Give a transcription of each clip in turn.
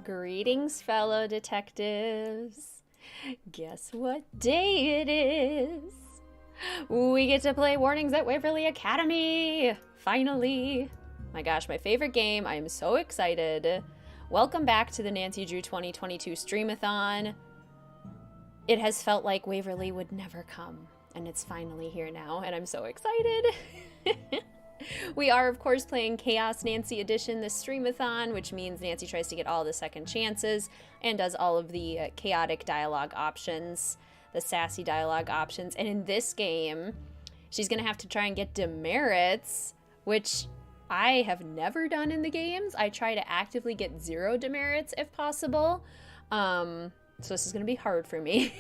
Greetings, fellow detectives. Guess what day it is? We get to play Warnings at Waverly Academy! Finally! My gosh, my favorite game. I am so excited. Welcome back to the Nancy Drew 2022 Streamathon. It has felt like Waverly would never come, and it's finally here now, and I'm so excited. We are, of course, playing Chaos Nancy Edition this Streamathon, which means Nancy tries to get all the second chances and does all of the chaotic dialogue options, the sassy dialogue options. And in this game, she's going to have to try and get demerits, which I have never done in the games. I try to actively get 0 demerits if possible. So this is going to be hard for me.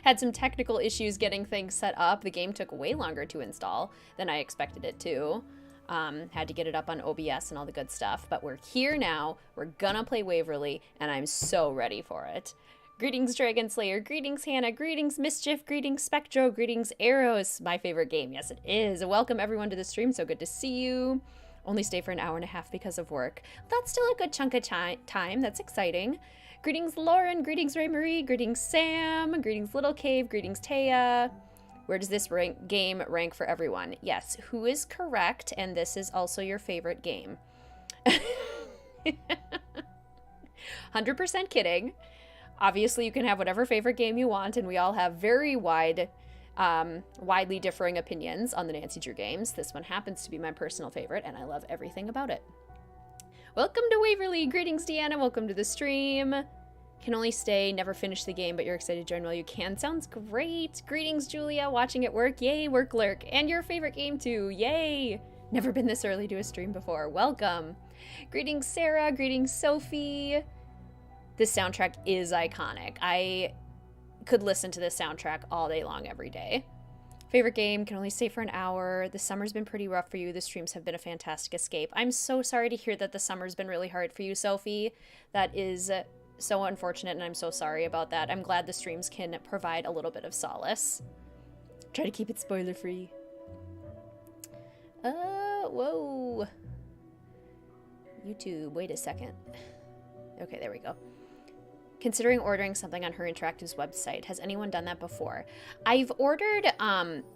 Had some technical issues getting things set up. The game took way longer to install than I expected it to. Had to get it up on OBS and all the good stuff. But we're here now. We're gonna play Waverly, and I'm so ready for it. Greetings, Dragon Slayer. Greetings, Hannah. Greetings, Mischief. Greetings, Spectro. Greetings, Arrows. My favorite game. Yes, it is. Welcome, everyone, to the stream. So good to see you. Only stay for an hour and a half because of work. That's still a good chunk of time. That's exciting. Greetings, Lauren. Greetings, Ray Marie. Greetings, Sam. Greetings, Little Cave. Greetings, Taya. Where does this game rank for everyone? Yes, who is correct, and this is also your favorite game. 100% kidding. Obviously, you can have whatever favorite game you want, and we all have very widely differing opinions on the Nancy Drew games. This one happens to be my personal favorite, and I love everything about it. Welcome to Waverly. Greetings, Deanna. Welcome to the stream. Can only stay, never finish the game, but you're excited to join while you can. Sounds great. Greetings, Julia. Watching at work. Yay, work lurk. And your favorite game, too. Yay. Never been this early to a stream before. Welcome. Greetings, Sarah. Greetings, Sophie. This soundtrack is iconic. I could listen to this soundtrack all day long, every day. Favorite game, can only stay for an hour. The summer's been pretty rough for you. The streams have been a fantastic escape. I'm so sorry to hear that the summer's been really hard for you, Sophie. That is so unfortunate, and I'm so sorry about that. I'm glad the streams can provide a little bit of solace. Try to keep it spoiler-free. Whoa. YouTube, wait a second. Okay, there we go. Considering ordering something on Her Interactive's website. Has anyone done that before? I've ordered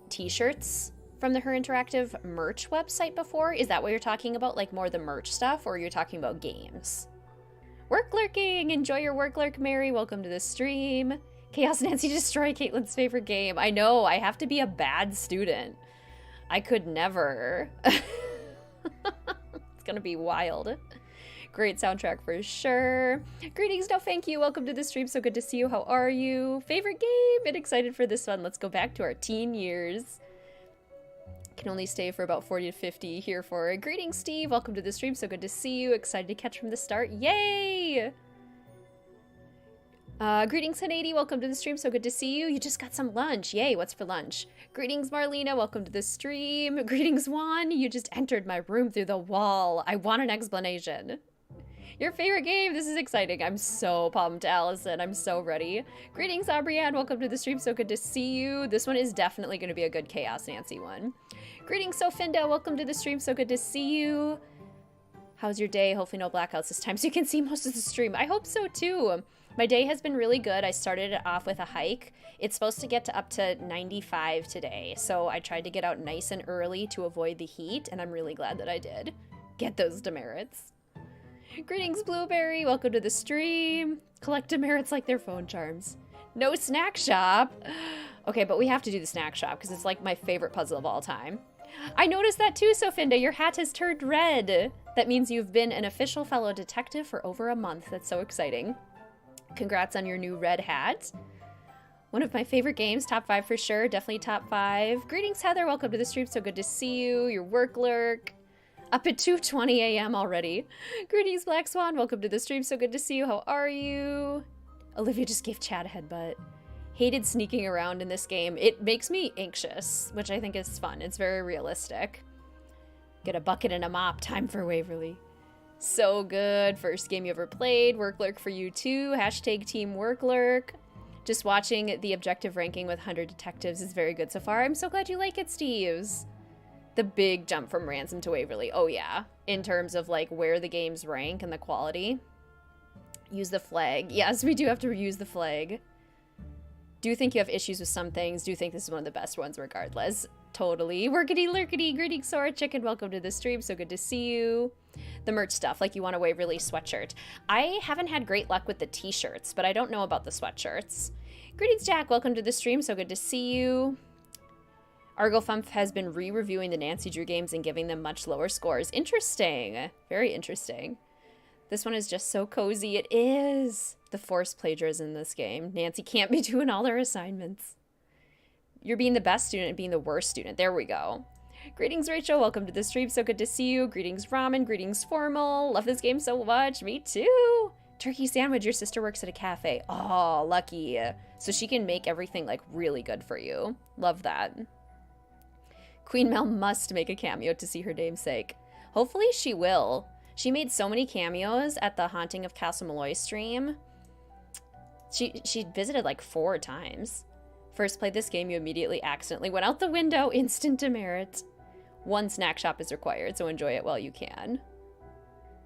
t-shirts from the Her Interactive merch website before. Is that what you're talking about? Like more the merch stuff, or you're talking about games? Work lurking! Enjoy your work lurk, Mary. Welcome to the stream. Chaos Nancy destroy Caitlin's favorite game. I know, I have to be a bad student. I could never. It's gonna be wild. Great soundtrack for sure. Greetings, no thank you. Welcome to the stream. So good to see you. How are you? Favorite game? And excited for this one. Let's go back to our teen years. Can only stay for about 40 to 50 here for it. Greetings, Steve. Welcome to the stream. So good to see you. Excited to catch from the start. Yay! Greetings, Hanady. Welcome to the stream. So good to see you. You just got some lunch. Yay, what's for lunch? Greetings, Marlena. Welcome to the stream. Greetings, Juan. You just entered my room through the wall. I want an explanation. Your favorite game. This is exciting. I'm so pumped, Allison. I'm so ready. Greetings, Aubrianne. Welcome to the stream. So good to see you. This one is definitely going to be a good Chaos Nancy one. Greetings, Sofinda. Welcome to the stream. So good to see you. How's your day? Hopefully no blackouts this time so you can see most of the stream. I hope so too. My day has been really good. I started it off with a hike. It's supposed to get to up to 95 today, so I tried to get out nice and early to avoid the heat, and I'm really glad that I did. Get those demerits. Greetings, Blueberry. Welcome to the stream. Collect demerits like their phone charms. No snack shop. Okay, but we have to do the snack shop because it's like my favorite puzzle of all time. I noticed that too, Sofinda. Your hat has turned red. That means you've been an official fellow detective for over a month. That's so exciting. Congrats on your new red hat. One of my favorite games, top 5 for sure. Definitely top 5. Greetings, Heather. Welcome to the stream. So good to see you. Your work lurk. Up at 2:20 a.m. already. Greetings, Black Swan. Welcome to the stream. So good to see you. How are you? Olivia just gave Chad a headbutt. Hated sneaking around in this game. It makes me anxious, which I think is fun. It's very realistic. Get a bucket and a mop. Time for Waverly. So good. First game you ever played. Work lurk for you too. Hashtag team work lurk. Just watching the objective ranking with 100 detectives is very good so far. I'm so glad you like it, Steves. The big jump from Ransom to Waverly. Oh, yeah. In terms of, like, where the games rank and the quality. Use the flag. Yes, we do have to use the flag. Do think you have issues with some things. Do think this is one of the best ones regardless. Totally. Workity lurkity. Greetings, Sora Chicken. Welcome to the stream. So good to see you. The merch stuff, like you want a Waverly sweatshirt. I haven't had great luck with the t-shirts, but I don't know about the sweatshirts. Greetings, Jack. Welcome to the stream. So good to see you. Argo Fump has been re-reviewing the Nancy Drew games and giving them much lower scores. Interesting. Very interesting. This one is just so cozy. It is. The forced plagiarism in this game. Nancy can't be doing all her assignments. You're being the best student and being the worst student. There we go. Greetings, Rachel. Welcome to the stream. So good to see you. Greetings, Ramen. Greetings, Formal. Love this game so much. Me too. Turkey sandwich. Your sister works at a cafe. Oh, lucky. So she can make everything, like, really good for you. Love that. Queen Mel must make a cameo to see her namesake. Hopefully she will. She made so many cameos at the Haunting of Castle Malloy stream. She visited like 4 times. First played this game, you immediately accidentally went out the window. Instant demerit. 1 snack shop is required, so enjoy it while you can.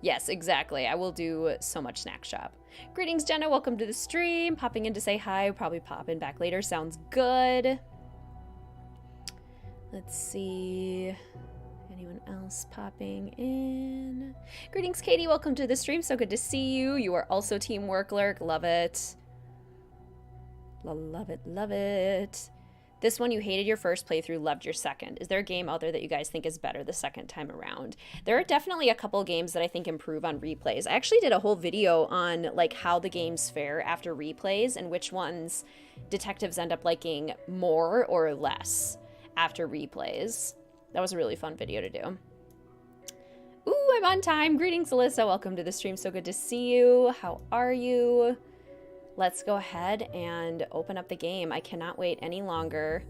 Yes, exactly. I will do so much snack shop. Greetings, Jenna. Welcome to the stream. Popping in to say hi. Probably pop in back later. Sounds good. Let's see. Anyone else popping in? Greetings, Katie. Welcome to the stream. So good to see you. You are also Team Work Lurk. Love it. Love it. Love it. This one, you hated your first playthrough, loved your second. Is there a game out there that you guys think is better the second time around? There are definitely a couple games that I think improve on replays. I actually did a whole video on like how the games fare after replays and which ones detectives end up liking more or less after replays. That was a really fun video to do. Ooh, I'm on time. Greetings, Alyssa. Welcome to the stream. So good to see you. How are you? Let's go ahead and open up the game. I cannot wait any longer.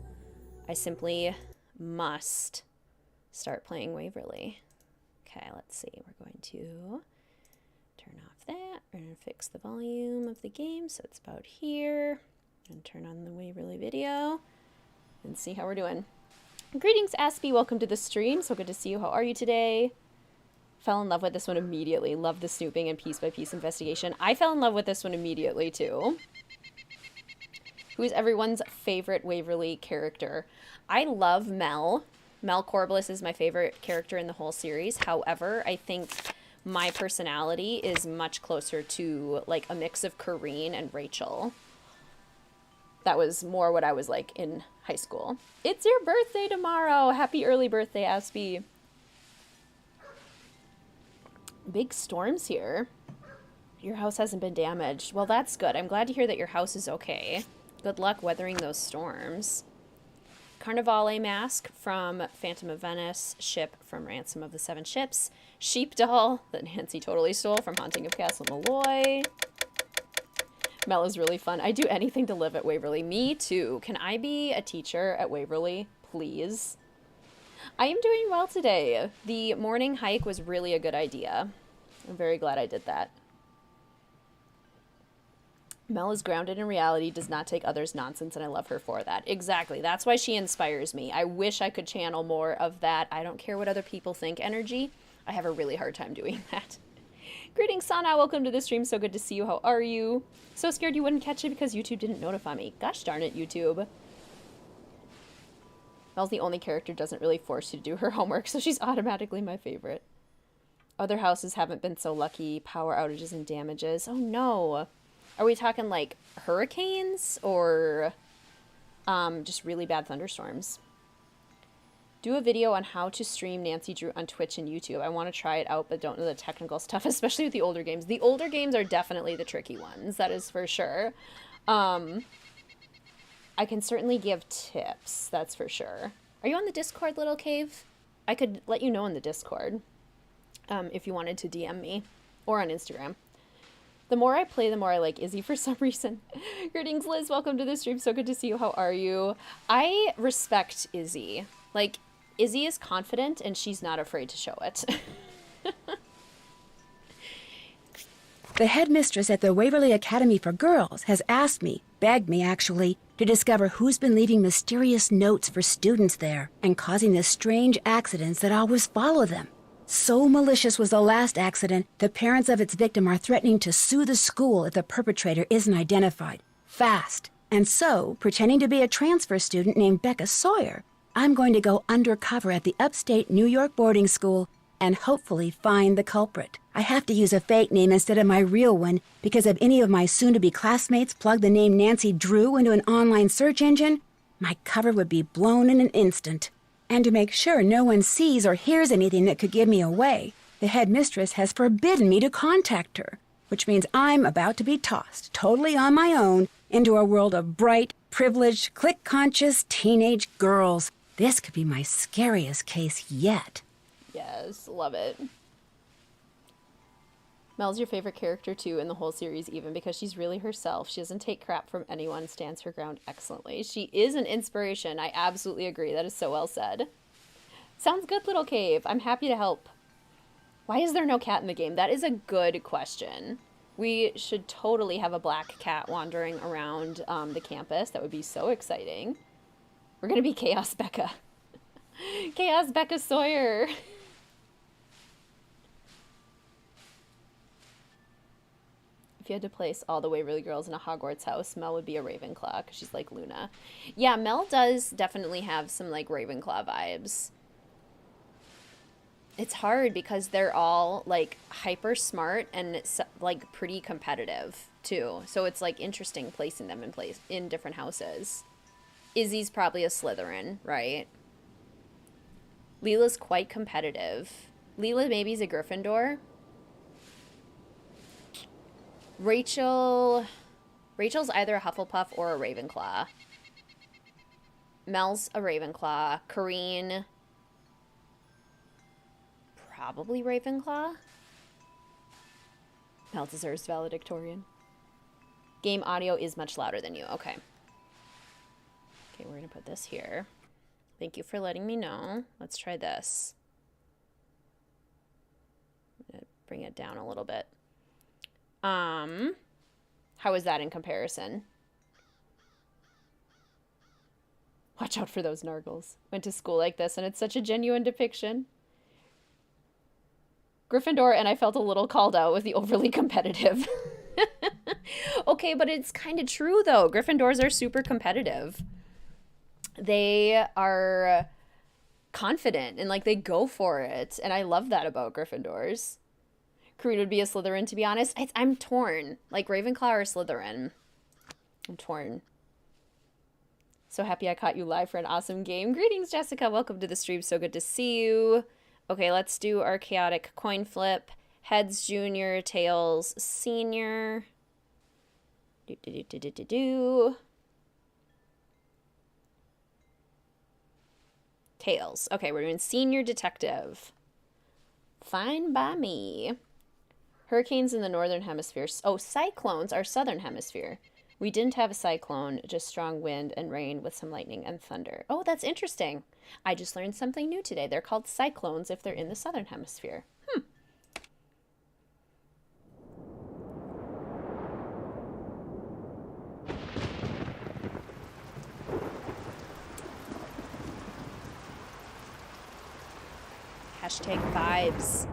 I simply must start playing Waverly. Okay, let's see. We're going to turn off that. We're going to fix the volume of the game so it's about here. And turn on the Waverly video and see how we're doing. Greetings, Aspie. Welcome to the stream. So good to see you. How are you today? Fell in love with this one immediately. Love the snooping and piece-by-piece investigation. I fell in love with this one immediately, too. Who is everyone's favorite Waverly character? I love Mel. Mel Corbliss is my favorite character in the whole series. However, I think my personality is much closer to, like, a mix of Corrine and Rachel. That was more what I was like in high school. It's your birthday tomorrow. Happy early birthday, Aspie. Big storms here. Your house hasn't been damaged. Well, that's good. I'm glad to hear that your house is okay. Good luck weathering those storms. Carnivale mask from Phantom of Venice. Ship from Ransom of the Seven Ships. Sheep doll that Nancy totally stole from Haunting of Castle Malloy. Mel is really fun. I do anything to live at Waverly. Me too. Can I be a teacher at Waverly, please? I am doing well today. The morning hike was really a good idea. I'm very glad I did that. Mel is grounded in reality, does not take others' nonsense, and I love her for that. Exactly. That's why she inspires me. I wish I could channel more of that. I don't care what other people think energy. I have a really hard time doing that. Greetings, Sana. Welcome to the stream. So good to see you. How are you? So scared you wouldn't catch it because YouTube didn't notify me. Gosh darn it, YouTube. Mel's the only character who doesn't really force you to do her homework, so she's automatically my favorite. Other houses haven't been so lucky. Power outages and damages. Oh no. Are we talking like hurricanes or just really bad thunderstorms? Do a video on how to stream Nancy Drew on Twitch and YouTube. I want to try it out, but don't know the technical stuff, especially with the older games. The older games are definitely the tricky ones. That is for sure. I can certainly give tips. That's for sure. Are you on the Discord, Little Cave? I could let you know in the Discord if you wanted to DM me or on Instagram. The more I play, the more I like Izzy for some reason. Greetings, Liz. Welcome to the stream. So good to see you. How are you? I respect Izzy. Like, Izzy is confident and she's not afraid to show it. The headmistress at the Waverly Academy for Girls has asked me, begged me actually, to discover who's been leaving mysterious notes for students there and causing the strange accidents that always follow them. So malicious was the last accident, the parents of its victim are threatening to sue the school if the perpetrator isn't identified. Fast. And so, pretending to be a transfer student named Becca Sawyer, I'm going to go undercover at the upstate New York boarding school and hopefully find the culprit. I have to use a fake name instead of my real one because if any of my soon-to-be classmates plug the name Nancy Drew into an online search engine, my cover would be blown in an instant. And to make sure no one sees or hears anything that could give me away, the headmistress has forbidden me to contact her, which means I'm about to be tossed, totally on my own, into a world of bright, privileged, clique-conscious teenage girls. This could be my scariest case yet. Yes, love it. Mel's your favorite character, too, in the whole series, even because she's really herself. She doesn't take crap from anyone, stands her ground excellently. She is an inspiration. I absolutely agree. That is so well said. Sounds good, Little Cave. I'm happy to help. Why is there no cat in the game? That is a good question. We should totally have a black cat wandering around the campus. That would be so exciting. We're going to be Chaos Becca. Chaos Becca Sawyer. If you had to place all the Waverly girls in a Hogwarts house, Mel would be a Ravenclaw because she's like Luna. Yeah, Mel does definitely have some like Ravenclaw vibes. It's hard because they're all like hyper smart and it's like pretty competitive too. So it's like interesting placing them in different houses. Izzy's probably a Slytherin, right? Leela's quite competitive. Leela maybe's a Gryffindor. Rachel's either a Hufflepuff or a Ravenclaw. Mel's a Ravenclaw. Kareen, probably Ravenclaw. Mel deserves valedictorian. Game audio is much louder than you. Okay. Okay, we're going to put this here. Thank you for letting me know. Let's try this. I'm going to bring it down a little bit. How is that in comparison? Watch out for those Nargles. Went to school like this, and it's such a genuine depiction. Gryffindor, and I felt a little called out with the overly competitive. Okay, but it's kind of true, though. Gryffindors are super competitive. They are confident, and, like, they go for it. And I love that about Gryffindors. Kareen would be a Slytherin, to be honest. I'm torn. Like, Ravenclaw or Slytherin. I'm torn. So happy I caught you live for an awesome game. Greetings, Jessica. Welcome to the stream. So good to see you. Okay, let's do our chaotic coin flip. Heads, junior. Tails, senior. Tails. Okay, we're doing senior detective. Fine by me. Hurricanes in the northern hemisphere. Oh, cyclones are southern hemisphere. We didn't have a cyclone, just strong wind and rain with some lightning and thunder. Oh, that's interesting. I just learned something new today. They're called cyclones if they're in the southern hemisphere. Hashtag vibes.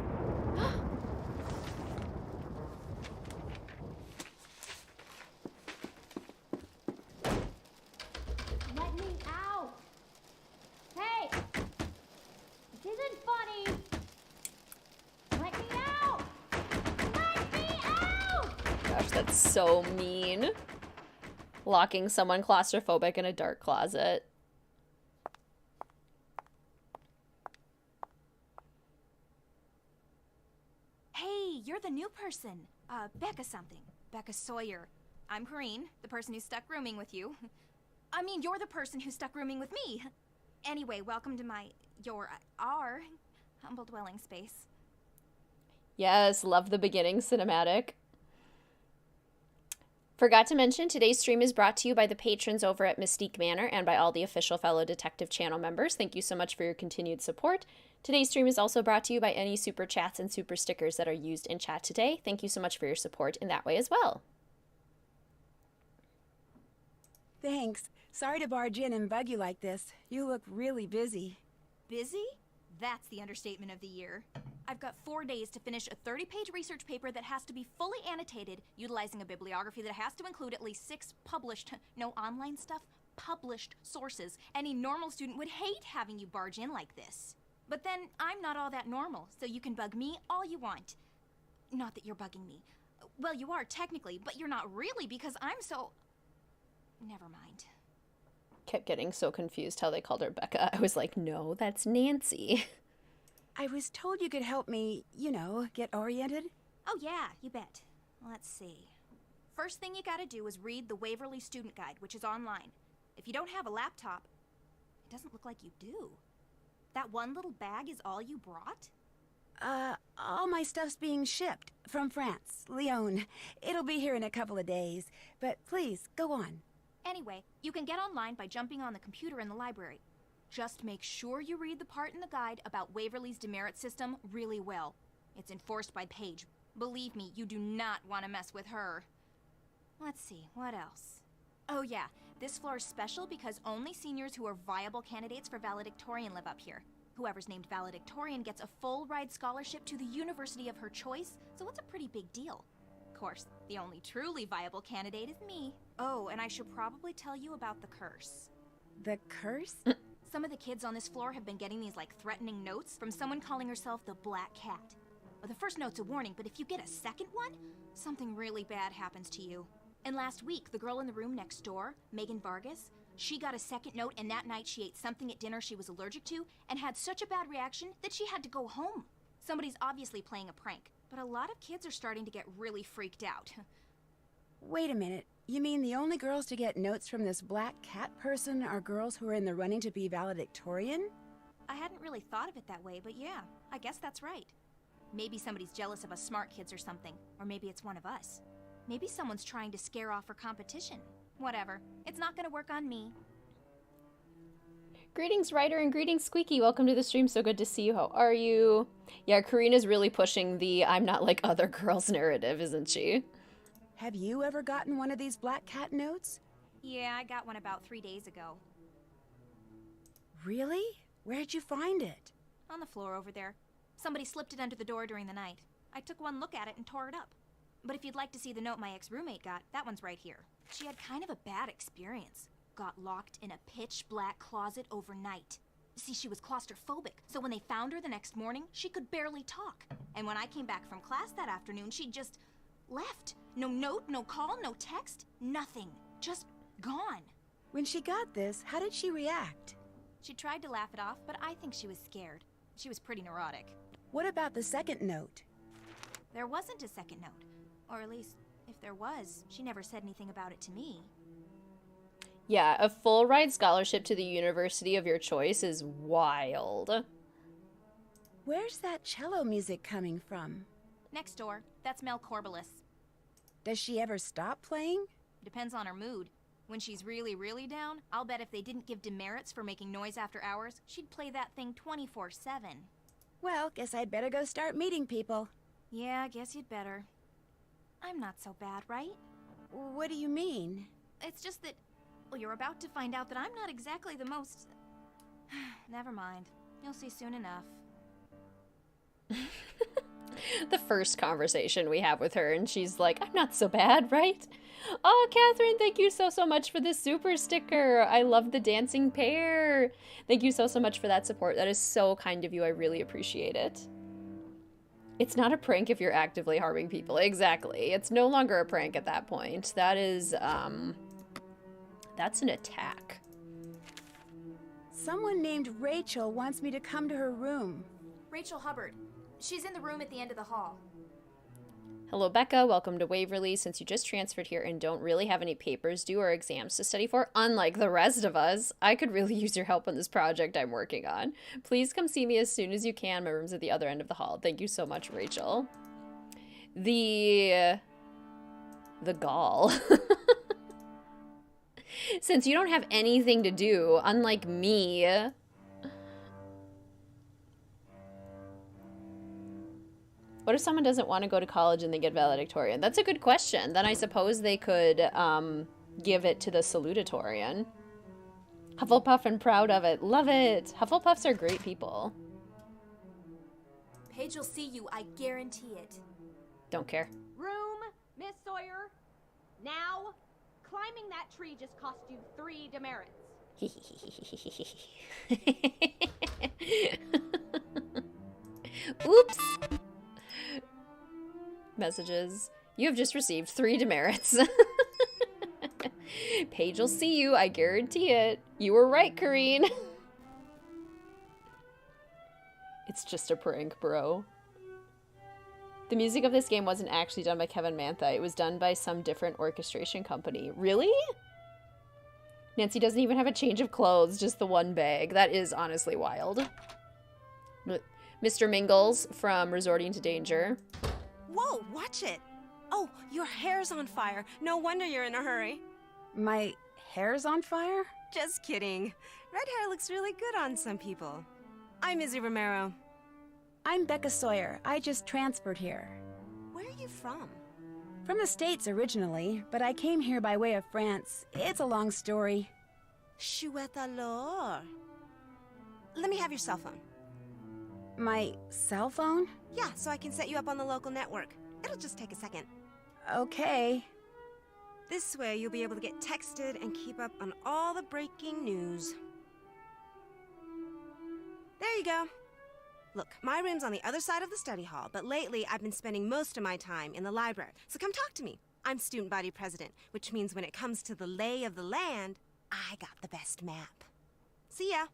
Let me out! Hey! This isn't funny! Let me out! Let me out! Gosh, that's so mean. Locking someone claustrophobic in a dark closet. Hey, you're the new person. Becca something. Becca Sawyer. I'm Kareen, the person who stuck rooming with you. I mean, you're the person who stuck rooming with me. Anyway, welcome to our humble dwelling space. Yes, love the beginning cinematic. Forgot to mention, today's stream is brought to you by the patrons over at Mystique Manor and by all the official fellow detective channel members. Thank you so much for your continued support. Today's stream is also brought to you by any super chats and super stickers that are used in chat today. Thank you so much for your support in that way as well. Thanks. Sorry to barge in and bug you like this. You look really busy. Busy? That's the understatement of the year. I've got 4 days to finish a 30-page research paper that has to be fully annotated, utilizing a bibliography that has to include at least 6 published, no online stuff, published sources. Any normal student would hate having you barge in like this. But then, I'm not all that normal, so you can bug me all you want. Not that you're bugging me. Well, you are technically, but you're not really because I'm so... Never mind. Kept getting so confused how they called her Becca. I was like, no, that's Nancy. I was told you could help me, get oriented. Oh yeah, you bet. Let's see. First thing you gotta do is read the Waverly Student Guide, which is online. If you don't have a laptop, it doesn't look like you do. That one little bag is all you brought? All my stuff's being shipped from France, Lyon. It'll be here in a couple of days. But please, go on. Anyway, you can get online by jumping on the computer in the library. Just make sure you read the part in the guide about Waverly's demerit system really well. It's enforced by Paige. Believe me, you do not want to mess with her. Let's see, what else? Oh yeah, this floor is special because only seniors who are viable candidates for valedictorian live up here. Whoever's named valedictorian gets a full ride scholarship to the university of her choice, so it's a pretty big deal. Of course, the only truly viable candidate is me. Oh, and I should probably tell you about the curse. The curse? Some of the kids on this floor have been getting these, threatening notes from someone calling herself the Black Cat. Well, the first note's a warning, but if you get a second one, something really bad happens to you. And last week, the girl in the room next door, Megan Vargas, she got a second note, and that night she ate something at dinner she was allergic to and had such a bad reaction that she had to go home. Somebody's obviously playing a prank, but a lot of kids are starting to get really freaked out. Wait a minute. You mean the only girls to get notes from this Black Cat person are girls who are in the running to be valedictorian? I hadn't really thought of it that way, but yeah, I guess that's right. Maybe somebody's jealous of us smart kids or something, or maybe it's one of us. Maybe someone's trying to scare off her competition. Whatever. It's not gonna work on me. Greetings, Ryder, and greetings, Squeaky. Welcome to the stream. So good to see you. How are you? Yeah, Karina's really pushing the I'm not like other girls narrative, isn't she? Have you ever gotten one of these Black Cat notes? Yeah, I got one about 3 days ago. Really? Where'd you find it? On the floor over there. Somebody slipped it under the door during the night. I took one look at it and tore it up. But if you'd like to see the note my ex-roommate got, that one's right here. She had kind of a bad experience. Got locked in a pitch-black closet overnight. See, she was claustrophobic, so when they found her the next morning, she could barely talk. And when I came back from class that afternoon, she just left. No note, no call, no text, nothing. Just gone. When she got this, how did she react? She tried to laugh it off, but I think she was scared. She was pretty neurotic. What about the second note? There wasn't a second note. Or at least, if there was, she never said anything about it to me. Yeah, a full ride scholarship to the university of your choice is wild. Where's that cello music coming from? Next door. That's Mel Corbelis. Does she ever stop playing? Depends on her mood. When she's really, really down, I'll bet if they didn't give demerits for making noise after hours, she'd play that thing 24/7. Well, guess I'd better go start meeting people. Yeah, I guess you'd better. I'm not so bad, right? What do you mean? It's just that, well, you're about to find out that I'm not exactly the most... Never mind. You'll see soon enough. The first conversation we have with her, and she's like, I'm not so bad, right? Oh, Catherine, thank you so much for the super sticker. I love the dancing pear. Thank you so much for that support. That is so kind of you. I really appreciate it. It's not a prank if you're actively harming people. Exactly. It's no longer a prank at that point. That is, that's an attack. Someone named Rachel wants me to come to her room. Rachel Hubbard. She's in the room at the end of the hall. Hello, Becca. Welcome to Waverly. Since you just transferred here and don't really have any papers due or exams to study for, unlike the rest of us, I could really use your help on this project I'm working on. Please come see me as soon as you can. My room's at the other end of the hall. Thank you so much, Rachel. The gall. Since you don't have anything to do, unlike me... What if someone doesn't want to go to college and they get valedictorian? That's a good question. Then I suppose they could give it to the salutatorian. Hufflepuff and proud of it. Love it. Hufflepuffs are great people. Paige will see you, I guarantee it. Don't care. Room, Miss Sawyer. Now, climbing that tree just cost you 3 demerits. Oops. Messages. You have just received 3 demerits. Paige will see you, I guarantee it. You were right, Kareen. It's just a prank, bro. The music of this game wasn't actually done by Kevin Mantha. It was done by some different orchestration company. Really? Nancy doesn't even have a change of clothes, just the one bag. That is honestly wild. Mr. Mingles from Resorting to Danger. Whoa, watch it! Oh, your hair's on fire. No wonder you're in a hurry. My hair's on fire? Just kidding. Red hair looks really good on some people. I'm Izzy Romero. I'm Becca Sawyer. I just transferred here. Where are you from? From the States originally, but I came here by way of France. It's a long story. Chouette alors. Let me have your cell phone. My cell phone? Yeah, so I can set you up on the local network. It'll just take a second. Okay. This way you'll be able to get texted and keep up on all the breaking news. There you go. Look, my room's on the other side of the study hall, but lately I've been spending most of my time in the library. So come talk to me. I'm student body president, which means when it comes to the lay of the land, I got the best map. See ya.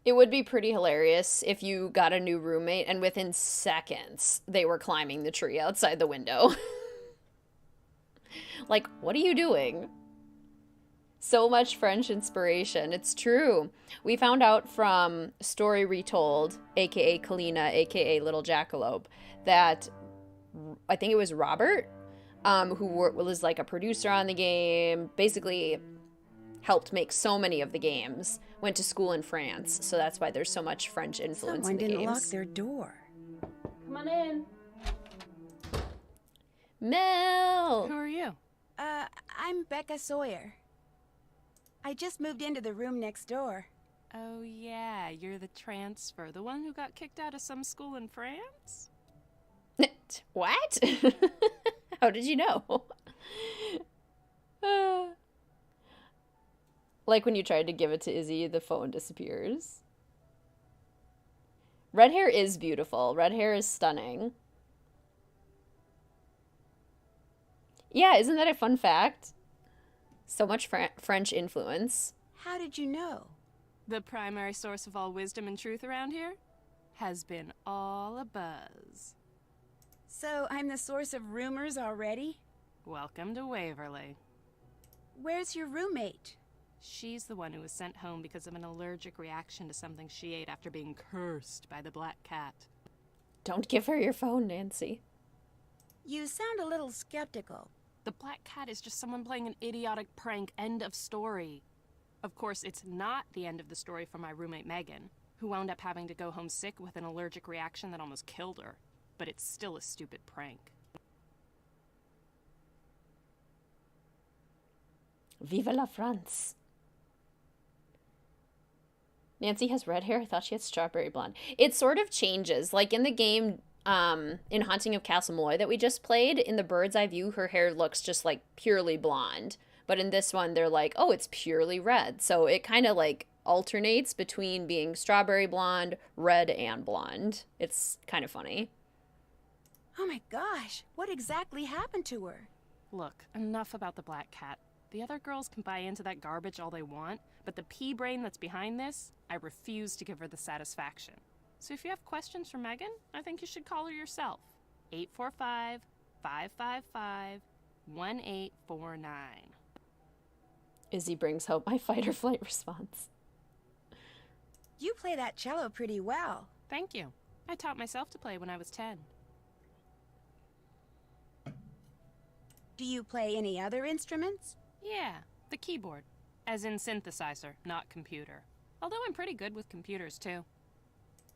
It would be pretty hilarious if you got a new roommate and within seconds they were climbing the tree outside the window. Like, what are you doing? So much French inspiration. It's true. We found out from Story Retold, aka Kalina, aka Little Jackalope, that I think it was Robert, who was like a producer on the game, basically helped make so many of the games, went to school in France, so that's why there's so much French influence Someone in the didn't games. lock their door. Come on in. Mel! Who are you? I'm Becca Sawyer. I just moved into the room next door. Oh yeah, you're the transfer, the one who got kicked out of some school in France? What? How did you know? Like when you tried to give it to Izzy, the phone disappears. Red hair is beautiful. Red hair is stunning. Yeah, isn't that a fun fact? So much French influence. How did you know? The primary source of all wisdom and truth around here has been all a buzz. So I'm the source of rumors already? Welcome to Waverly. Where's your roommate? She's the one who was sent home because of an allergic reaction to something she ate after being cursed by the black cat. Don't give her your phone, Nancy. You sound a little skeptical. The black cat is just someone playing an idiotic prank. End of story. Of course, it's not the end of the story for my roommate Megan, who wound up having to go home sick with an allergic reaction that almost killed her. But it's still a stupid prank. Vive la France. Nancy has red hair. I thought she had strawberry blonde. It sort of changes. Like in the game, in Haunting of Castle Malloy that we just played, in the bird's eye view, her hair looks just like purely blonde. But in this one, they're like, oh, it's purely red. So it kind of like alternates between being strawberry blonde, red, and blonde. It's kind of funny. Oh my gosh, what exactly happened to her? Look, enough about the black cat. The other girls can buy into that garbage all they want, but the pea brain that's behind this, I refuse to give her the satisfaction. So if you have questions for Megan, I think you should call her yourself. 845-555-1849. Izzy brings hope my fight or flight response. You play that cello pretty well. Thank you. I taught myself to play when I was 10. Do you play any other instruments? Yeah, the keyboard. As in synthesizer, not computer. Although I'm pretty good with computers, too.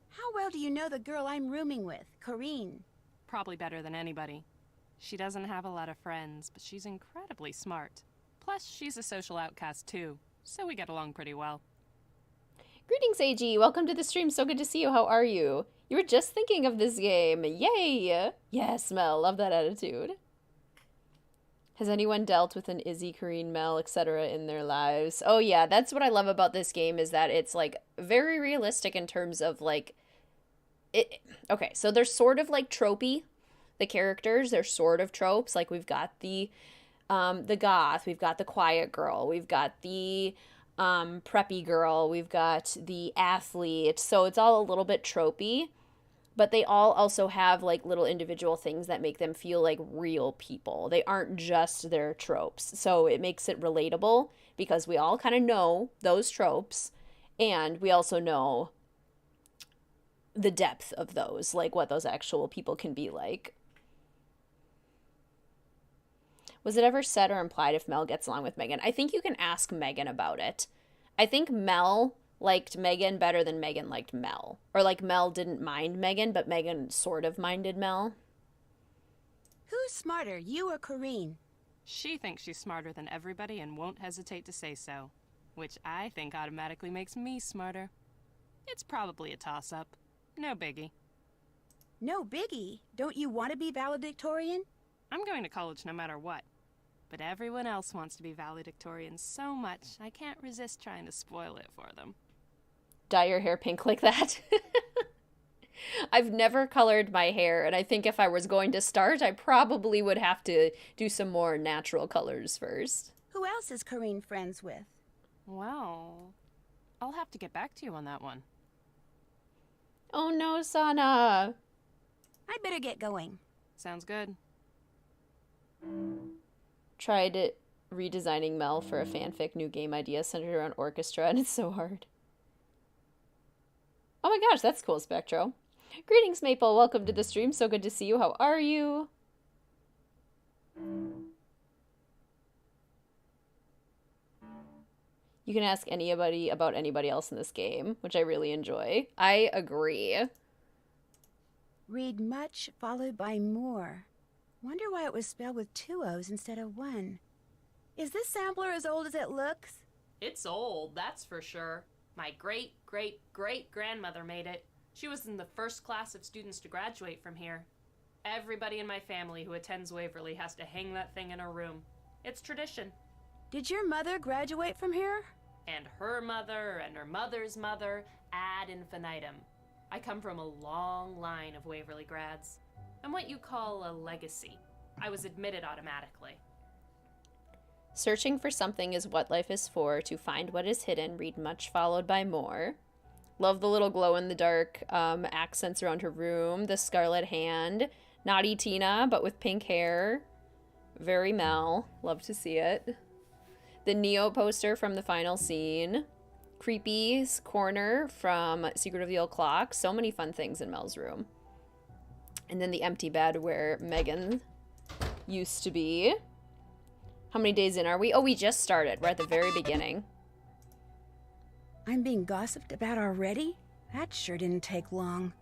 How well do you know the girl I'm rooming with, Corrine? Probably better than anybody. She doesn't have a lot of friends, but she's incredibly smart. Plus, she's a social outcast too, so we get along pretty well. Greetings, AG. Welcome to the stream. So good to see you. How are you? You were just thinking of this game. Yay! Yes, Mel. Love that attitude. Has anyone dealt with an Izzy, Kareen, Mel, etc. in their lives? Oh yeah, that's what I love about this game, is that it's like very realistic in terms of like it. Okay, so they're sort of like tropey. The characters, they're sort of tropes. Like we've got the goth, we've got the quiet girl, we've got the preppy girl, we've got the athlete. So it's all a little bit tropey. But they all also have, like, little individual things that make them feel like real people. They aren't just their tropes. So it makes it relatable because we all kind of know those tropes. And we also know the depth of those, like what those actual people can be like. Was it ever said or implied if Mel gets along with Megan? I think you can ask Megan about it. I think Mel liked Megan better than Megan liked Mel. Or like Mel didn't mind Megan, but Megan sort of minded Mel. Who's smarter, you or Kareen? She thinks she's smarter than everybody and won't hesitate to say so, which I think automatically makes me smarter. It's probably a toss-up. No biggie. No biggie. Don't you want to be valedictorian? I'm going to college no matter what. But everyone else wants to be valedictorian so much, I can't resist trying to spoil it for them. Dye your hair pink like that. I've never colored my hair, and I think if I was going to start, I probably would have to do some more natural colors first. Who else is Kareen friends with? Well, I'll have to get back to you on that one. Oh no, Sana. I better get going. Sounds good. Tried redesigning Mel for a fanfic new game idea centered around orchestra, and it's so hard. Oh my gosh, that's cool, Spectro. Greetings, Maple. Welcome to the stream. So good to see you. How are you? You can ask anybody about anybody else in this game, which I really enjoy. I agree. Read much followed by more. Wonder why it was spelled with 2 O's instead of 1. Is this sampler as old as it looks? It's old, that's for sure. My great-great-great-grandmother made it. She was in the first class of students to graduate from here. Everybody in my family who attends Waverly has to hang that thing in her room. It's tradition. Did your mother graduate from here? And her mother and her mother's mother ad infinitum. I come from a long line of Waverly grads. I'm what you call a legacy. I was admitted automatically. Searching for something is what life is for. To find what is hidden, read much followed by more. Love the little glow-in-the-dark accents around her room. The scarlet hand. Naughty Tina, but with pink hair. Very Mel. Love to see it. The Neo poster from the final scene. Creepy's corner from Secret of the Old Clock. So many fun things in Mel's room. And then the empty bed where Megan used to be. How many days in are we? Oh, we just started. We're at the very beginning. I'm being gossiped about already? That sure didn't take long.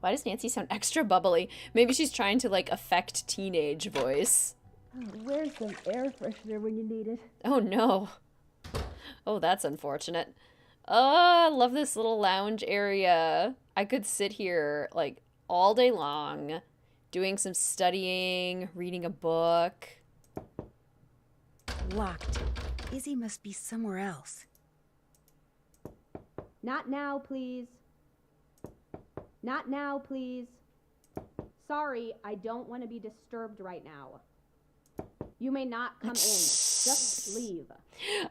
Why does Nancy sound extra bubbly? Maybe she's trying to, like, affect teenage voice. Oh, where's some air freshener when you need it? Oh, no. Oh, that's unfortunate. Oh, I love this little lounge area. I could sit here, like, all day long, doing some studying, reading a book. Locked. Izzy must be somewhere else. Not now, please. Not now, please. Sorry, I don't want to be disturbed right now. You may not come in. Just leave.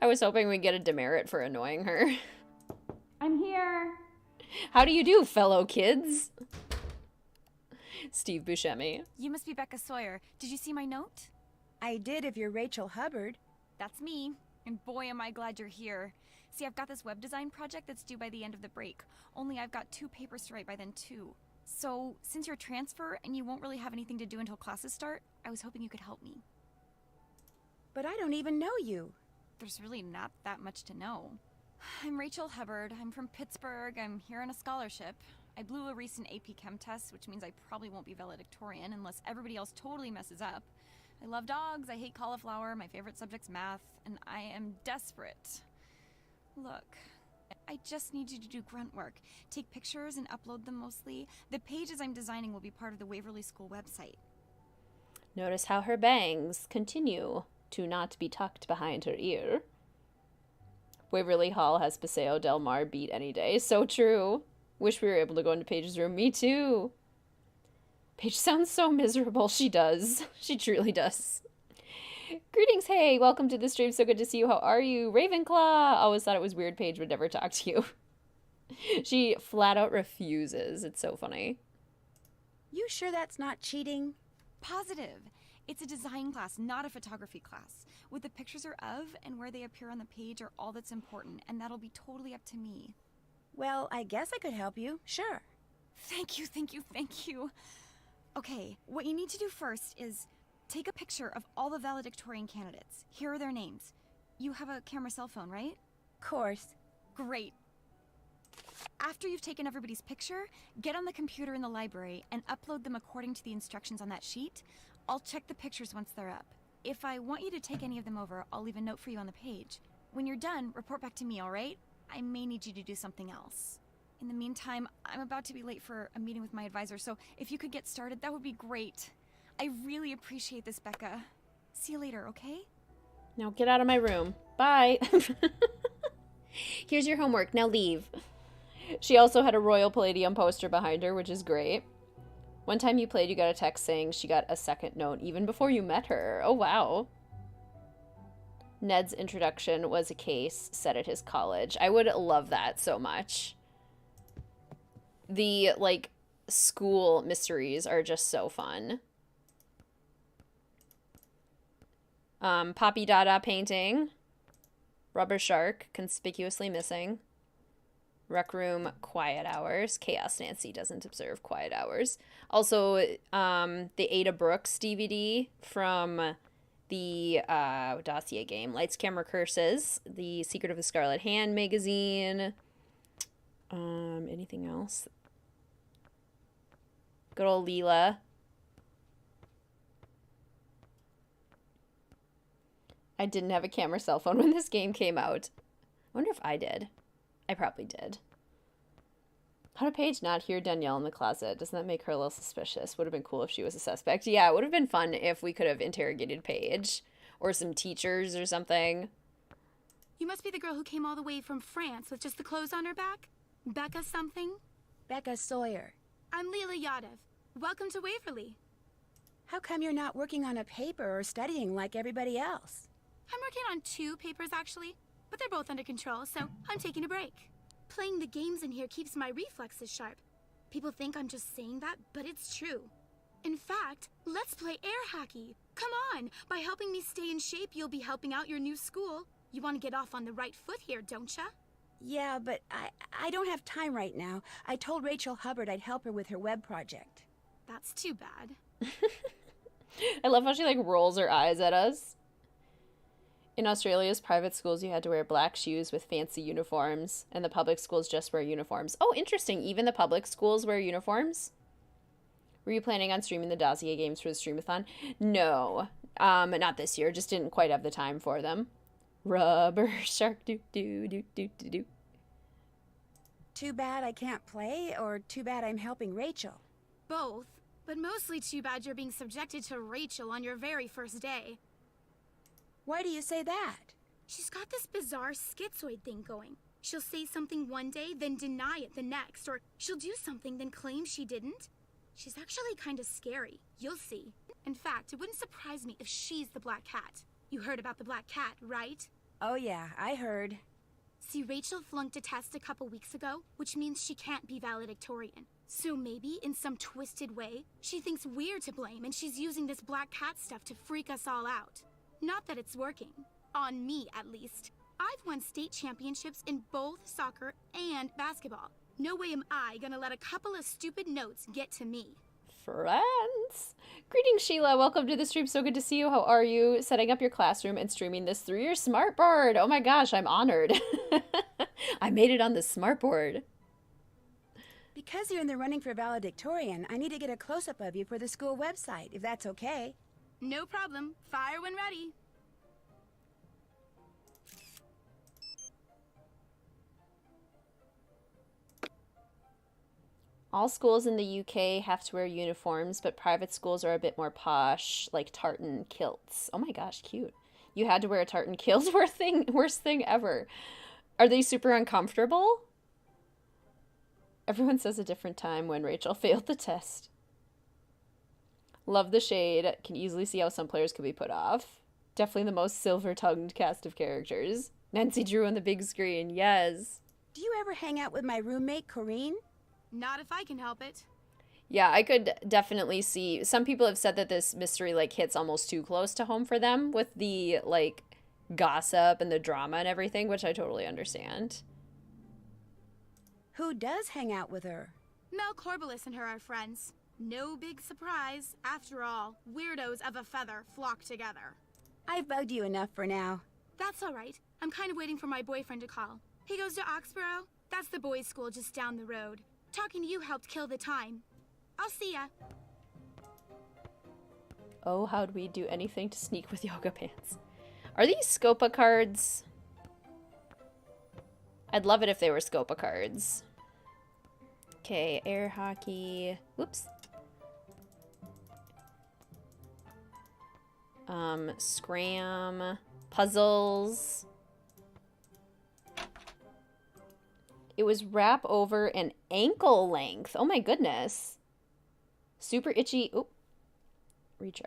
I was hoping we'd get a demerit for annoying her. I'm here. How do you do, fellow kids? Steve Buscemi. You must be Becca Sawyer. Did you see my note? I did if you're Rachel Hubbard. That's me. And boy, am I glad you're here. See, I've got this web design project that's due by the end of the break. Only I've got 2 papers to write by then, too. So, since you're a transfer and you won't really have anything to do until classes start, I was hoping you could help me. But I don't even know you. There's really not that much to know. I'm Rachel Hubbard. I'm from Pittsburgh. I'm here on a scholarship. I blew a recent AP Chem test, which means I probably won't be valedictorian unless everybody else totally messes up. I love dogs, I hate cauliflower, my favorite subject's math, and I am desperate. Look, I just need you to do grunt work. Take pictures and upload them mostly. The pages I'm designing will be part of the Waverly School website. Notice how her bangs continue to not be tucked behind her ear. Waverly Hall has Paseo Del Mar beat any day. So true. Wish we were able to go into Paige's room. Me too. Paige sounds so miserable. She does. She truly does. Greetings, hey, welcome to the stream. So good to see you. How are you? Ravenclaw. Always thought it was weird Paige would never talk to you. She flat out refuses. It's so funny. You sure that's not cheating? Positive. It's a design class, not a photography class. What the pictures are of and where they appear on the page are all that's important, and that'll be totally up to me. Well, I guess I could help you. Sure. Thank you, thank you, thank you. Okay, what you need to do first is take a picture of all the valedictorian candidates. Here are their names. You have a camera cell phone, right? Course. Great. After you've taken everybody's picture, get on the computer in the library and upload them according to the instructions on that sheet. I'll check the pictures once they're up. If I want you to take any of them over, I'll leave a note for you on the page. When you're done, report back to me, all right? I may need you to do something else. In the meantime, I'm about to be late for a meeting with my advisor, so if you could get started, that would be great. I really appreciate this, Becca. See you later, okay? Now get out of my room. Bye. Here's your homework. Now leave. She also had a Royal Palladium poster behind her, which is great. One time you played, you got a text saying she got a second note even before you met her. Oh, wow. Ned's introduction was a case set at his college. I would love that so much. The, like, school mysteries are just so fun. Poppy Dada painting. Rubber Shark, conspicuously missing. Rec Room, quiet hours. Chaos Nancy doesn't observe quiet hours. Also, the Ada Brooks DVD from the dossier game. Lights, Camera, Curses. The Secret of the Scarlet Hand magazine. Anything else? Good old Leela. I didn't have a camera cell phone when this game came out. I wonder if I did. I probably did. How did Paige not hear Danielle in the closet? Doesn't that make her a little suspicious? Would have been cool if she was a suspect. Yeah, it would have been fun if we could have interrogated Paige. Or some teachers or something. You must be the girl who came all the way from France with just the clothes on her back? Becca something? Becca Sawyer. I'm Leela Yadav. Welcome to Waverly. How come you're not working on a paper or studying like everybody else? I'm working on 2 papers actually, but they're both under control, so I'm taking a break. Playing the games in here keeps my reflexes sharp. People think I'm just saying that, but it's true. In fact, let's play air hockey. Come on, by helping me stay in shape, you'll be helping out your new school. You want to get off on the right foot here, don't ya? Yeah, but I don't have time right now. I told Rachel Hubbard I'd help her with her web project. That's too bad. I love how she, like, rolls her eyes at us. In Australia's private schools, you had to wear black shoes with fancy uniforms, and the public schools just wear uniforms. Oh, interesting. Even the public schools wear uniforms? Were you planning on streaming the dossier games for the Streamathon? No. Not this year. Just didn't quite have the time for them. Rubber Shark, do. Too bad I can't play, or too bad I'm helping Rachel? Both, but mostly too bad you're being subjected to Rachel on your very first day. Why do you say that? She's got this bizarre schizoid thing going. She'll say something one day, then deny it the next, or she'll do something, then claim she didn't. She's actually kind of scary. You'll see. In fact, it wouldn't surprise me if she's the Black Cat. You heard about the Black Cat, right? Oh yeah, I heard. See, Rachel flunked a test a couple weeks ago, which means she can't be valedictorian. So maybe, in some twisted way, she thinks we're to blame and she's using this Black Cat stuff to freak us all out. Not that it's working. On me, at least. I've won state championships in both soccer and basketball. No way am I gonna let a couple of stupid notes get to me. Friends. Greetings, Sheila. Welcome to the stream. So good to see you. How are you? Setting up your classroom and streaming this through your smartboard. Oh my gosh, I'm honored. I made it on the smartboard. Because you're in the running for valedictorian, I need to get a close-up of you for the school website, if that's okay. No problem. Fire when ready. All schools in the UK have to wear uniforms, but private schools are a bit more posh, like tartan kilts. Oh my gosh, cute. You had to wear a tartan kilt? Worst thing ever. Are they super uncomfortable? Everyone says a different time when Rachel failed the test. Love the shade. Can easily see how some players could be put off. Definitely the most silver-tongued cast of characters. Nancy Drew on the big screen, yes. Do you ever hang out with my roommate, Corinne? Not if I can help it. Yeah, I could definitely see. Some people have said that this mystery like hits almost too close to home for them with the like gossip and the drama and everything, which I totally understand. Who does hang out with her? Mel Corbelis and her are friends. No big surprise. After all, weirdos of a feather flock together. I've bugged you enough for now. That's all right. I'm kind of waiting for my boyfriend to call. He goes to Oxborough. That's the boys' school just down the road. Talking to you helped kill the time. I'll see ya. Oh, how'd we do anything to sneak with yoga pants? Are these Scopa cards? I'd love it if they were Scopa cards. Okay, air hockey. Whoops. Scram. Puzzles. It was wrap over an ankle length. Oh my goodness. Super itchy. Oh, retry.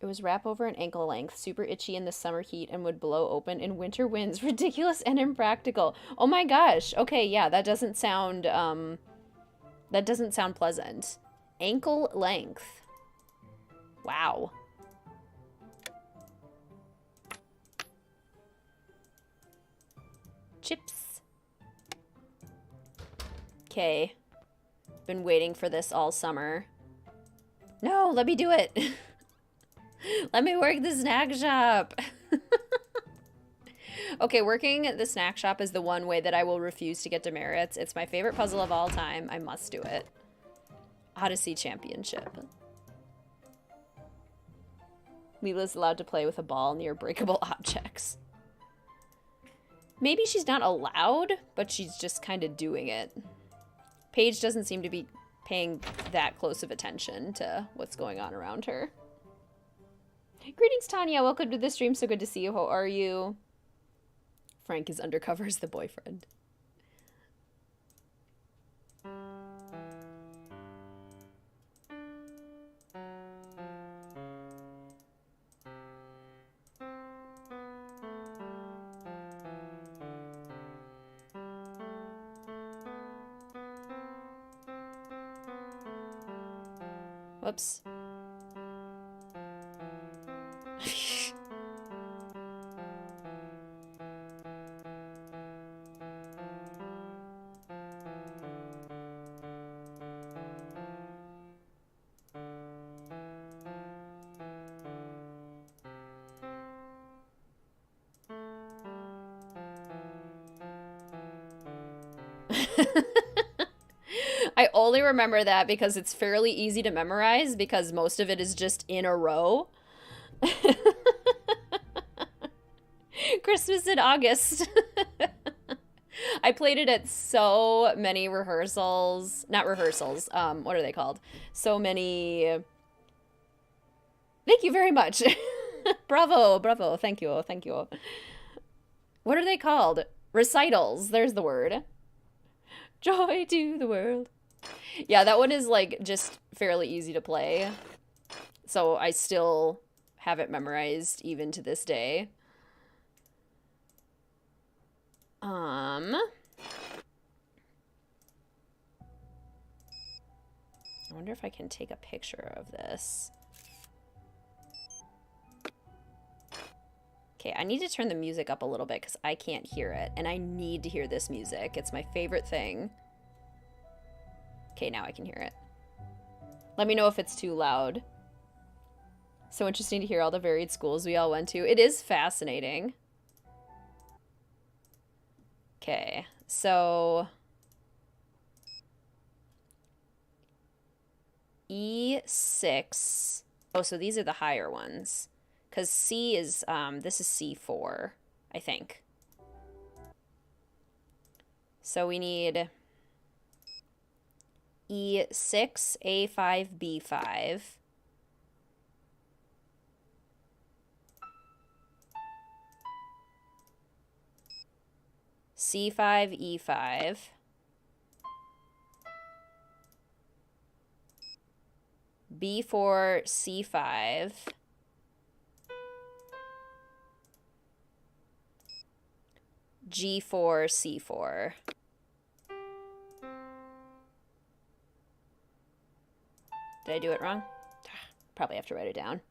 It was wrap over an ankle length, super itchy in the summer heat, and would blow open in winter winds. Ridiculous and impractical. Oh my gosh. Okay, yeah, that doesn't sound pleasant. Ankle length. Wow. Chips. Okay. Been waiting for this all summer. No, let me do it. Let me work the snack shop. Okay, working the snack shop is the one way that I will refuse to get demerits. It's my favorite puzzle of all time. I must do it. Odyssey Championship. Mila's allowed to play with a ball near breakable objects. Maybe she's not allowed, but she's just kind of doing it. Paige doesn't seem to be paying that close of attention to what's going on around her. Greetings, Tanya. Welcome to the stream. So good to see you. How are you? Frank is undercover as the boyfriend. Whoops. I only remember that because it's fairly easy to memorize because most of it is just in a row. Christmas in August. I played it at so many rehearsals. Not rehearsals. What are they called? So many... Thank you very much. Bravo, bravo. Thank you, thank you. What are they called? Recitals. There's the word. Joy to the world. Yeah, that one is like just fairly easy to play. So I still have it memorized even to this day. I wonder if I can take a picture of this. Okay, I need to turn the music up a little bit because I can't hear it. And I need to hear this music. It's my favorite thing. Okay, now I can hear it. Let me know if it's too loud. So interesting to hear all the varied schools we all went to. It is fascinating. Okay, so E6. Oh, so these are the higher ones. Because C is, this is C4, I think. So we need E6, A5, B5. C5, E5. B4, C5. G4, C4. Did I do it wrong? Probably have to write it down.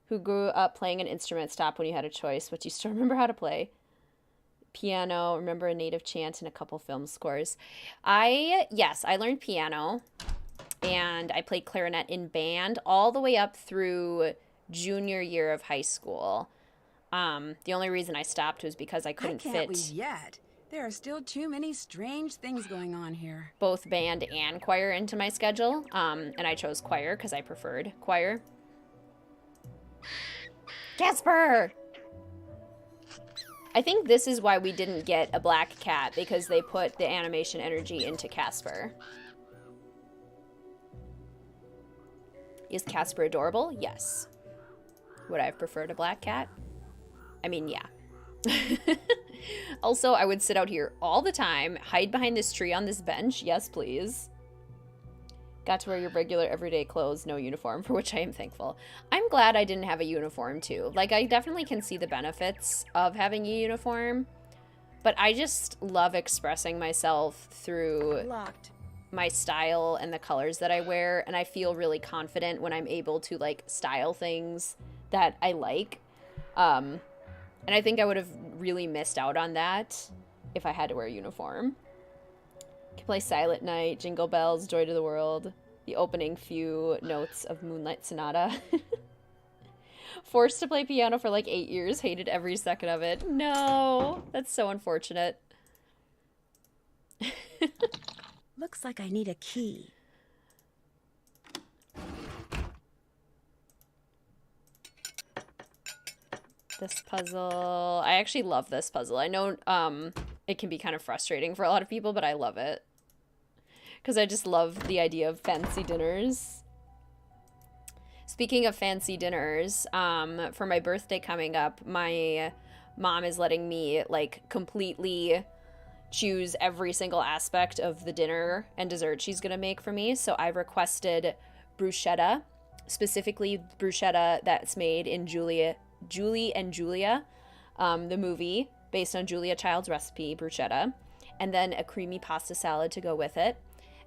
Who grew up playing an instrument? Stop when you had a choice, but you still remember how to play. Piano, remember a native chant and a couple film scores. Yes, I learned piano, and I played clarinet in band all the way up through junior year of high school. The only reason I stopped was because I couldn't can't fit leave yet. There are still too many strange things going on here. both band and choir into my schedule, and I chose choir because I preferred choir. Casper! I think this is why we didn't get a black cat, because they put the animation energy into Casper. Is Casper adorable? Yes. Would I have preferred a black cat? I mean, yeah. Also, I would sit out here all the time, hide behind this tree on this bench. Yes, please. Got to wear your regular everyday clothes, no uniform, for which I am thankful. I'm glad I didn't have a uniform, too. Like, I definitely can see the benefits of having a uniform, but I just love expressing myself through my style and the colors that I wear, and I feel really confident when I'm able to, like, style things that I like. And I think I would have really missed out on that if I had to wear a uniform. Can play Silent Night, Jingle Bells, Joy to the World, the opening few notes of Moonlight Sonata. Forced to play piano for like 8 years, hated every second of it. No, that's so unfortunate. Looks like I need a key. This puzzle, I actually love this puzzle. I know it can be kind of frustrating for a lot of people, but I love it. Because I just love the idea of fancy dinners. Speaking of fancy dinners, for my birthday coming up, my mom is letting me, like, completely choose every single aspect of the dinner and dessert she's going to make for me. So I requested bruschetta, specifically bruschetta that's made in Julie and Julia, the movie, based on Julia Child's recipe, bruschetta, and then a creamy pasta salad to go with it,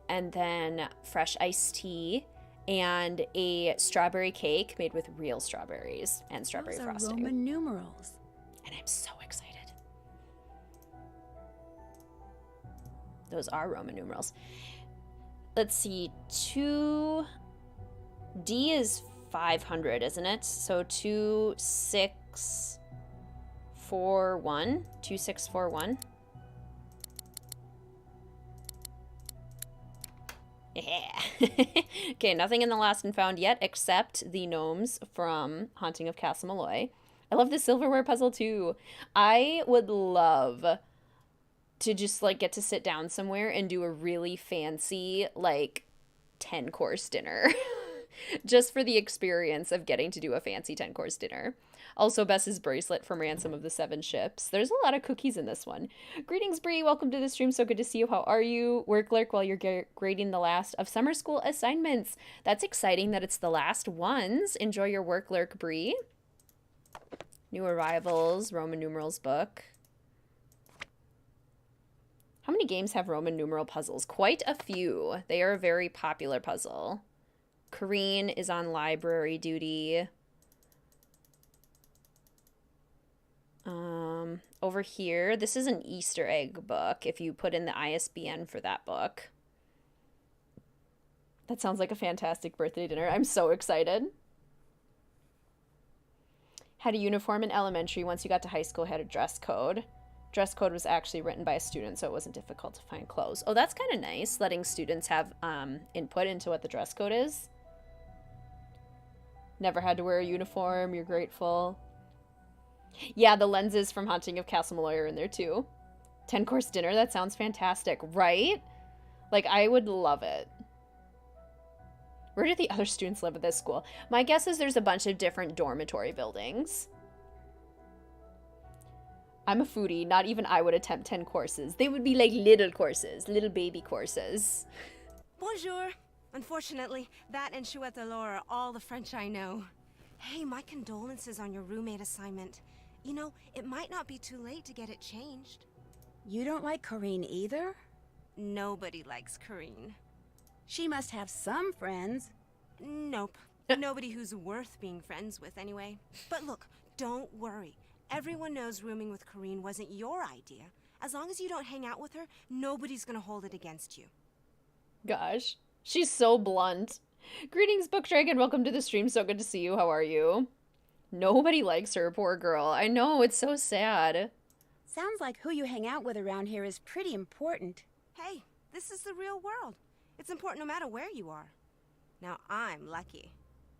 and then fresh iced tea, and a strawberry cake made with real strawberries and strawberry frosting. Roman numerals. And I'm so excited. Those are Roman numerals. Let's see, D is 500, isn't it? So 2641. 2641. Yeah. Okay, nothing in the lost and found yet except the gnomes from Haunting of Castle Malloy. I love the silverware puzzle too. I would love to just like get to sit down somewhere and do a really fancy like 10-course dinner. Just for the experience of getting to do a fancy 10-course dinner. Also, Bess's bracelet from Ransom of the Seven Ships. There's a lot of cookies in this one. Greetings, Bree. Welcome to the stream. So good to see you. How are you? Work lurk while you're grading the last of summer school assignments. That's exciting that it's the last ones. Enjoy your work lurk, Bree. New arrivals, Roman numerals book. How many games have Roman numeral puzzles? Quite a few. They are a very popular puzzle. Kareen is on library duty. Over here, this is an Easter egg book, if you put in the ISBN for that book. That sounds like a fantastic birthday dinner. I'm so excited. Had a uniform in elementary. Once you got to high school, had a dress code. Dress code was actually written by a student, so it wasn't difficult to find clothes. Oh, that's kind of nice, letting students have input into what the dress code is. Never had to wear a uniform. You're grateful. Yeah, the lenses from Haunting of Castle Malloy are in there too. 10-course dinner, that sounds fantastic, right? Like, I would love it. Where do the other students live at this school? My guess is there's a bunch of different dormitory buildings. I'm a foodie. Not even I would attempt 10 courses. They would be like little courses, little baby courses. Bonjour. Unfortunately, that and chouette alors are all the French I know. Hey, my condolences on your roommate assignment. You know, it might not be too late to get it changed. You don't like Corinne either? Nobody likes Corinne. She must have some friends. Nope. Nobody who's worth being friends with, anyway. But look, don't worry. Everyone knows rooming with Corinne wasn't your idea. As long as you don't hang out with her, nobody's gonna hold it against you. Gosh, she's so blunt. Greetings, Book Dragon. Welcome to the stream. So good to see you. How are you? Nobody likes her, poor girl. I know, it's so sad. Sounds like who you hang out with around here is pretty important. Hey, this is the real world. It's important no matter where you are. Now, I'm lucky.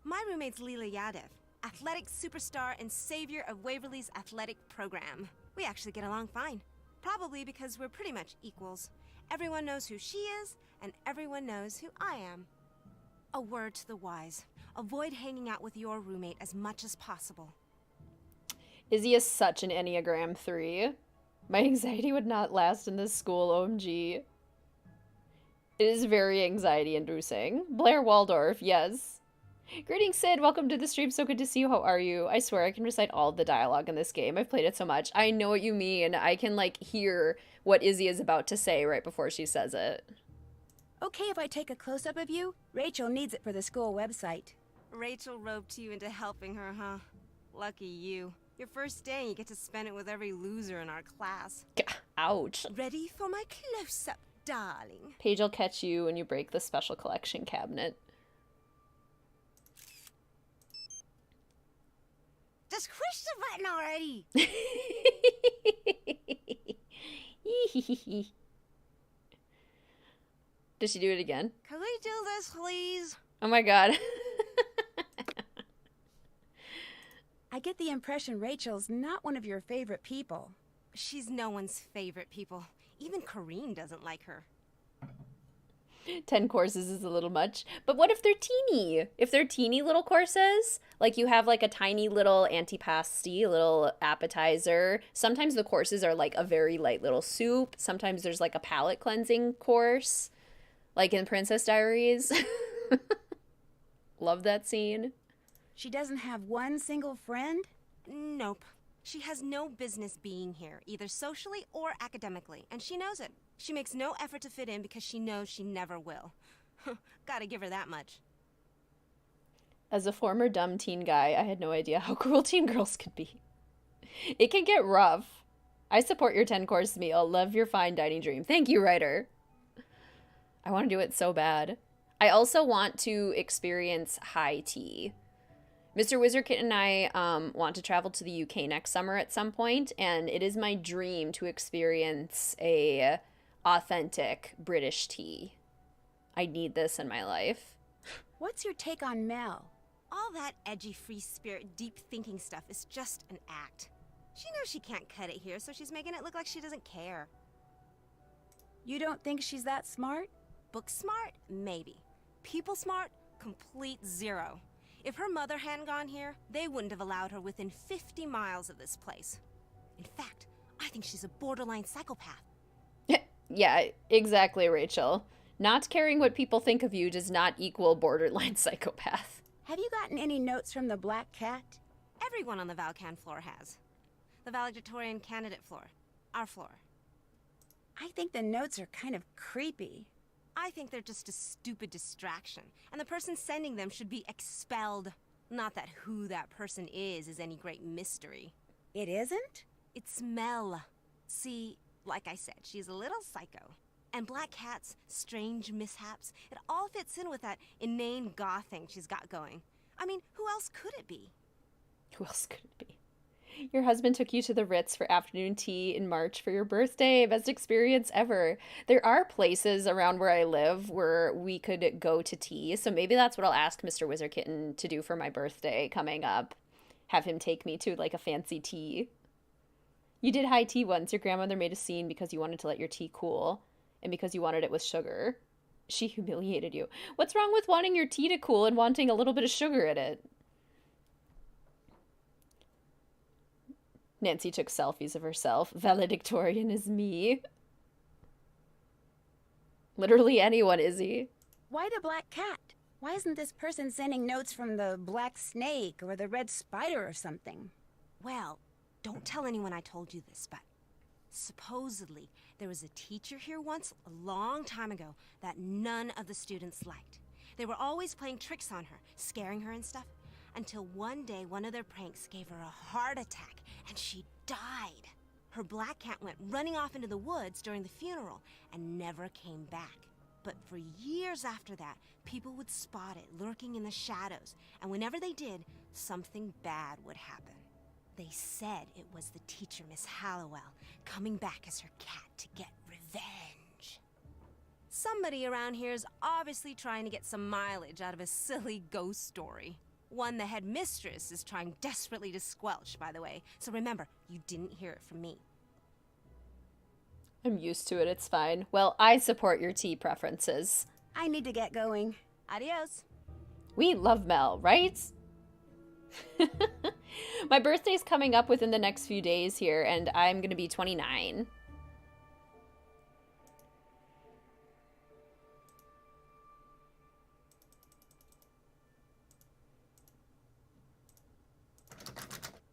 My roommate's Leela Yadev, athletic superstar and savior of Waverly's athletic program. We actually get along fine. Probably because we're pretty much equals. Everyone knows who she is, and everyone knows who I am. A word to the wise. Avoid hanging out with your roommate as much as possible. Izzy is such an Enneagram 3. My anxiety would not last in this school, OMG. It is very anxiety-inducing. Blair Waldorf, yes. Greetings, Sid. Welcome to the stream. So good to see you. How are you? I swear I can recite all of the dialogue in this game. I've played it so much. I know what you mean. I can, like, hear what Izzy is about to say right before she says it. Okay if I take a close-up of you? Rachel needs it for the school website. Rachel roped you into helping her, huh? Lucky you. Your first day, you get to spend it with every loser in our class. Ouch. Ready for my close-up, darling? Paige will catch you when you break the special collection cabinet. Just push the button already! Does she do it again? Can we do this, please? Oh my god. I get the impression Rachel's not one of your favorite people. She's no one's favorite people. Even Corinne doesn't like her. 10 courses is a little much. But what if they're teeny? If they're teeny little courses, like you have like a tiny little antipasti, a little appetizer. Sometimes the courses are like a very light little soup. Sometimes there's like a palate cleansing course, like in Princess Diaries. Love that scene. She doesn't have one single friend? Nope. She has no business being here, either socially or academically, and she knows it. She makes no effort to fit in because she knows she never will. Gotta give her that much. As a former dumb teen guy, I had no idea how cruel teen girls could be. It can get rough. I support your 10-course meal. Love your fine dining dream. Thank you, writer. I want to do it so bad. I also want to experience high tea. Mr. WizardKitten and I want to travel to the UK next summer at some point, and it is my dream to experience a authentic British tea. I need this in my life. What's your take on Mel? All that edgy, free spirit, deep thinking stuff is just an act. She knows she can't cut it here, so she's making it look like she doesn't care. You don't think she's that smart? Book smart? Maybe. People smart? Complete zero. If her mother hadn't gone here, they wouldn't have allowed her within 50 miles of this place. In fact, I think she's a borderline psychopath. Yeah, exactly, Rachel. Not caring what people think of you does not equal borderline psychopath. Have you gotten any notes from the Black Cat? Everyone on the Valcan floor has. The valedictorian candidate floor. Our floor. I think the notes are kind of creepy. I think they're just a stupid distraction, and the person sending them should be expelled. Not that who that person is any great mystery. It isn't? It's Mel. See, like I said, she's a little psycho. And Black Cat's strange mishaps, it all fits in with that inane goth thing she's got going. I mean, who else could it be? Who else could it be? Your husband took you to the Ritz for afternoon tea in March for your birthday. Best experience ever. There are places around where I live where we could go to tea, so maybe that's what I'll ask Mr. WizardKitten to do for my birthday coming up. Have him take me to, like, a fancy tea. You did high tea once. Your grandmother made a scene because you wanted to let your tea cool and because you wanted it with sugar. She humiliated you. What's wrong with wanting your tea to cool and wanting a little bit of sugar in it? Nancy took selfies of herself. Valedictorian is me. Literally anyone, Izzy. Why the black cat? Why isn't this person sending notes from the black snake or the red spider or something? Well, don't tell anyone I told you this, but supposedly there was a teacher here once, a long time ago, that none of the students liked. They were always playing tricks on her, scaring her and stuff, until one day one of their pranks gave her a heart attack and she died. Her black cat went running off into the woods during the funeral and never came back. But for years after that, people would spot it lurking in the shadows, and whenever they did, something bad would happen. They said it was the teacher, Miss Hallowell, coming back as her cat to get revenge. Somebody around here is obviously trying to get some mileage out of a silly ghost story. One the headmistress is trying desperately to squelch, by the way. So remember, you didn't hear it from me. I'm used to it, it's fine. Well, I support your tea preferences. I need to get going. Adios. We love Mel, right? My birthday's coming up within the next few days here, and I'm gonna be 29.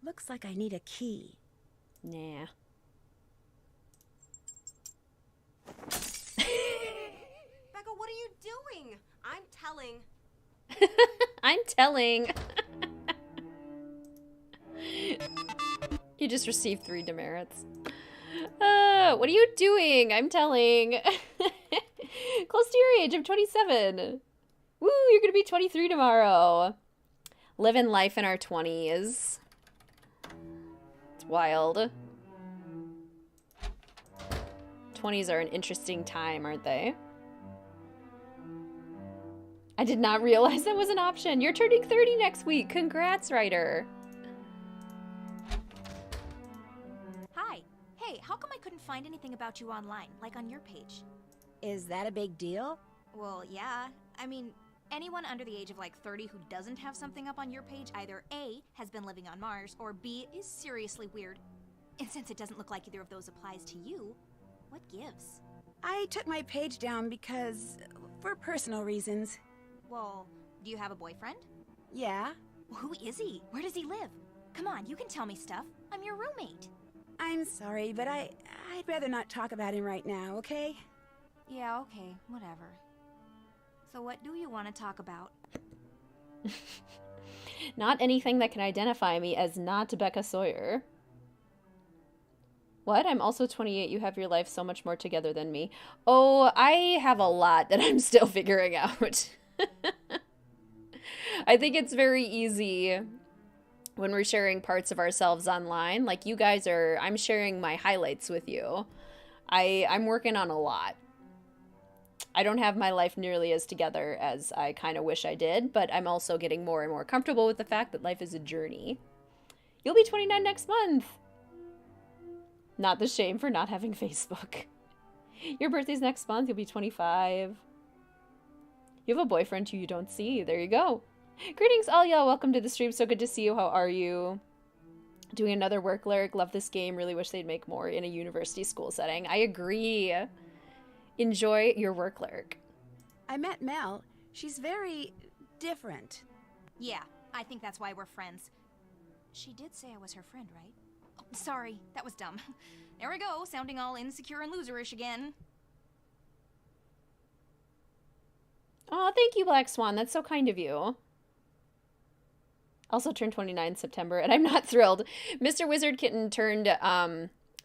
Looks like I need a key. Nah. Becca, what are you doing? I'm telling. I'm telling. You just received 3 demerits. What are you doing? I'm telling. Close to your age. I'm 27. Woo, you're gonna be 23 tomorrow. Living life in our 20s. It's wild. 20s are an interesting time, aren't they? I did not realize that was an option. You're turning 30 next week. Congrats, Ryder. Hi. Hey, how come I couldn't find anything about you online, like on your page? Is that a big deal? Well, yeah. I mean, anyone under the age of like 30 who doesn't have something up on your page either A, has been living on Mars, or B, is seriously weird. And since it doesn't look like either of those applies to you, what gives? I took my page down because... for personal reasons. Well, do you have a boyfriend? Yeah. Well, who is he? Where does he live? Come on, you can tell me stuff. I'm your roommate. I'm sorry, but I'd rather not talk about him right now, okay? Yeah, okay, whatever. So what do you want to talk about? Not anything that can identify me as not Becca Sawyer. What? I'm also 28. You have your life so much more together than me. Oh, I have a lot that I'm still figuring out. I think it's very easy when we're sharing parts of ourselves online. Like you guys are, I'm sharing my highlights with you. I'm working on a lot. I don't have my life nearly as together as I kind of wish I did, but I'm also getting more and more comfortable with the fact that life is a journey. You'll be 29 next month. Not the shame for not having Facebook. Your birthday's next month. You'll be 25. You have a boyfriend who you don't see. There you go. Greetings, all y'all. Welcome to the stream. So good to see you. How are you? Doing another work lyric. Love this game. Really wish they'd make more in a university school setting. I agree. Enjoy your work lyric. I met Mel. She's very different. Yeah, I think that's why we're friends. She did say I was her friend, right? Oh, sorry, that was dumb. There we go, sounding all insecure and loserish again. Oh, thank you, Black Swan. That's so kind of you. Also turned 29 in September, and I'm not thrilled. Mr. WizardKitten turned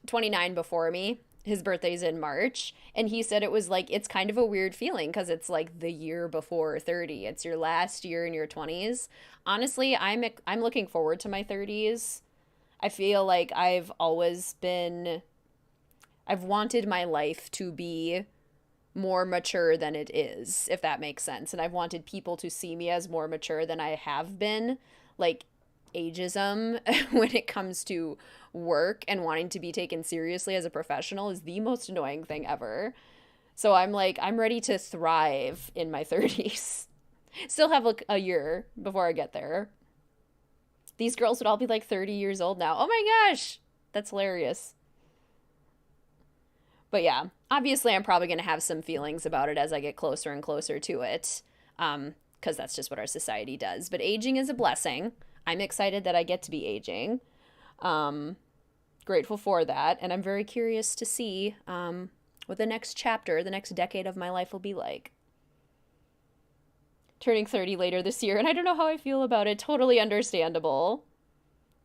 29 before me, his birthday's in March, and he said it was like, it's kind of a weird feeling because it's like the year before 30. It's your last year in your 20s. Honestly, I'm looking forward to my 30s. I feel like I've wanted my life to be more mature than it is, if that makes sense. And I've wanted people to see me as more mature than I have been. Like, ageism when it comes to work and wanting to be taken seriously as a professional is the most annoying thing ever. So I'm ready to thrive in my 30s. Still have a year before I get there. These girls would all be like 30 years old now. Oh my gosh, that's hilarious. But yeah, obviously I'm probably going to have some feelings about it as I get closer and closer to it, because that's just what our society does. But aging is a blessing. I'm excited that I get to be aging. Grateful for that. And I'm very curious to see what the next chapter, the next decade of my life will be like. Turning 30 later this year, and I don't know how I feel about it. Totally understandable.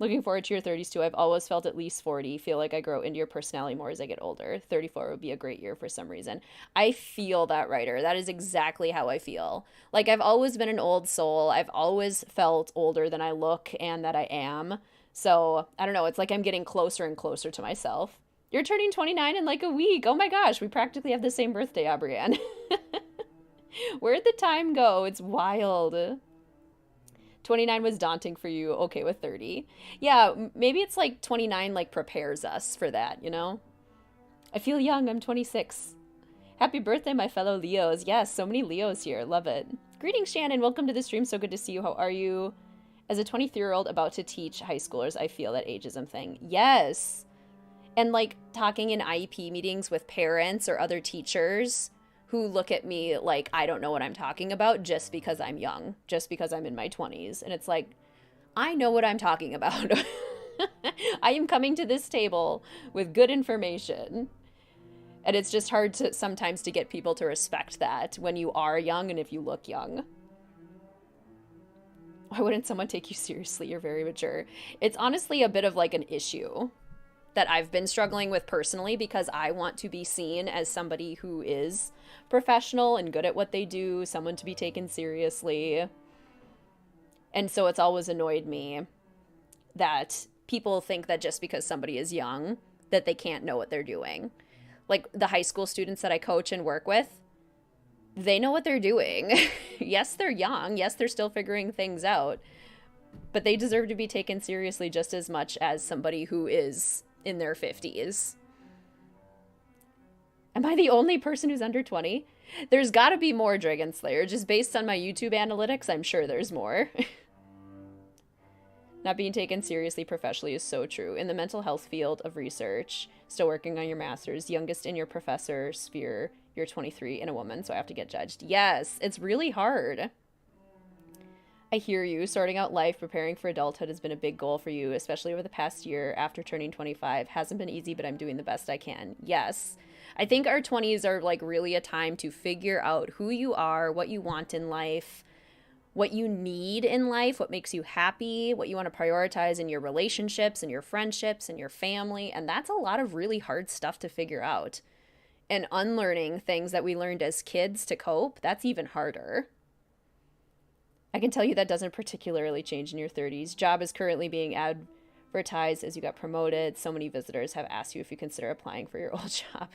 Looking forward to your 30s too. I've always felt at least 40. Feel like I grow into your personality more as I get older. 34 would be a great year for some reason. I feel that, writer. That is exactly how I feel. Like, I've always been an old soul. I've always felt older than I look and that I am. So, I don't know. It's like I'm getting closer and closer to myself. You're turning 29 in like a week. Oh my gosh. We practically have the same birthday, Abrianne. Where'd the time go? It's wild. 29 was daunting for you. Okay with 30. Yeah, maybe it's like 29 like prepares us for that, you know? I feel young. I'm 26. Happy birthday, my fellow Leos. Yes, so many Leos here. Love it. Greetings, Shannon. Welcome to the stream. So good to see you. How are you? As a 23-year-old about to teach high schoolers, I feel that ageism thing. Yes. And like talking in IEP meetings with parents or other teachers who look at me like I don't know what I'm talking about just because I'm young, just because I'm in my 20s. And it's like, I know what I'm talking about. I am coming to this table with good information. And it's just hard to sometimes to get people to respect that when you are young and if you look young. Why wouldn't someone take you seriously? You're very mature. It's honestly a bit of like an issue that I've been struggling with personally because I want to be seen as somebody who is professional and good at what they do, someone to be taken seriously. And so it's always annoyed me that people think that just because somebody is young, that they can't know what they're doing. Like the high school students that I coach and work with, they know what they're doing. Yes, they're young. Yes, they're still figuring things out. But they deserve to be taken seriously just as much as somebody who is in their 50s. Am I the only person who's under 20? There's got to be more Dragon Slayer. Just based on my YouTube analytics, I'm sure there's more. Not being taken seriously professionally is so true. In the mental health field of research, still working on your master's, youngest in your professor sphere, you're 23 and a woman, so I have to get judged. Yes, it's really hard. I hear you. Sorting out life, preparing for adulthood has been a big goal for you, especially over the past year after turning 25. Hasn't been easy, but I'm doing the best I can. Yes. I think our 20s are like really a time to figure out who you are, what you want in life, what you need in life, what makes you happy, what you want to prioritize in your relationships and your friendships and your family. And that's a lot of really hard stuff to figure out. And unlearning things that we learned as kids to cope, that's even harder. I can tell you that doesn't particularly change in your 30s. Job is currently being advertised as you got promoted. So many visitors have asked you if you consider applying for your old job.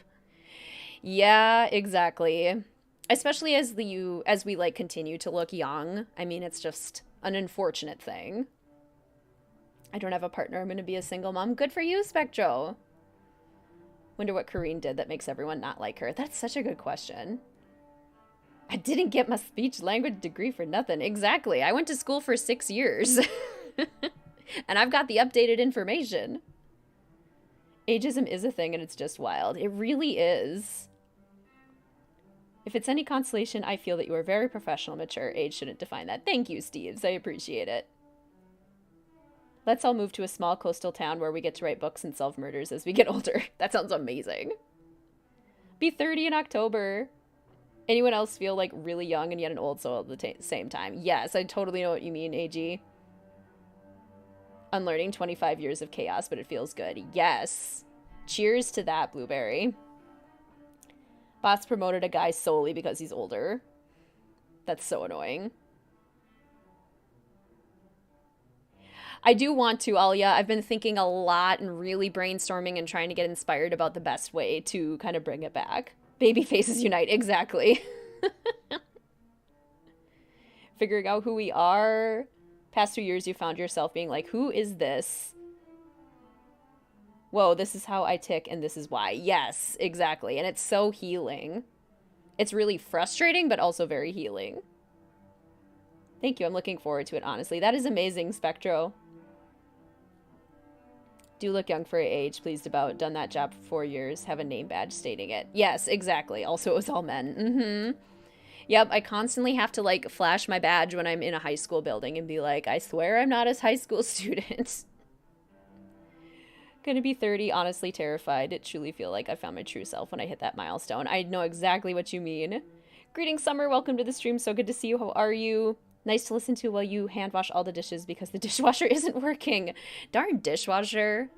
Yeah, exactly. Especially as we like continue to look young. I mean, it's just an unfortunate thing. I don't have a partner. I'm going to be a single mom. Good for you, Spectro. Wonder what Kareen did that makes everyone not like her. That's such a good question. I didn't get my speech language degree for nothing. Exactly. I went to school for 6 years. And I've got the updated information. Ageism is a thing and it's just wild. It really is. If it's any consolation, I feel that you are very professional, mature. Age shouldn't define that. Thank you, Steves. I appreciate it. Let's all move to a small coastal town where we get to write books and solve murders as we get older. That sounds amazing. Be 30 in October. Anyone else feel like really young and yet an old soul at the same time? Yes, I totally know what you mean, AG. Unlearning 25 years of chaos, but it feels good. Yes. Cheers to that, Blueberry. Boss promoted a guy solely because he's older. That's so annoying. I do want to, Alia. I've been thinking a lot and really brainstorming and trying to get inspired about the best way to kind of bring it back. Baby faces unite, exactly. Figuring out who we are. Past 2 years, you found yourself being like, who is this? Whoa, this is how I tick and this is why. Yes, exactly. And it's so healing. It's really frustrating, but also very healing. Thank you. I'm looking forward to it, honestly. That is amazing, Spectro. Do look young for your age. Pleased about. Done that job for 4 years. Have a name badge stating it. Yes, exactly. Also, it was all men. Mm-hmm. Yep, I constantly have to, like, flash my badge when I'm in a high school building and be like, I swear I'm not a high school student. Gonna be 30, honestly terrified. It truly feel like I found my true self when I hit that milestone. I know exactly what you mean. Greetings, Summer. Welcome to the stream. So good to see you. How are you? Nice to listen to while you hand wash all the dishes because the dishwasher isn't working. Darn dishwasher.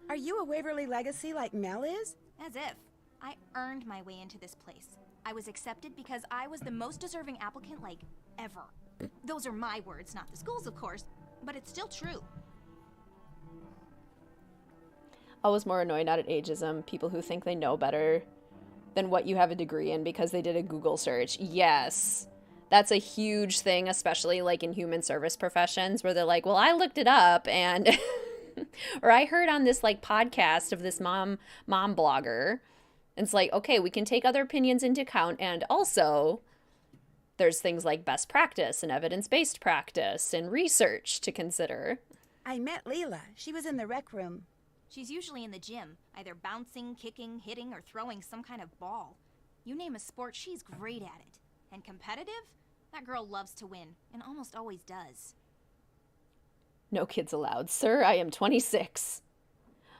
Are you a Waverly legacy like Mel is? As if. I earned my way into this place. I was accepted because I was the most deserving applicant, like, ever. Those are my words, not the school's, of course, but it's still true. I was more annoyed not at ageism. People who think they know better than what you have a degree in because they did a Google search. Yes. That's a huge thing, especially like in human service professions where they're like, well, I looked it up and or I heard on this like podcast of this mom blogger. And it's like, okay, we can take other opinions into account. And also there's things like best practice and evidence-based practice and research to consider. I met Leela. She was in the rec room. She's usually in the gym, either bouncing, kicking, hitting, or throwing some kind of ball. You name a sport, she's great at it. And competitive? That girl loves to win, and almost always does. No kids allowed. Sir, I am 26.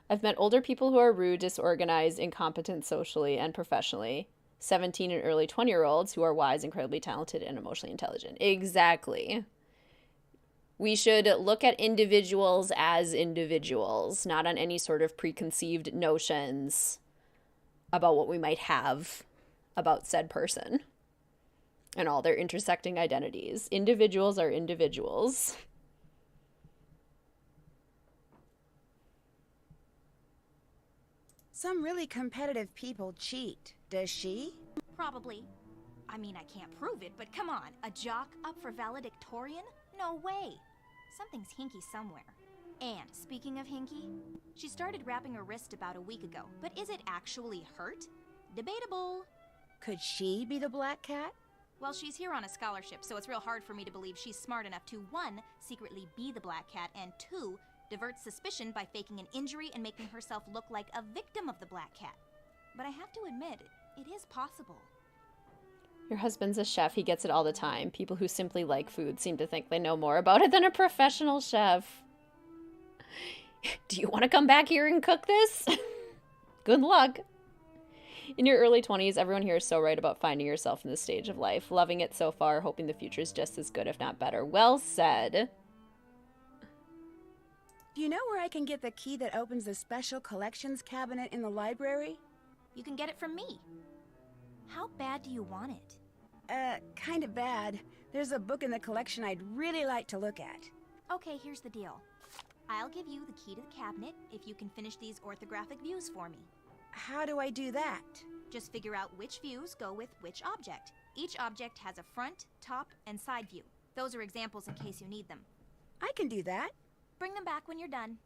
I've met older people who are rude, disorganized, incompetent socially and professionally. 17 and early 20-year-olds who are wise, incredibly talented, and emotionally intelligent. Exactly. We should look at individuals as individuals, not on any sort of preconceived notions about what we might have about said person and all their intersecting identities. Individuals are individuals. Some really competitive people cheat. Does she? Probably. I mean, I can't prove it, but come on. A jock up for valedictorian? No way. Something's hinky somewhere. And speaking of hinky, she started wrapping her wrist about a week ago. But is it actually hurt? Debatable. Could she be the black cat? Well, she's here on a scholarship, so it's real hard for me to believe she's smart enough to, 1, secretly be the black cat, and 2, divert suspicion by faking an injury and making herself look like a victim of the black cat. But I have to admit, it is possible. Your husband's a chef. He gets it all the time. People who simply like food seem to think they know more about it than a professional chef. Do you want to come back here and cook this? Good luck. In your early 20s, everyone here is so right about finding yourself in this stage of life. Loving it so far, hoping the future is just as good, if not better. Well said. Do you know where I can get the key that opens the special collections cabinet in the library? You can get it from me. How bad do you want it? Kind of bad. There's a book in the collection I'd really like to look at. Okay, here's the deal. I'll give you the key to the cabinet if you can finish these orthographic views for me. How do I do that? Just figure out which views go with which object. Each object has a front, top, and side view. Those are examples in case you need them. I can do that. Bring them back when you're done.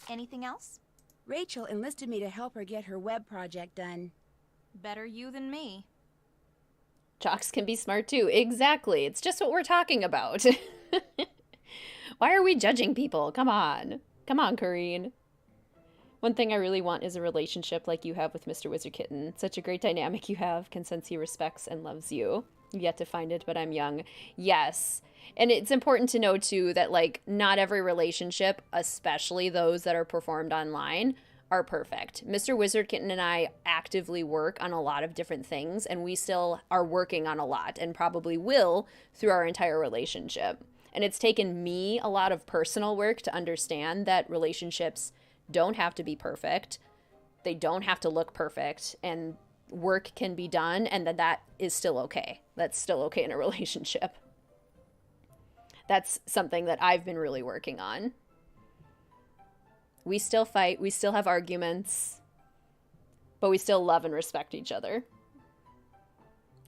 Anything else? Rachel enlisted me to help her get her web project done. Better you than me. Jocks can be smart too. Exactly. It's just what we're talking about. Why are we judging people? Come on. Come on, Kareen. One thing I really want is a relationship like you have with Mr. WizardKitten. Such a great dynamic you have. Can sense he respects and loves you. I've yet to find it, but I'm young. Yes. And it's important to know, too, that, like, not every relationship, especially those that are performed online, are perfect. Mr. WizardKitten and I actively work on a lot of different things, and we still are working on a lot and probably will through our entire relationship. And it's taken me a lot of personal work to understand that relationships don't have to be perfect. They don't have to look perfect, and work can be done, and that is still okay. That's still okay in a relationship. That's something that I've been really working on. We still fight, we still have arguments, but we still love and respect each other.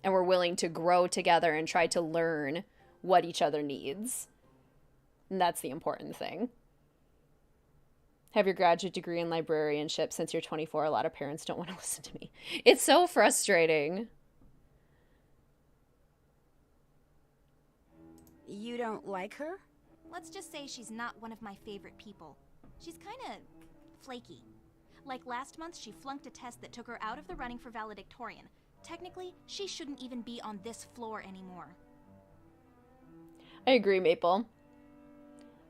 And we're willing to grow together and try to learn what each other needs. And that's the important thing. Have your graduate degree in librarianship since you're 24. A lot of parents don't want to listen to me. It's so frustrating. You don't like her? Let's just say she's not one of my favorite people. She's kinda flaky. Like last month, she flunked a test that took her out of the running for valedictorian. Technically, she shouldn't even be on this floor anymore. I agree, Maple.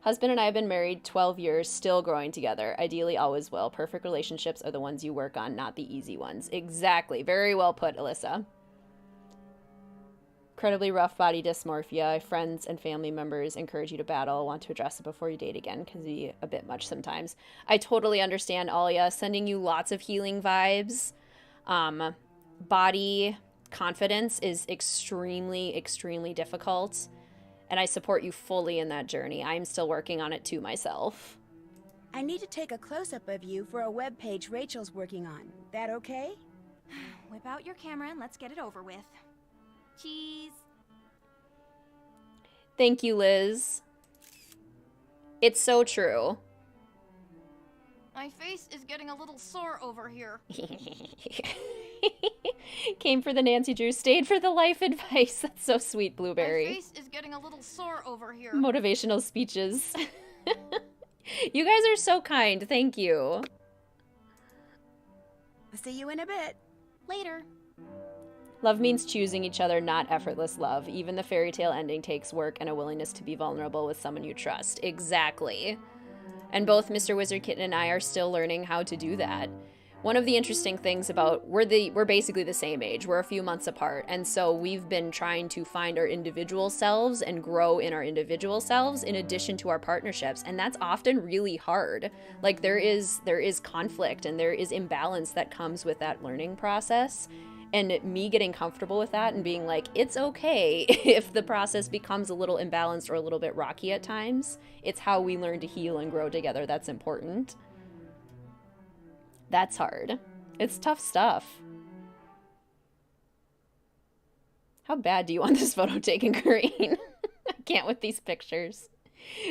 Husband and I have been married 12 years, still growing together. Ideally, always will. Perfect relationships are the ones you work on, not the easy ones. Exactly. Very well put, Alyssa. Incredibly rough body dysmorphia. Friends and family members encourage you to battle. Want to address it before you date again, because it can be a bit much sometimes. I totally understand, Alia. Sending you lots of healing vibes. Body confidence is extremely, extremely difficult. And I support you fully in that journey. I'm still working on it too myself. I need to take a close-up of you for a webpage Rachel's working on. That okay? Whip out your camera and let's get it over with. Cheese. Thank you, Liz. It's so true. My face is getting a little sore over here. Came for the Nancy Drew, stayed for the life advice. That's so sweet, Blueberry. My face is getting a little sore over here. Motivational speeches. You guys are so kind. Thank you. I'll see you in a bit. Later. Love means choosing each other, not effortless love. Even the fairy tale ending takes work and a willingness to be vulnerable with someone you trust. Exactly. And both Mr. WizardKitten and I are still learning how to do that. One of the interesting things about, we're basically the same age. We're a few months apart. And so we've been trying to find our individual selves and grow in our individual selves in addition to our partnerships. And that's often really hard. Like there is conflict and there is imbalance that comes with that learning process. And me getting comfortable with that and being like, it's okay if the process becomes a little imbalanced or a little bit rocky at times. It's how we learn to heal and grow together that's important. That's hard. It's tough stuff. How bad do you want this photo taken, Green? I can't with these pictures.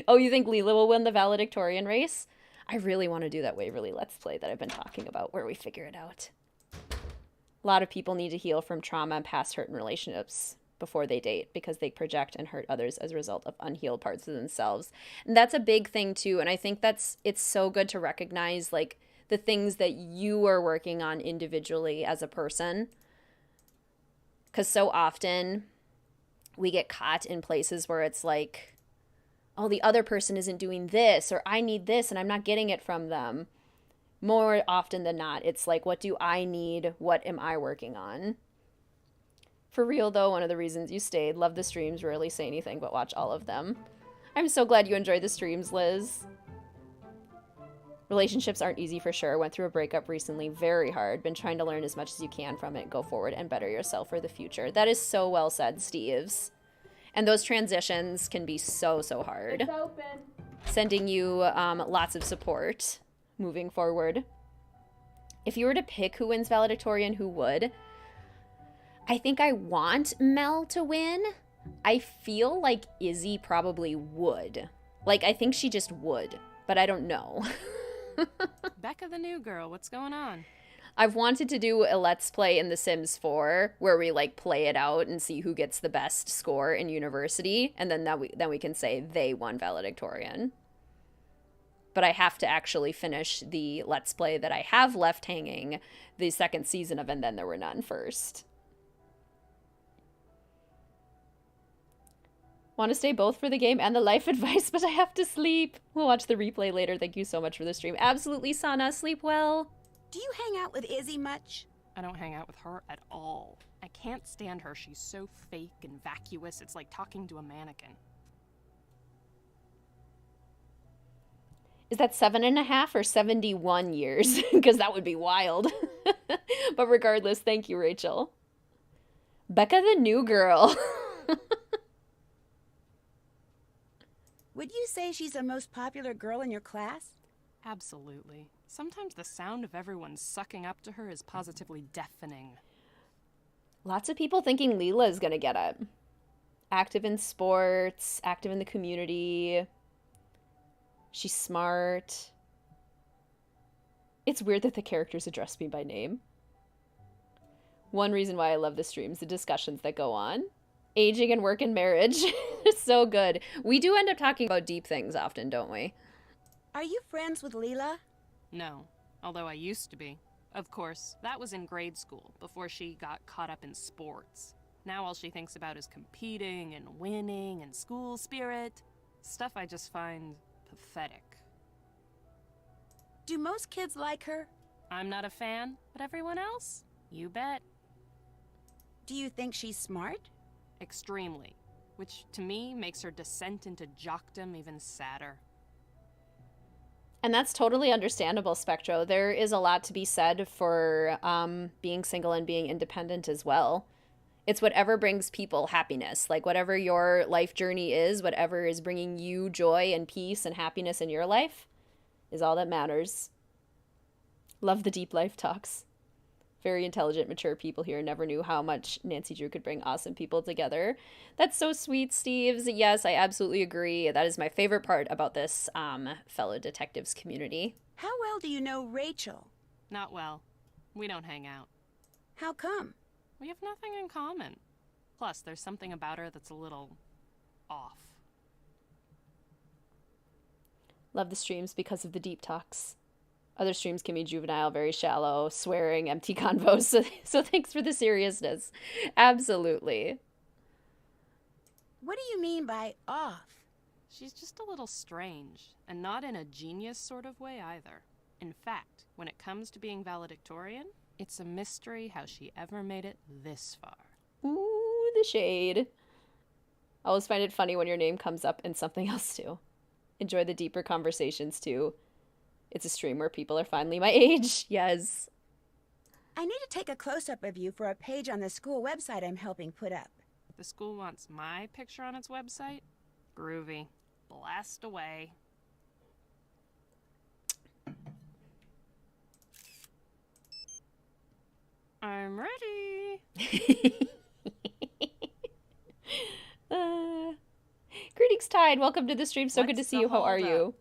Oh, you think Leela will win the valedictorian race? I really want to do that Waverly Let's Play that I've been talking about where we figure it out. A lot of people need to heal from trauma and past hurt in relationships before they date because they project and hurt others as a result of unhealed parts of themselves. And that's a big thing too. And I think it's so good to recognize like the things that you are working on individually as a person. Because so often we get caught in places where it's like, oh, the other person isn't doing this, or I need this and I'm not getting it from them. More often than not, it's like, what do I need? What am I working on? For real, though, one of the reasons you stayed. Love the streams. Rarely say anything, but watch all of them. I'm so glad you enjoyed the streams, Liz. Relationships aren't easy for sure. Went through a breakup recently. Very hard. Been trying to learn as much as you can from it. Go forward and better yourself for the future. That is so well said, Steves. And those transitions can be so, so hard. It's open. Sending you lots of support moving forward. If you were to pick who wins valedictorian, who would? I think I want Mel to win. I feel like Izzy probably would. Like, I think she just would, but I don't know. Becca the new girl, what's going on? I've wanted to do a Let's Play in The Sims 4 where we like play it out and see who gets the best score in university, and then we can say they won valedictorian. But I have to actually finish the Let's Play that I have left hanging, the second season of And Then There Were None first. Want to stay both for the game and the life advice, but I have to sleep. We'll watch the replay later. Thank you so much for the stream. Absolutely, Sana. Sleep well. Do you hang out with Izzy much? I don't hang out with her at all. I can't stand her. She's so fake and vacuous. It's like talking to a mannequin. Is that 7.5 or 71 years? Because that would be wild. But regardless, thank you, Rachel. Becca the new girl. Would you say she's the most popular girl in your class? Absolutely. Sometimes the sound of everyone sucking up to her is positively deafening. Lots of people thinking Leela is going to get it. Active in sports, active in the community. She's smart. It's weird that the characters address me by name. One reason why I love the streams, the discussions that go on. Aging and work and marriage. So good. We do end up talking about deep things often, don't we? Are you friends with Leela? No, although I used to be. Of course, that was in grade school, before she got caught up in sports. Now all she thinks about is competing and winning and school spirit. Stuff I just find pathetic. Do most kids like her? I'm not a fan, but everyone else? You bet. Do you think she's smart? Extremely. Which, to me, makes her descent into jockdom even sadder. And that's totally understandable, Spectro. There is a lot to be said for being single and being independent as well. It's whatever brings people happiness. Like, whatever your life journey is, whatever is bringing you joy and peace and happiness in your life is all that matters. Love the deep life talks. Very intelligent, mature people here. Never knew how much Nancy Drew could bring awesome people together. That's so sweet, Steves. Yes, I absolutely agree. That is my favorite part about this fellow detectives community. How well do you know Rachel? Not well. We don't hang out. How come? We have nothing in common. Plus, there's something about her that's a little off. Love the streams because of the deep talks. Other streams can be juvenile, very shallow, swearing, empty convos. So thanks for the seriousness. Absolutely. What do you mean by off? She's just a little strange, and not in a genius sort of way either. In fact, when it comes to being valedictorian, it's a mystery how she ever made it this far. Ooh, the shade. I always find it funny when your name comes up in something else too. Enjoy the deeper conversations too. It's a stream where people are finally my age. Yes. I need to take a close-up of you for a page on the school website I'm helping put up. The school wants my picture on its website? Groovy. Blast away. I'm ready. Greetings, Tide. Welcome to the stream. So good to What's see the you. How are holdup? you?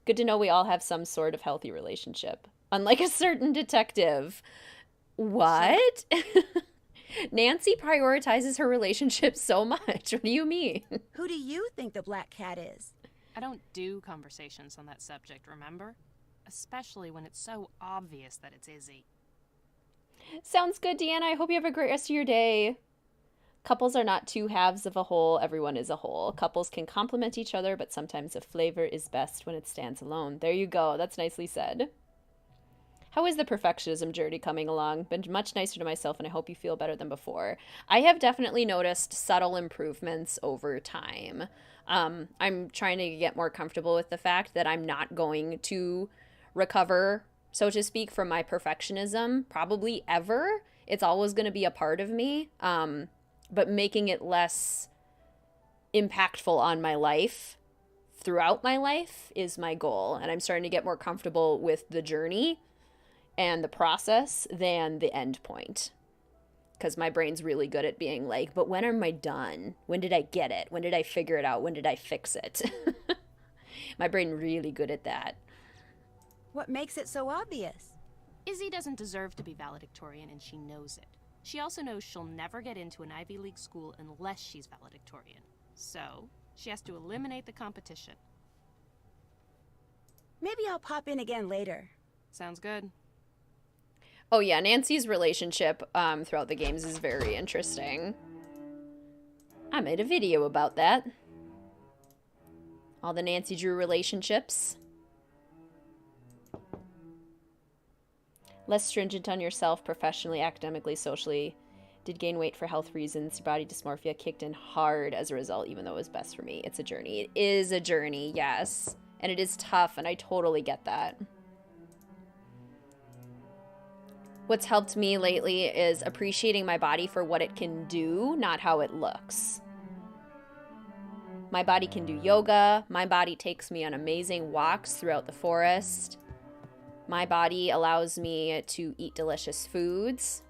Good to know we all have some sort of healthy relationship. Unlike a certain detective. What? Nancy prioritizes her relationship so much. What do you mean? Who do you think the black cat is? I don't do conversations on that subject, remember? Especially when it's so obvious that it's Izzy. Sounds good, Deanna. I hope you have a great rest of your day. Couples are not two halves of a whole. Everyone is a whole. Couples can complement each other, but sometimes a flavor is best when it stands alone. There you go. That's nicely said. How is the perfectionism journey coming along? Been much nicer to myself, and I hope you feel better than before. I have definitely noticed subtle improvements over time. I'm trying to get more comfortable with the fact that I'm not going to recover, so to speak, from my perfectionism, probably ever. It's always going to be a part of me, but making it less impactful on my life throughout my life is my goal. And I'm starting to get more comfortable with the journey and the process than the end point. Because my brain's really good at being like, but when am I done? When did I get it? When did I figure it out? When did I fix it? My brain really good at that. What makes it so obvious? Izzy doesn't deserve to be valedictorian, and she knows it. She also knows she'll never get into an Ivy League school unless she's valedictorian. So, she has to eliminate the competition. Maybe I'll pop in again later. Sounds good. Oh yeah, Nancy's relationship throughout the games is very interesting. I made a video about that. All the Nancy Drew relationships. Less stringent on yourself professionally, academically, socially. Did gain weight for health reasons. Your body dysmorphia kicked in hard as a result, even though it was best for me. It's a journey. It is a journey, yes. And it is tough, and I totally get that. What's helped me lately is appreciating my body for what it can do, not how it looks. My body can do yoga. My body takes me on amazing walks throughout the forest. My body allows me to eat delicious foods.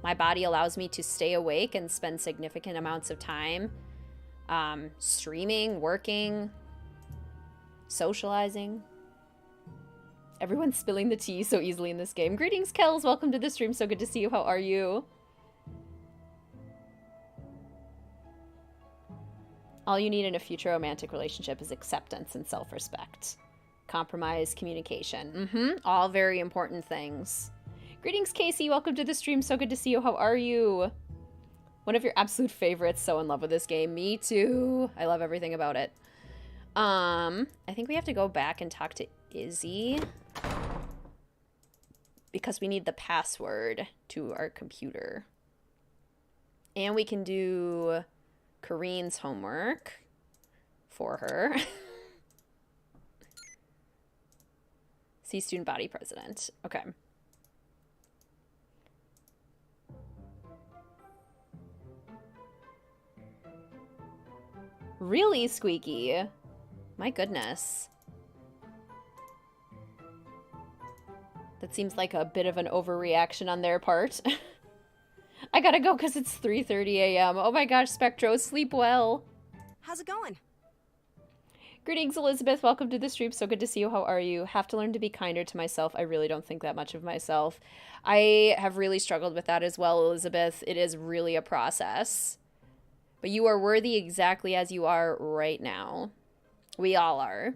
My body allows me to stay awake and spend significant amounts of time streaming, working, socializing. Everyone's spilling the tea so easily in this game. Greetings, Kels. Welcome to the stream. So good to see you. How are you? All you need in a future romantic relationship is acceptance and self-respect. Compromise, communication. All very important things. Greetings, Casey. Welcome to the stream. So good to see you. How are you? One of your absolute favorites. So in love with this game. Me too. I love everything about it. I think we have to go back and talk to Izzy because we need the password to our computer. And we can do Kareen's homework for her. See student body president. Okay. Really, Squeaky? My goodness. That seems like a bit of an overreaction on their part. I gotta go because it's 3:30 a.m. Oh my gosh, Spectro, sleep well. How's it going? Greetings, Elizabeth. Welcome to the stream. So good to see you. How are you? Have to learn to be kinder to myself. I really don't think that much of myself. I have really struggled with that as well, Elizabeth. It is really a process. But you are worthy exactly as you are right now. We all are.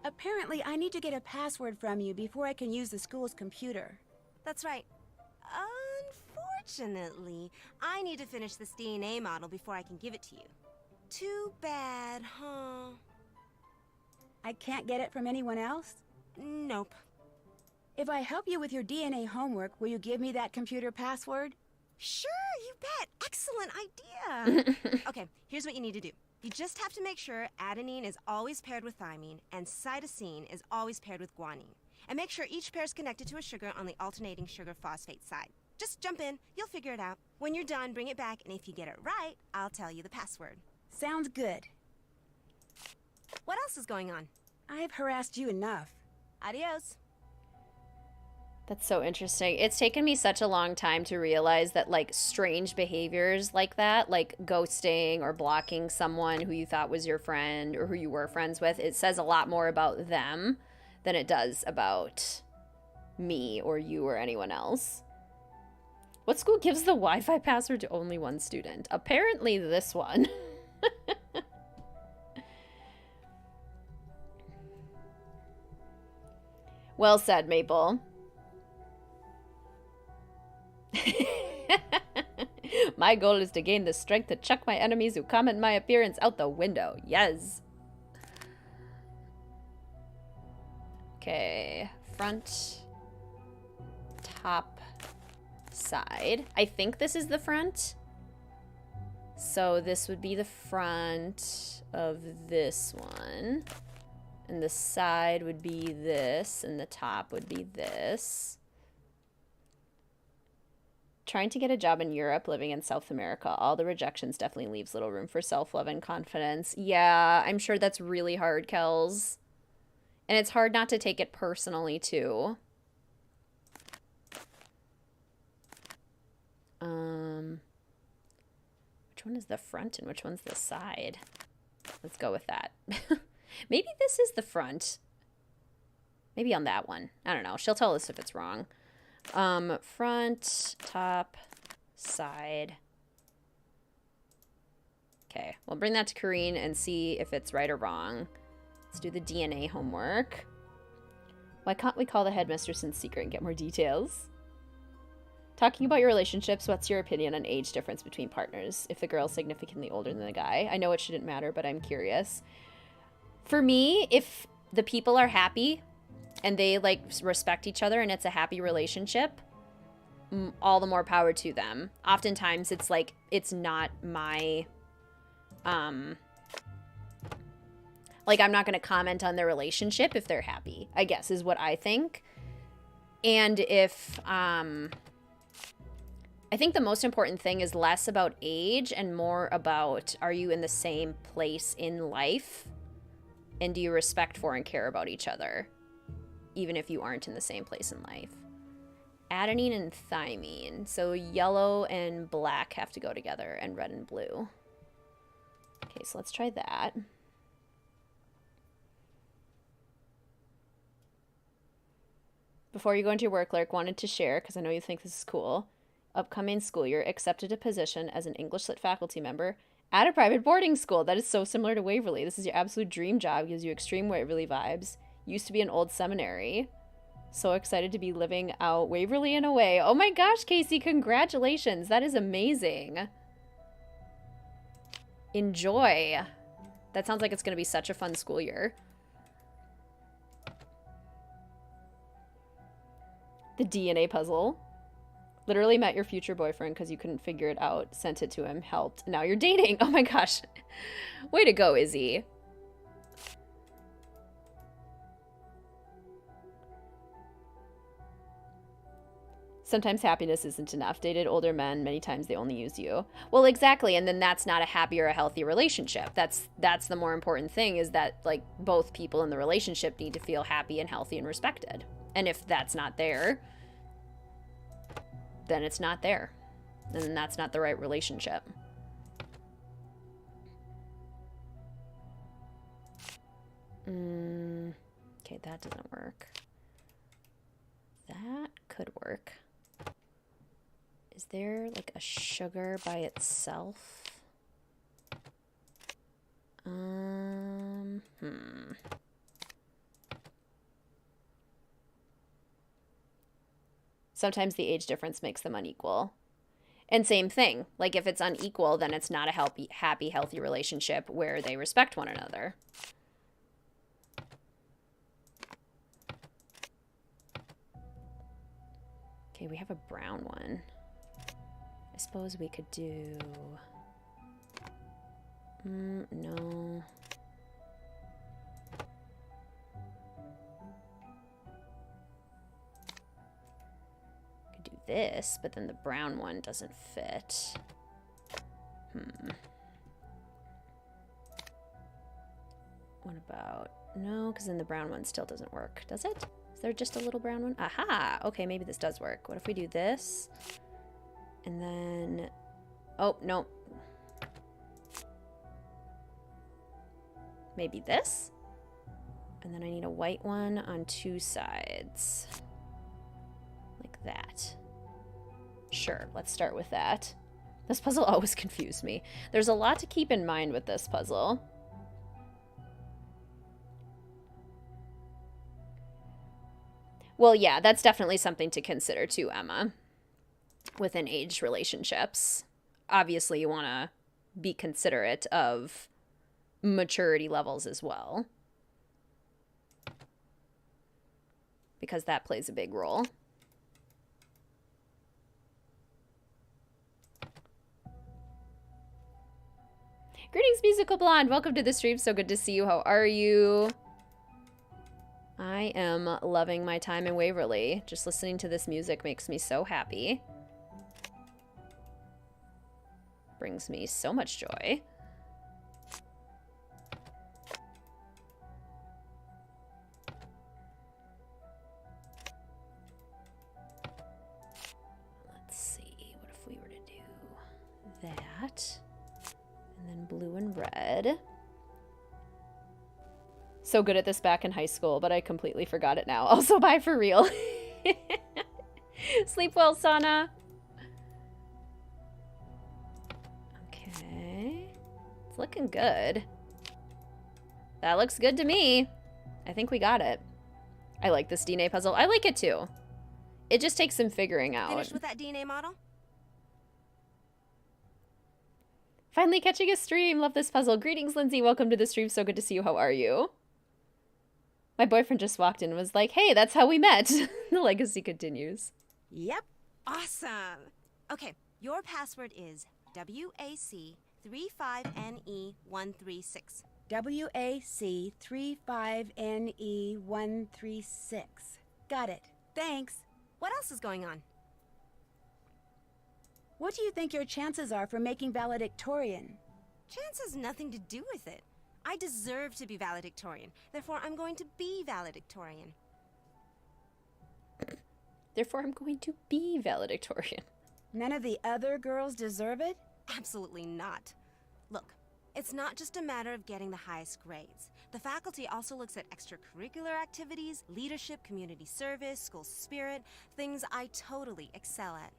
Apparently, I need to get a password from you before I can use the school's computer. That's right. Unfortunately, I need to finish this DNA model before I can give it to you. Too bad, huh? I can't get it from anyone else? Nope. If I help you with your DNA homework, will you give me that computer password? Sure, you bet. Excellent idea. Okay, here's what you need to do. You just have to make sure adenine is always paired with thymine and cytosine is always paired with guanine. And make sure each pair is connected to a sugar on the alternating sugar phosphate side. Just jump in, you'll figure it out. When you're done, bring it back, and if you get it right, I'll tell you the password. Sounds good. What else is going on? I've harassed you enough. Adios. That's so interesting. It's taken me such a long time to realize that, like, strange behaviors like that, like ghosting or blocking someone who you thought was your friend or who you were friends with, it says a lot more about them than it does about me or you or anyone else. What school gives the Wi-Fi password to only one student? Apparently this one. Well said, Maple. My goal is to gain the strength to chuck my enemies who comment my appearance out the window. Yes. Okay. Front. Top. Side. I think this is the front. So this would be the front of this one. And the side would be this. And the top would be this. Trying to get a job in Europe, living in South America, all the rejections definitely leaves little room for self-love and confidence. Yeah, I'm sure that's really hard, Kels. And it's hard not to take it personally, too. Which one is the front and which one's the side? Let's go with that. Maybe this is the front. Maybe on that one. I don't know. She'll tell us if it's wrong. Front, top, side. Okay, we'll bring that to Kareen and see if it's right or wrong. Let's do the DNA homework. Why can't we call the headmistress in secret and get more details? Talking about your relationships, what's your opinion on age difference between partners? If the girl's significantly older than the guy? I know it shouldn't matter, but I'm curious. For me, if the people are happy and they, like, respect each other and it's a happy relationship, all the more power to them. Oftentimes, it's, like, it's not my, Like, I'm not going to comment on their relationship if they're happy, I guess, is what I think. And if, I think the most important thing is less about age and more about, are you in the same place in life? And do you respect for and care about each other? Even if you aren't in the same place in life. Adenine and thymine. So yellow and black have to go together, and red and blue. Okay, so let's try that. Before you go into your work, Lark wanted to share, because I know you think this is cool, upcoming school year, accepted a position as an English Lit faculty member at a private boarding school. That is so similar to Waverly. This is your absolute dream job. Gives you extreme Waverly vibes. Used to be an old seminary. So excited to be living out Waverly in a way. Oh my gosh, Casey, congratulations. That is amazing. Enjoy. That sounds like it's going to be such a fun school year. The DNA puzzle. Literally met your future boyfriend because you couldn't figure it out. Sent it to him. Helped. Now you're dating. Oh my gosh. Way to go, Izzy. Sometimes happiness isn't enough. Dated older men. Many times they only use you. Well, exactly. And then that's not a happy or a healthy relationship. That's the more important thing, is that, like, both people in the relationship need to feel happy and healthy and respected. And if that's not there, then it's not there. And then that's not the right relationship. Okay, that doesn't work. That could work. Is there, like, a sugar by itself? Sometimes the age difference makes them unequal. And same thing. Like, if it's unequal, then it's not a happy, healthy relationship where they respect one another. Okay, we have a brown one. I suppose we could do... no. Could do this, but then the brown one doesn't fit. What about... No, because then the brown one still doesn't work. Does it? Is there just a little brown one? Aha! Okay, maybe this does work. What if we do this? And then... Oh, no. Maybe this? And then I need a white one on two sides. Like that. Sure, let's start with that. This puzzle always confused me. There's a lot to keep in mind with this puzzle. Well, yeah, that's definitely something to consider too, Emma. Within age relationships. Obviously, you want to be considerate of maturity levels as well. Because that plays a big role. Greetings, Musical Blonde. Welcome to the stream. So good to see you. How are you? I am loving my time in Waverly. Just listening to this music makes me so happy. Brings me so much joy. Let's see. What if we were to do that? And then blue and red. So good at this back in high school, but I completely forgot it now. Also, bye for real. Sleep well, Sana. Okay. It's looking good. That looks good to me. I think we got it. I like this DNA puzzle. I like it too. It just takes some figuring out. Finished with that DNA model? Finally catching a stream. Love this puzzle. Greetings, Lindsay. Welcome to the stream. So good to see you. How are you? My boyfriend just walked in and was like, hey, that's how we met. The legacy continues. Yep. Awesome. Okay, your password is WAC35NE136. WAC 35NE136. Got it. Thanks. What else is going on? What do you think your chances are for making valedictorian? Chance has nothing to do with it. I deserve to be valedictorian. Therefore, I'm going to be valedictorian. Therefore, I'm going to be valedictorian. None of the other girls deserve it? Absolutely not. Look, it's not just a matter of getting the highest grades. The faculty also looks at extracurricular activities, leadership, community service, school spirit, things I totally excel at.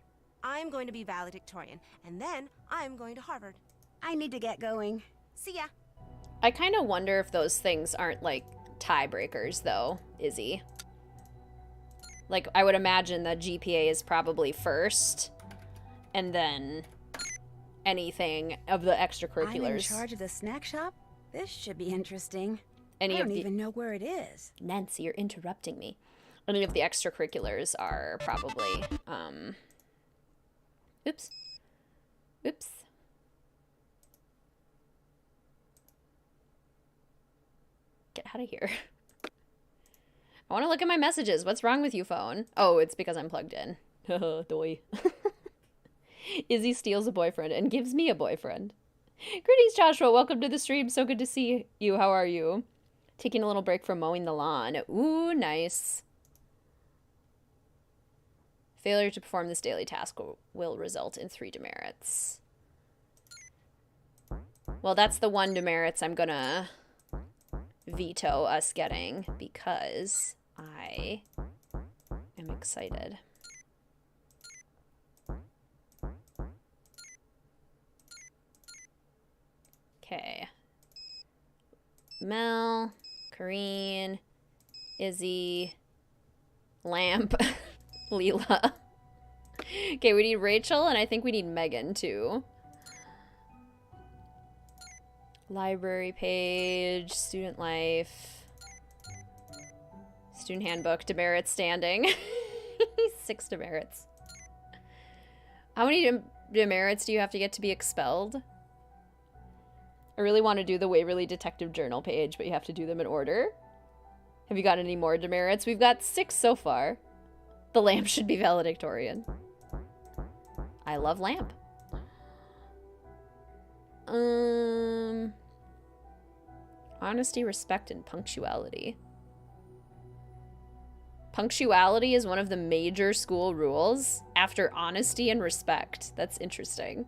I'm going to be valedictorian, and then I'm going to Harvard. I need to get going. See ya. I kind of wonder if those things aren't, like, tiebreakers, though, Izzy. Like, I would imagine that GPA is probably first, and then anything of the extracurriculars. I'm in charge of the snack shop? This should be interesting. I don't even know where it is. Nancy, you're interrupting me. Any of the extracurriculars are probably, Oops. Oops. Get out of here. I want to look at my messages. What's wrong with you, phone? Oh, it's because I'm plugged in. Doy. Izzy steals a boyfriend and gives me a boyfriend. Greetings, Joshua. Welcome to the stream. So good to see you. How are you? Taking a little break from mowing the lawn. Ooh, nice. Failure to perform this daily task will result in 3 demerits. Well, that's the 1 demerits I'm gonna veto us getting because I am excited. Okay. Mel, Kareen, Izzy, Lamp, Leela. Okay, we need Rachel, and I think we need Megan, too. Library page, student life, student handbook, demerits standing. 6 demerits. How many demerits do you have to get to be expelled? I really want to do the Waverly Detective Journal page, but you have to do them in order. Have you got any more demerits? We've got 6 so far. The lamp should be valedictorian. I love lamp. Honesty, respect, and punctuality. Punctuality is one of the major school rules after honesty and respect. That's interesting.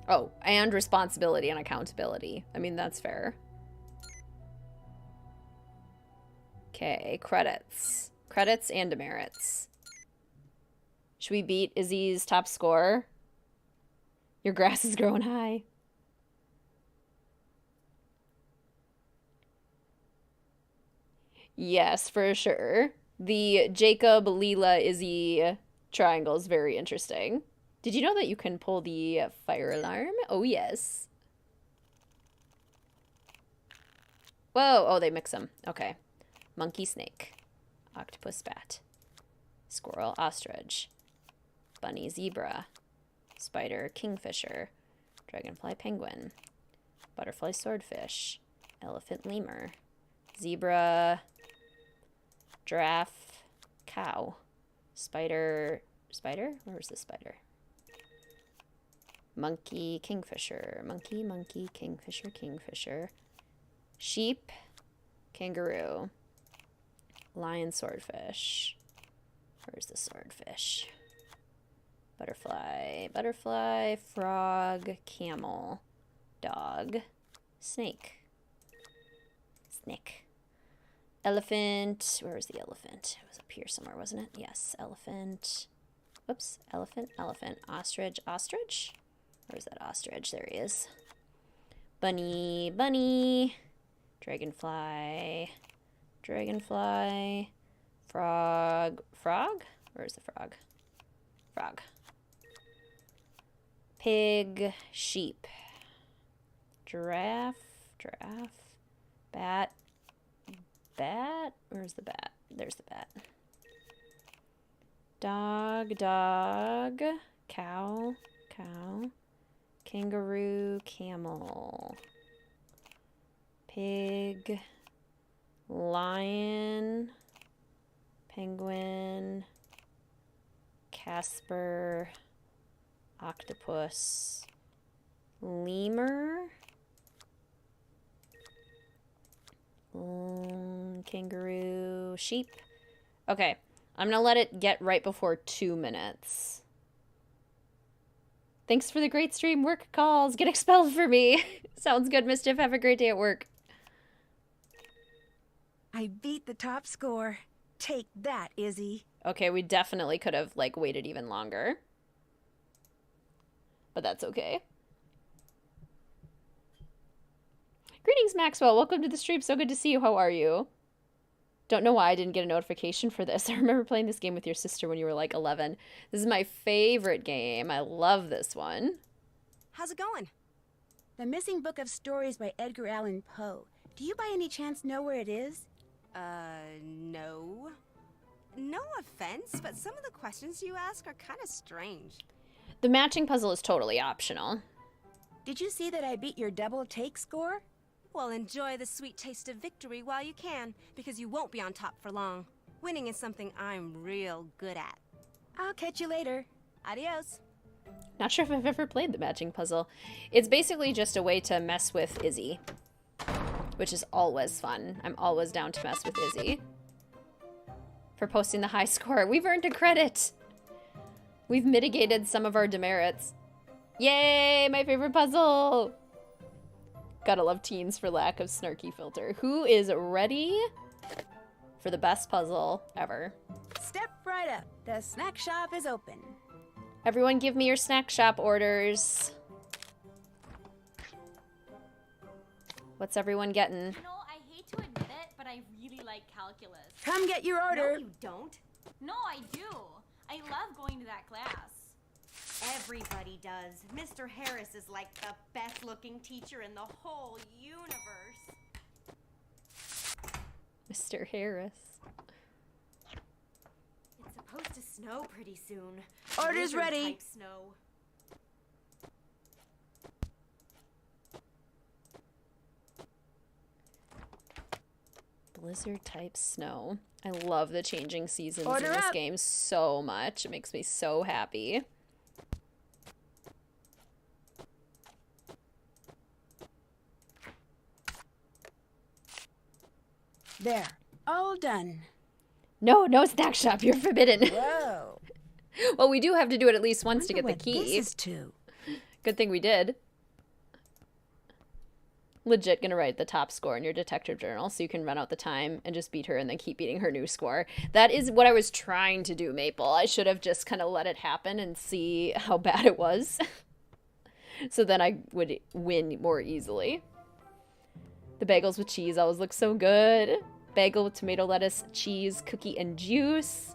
Oh, and responsibility and accountability. I mean, that's fair. Okay, credits. Credits and demerits. Should we beat Izzy's top score? Your grass is growing high. Yes, for sure. The Jacob, Leela, Izzy triangle is very interesting. Did you know that you can pull the fire alarm? Oh, yes. Whoa. Oh, they mix them. Okay. Monkey, snake. Octopus, bat. Squirrel, ostrich. Bunny, zebra. Spider, kingfisher. Dragonfly, penguin. Butterfly, swordfish. Elephant, lemur. Zebra, giraffe, cow. Spider, where's the spider? Monkey, kingfisher. Monkey, monkey, kingfisher, kingfisher. Sheep, kangaroo. Lion, swordfish. Where's the swordfish? Butterfly, butterfly, frog, camel, dog, snake. Snake. Elephant. Where was the elephant? It was up here somewhere, wasn't it? Yes, elephant. Whoops. Elephant, elephant. Ostrich, ostrich? Where's that ostrich? There he is. Bunny, bunny. Dragonfly. Dragonfly. Frog. Frog? Where's the frog? Frog. Pig. Sheep. Giraffe. Giraffe. Bat. Bat? Where's the bat? There's the bat. Dog. Dog. Cow. Cow. Kangaroo, camel. Pig. Lion. Penguin. Casper. Octopus. Lemur. Kangaroo. Sheep. Okay. I'm gonna let it get right before 2 minutes. Thanks for the great stream. Work calls. Get expelled for me. Sounds good, Mischief. Have a great day at work. I beat the top score. Take that, Izzy. Okay, we definitely could have, like, waited even longer. But that's okay. Greetings, Maxwell. Welcome to the stream. So good to see you. How are you? Don't know why I didn't get a notification for this. I remember playing this game with your sister when you were like 11. This is my favorite game. I love this one. How's it going? The Missing Book of Stories by Edgar Allan Poe. Do you by any chance know where it is? No. No offense, but some of the questions you ask are kind of strange. The matching puzzle is totally optional. Did you see that I beat your double take score? Well, enjoy the sweet taste of victory while you can, because you won't be on top for long. Winning is something I'm real good at. I'll catch you later. Adios. Not sure if I've ever played the matching puzzle. It's basically just a way to mess with Izzy, which is always fun. I'm always down to mess with Izzy. For posting the high score. We've earned a credit. We've mitigated some of our demerits. Yay, my favorite puzzle. Gotta love teens for lack of snarky filter. Who is ready for the best puzzle ever? Step right up. The snack shop is open. Everyone give me your snack shop orders. What's everyone getting? You know, I hate to admit it, but I really like calculus. Come get your order. No, you don't. No, I do. I love going to that class. Everybody does. Mr. Harris is like the best looking teacher in the whole universe. Mr. Harris. It's supposed to snow pretty soon. Order's ready. Blizzard-type snow. Blizzard type snow. I love the changing seasons Order in this up. game so much. It makes me so happy. There. All done. No, no snack shop. You're forbidden. Whoa. Well, we do have to do it at least once to get Wonder the what key. This is to. Good thing we did. Legit gonna write the top score in your detective journal so you can run out the time and just beat her and then keep beating her new score. That is what I was trying to do, Maple. I should have just kind of let it happen and see how bad it was. So then I would win more easily. The bagels with cheese always look so good. Bagel with tomato, lettuce, cheese, cookie, and juice.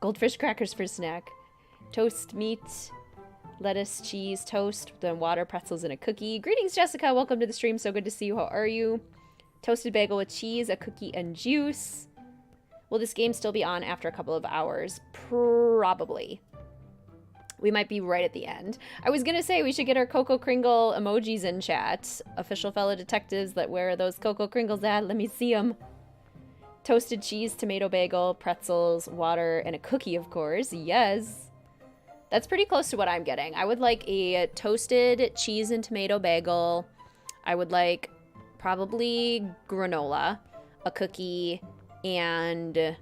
Goldfish crackers for snack. Toast meat. Lettuce, cheese, toast, then water, pretzels, and a cookie. Greetings, Jessica. Welcome to the stream. So good to see you. How are you? Toasted bagel with cheese, a cookie, and juice. Will this game still be on after a couple of hours? Probably. We might be right at the end. I was going to say we should get our Coco Kringle emojis in chat. Official fellow detectives that wear those Coco Kringles at. Let me see them. Toasted cheese, tomato bagel, pretzels, water, and a cookie, of course. Yes. That's pretty close to what I'm getting. I would like a toasted cheese and tomato bagel. I would like probably granola, a cookie, and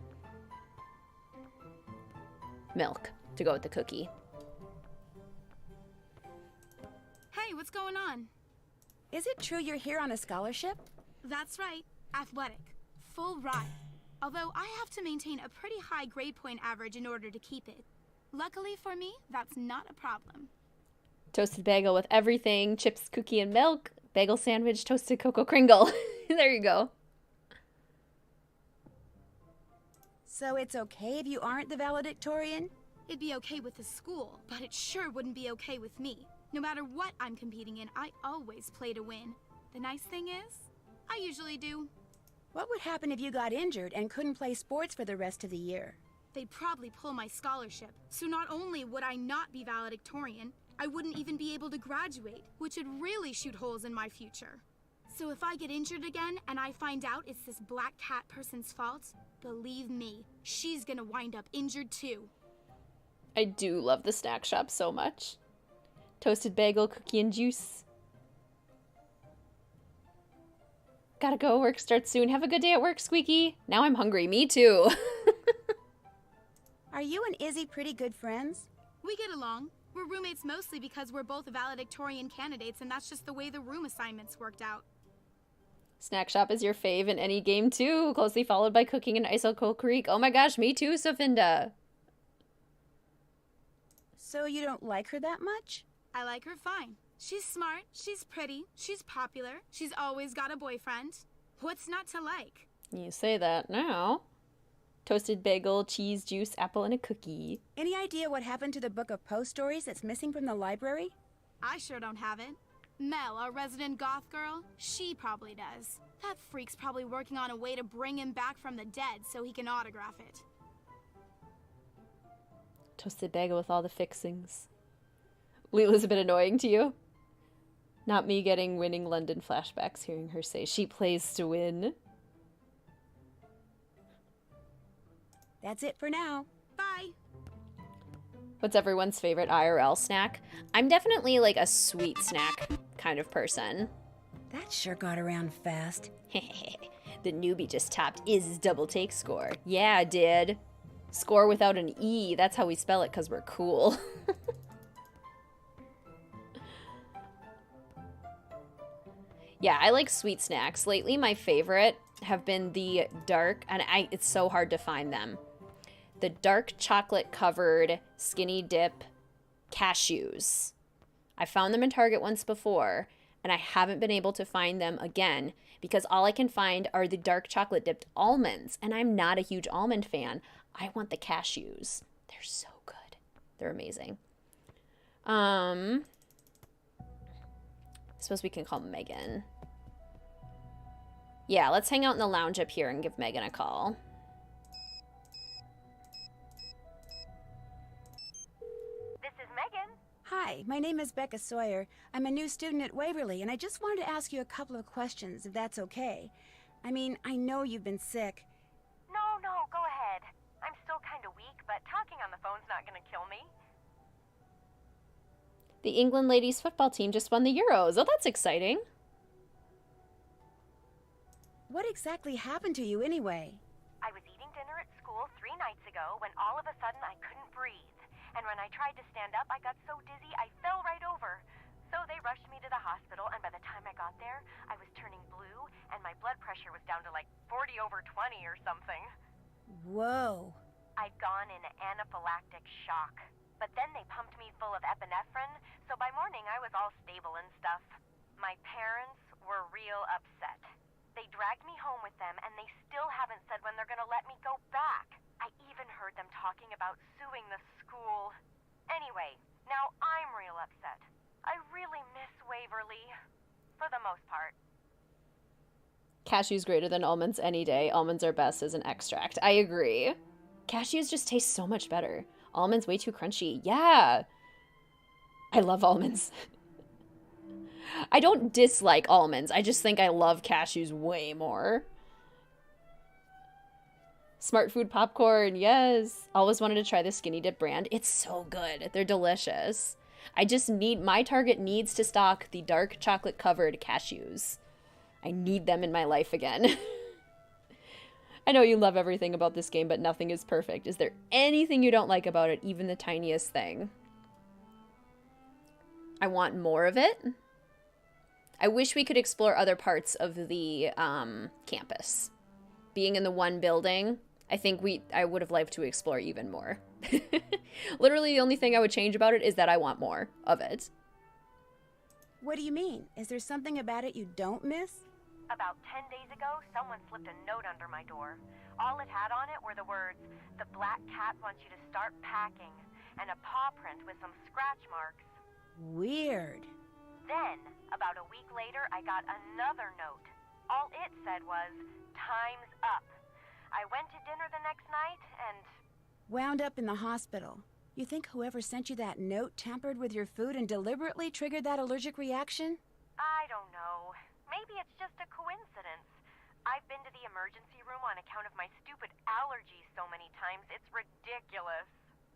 milk to go with the cookie. Hey, what's going on? Is it true you're here on a scholarship? That's right. Athletic. Full ride. Although I have to maintain a pretty high grade point average in order to keep it. Luckily for me, that's not a problem. Toasted bagel with everything. Chips, cookie, and milk. Bagel sandwich, toasted Coco Kringle. There you go. So it's okay if you aren't the valedictorian? It'd be okay with the school, but it sure wouldn't be okay with me. No matter what I'm competing in, I always play to win. The nice thing is, I usually do. What would happen if you got injured and couldn't play sports for the rest of the year? They'd probably pull my scholarship, so not only would I not be valedictorian, I wouldn't even be able to graduate, which would really shoot holes in my future. So if I get injured again and I find out it's this black cat person's fault, believe me, she's gonna wind up injured too. I do love the snack shop so much. Toasted bagel, cookie, and juice. Gotta go, work starts soon. Have a good day at work, Squeaky. Now I'm hungry, me too. Are you and Izzy pretty good friends? We get along. We're roommates mostly because we're both valedictorian candidates, and that's just the way the room assignments worked out. Snack shop is your fave in any game too, closely followed by cooking and Icicle Creek. Oh my gosh, me too, Sofinda. So you don't like her that much? I like her fine. She's smart, she's pretty, she's popular, she's always got a boyfriend. What's not to like? You say that now. Toasted bagel, cheese, juice, apple, and a cookie. Any idea what happened to the book of Poe stories that's missing from the library? I sure don't have it. Mel, our resident goth girl, she probably does. That freak's probably working on a way to bring him back from the dead so he can autograph it. Toasted bagel with all the fixings. Leela's a bit annoying to you? Not me getting winning London flashbacks hearing her say she plays to win. That's it for now. Bye. What's everyone's favorite IRL snack? I'm definitely like a sweet snack kind of person. That sure got around fast. The newbie just topped Iz's double take score. Yeah, I did. Score without an E. That's how we spell it because we're cool. Yeah, I like sweet snacks. Lately, my favorite have been the dark, and it's so hard to find them. The dark chocolate covered skinny dip cashews. I found them in Target once before, and I haven't been able to find them again because all I can find are the dark chocolate dipped almonds, and I'm not a huge almond fan. I want the cashews. They're so good. They're amazing. I suppose we can call Megan. Yeah, let's hang out in the lounge up here and give Megan a call. This is Megan. Hi, my name is Becca Sawyer. I'm a new student at Waverly, and I just wanted to ask you a couple of questions, if that's okay. I mean, I know you've been sick. No, go ahead. I'm still kind of weak, but talking on the phone's not gonna kill me. The England ladies football team just won the Euros. Oh, that's exciting. What exactly happened to you anyway? I was eating dinner at school 3 nights ago when all of a sudden I couldn't breathe. And when I tried to stand up, I got so dizzy I fell right over. So they rushed me to the hospital, and by the time I got there, I was turning blue, and my blood pressure was down to like 40/20 or something. Whoa. I'd gone into anaphylactic shock. But then they pumped me full of epinephrine, so by morning I was all stable and stuff. My parents were real upset. They dragged me home with them, and they still haven't said when they're gonna let me go back. I even heard them talking about suing the school. Anyway, now I'm real upset. I really miss Waverly. For the most part. Cashews greater than almonds any day. Almonds are best as an extract. I agree. Cashews just taste so much better. Almonds way too crunchy. Yeah. I love almonds. I don't dislike almonds. I just think I love cashews way more. Smart food popcorn. Yes. Always wanted to try the Skinny Dip brand. It's so good. They're delicious. I just need, my Target needs to stock the dark chocolate covered cashews. I need them in my life again. I know you love everything about this game, but nothing is perfect. Is there anything you don't like about it, even the tiniest thing? I want more of it. I wish we could explore other parts of the campus. Being in the one building, I think I would have liked to explore even more. Literally, the only thing I would change about it is that I want more of it. What do you mean? Is there something about it you don't miss? About 10 days ago, someone slipped a note under my door. All it had on it were the words, "The black cat wants you to start packing," and a paw print with some scratch marks. Weird. Then, about a week later, I got another note. All it said was, "Time's up." I went to dinner the next night and... Wound up in the hospital. You think whoever sent you that note tampered with your food and deliberately triggered that allergic reaction? I don't know. Maybe it's just a coincidence. I've been to the emergency room on account of my stupid allergies so many times, it's ridiculous.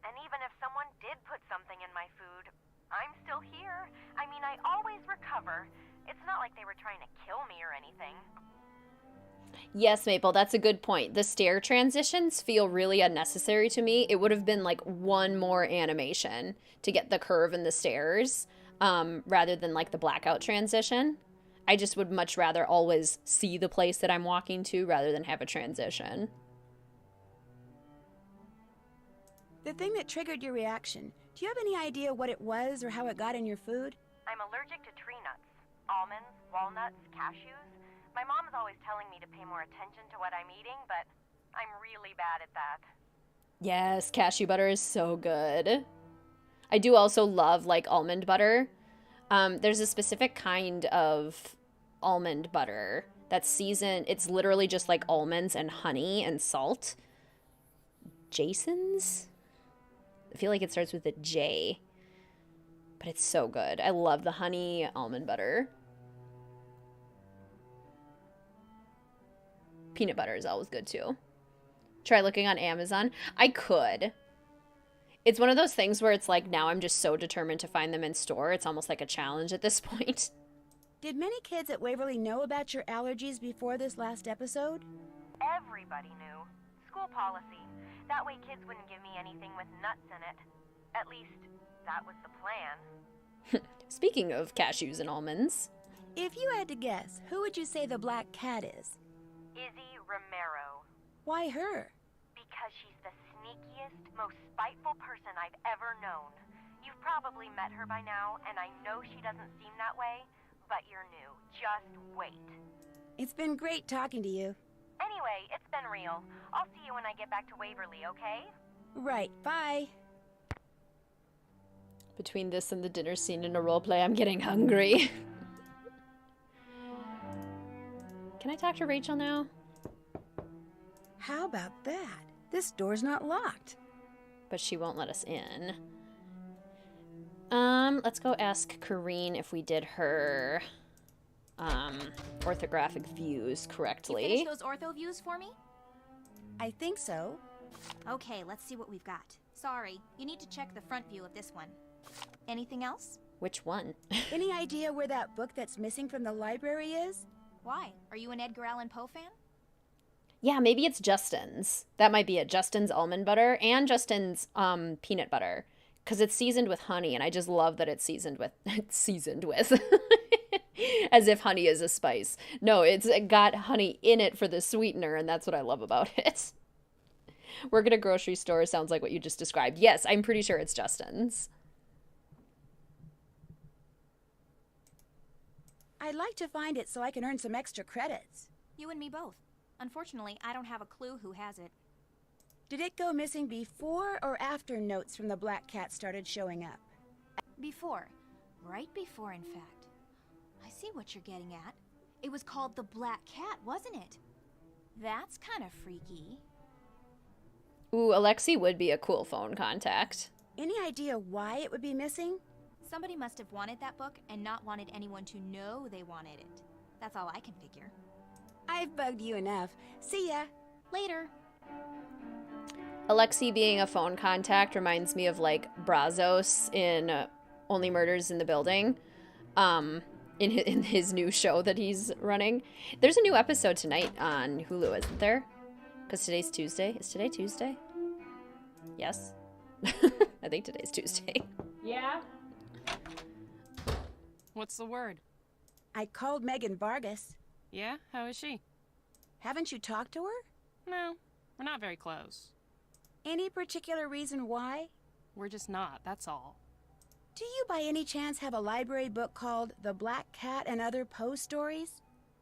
And even if someone did put something in my food, I'm still here. I mean, I always recover. It's not like they were trying to kill me or anything. Yes, Maple, that's a good point. The stair transitions feel really unnecessary to me. It would have been like one more animation to get the curve in the stairs, rather than like the blackout transition. I just would much rather always see the place that I'm walking to rather than have a transition. The thing that triggered your reaction, do you have any idea what it was or how it got in your food? I'm allergic to tree nuts, almonds, walnuts, cashews. My mom's always telling me to pay more attention to what I'm eating, but I'm really bad at that. Yes, cashew butter is so good. I do also love like almond butter. There's a specific kind of almond butter that's seasoned. It's literally just like almonds and honey and salt. Jason's? I feel like it starts with a J. But it's so good. I love the honey almond butter. Peanut butter is always good too. Try looking on Amazon. I could. It's one of those things where it's like now I'm just so determined to find them in store. It's almost like a challenge at this point. Did many kids at Waverly know about your allergies before this last episode? Everybody knew. School policy. That way kids wouldn't give me anything with nuts in it. At least, that was the plan. Speaking of cashews and almonds. If you had to guess, who would you say the black cat is? Izzy Romero. Why her? Because she's the sneakiest, most spiteful person I've ever known. You've probably met her by now, and I know she doesn't seem that way, but you're new. Just wait. It's been great talking to you. Anyway, it's been real. I'll see you when I get back to Waverly, okay? Right, bye. Between this and the dinner scene in a roleplay, I'm getting hungry. Can I talk to Rachel now? How about that? This door's not locked. But she won't let us in. Let's go ask Kareen if we did her orthographic views correctly. You finished those ortho views for me? I think so. Okay, let's see what we've got. Sorry, you need to check the front view of this one. Anything else? Which one? Any idea where that book that's missing from the library is? Why? Are you an Edgar Allan Poe fan? Yeah, maybe it's Justin's. That might be it. Justin's almond butter and Justin's peanut butter. Because it's seasoned with honey, and I just love that it's seasoned with... As if honey is a spice. No, it's got honey in it for the sweetener, and that's what I love about it. Work at a grocery store sounds like what you just described. Yes, I'm pretty sure it's Justin's. I'd like to find it so I can earn some extra credits. You and me both. Unfortunately, I don't have a clue who has it. Did it go missing before or after notes from the black cat started showing up? Before. Right before, in fact. I see what you're getting at. It was called the Black Cat, wasn't it? That's kind of freaky. Ooh, Alexi would be a cool phone contact. Any idea why it would be missing? Somebody must have wanted that book and not wanted anyone to know they wanted it. That's all I can figure. I've bugged you enough. See ya. Later. Alexi being a phone contact reminds me of like Brazos in Only Murders in the Building. In his new show that he's running. There's a new episode tonight on Hulu, isn't there? Because today's Tuesday. Is today Tuesday? Yes. I think today's Tuesday. Yeah? What's the word? I called Megan Vargas. Yeah? How is she? Haven't you talked to her? No, we're not very close. Any particular reason why? We're just not, that's all. Do you by any chance have a library book called The Black Cat and Other Poe Stories?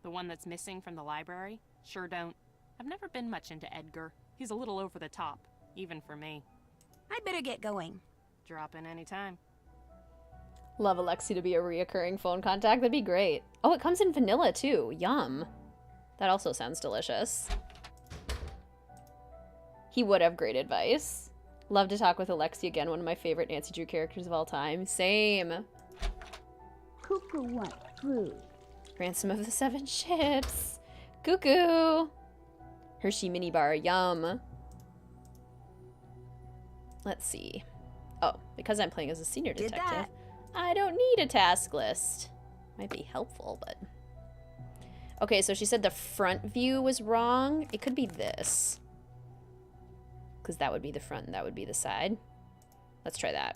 The one that's missing from the library? Sure don't. I've never been much into Edgar. He's a little over the top, even for me. I better get going. Drop in any time. Love Alexi to be a reoccurring phone contact. That'd be great. Oh, it comes in vanilla too. Yum. That also sounds delicious. He would have great advice. Love to talk with Alexi again, one of my favorite Nancy Drew characters of all time. Same. Cuckoo wants food. Ransom of the Seven Ships. Cuckoo. Hershey mini bar. Yum. Let's see. Oh, because I'm playing as a senior detective, I don't need a task list. Might be helpful, but... Okay, so she said the front view was wrong. It could be this. Because that would be the front and that would be the side. Let's try that.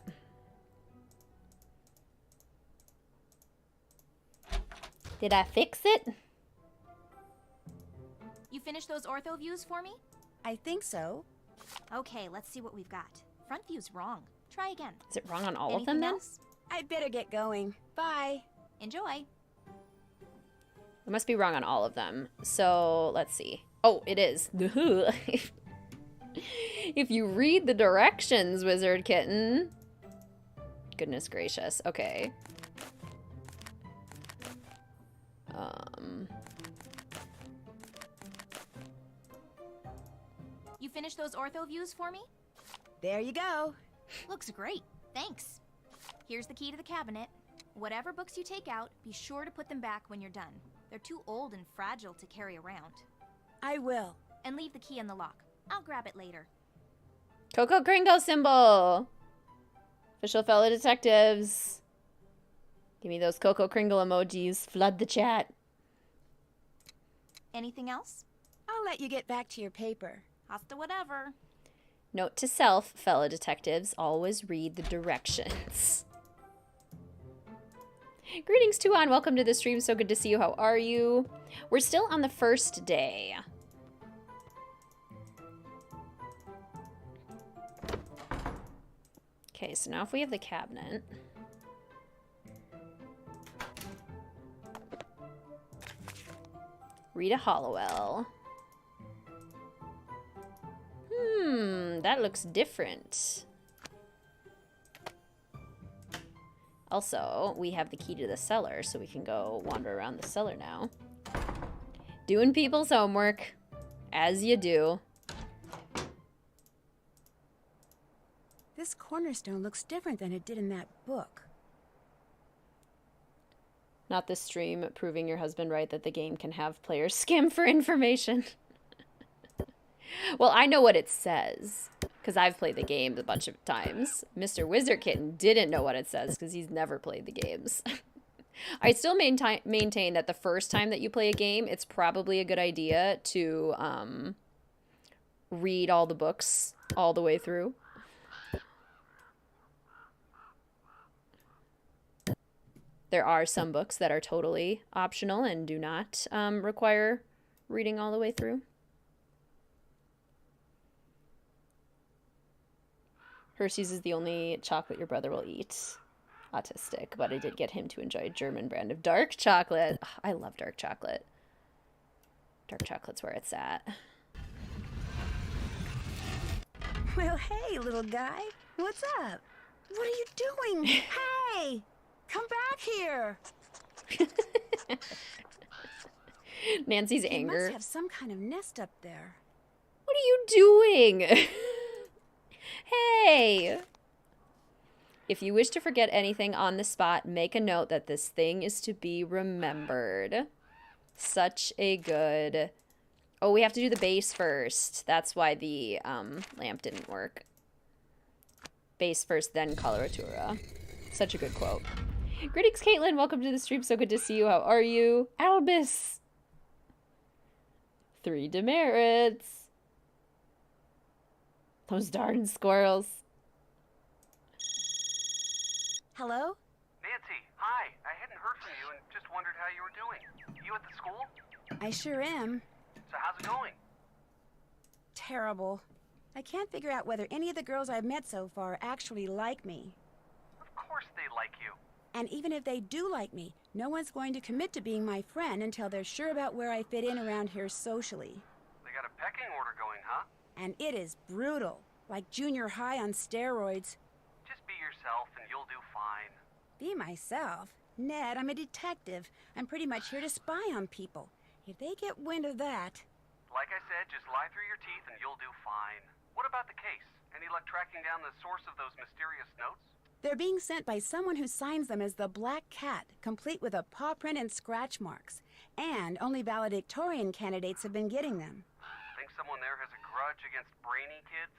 Did I fix it? You finished those ortho views for me? I think so. Okay, let's see what we've got. Front view's wrong. Try again. Is it wrong on all of Anything them then? else? I'd better get going. Bye. Enjoy. It must be wrong on all of them. So, let's see. Oh, it is. If you read the directions, WizardKitten. Goodness gracious. Okay. You finished those ortho views for me? There you go. Looks great. Thanks. Here's the key to the cabinet. Whatever books you take out, be sure to put them back when you're done. They're too old and fragile to carry around. I will. And leave the key in the lock. I'll grab it later. Coco Kringle symbol. Official fellow detectives. Give me those Coco Kringle emojis. Flood the chat. Anything else? I'll let you get back to your paper. Hasta whatever. Note to self, fellow detectives, always read the directions. Greetings, Tuan. Welcome to the stream. So good to see you. How are you? We're still on the first day. Okay, so now if we have the cabinet. Rita Hollowell. That looks different. Also, we have the key to the cellar, so we can go wander around the cellar now. Doing people's homework, as you do. This cornerstone looks different than it did in that book. Not this stream proving your husband right that the game can have players skim for information. Well, I know what it says, because I've played the game a bunch of times. Mr. WizardKitten didn't know what it says, because he's never played the games. I still maintain that the first time that you play a game, it's probably a good idea to read all the books all the way through. There are some books that are totally optional and do not require reading all the way through. Hershey's is the only chocolate your brother will eat. Autistic, but I did get him to enjoy a German brand of dark chocolate. Ugh, I love dark chocolate. Dark chocolate's where it's at. Well, hey, little guy. What's up? What are you doing? Hey! Come back here! Nancy's They anger. must have some kind of nest up there. What are you doing? Hey! If you wish to forget anything on the spot, make a note that this thing is to be remembered. Such a good... Oh, we have to do the base first. That's why the lamp didn't work. Base first, then coloratura. Such a good quote. Greetings, Caitlin. Welcome to the stream. So good to see you. How are you? Albus. 3 demerits. Those darn squirrels. Hello? Nancy, hi. I hadn't heard from you and just wondered how you were doing. You at the school? I sure am. So how's it going? Terrible. I can't figure out whether any of the girls I've met so far actually like me. Of course they like you. And even if they do like me, no one's going to commit to being my friend until they're sure about where I fit in around here socially. They got a pecking order going, huh? And it is brutal, like junior high on steroids. Just be yourself and you'll do fine. Be myself? Ned, I'm a detective. I'm pretty much here to spy on people. If they get wind of that... Like I said, just lie through your teeth and you'll do fine. What about the case? Any luck tracking down the source of those mysterious notes? They're being sent by someone who signs them as the Black Cat, complete with a paw print and scratch marks. And only valedictorian candidates have been getting them. Think someone there has a grudge against brainy kids?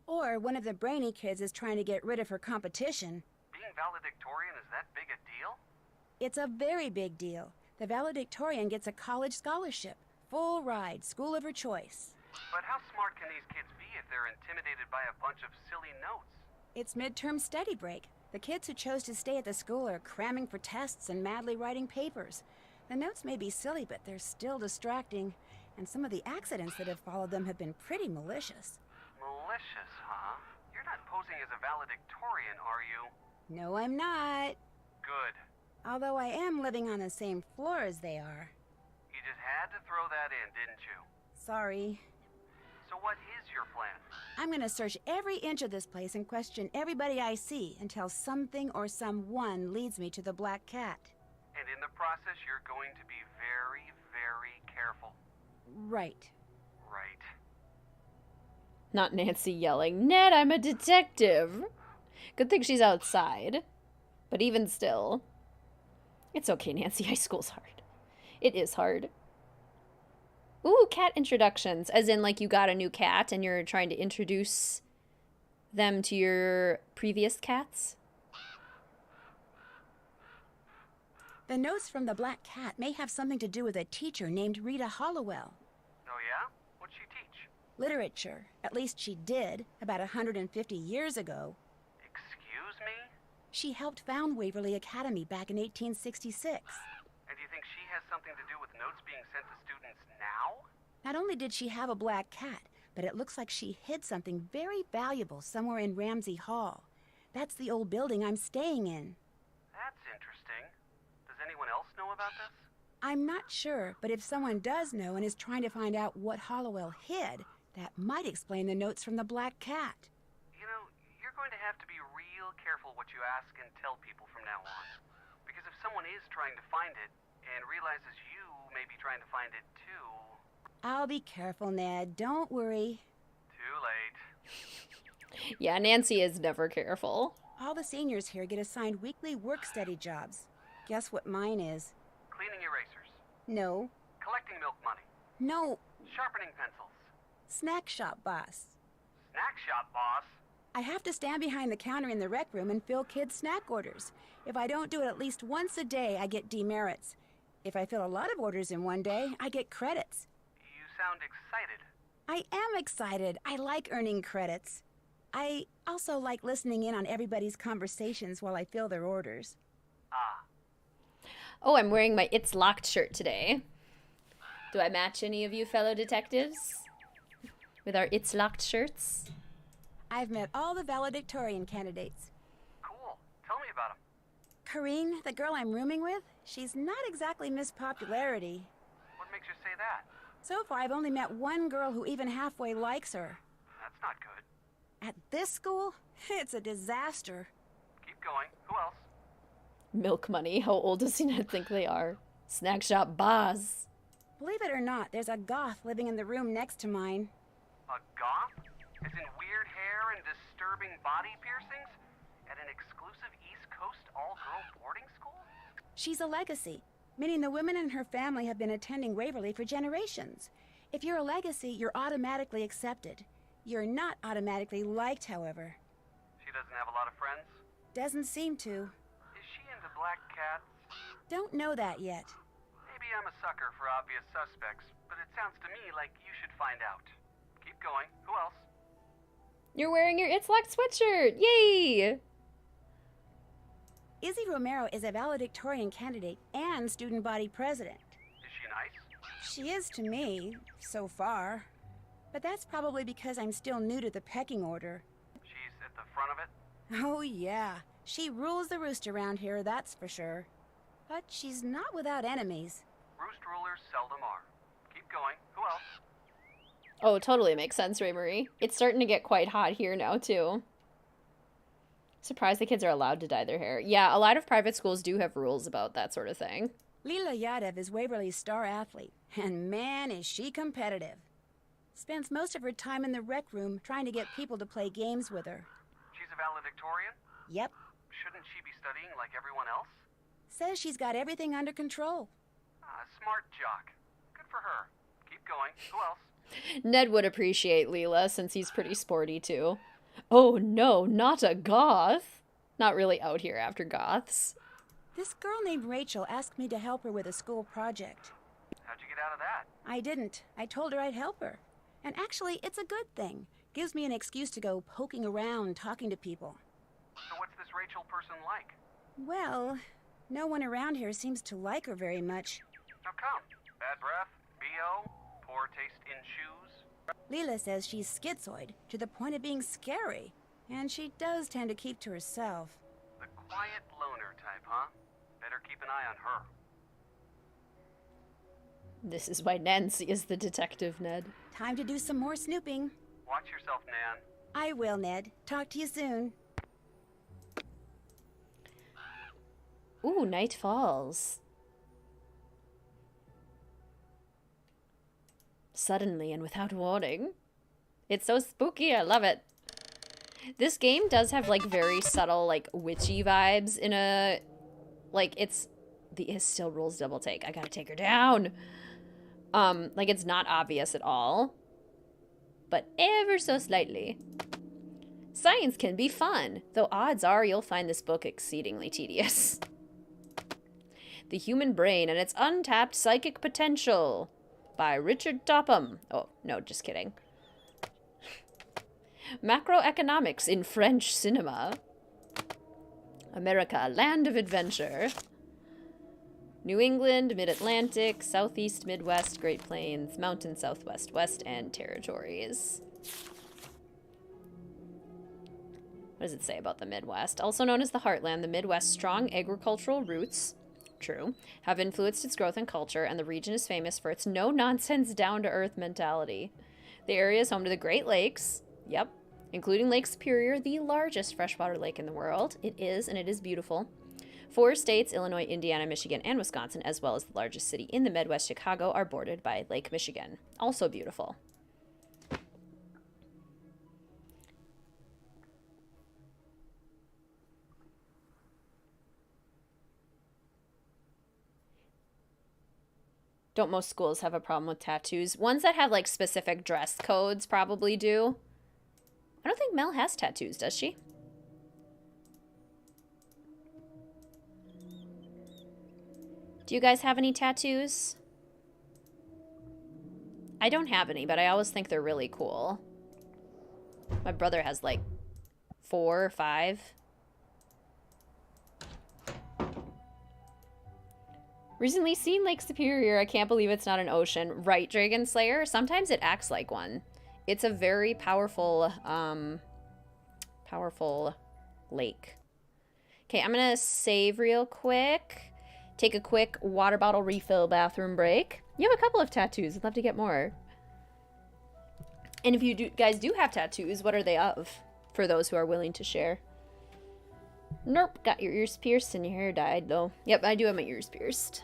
Or one of the brainy kids is trying to get rid of her competition. Being valedictorian is that big a deal? It's a very big deal. The valedictorian gets a college scholarship. Full ride, school of her choice. But how smart can these kids be if they're intimidated by a bunch of silly notes? It's midterm study break. The kids who chose to stay at the school are cramming for tests and madly writing papers. The notes may be silly, but they're still distracting. And some of the accidents that have followed them have been pretty malicious. Malicious, huh? You're not posing as a valedictorian, are you? No, I'm not. Good. Although I am living on the same floor as they are. You just had to throw that in, didn't you? Sorry. So what is your plan? I'm gonna search every inch of this place and question everybody I see until something or someone leads me to the Black Cat. And in the process, you're going to be very, very careful. Right. Right. Not Nancy yelling, Ned, I'm a detective. Good thing she's outside. But even still. It's okay, Nancy. High school's hard. It is hard. Ooh, cat introductions. As in, like, you got a new cat and you're trying to introduce them to your previous cats. The notes from the Black Cat may have something to do with a teacher named Rita Hollowell. Oh yeah? What'd she teach? Literature. At least she did, about 150 years ago. Excuse me? She helped found Waverly Academy back in 1866. And do you think she has something to do with notes being sent to students now? Not only did she have a black cat, but it looks like she hid something very valuable somewhere in Ramsey Hall. That's the old building I'm staying in. That's interesting. Does anyone else know about this? I'm not sure, but if someone does know and is trying to find out what Hollowell hid, that might explain the notes from the Black Cat. You know, you're going to have to be real careful what you ask and tell people from now on. Because if someone is trying to find it and realizes you may be trying to find it too... I'll be careful, Ned. Don't worry. Too late. Yeah, Nancy is never careful. All the seniors here get assigned weekly work-study jobs. Guess what mine is? Cleaning erasers. No. Collecting milk money. No. Sharpening pencils. Snack shop boss. Snack shop boss. I have to stand behind the counter in the rec room and fill kids' snack orders. If I don't do it at least once a day, I get demerits. If I fill a lot of orders in one day, I get credits. You sound excited. I am excited. I like earning credits. I also like listening in on everybody's conversations while I fill their orders. Ah. Oh, I'm wearing my It's Locked shirt today. Do I match any of you fellow detectives with our It's Locked shirts? I've met all the valedictorian candidates. Cool. Tell me about them. Kareen, the girl I'm rooming with, she's not exactly Miss Popularity. What makes you say that? So far, I've only met one girl who even halfway likes her. That's not good. At this school, it's a disaster. Keep going. Who else? Milk money. How old does Ned think they are? Snack shop boss. Believe it or not, there's a goth living in the room next to mine. A goth? As in weird hair and disturbing body piercings? At an exclusive East Coast all-girl boarding school? She's a legacy, meaning the women in her family have been attending Waverly for generations. If you're a legacy, you're automatically accepted. You're not automatically liked, however. She doesn't have a lot of friends? Doesn't seem to. Is she into black cats? Don't know that yet. Maybe I'm a sucker for obvious suspects, but it sounds to me like you should find out. Keep going. Who else? You're wearing your It's Locked sweatshirt. Yay! Izzy Romero is a valedictorian candidate and student body president. Is she nice? She is to me, so far. But that's probably because I'm still new to the pecking order. She's at the front of it? Oh, yeah. She rules the roost around here, that's for sure. But she's not without enemies. Roost rulers seldom are. Keep going. Who else? Oh, totally makes sense, Ray Marie. It's starting to get quite hot here now, too. Surprised the kids are allowed to dye their hair. Yeah, a lot of private schools do have rules about that sort of thing. Leela Yadev is Waverly's star athlete, and man, is she competitive. Spends most of her time in the rec room trying to get people to play games with her. She's a valedictorian? Yep. Shouldn't she be studying like everyone else? Says she's got everything under control. Smart jock. Good for her. Keep going. Who else? Ned would appreciate Leela since he's pretty sporty too. Oh no, not a goth. Not really out here after goths. This girl named Rachel asked me to help her with a school project. How'd you get out of that? I didn't. I told her I'd help her. And actually, it's a good thing. Gives me an excuse to go poking around, talking to people. So what's this Rachel person like? Well, no one around here seems to like her very much. How come? Bad breath? B.O.? Poor taste in shoes? Leela says she's schizoid, to the point of being scary. And she does tend to keep to herself. The quiet loner type, huh? Better keep an eye on her. This is why Nancy is the detective, Ned. Time to do some more snooping. Watch yourself, Nan. I will, Ned. Talk to you soon. Ooh, night falls. Suddenly and without warning. It's so spooky, I love it. This game does have like very subtle like witchy vibes in a like it's still rules double take. I gotta take her down. Like it's not obvious at all. But ever so slightly. Science can be fun, though odds are you'll find this book exceedingly tedious. The Human Brain and Its Untapped Psychic Potential by Richard Topham. Oh, no, just kidding. Macroeconomics in French Cinema. America, Land of Adventure. New England, Mid-Atlantic, Southeast, Midwest, Great Plains, Mountain Southwest, West, and Territories. What does it say about the Midwest? Also known as the Heartland, the Midwest's strong agricultural roots, true, have influenced its growth and culture, and the region is famous for its no-nonsense, down-to-earth mentality. The area is home to the Great Lakes, yep, including Lake Superior, the largest freshwater lake in the world. It is, and it is beautiful. 4 states, Illinois, Indiana, Michigan, and Wisconsin, as well as the largest city in the Midwest, Chicago, are bordered by Lake Michigan. Also beautiful. Don't most schools have a problem with tattoos? Ones that have, like, specific dress codes probably do. I don't think Mel has tattoos, does she? Do you guys have any tattoos? I don't have any, but I always think they're really cool. My brother has, like, 4 or 5. Recently seen Lake Superior. I can't believe it's not an ocean. Right, Dragon Slayer? Sometimes it acts like one. It's a very powerful, powerful lake. Okay, I'm gonna save real quick. Take a quick water bottle refill bathroom break. You have a couple of tattoos. I'd love to get more. And if you guys do have tattoos, what are they of? For those who are willing to share. Nope, got your ears pierced and your hair dyed, though. Yep, I do have my ears pierced.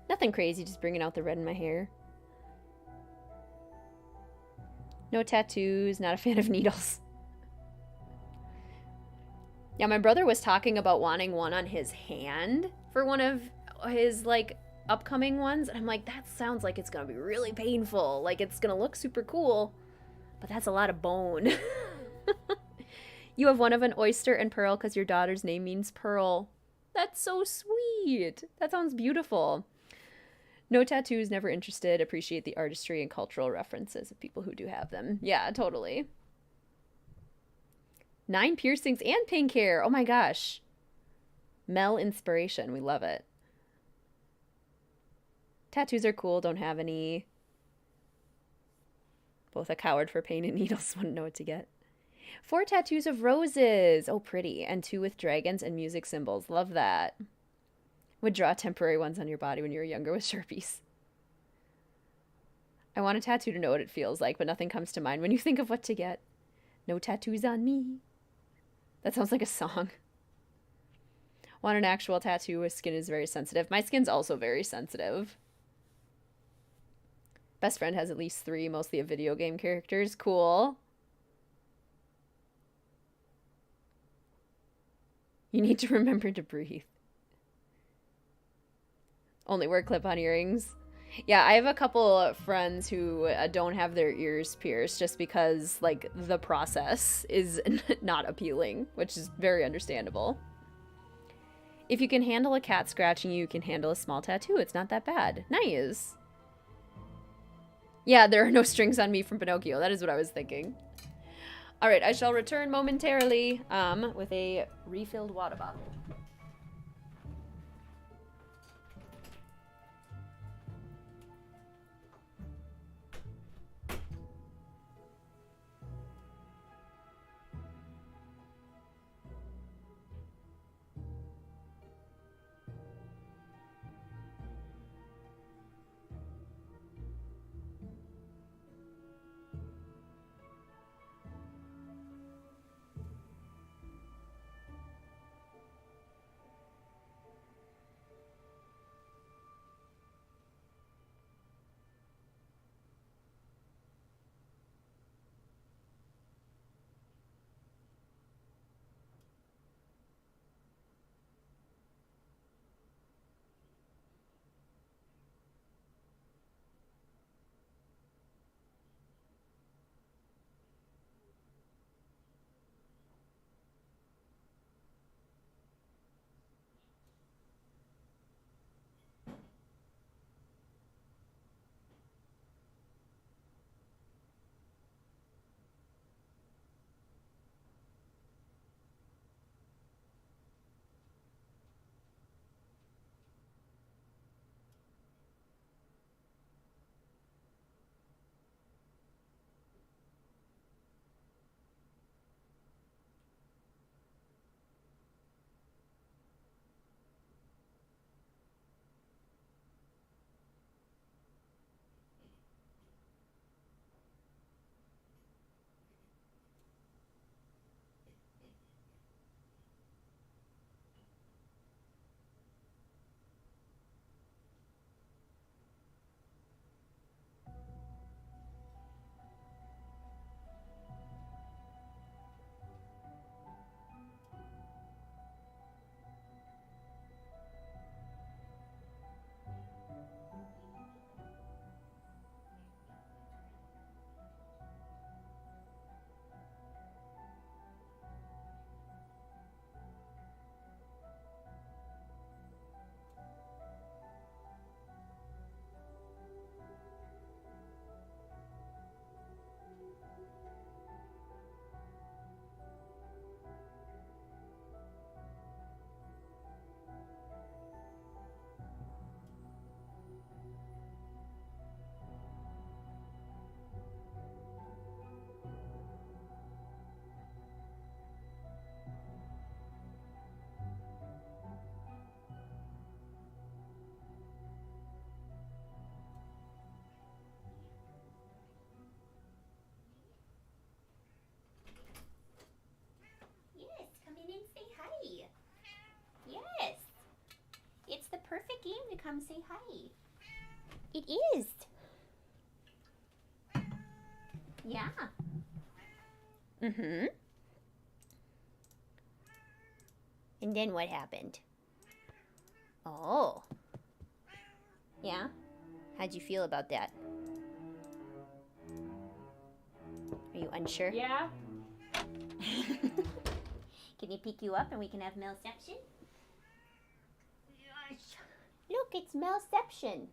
Nothing crazy, just bringing out the red in my hair. No tattoos, not a fan of needles. Yeah, my brother was talking about wanting one on his hand for one of his, like, upcoming ones. And I'm like, that sounds like it's going to be really painful. Like, it's going to look super cool, but that's a lot of bone. You have one of an oyster and pearl because your daughter's name means pearl. That's so sweet. That sounds beautiful. No tattoos, never interested. Appreciate the artistry and cultural references of people who do have them. Yeah, totally. 9 piercings and pink hair. Oh my gosh. Mel inspiration. We love it. Tattoos are cool. Don't have any. Both a coward for pain and needles. Wouldn't know what to get. 4 tattoos of roses. Oh, pretty. And 2 with dragons and music symbols. Love that. Would draw temporary ones on your body when you were younger with Sharpies. I want a tattoo to know what it feels like, but nothing comes to mind when you think of what to get. No tattoos on me. That sounds like a song. Want an actual tattoo? With skin is very sensitive. My skin's also very sensitive. Best friend has at least 3, mostly of video game characters. Cool. You need to remember to breathe. Only wear clip-on earrings. Yeah, I have a couple friends who don't have their ears pierced just because, like, the process is not appealing, which is very understandable. If you can handle a cat scratching you, you can handle a small tattoo. It's not that bad. Nice. Yeah, there are no strings on me from Pinocchio. That is what I was thinking. All right, I shall return momentarily with a refilled water bottle. Yes, come in and say hi. Yes. It's the perfect game to come say hi. It is. Yeah. Mm-hmm. And then what happened? Oh. Yeah? How'd you feel about that? Are you unsure? Yeah? Can he pick you up and we can have Melception? Look, it's Melception.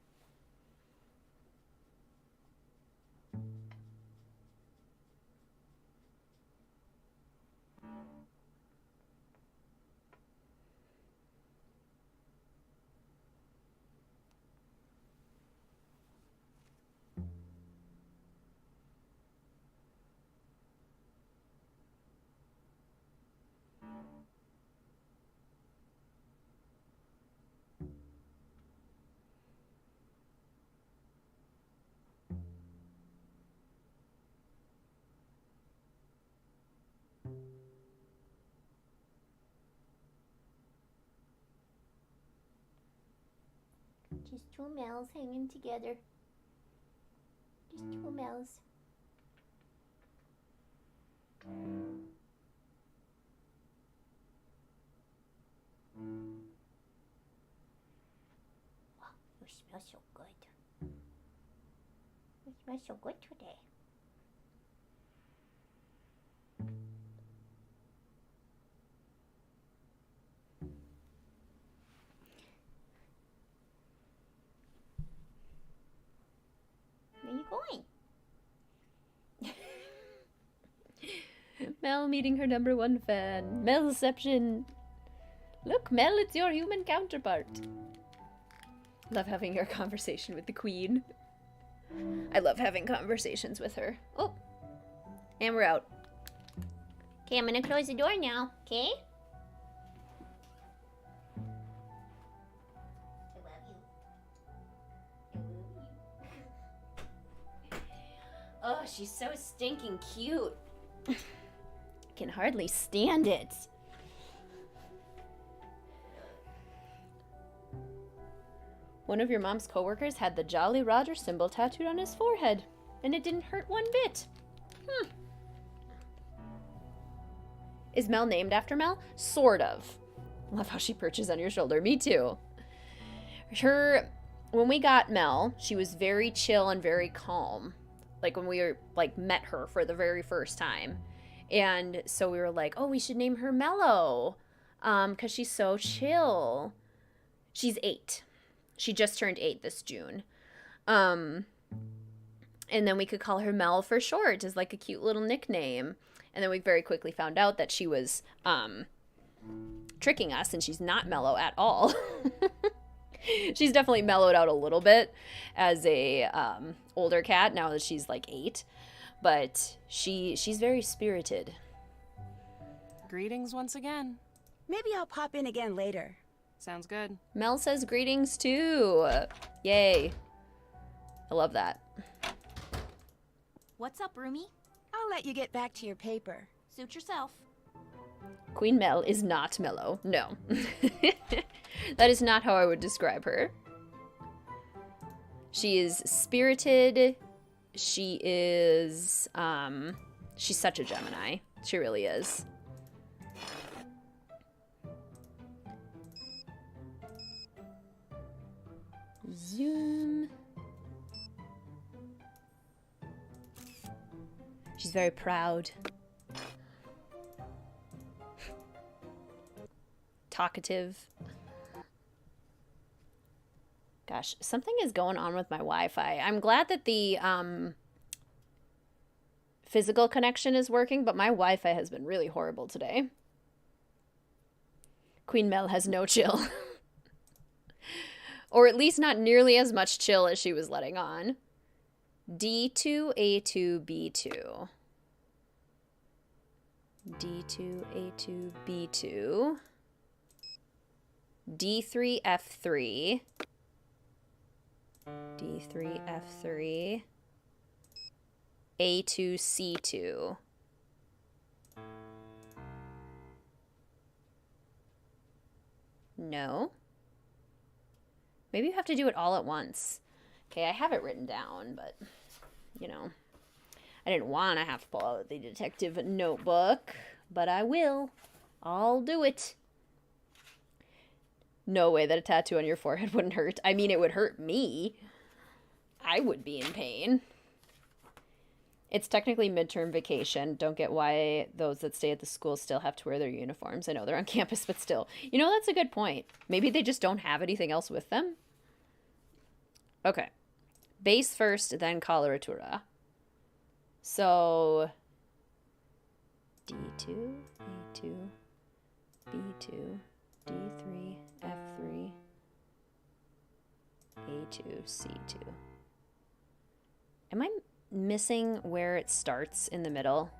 Just two males hanging together. Two Mels. Wow, you smell so good. You smell so good today. Where are you going? Mel meeting her #1 fan. Melception. Look, Mel, it's your human counterpart. Love having your conversation with the queen. I love having conversations with her. Oh, and we're out. Okay, I'm gonna close the door now, okay? I love you. I love you. Oh, she's so stinking cute. I can hardly stand it. One of your mom's coworkers had the Jolly Roger symbol tattooed on his forehead, and it didn't hurt one bit. Is Mel named after Mel? Sort of. Love how she perches on your shoulder. Me too. When we got Mel, she was very chill and very calm. Like when we met her for the very first time. And so we were like, oh, we should name her Mellow. 'Cause she's so chill. She's 8. She just turned 8 this June. And then we could call her Mel for short as like a cute little nickname. And then we very quickly found out that she was tricking us, and she's not mellow at all. She's definitely mellowed out a little bit as a older cat now that she's like 8. But she's very spirited. Greetings once again. Maybe I'll pop in again later. Sounds good. Mel says greetings too. Yay. I love that. What's up, Roomie? I'll let you get back to your paper. Suit yourself. Queen Mel is not mellow. No. That is not how I would describe her. She is spirited. She is, she's such a Gemini. She really is. Zoom. She's very proud. Talkative. Gosh, something is going on with my Wi-Fi. I'm glad that the physical connection is working, but my Wi-Fi has been really horrible today. Queen Mel has no chill. Or at least not nearly as much chill as she was letting on. D2, A2, B2. D2, A2, B2. D3, F3. D3, F3. A2, C2. No. Maybe you have to do it all at once. Okay, I have it written down, but, you know, I didn't want to have to pull out the detective notebook, but I will. I'll do it. No way that a tattoo on your forehead wouldn't hurt. I mean, it would hurt me. I would be in pain. It's technically midterm vacation. Don't get why those that stay at the school still have to wear their uniforms. I know they're on campus, but still. You know, that's a good point. Maybe they just don't have anything else with them. Okay. Base first, then coloratura. So, D2, A2, B2, D3, F3, A2, C2. Am I missing where it starts in the middle?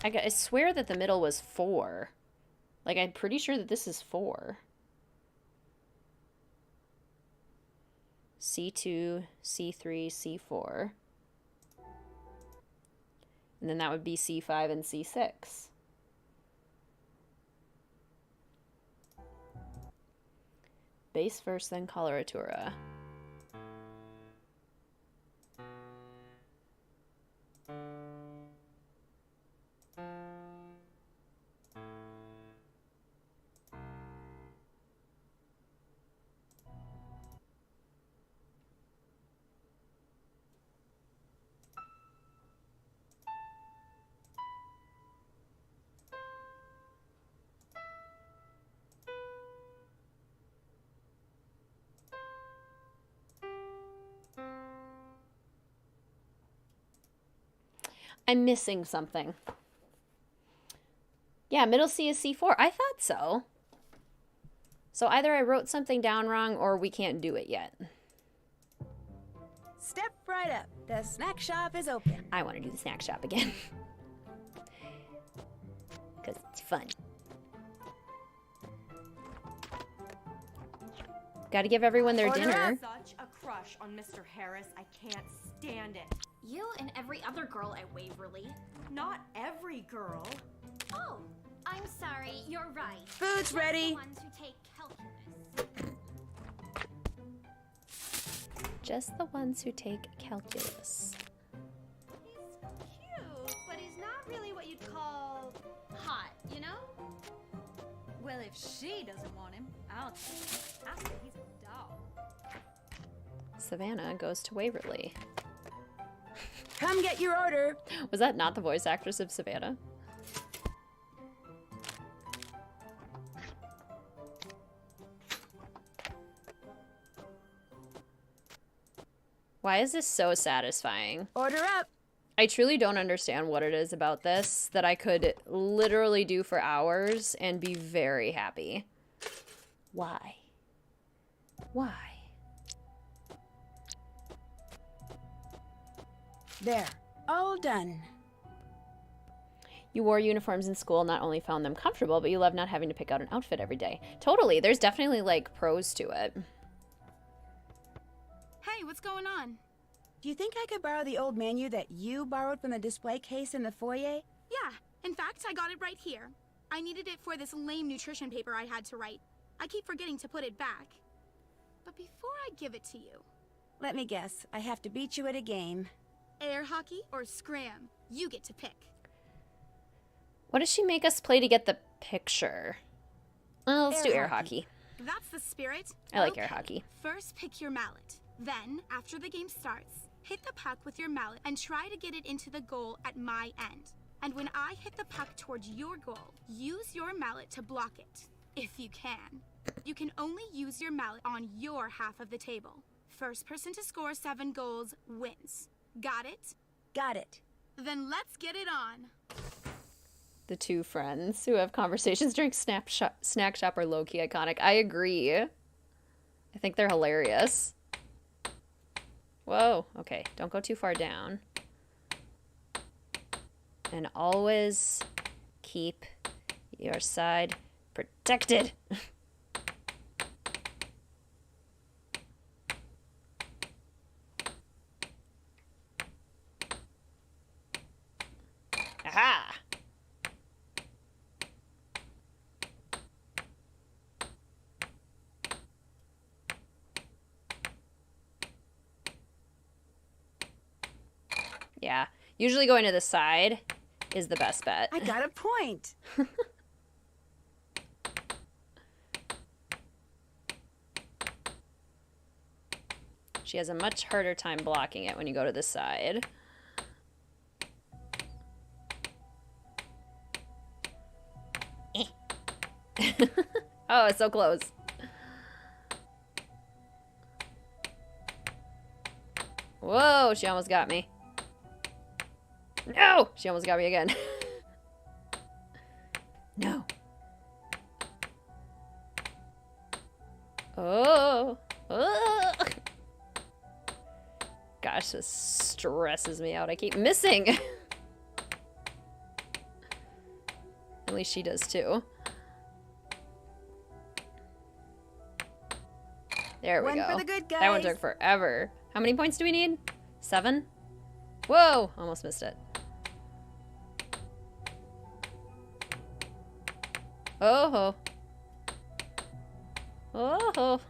I swear that the middle was 4. Like, I'm pretty sure that this is 4. C2, C3, C4. And then that would be C5 and C6. Base first, then coloratura. I'm missing something. Yeah, middle C is C4. I thought so. So either I wrote something down wrong or we can't do it yet. Step right up. The snack shop is open. I want to do the snack shop again. Because it's fun. Got to give everyone their dinner. Such a crush on Mr. Harris. I can't stand it. You and every other girl at Waverly. Not every girl. Oh, I'm sorry. You're right. Food's Just ready. The ones who take calculus. Just the ones who take calculus. He's cute, but he's not really what you'd call hot, you know? Well, if she doesn't want him, I'll ask him. He's a doll. Savannah goes to Waverly. Come get your order. Was that not the voice actress of Savannah? Why is this so satisfying? Order up. I truly don't understand what it is about this that I could literally do for hours and be very happy. Why? Why? There. All done. You wore uniforms in school, not only found them comfortable, but you love not having to pick out an outfit every day. Totally. There's definitely, like, pros to it. Hey, what's going on? Do you think I could borrow the old menu that you borrowed from the display case in the foyer? Yeah, in fact, I got it right here. I needed it for this lame nutrition paper I had to write. I keep forgetting to put it back. But before I give it to you... Let me guess. I have to beat you at a game. Air hockey or scram? You get to pick. What does she make us play to get the picture? Well, let's do air hockey. That's the spirit. I like air hockey. First, pick your mallet. Then, after the game starts, hit the puck with your mallet and try to get it into the goal at my end. And when I hit the puck towards your goal, use your mallet to block it, if you can. You can only use your mallet on your half of the table. First person to score 7 goals wins. Got it? Got it. Then let's get it on. The two friends who have conversations during snack shop are low-key iconic. I agree. I think they're hilarious. Whoa. Okay, don't go too far down. And always keep your side protected. Aha! Yeah, usually going to the side is the best bet. I got a point. She has a much harder time blocking it when you go to the side. Oh, it's so close. Whoa, she almost got me. No! She almost got me again. No. Oh. Oh. Gosh, this stresses me out. I keep missing. At least she does too. There we go. One for the good guys. That one took forever. How many points do we need? 7? Whoa! Almost missed it. Oh. Oh.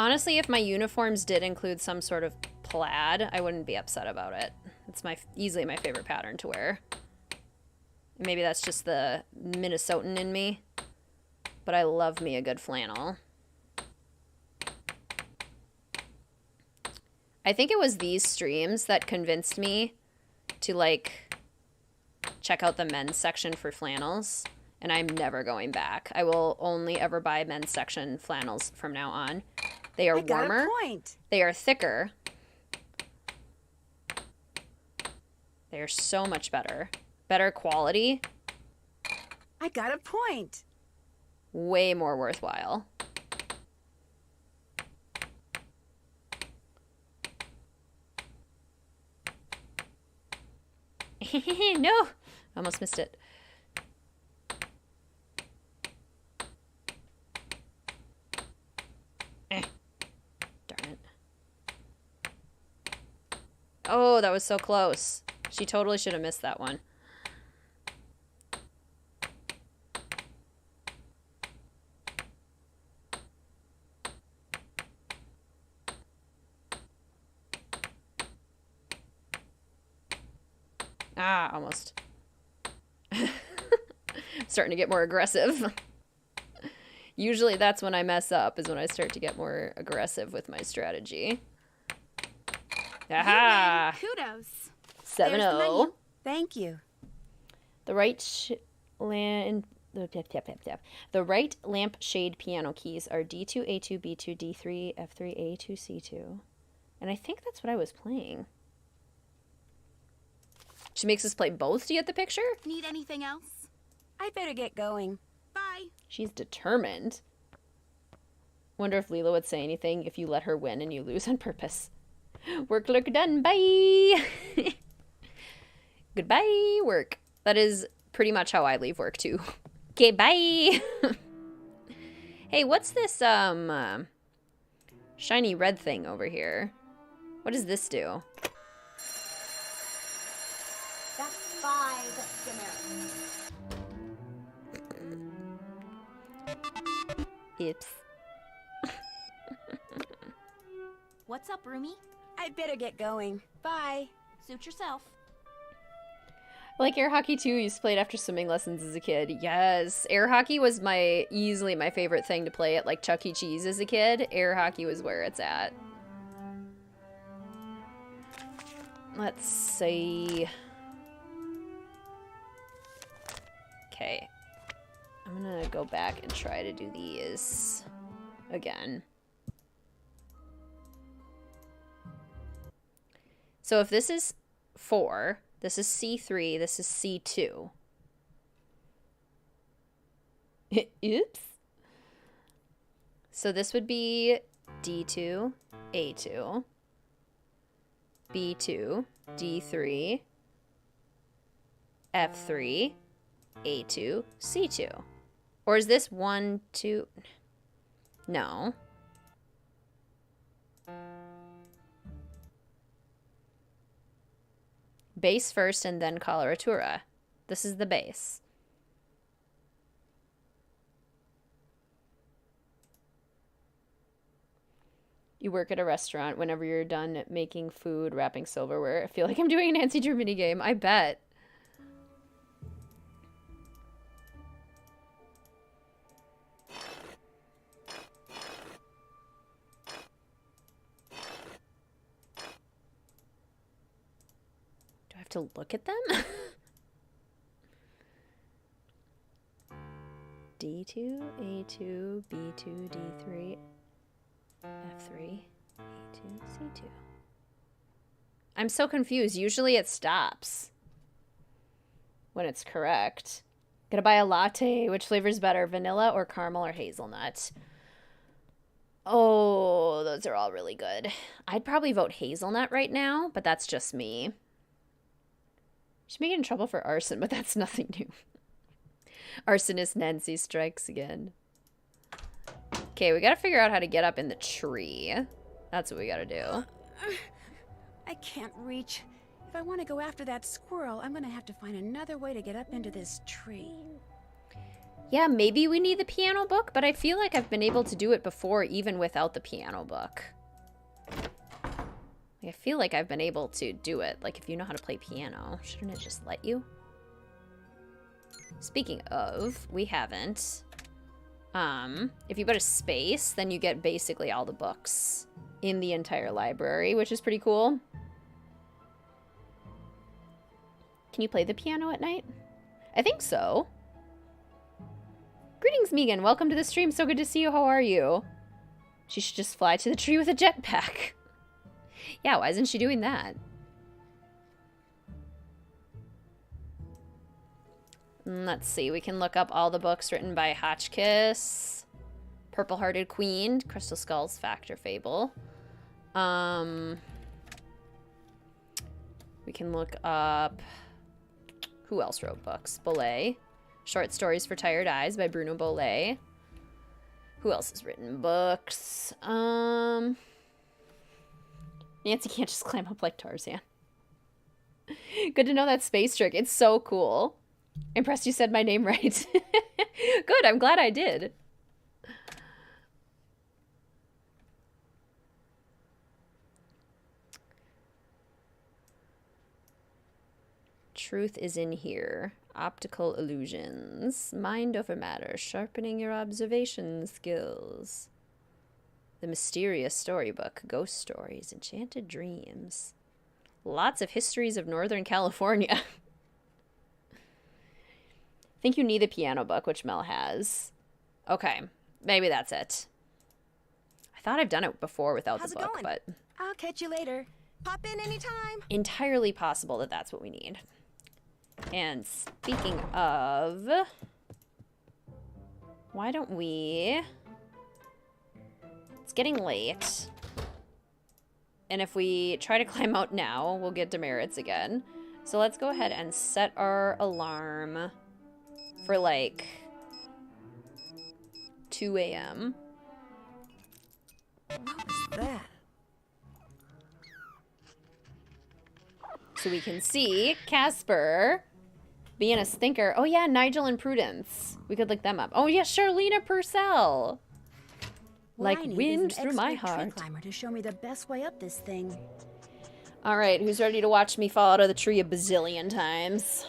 Honestly, if my uniforms did include some sort of plaid, I wouldn't be upset about it. It's easily my favorite pattern to wear. Maybe that's just the Minnesotan in me, but I love me a good flannel. I think it was these streams that convinced me to, like, check out the men's section for flannels, and I'm never going back. I will only ever buy men's section flannels from now on. They are warmer. I got a point. They are thicker. They are so much better. Better quality. I got a point. Way more worthwhile. No! Almost missed it. Darn it. Oh, that was so close. She totally should have missed that one. Ah, almost. Starting to get more aggressive. Usually that's when I mess up, is when I start to get more aggressive with my strategy. Aha! Kudos. 7-0. Thank you. The right the right lamp shade piano keys are D2, A2, B2, D3, F3, A2, C2. And I think that's what I was playing. She makes us play both. Do you get the picture? Need anything else? I better get going. Bye. She's determined. Wonder if Leela would say anything if you let her win and you lose on purpose. Work done. Bye. Goodbye, work. That is pretty much how I leave work too. Okay, bye. Hey, what's this shiny red thing over here? What does this do? That's 5 demerits. Oops. What's up, roomie? I better get going. Bye. Suit yourself. I like air hockey too. Used to play it after swimming lessons as a kid. Yes, air hockey was easily my favorite thing to play at like Chuck E. Cheese as a kid. Air hockey was where it's at. Let's see. Okay. I'm gonna go back and try to do these again. So if this is 4, this is C3, this is C2. Oops. So this would be D2, A2, B2, D3, F3, A2, C2. Or is this 1, 2? No. Bass first and then coloratura. This is the bass. You work at a restaurant. Whenever you're done making food, wrapping silverware, I feel like I'm doing a Nancy Drew mini game. I bet. To look at them? D2, A2, B2, D3, F3, A2, C2. I'm so confused. Usually it stops when it's correct. Gonna buy a latte. Which flavor's better, vanilla or caramel or hazelnut? Oh, those are all really good. I'd probably vote hazelnut right now, but that's just me. She's making in trouble for arson, but that's nothing new. Arsonist Nancy strikes again. Okay, we gotta figure out how to get up in the tree. That's what we gotta do. I can't reach. If I want to go after that squirrel, I'm gonna have to find another way to get up into this tree. Yeah, maybe we need the piano book, but I feel like I've been able to do it before even without the piano book. I feel like I've been able to do it. Like, if you know how to play piano, shouldn't it just let you? Speaking of, we haven't. If you go to space, then you get basically all the books in the entire library, which is pretty cool. Can you play the piano at night? I think so. Greetings, Megan. Welcome to the stream. So good to see you. How are you? She should just fly to the tree with a jetpack. Yeah, why isn't she doing that? Let's see. We can look up all the books written by Hotchkiss. Purple-Hearted Queen. Crystal Skulls, Fact or Fable. We can look up... Who else wrote books? Bolle. Short Stories for Tired Eyes by Bruno Bolle. Who else has written books? Nancy can't just climb up like Tarzan. Good to know that space trick. It's so cool. Impressed you said my name right. Good, I'm glad I did. Truth is in here. Optical illusions. Mind over matter. Sharpening your observation skills. The mysterious storybook. Ghost stories. Enchanted dreams. Lots of histories of Northern California. I think you need the piano book, which Mel has. Okay. Maybe that's it. I thought I've done it before without the book, but... I'll catch you later. Pop in anytime. Entirely possible that that's what we need. And speaking of, why don't we, it's getting late, and if we try to climb out now, we'll get demerits again. So let's go ahead and set our alarm for like 2 a.m. What was that? So we can see Casper being a stinker. Oh yeah, Nigel and Prudence. We could look them up. Oh yeah, Charlena Purcell. Like wind through my heart. Tree climber to show me the best way up this thing. All right, who's ready to watch me fall out of the tree a bazillion times?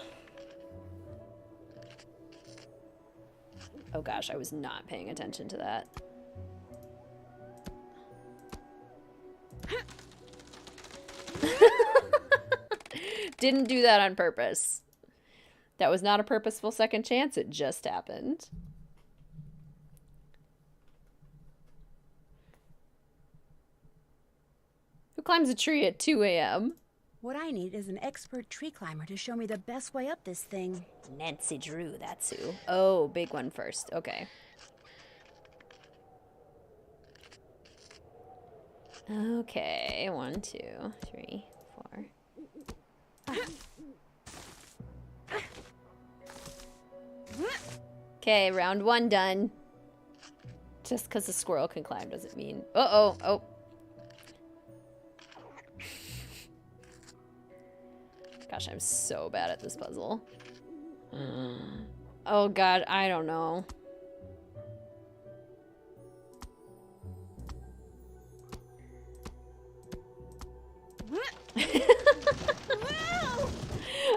Oh gosh, I was not paying attention to that. Didn't do that on purpose. That was not a purposeful second chance. It just happened. Who climbs a tree at 2 a.m.? What I need is an expert tree climber to show me the best way up this thing. Nancy Drew, that's who. Oh, big one first. Okay. Okay, 1, 2, 3, 4. Okay, round 1 done. Just because the squirrel can climb doesn't mean... Uh-oh, oh. Gosh, I'm so bad at this puzzle. Oh god, I don't know.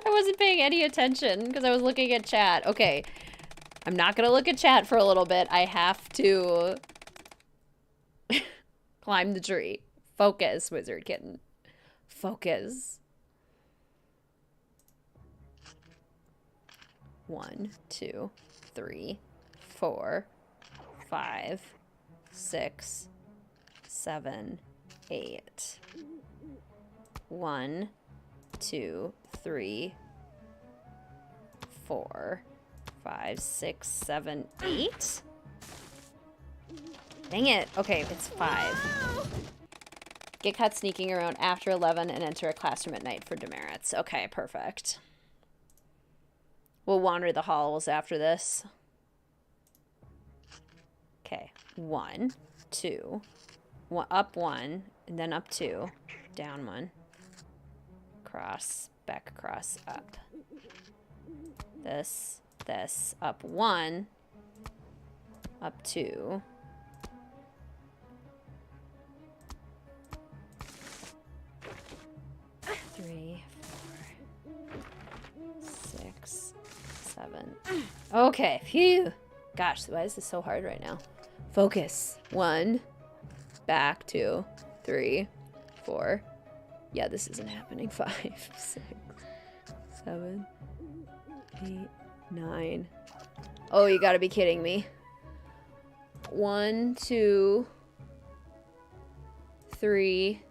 I wasn't paying any attention because I was looking at chat. Okay, I'm not gonna look at chat for a little bit. I have to climb the tree. Focus, WizardKitten. Focus. 1, 2, 3, 4, 5, 6, 7, 8. 1, 2, 3, 4, 5, 6, 7, 8. Dang it. Okay, it's 5. Get caught sneaking around after 11 and enter a classroom at night for demerits. Okay, perfect. We'll wander the halls after this. Okay, 1, 2, up 1, and then up 2, down 1, cross, back across, up. This, up 1, up 2. Three, 4, 6, 7. Okay, phew. Gosh, why is this so hard right now? Focus. 1, back 2, 3, 4. Yeah, this isn't happening. 5, 6, 7, 8, 9. Oh, you gotta be kidding me. 1, 2, 3,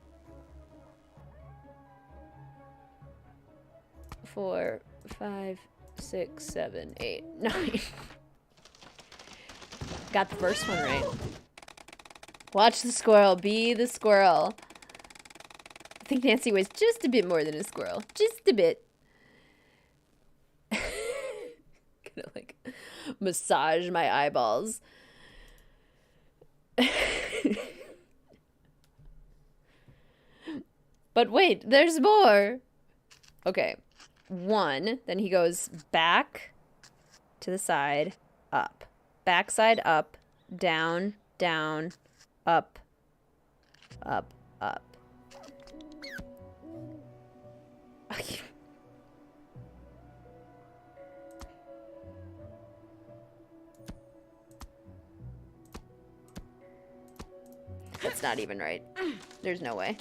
4, 5, 6, 7, 8, 9. Got the first one right. Watch the squirrel. Be the squirrel. I think Nancy was just a bit more than a squirrel. Just a bit. Gonna like massage my eyeballs. But wait, there's more. Okay. 1, then he goes back to the side, up. Back side up, down, down, up, up, up. That's not even right. There's no way.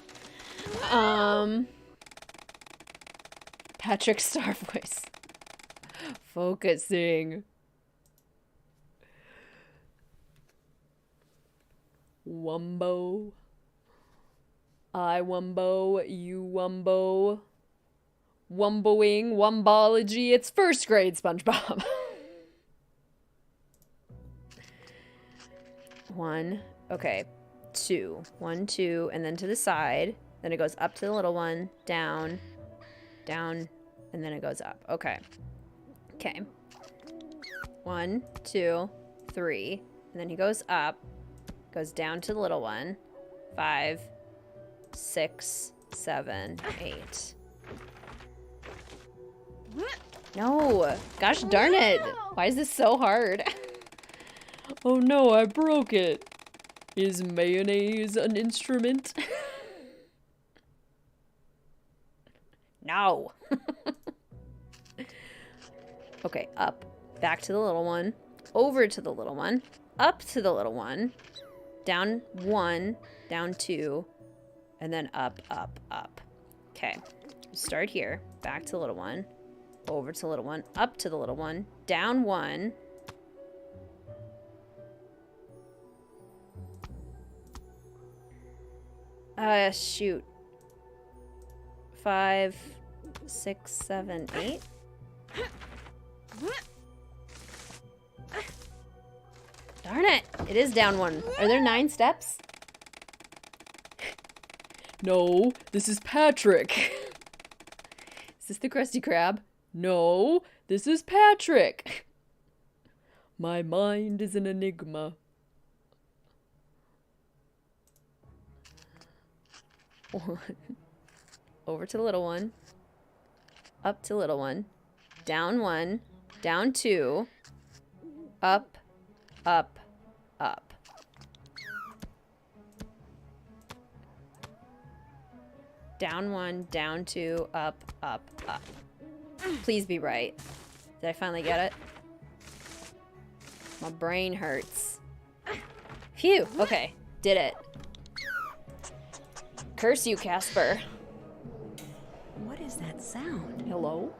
Patrick Star voice. Focusing. Wumbo. I wumbo, you wumbo. Wumboing, wumbology, it's first grade SpongeBob. 1, okay, 2. 1, 2, and then to the side. Then it goes up to the little one, down, down, and then it goes up. Okay. Okay. 1, 2, 3, and then he goes up, goes down to the little one. 5, 6, 7, 8. No! Gosh darn it! Why is this so hard? Oh no, I broke it. Is mayonnaise an instrument? No! Okay, up. Back to the little one. Over to the little one. Up to the little one. Down 1. Down 2. And then up, up, up. Okay. Start here. Back to the little one. Over to the little one. Up to the little one. Down 1. Shoot. 5, 6, 7, 8. Darn it! It is down 1. Are there 9 steps? No, this is Patrick. Is this the Krusty Krab? No, this is Patrick. My mind is an enigma. 1. Over to the little one. Up to little one. Down 1. Down 2. Up, up, up. Down 1, down 2, up, up, up. Please be right. Did I finally get it? My brain hurts. Phew. Okay. Did it. Curse you, Casper. What is that sound? Hello?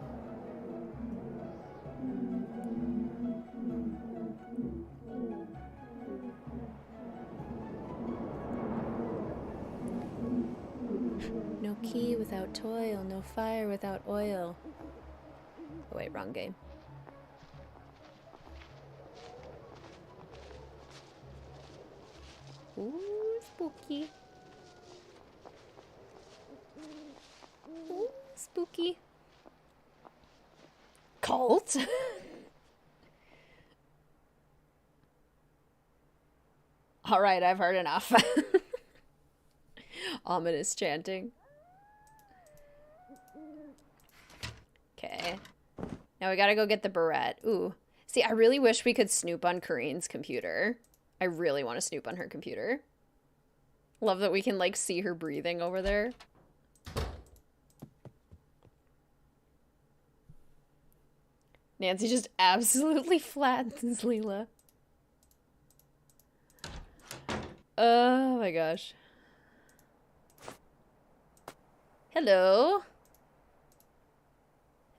No key without toil, no fire without oil. Oh wait, wrong game. Ooh, spooky. Ooh, spooky. Cult? Alright, I've heard enough. Ominous chanting. Okay. Now we gotta go get the barrette. Ooh. See, I really wish we could snoop on Corinne's computer. I really want to snoop on her computer. Love that we can, like, see her breathing over there. Nancy just absolutely flattens Leela. Oh my gosh. Hello.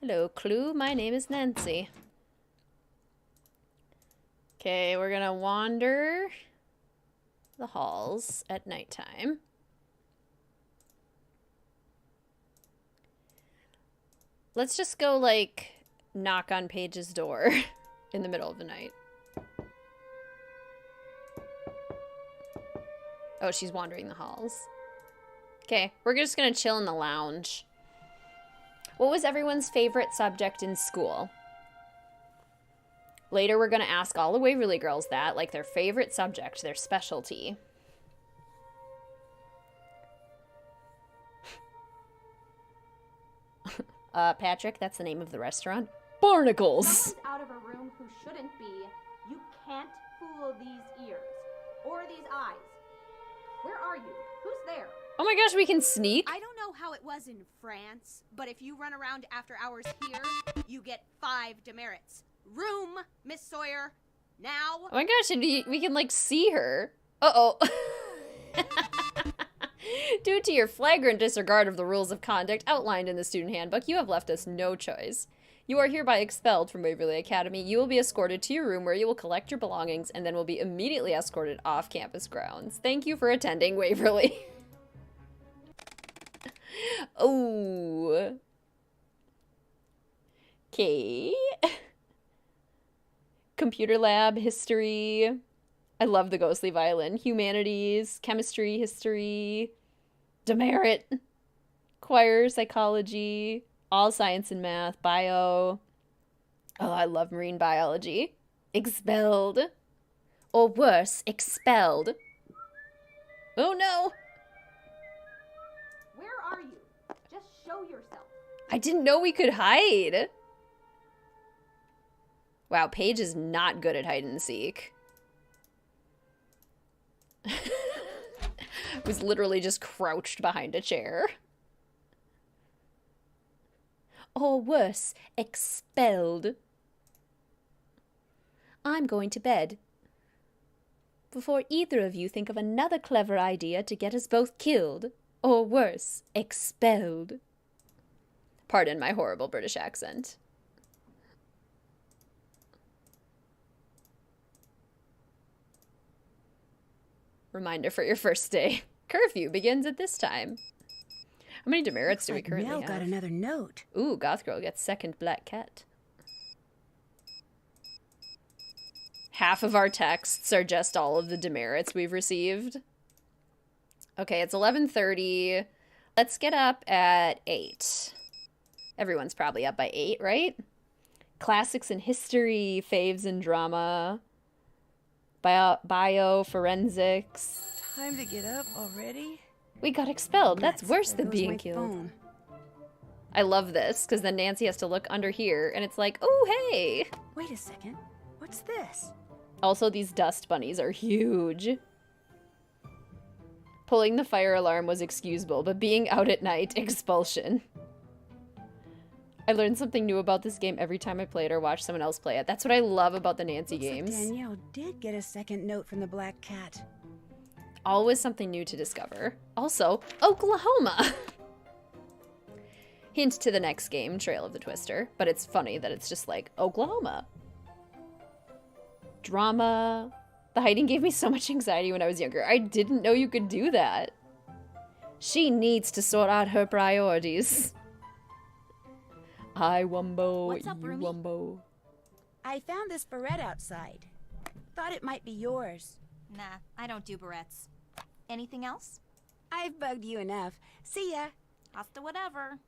Hello, Clue. My name is Nancy. Okay, we're gonna wander the halls at nighttime. Let's just go, like, knock on Paige's door in the middle of the night. Oh, she's wandering the halls. Okay, we're just gonna chill in the lounge. What was everyone's favorite subject in school? Later, we're gonna ask all the Waverly girls that, like, their favorite subject, their specialty. Patrick, that's the name of the restaurant. Barnacles! Someone's out of a room who shouldn't be. You can't fool these ears. Or these eyes. Where are you? Who's there? Oh my gosh, we can sneak? I don't know how it was in France, but if you run around after hours here, you get 5 demerits. Room, Miss Sawyer, now. Oh my gosh, and we can, like, see her. Uh-oh. Due to your flagrant disregard of the rules of conduct outlined in the student handbook, you have left us no choice. You are hereby expelled from Waverly Academy. You will be escorted to your room where you will collect your belongings and then will be immediately escorted off campus grounds. Thank you for attending Waverly. Oh. Okay. Computer lab, history. I love the ghostly violin. Humanities, chemistry, history, demerit, choir, psychology, all science and math, bio. Oh, I love marine biology. Expelled. Or worse, expelled. Oh no! Where are you? Just show yourself. I didn't know we could hide. Wow, Paige is not good at hide and seek. Was literally just crouched behind a chair. Or worse, expelled. I'm going to bed. Before either of you think of another clever idea to get us both killed, or worse, expelled. Pardon my horrible British accent. Reminder for your first day. Curfew begins at this time. How many demerits do we currently Mel have? got another note. Ooh, Goth Girl gets second black cat. Half of our texts are just all of the demerits we've received. Okay, it's 11:30. Let's get up at 8. Everyone's probably up by 8, right? Classics in history, faves in drama, bio, forensics. Time to get up already? We got expelled. That's worse There than goes being my killed. phone. I love this, because then Nancy has to look under here, and it's like, oh, hey! Wait a second. What's this? Also, these dust bunnies are huge. Pulling the fire alarm was excusable, but being out at night, expulsion. I learn something new about this game every time I play it or watch someone else play it. That's what I love about the Nancy games. Looks like Danielle did get a second note from the Black Cat. Always something new to discover. Also, Oklahoma! Hint to the next game, Trail of the Twister. But it's funny that it's just like, Oklahoma. Drama. The hiding gave me so much anxiety when I was younger. I didn't know you could do that. She needs to sort out her priorities. I wumbo, What's up, you Rumi? wumbo. I found this barrette outside. Thought it might be yours. Nah, I don't do barrettes. Anything else? I've bugged you enough. See ya. Hasta whatever.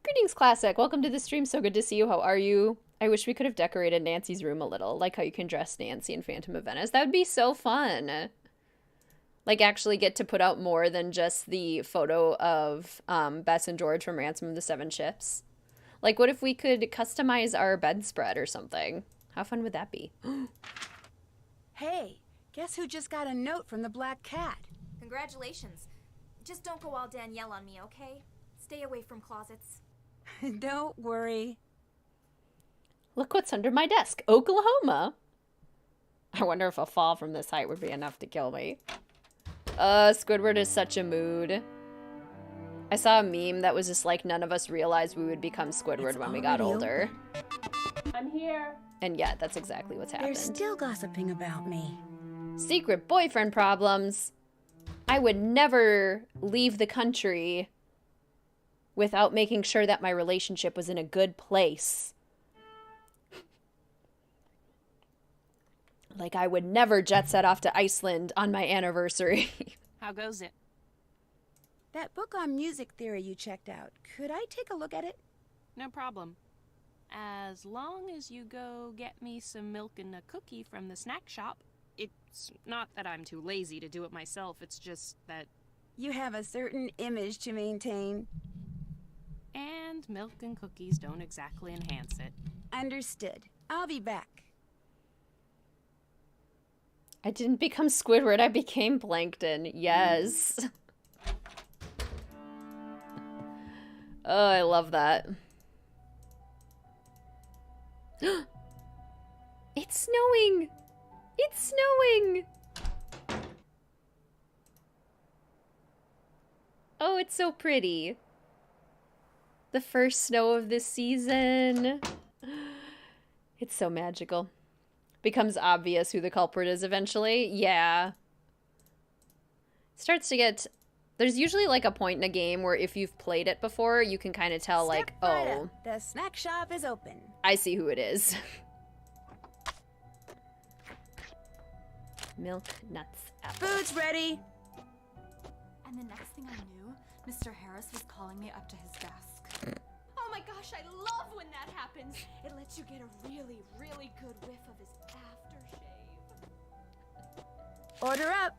Greetings, Classic. Welcome to the stream. So good to see you. How are you? I wish we could have decorated Nancy's room a little, like how you can dress Nancy in Phantom of Venice. That would be so fun. Like, actually get to put out more than just the photo of Bess and George from Ransom of the Seven Ships. Like, what if we could customize our bedspread or something? How fun would that be? Hey, guess who just got a note from the Black Cat? Congratulations. Just don't go all Danielle on me, okay? Stay away from closets. Don't worry. Look what's under my desk. Oklahoma. I wonder if a fall from this height would be enough to kill me. Squidward is such a mood. I saw a meme that was just like, none of us realized we would become Squidward when we got older. I'm here. And yeah, that's exactly what's happened. They're still gossiping about me. Secret boyfriend problems. I would never leave the country without making sure that my relationship was in a good place. Like, I would never jet set off to Iceland on my anniversary. How goes it? That book on music theory you checked out, could I take a look at it? No problem. As long as you go get me some milk and a cookie from the snack shop. It's not that I'm too lazy to do it myself, it's just that... You have a certain image to maintain. And milk and cookies don't exactly enhance it. Understood. I'll be back. I didn't become Squidward, I became Plankton. Yes. Oh, I love that. It's snowing! It's snowing! Oh, it's so pretty. The first snow of this season. It's so magical. Becomes obvious who the culprit is eventually. Yeah. Starts to get... There's usually like a point in a game where if you've played it before, you can kind of tell like, right oh, up. The snack shop is open. I see who it is. Milk, nuts, apple. Food's ready. And the next thing I knew, Mr. Harris was calling me up to his desk. Oh my gosh, I love when that happens. It lets you get a really, really good whiff of his aftershave. Order up.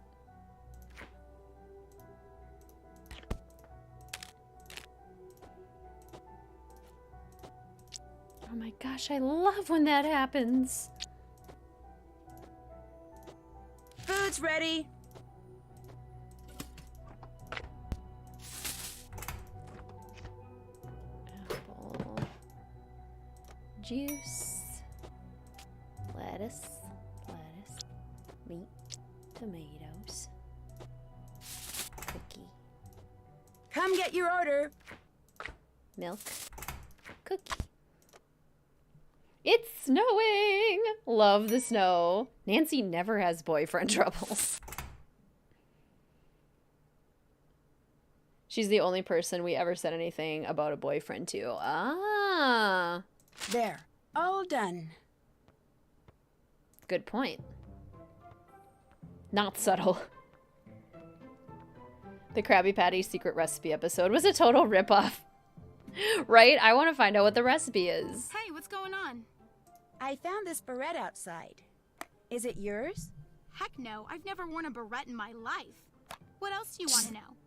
Oh my gosh, I love when that happens. Food's ready. Apple. Juice. Lettuce. Meat. Tomatoes. Cookie. Come get your order. Milk. Cookie. It's snowing! Love the snow. Nancy never has boyfriend troubles. She's the only person we ever said anything about a boyfriend to. Ah. There. All done. Good point. Not subtle. The Krabby Patty secret recipe episode was a total ripoff. Right? I want to find out what the recipe is. Hey, what's going on? I found this beret outside. Is it yours? Heck no, I've never worn a beret in my life. What else do you want to know?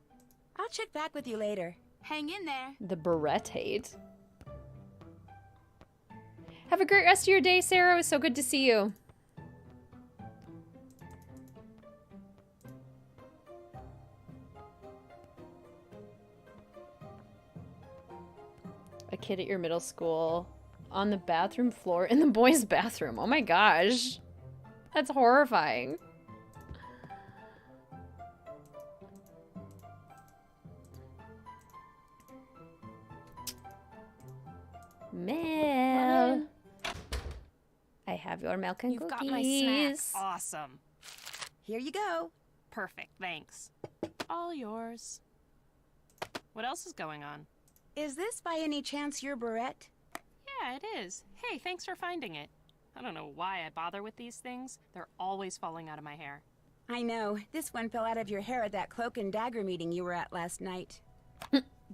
I'll check back with you later. Hang in there. The beret hate. Have a great rest of your day, Sarah. It was so good to see you. A kid at your middle school on the bathroom floor in the boys' bathroom. Oh my gosh. That's horrifying. Mel. I have your milk and You've cookies. got my snack. Awesome. Here you go. Perfect, thanks. All yours. What else is going on? Is this by any chance your beret? Yeah, it is. Hey, thanks for finding it. I don't know why I bother with these things. They're always falling out of my hair. I know. This one fell out of your hair at that cloak and dagger meeting you were at last night.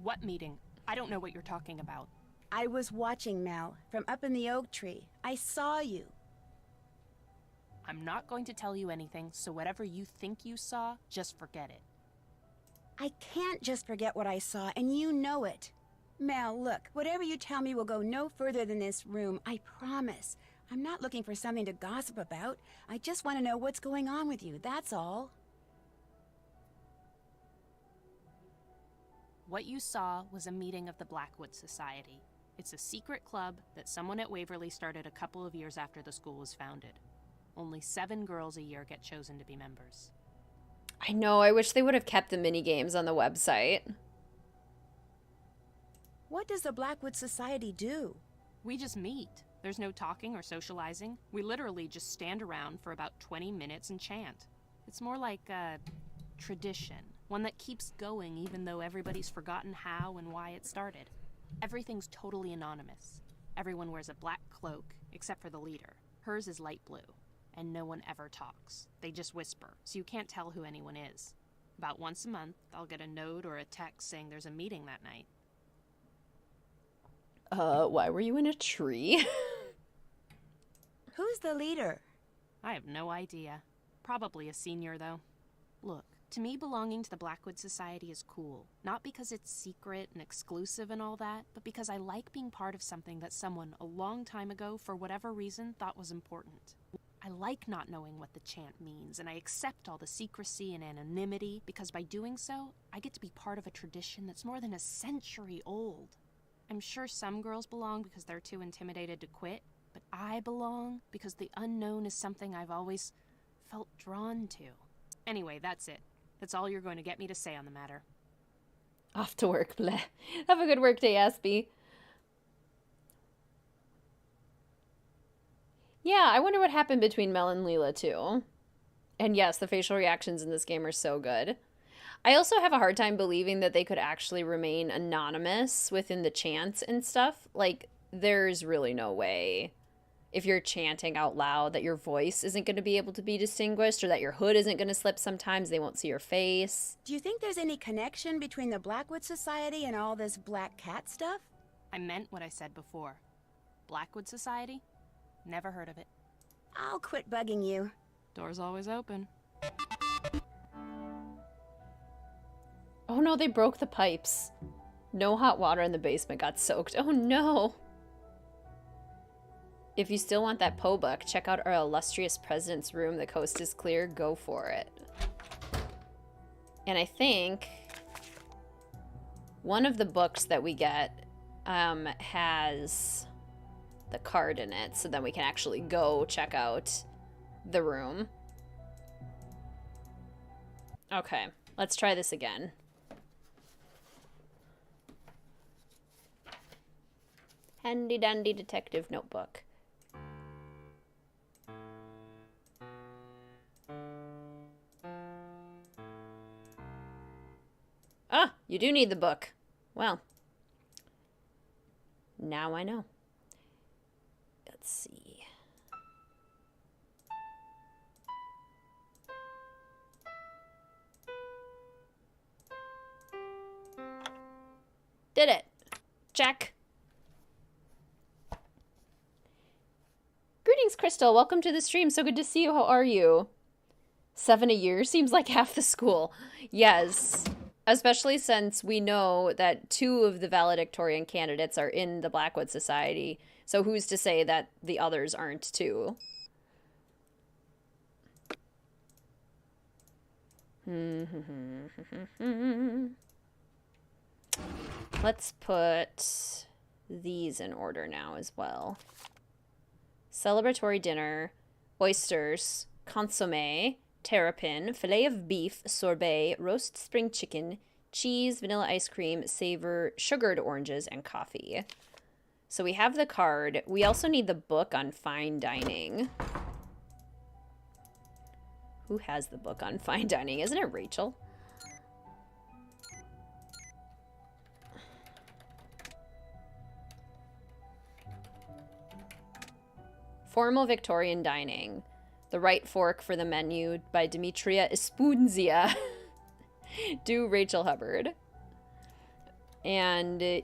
What meeting? I don't know what you're talking about. I was watching, Mel, from up in the oak tree. I saw you. I'm not going to tell you anything, so whatever you think you saw, just forget it. I can't just forget what I saw, and you know it. Mel, look, whatever you tell me will go no further than this room, I promise. I'm not looking for something to gossip about. I just want to know what's going on with you, that's all. What you saw was a meeting of the Blackwood Society. It's a secret club that someone at Waverly started a couple of years after the school was founded. Only 7 girls a year get chosen to be members. I know, I wish they would have kept the mini-games on the website. What does the Blackwood Society do? We just meet. There's no talking or socializing. We literally just stand around for about 20 minutes and chant. It's more like a tradition, one that keeps going even though everybody's forgotten how and why it started. Everything's totally anonymous. Everyone wears a black cloak, except for the leader. Hers is light blue. And no one ever talks. They just whisper, so you can't tell who anyone is. About once a month, I'll get a note or a text saying there's a meeting that night. Why were you in a tree? Who's the leader? I have no idea. Probably a senior, though. Look, to me, belonging to the Blackwood Society is cool. Not because it's secret and exclusive and all that, but because I like being part of something that someone a long time ago, for whatever reason, thought was important. I like not knowing what the chant means, and I accept all the secrecy and anonymity, because by doing so, I get to be part of a tradition that's more than a century old. I'm sure some girls belong because they're too intimidated to quit, but I belong because the unknown is something I've always felt drawn to. Anyway, that's it. That's all you're going to get me to say on the matter. Off to work, bleh. Have a good work day, Aspie. Yeah, I wonder what happened between Mel and Leela, too. And yes, the facial reactions in this game are so good. I also have a hard time believing that they could actually remain anonymous within the chants and stuff. Like, there's really no way, if you're chanting out loud, that your voice isn't going to be able to be distinguished, or that your hood isn't going to slip sometimes, they won't see your face. Do you think there's any connection between the Blackwood Society and all this black cat stuff? I meant what I said before. Blackwood Society? Never heard of it. I'll quit bugging you. Door's always open. Oh no, they broke the pipes. No hot water in the basement got soaked. Oh no. If you still want that Poe book, check out our illustrious president's room. The coast is clear. Go for it. And I think one of the books that we get has the card in it, so then we can actually go check out the room. Okay, let's try this again. Handy dandy detective notebook. Ah, you do need the book. Well, now I know. Let's see. Did it. Check. Greetings, Crystal. Welcome to the stream. So good to see you. How are you? 7 a year seems like half the school. Yes. Especially since we know that 2 of the valedictorian candidates are in the Blackwood Society. So who's to say that the others aren't too? Let's put these in order now as well. Celebratory dinner, oysters, consommé, terrapin, filet of beef, sorbet, roast spring chicken, cheese, vanilla ice cream, savor, sugared oranges, and coffee. So we have the card. We also need the book on fine dining. Who has the book on fine dining? Isn't it Rachel? Formal Victorian Dining. The Right Fork for the Menu by Demetria Espunzia. Do Rachel Hubbard. And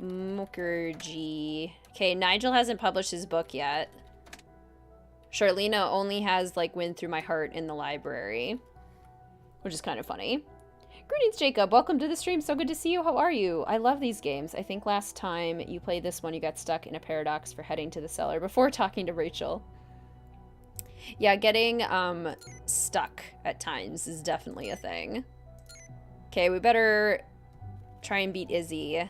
Mukherjee. Okay, Nigel hasn't published his book yet. Charlena only has, like, Wind Through My Heart in the library, which is kind of funny. Greetings, Jacob. Welcome to the stream. So good to see you. How are you? I love these games. I think last time you played this one, you got stuck in a paradox for heading to the cellar before talking to Rachel. Yeah, getting stuck at times is definitely a thing. Okay, we better try and beat Izzy.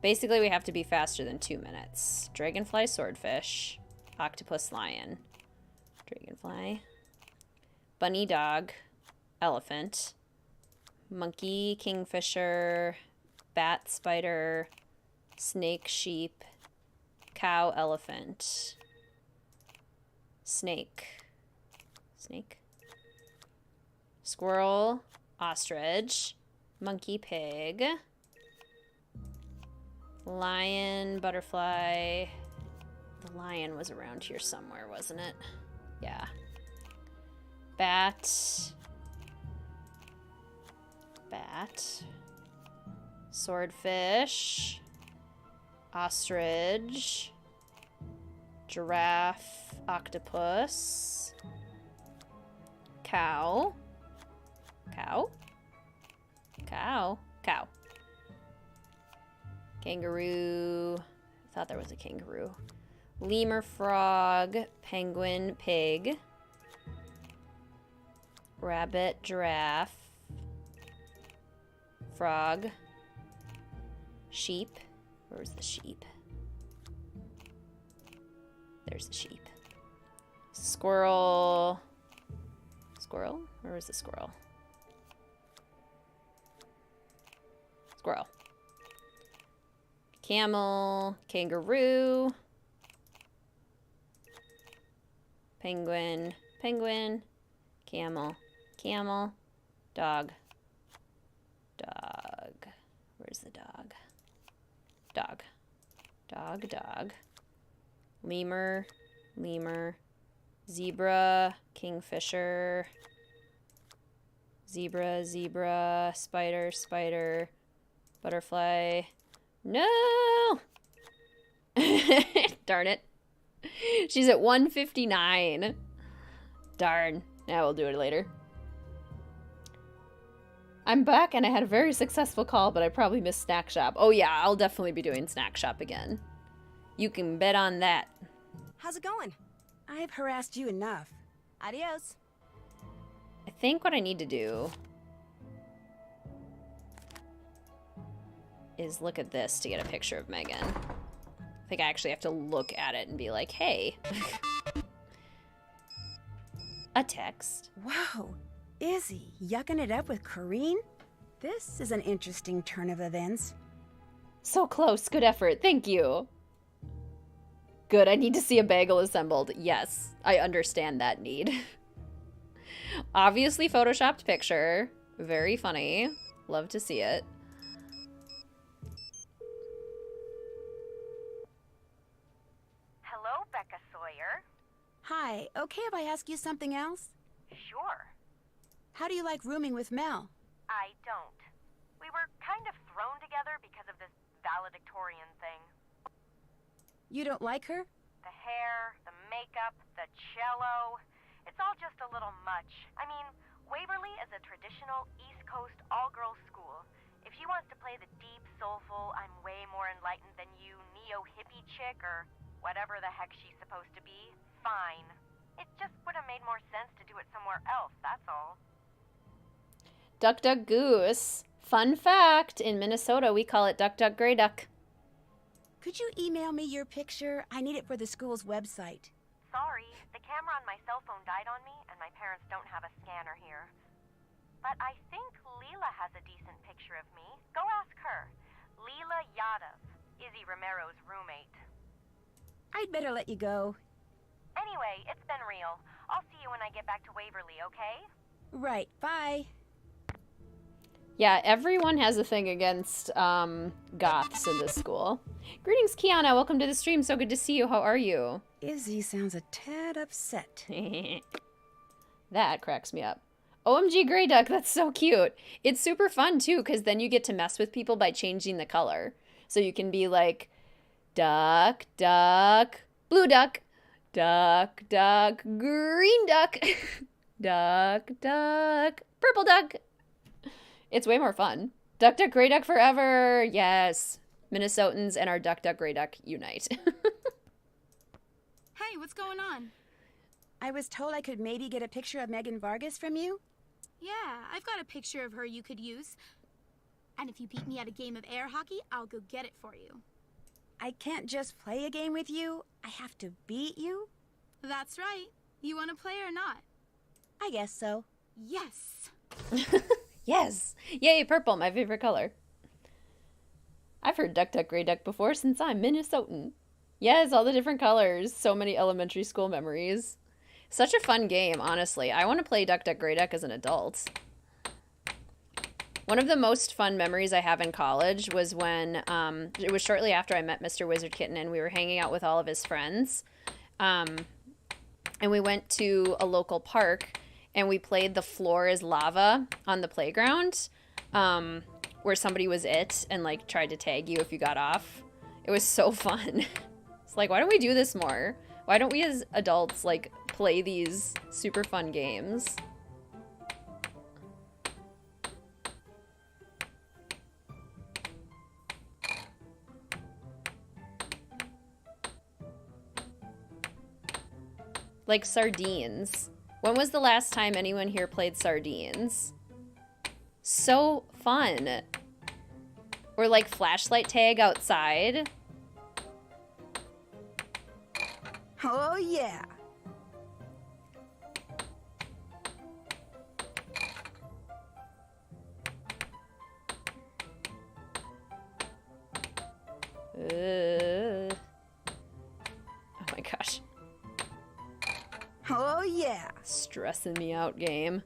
Basically, we have to be faster than 2 minutes. Dragonfly, swordfish, octopus, lion. Dragonfly. Bunny, dog, elephant. Monkey, kingfisher, bat, spider, snake, sheep, cow, elephant. Snake. Snake. Squirrel, ostrich, monkey, pig. Lion, butterfly. The lion was around here somewhere, wasn't it? Yeah. Bat. Bat. Swordfish. Ostrich. Giraffe. Octopus. Cow. Cow. Cow. Cow. Kangaroo. I thought there was a kangaroo. Lemur, frog, penguin, pig. Rabbit, giraffe. Frog. Sheep. Where's the sheep? There's the sheep. Squirrel. Squirrel? Where is the squirrel? Squirrel. Camel, kangaroo, penguin, penguin, camel, camel, dog, dog. Where's the dog? Dog, dog, dog. Lemur, lemur, zebra, kingfisher, zebra, zebra, spider, spider, butterfly. No! Darn it. She's at 159. Darn. Now we'll do it later. I'm back and I had a very successful call, but I probably missed Snack Shop. Oh yeah, I'll definitely be doing Snack Shop again. You can bet on that. How's it going? I've harassed you enough. Adios. I think what I need to do is look at this to get a picture of Megan. I think I actually have to look at it and be like, hey. A text. Whoa, Izzy, yucking it up with Corrine? This is an interesting turn of events. So close, good effort, thank you. Good, I need to see a bagel assembled. Yes, I understand that need. Obviously photoshopped picture. Very funny. Love to see it. Hello, Becca Sawyer. Hi, okay if I ask you something else? Sure. How do you like rooming with Mel? I don't. We were kind of thrown together because of this valedictorian thing. You don't like her? The hair, the makeup, the cello. It's all just a little much. I mean, Waverly is a traditional East Coast all-girls school. If she wants to play the deep, soulful, I'm way more enlightened than you neo-hippie chick or whatever the heck she's supposed to be, fine. It just would have made more sense to do it somewhere else, that's all. Duck, duck, goose. Fun fact, in Minnesota we call it duck, duck, gray duck. Could you email me your picture? I need it for the school's website. Sorry, the camera on my cell phone died on me, and my parents don't have a scanner here. But I think Leela has a decent picture of me. Go ask her. Leela Yadav, Izzy Romero's roommate. I'd better let you go. Anyway, it's been real. I'll see you when I get back to Waverly, okay? Right, bye. Yeah, everyone has a thing against goths in this school. Greetings, Kiana. Welcome to the stream. So good to see you. How are you? Izzy sounds a tad upset. That cracks me up. OMG Grey Duck, that's so cute. It's super fun, too, because then you get to mess with people by changing the color. So you can be like, duck, duck, blue duck, duck, duck, green duck, duck, duck, purple duck. It's way more fun. Duck, duck, grey duck forever. Yes. Minnesotans and our duck, duck, grey duck unite. Hey, what's going on? I was told I could maybe get a picture of Megan Vargas from you. Yeah, I've got a picture of her you could use. And if you beat me at a game of air hockey, I'll go get it for you. I can't just play a game with you. I have to beat you. That's right. You want to play or not? I guess so. Yes. Yes. Yay, purple, my favorite color. I've heard duck, duck, grey duck before since I'm Minnesotan. Yes, all the different colors. So many elementary school memories. Such a fun game, honestly. I want to play duck, duck, grey duck as an adult. One of the most fun memories I have in college was when, it was shortly after I met Mr. WizardKitten and we were hanging out with all of his friends. And we went to a local park and we played The Floor is Lava on the playground, where somebody was it and like tried to tag you if you got off. It was so fun. It's like, why don't we do this more? Why don't we as adults like play these super fun games? Like sardines. When was the last time anyone here played sardines? So fun. Or like flashlight tag outside. Oh, yeah. Oh my gosh. Oh, yeah. Stressing me out, game.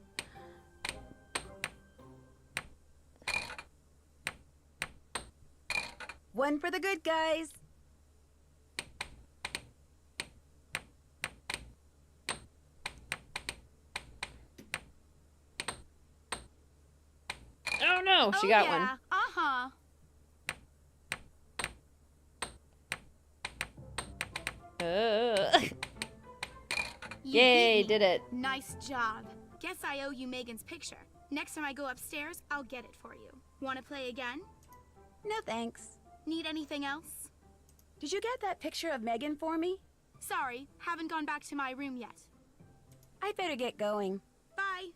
One for the good guys. Oh no, she got one. Uh-huh. Yay, did it. Nice job. Guess I owe you Megan's picture. Next time I go upstairs, I'll get it for you. Want to play again? No thanks. Need anything else? Did you get that picture of Megan for me? Sorry, haven't gone back to my room yet. I better get going. Bye.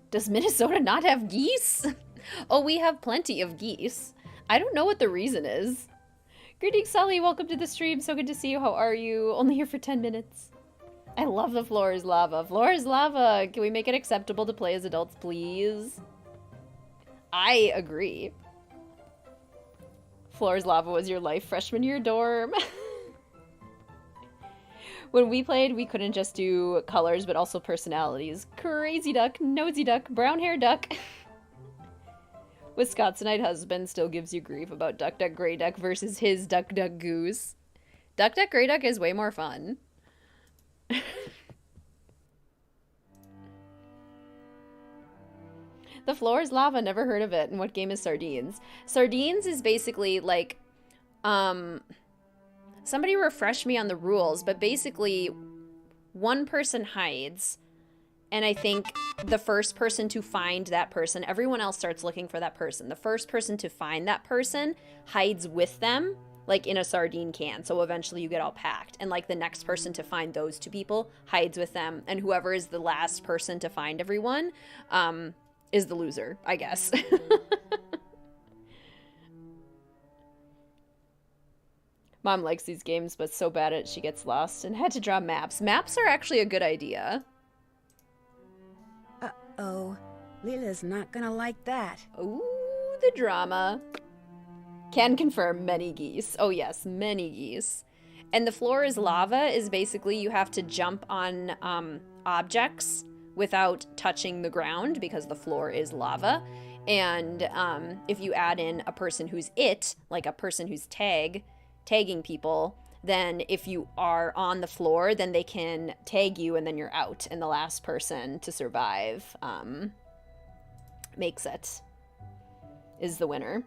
Does Minnesota not have geese? Oh, we have plenty of geese. I don't know what the reason is. Greetings, Sully. Welcome to the stream. So good to see you. How are you? Only here for 10 minutes. I love The Floor is Lava. Floor is Lava. Can we make it acceptable to play as adults, please? I agree. Floor is Lava was your life freshman year dorm. When we played, we couldn't just do colors, but also personalities. Crazy duck, nosy duck, brown hair duck. Wisconsinite husband still gives you grief about Duck Duck Grey Duck versus his Duck Duck Goose. Duck Duck Grey Duck is way more fun. The Floor is Lava, never heard of it. And what game is Sardines? Sardines is basically like, somebody refresh me on the rules, but basically one person hides, and I think the first person to find that person, everyone else starts looking for that person. The first person to find that person hides with them, like in a sardine can, so eventually you get all packed. And like the next person to find those two people hides with them, and whoever is the last person to find everyone is the loser, I guess. Mom likes these games, but so bad at it she gets lost and had to draw maps. Maps are actually a good idea. Uh-oh. Leela's not gonna like that. Ooh, the drama. Can confirm many geese. Oh yes, many geese. And The Floor is Lava is basically you have to jump on objects without touching the ground because the floor is lava. And if you add in a person who's it, like a person who's tagging people, then if you are on the floor, then they can tag you and then you're out. And the last person to survive makes it, is the winner.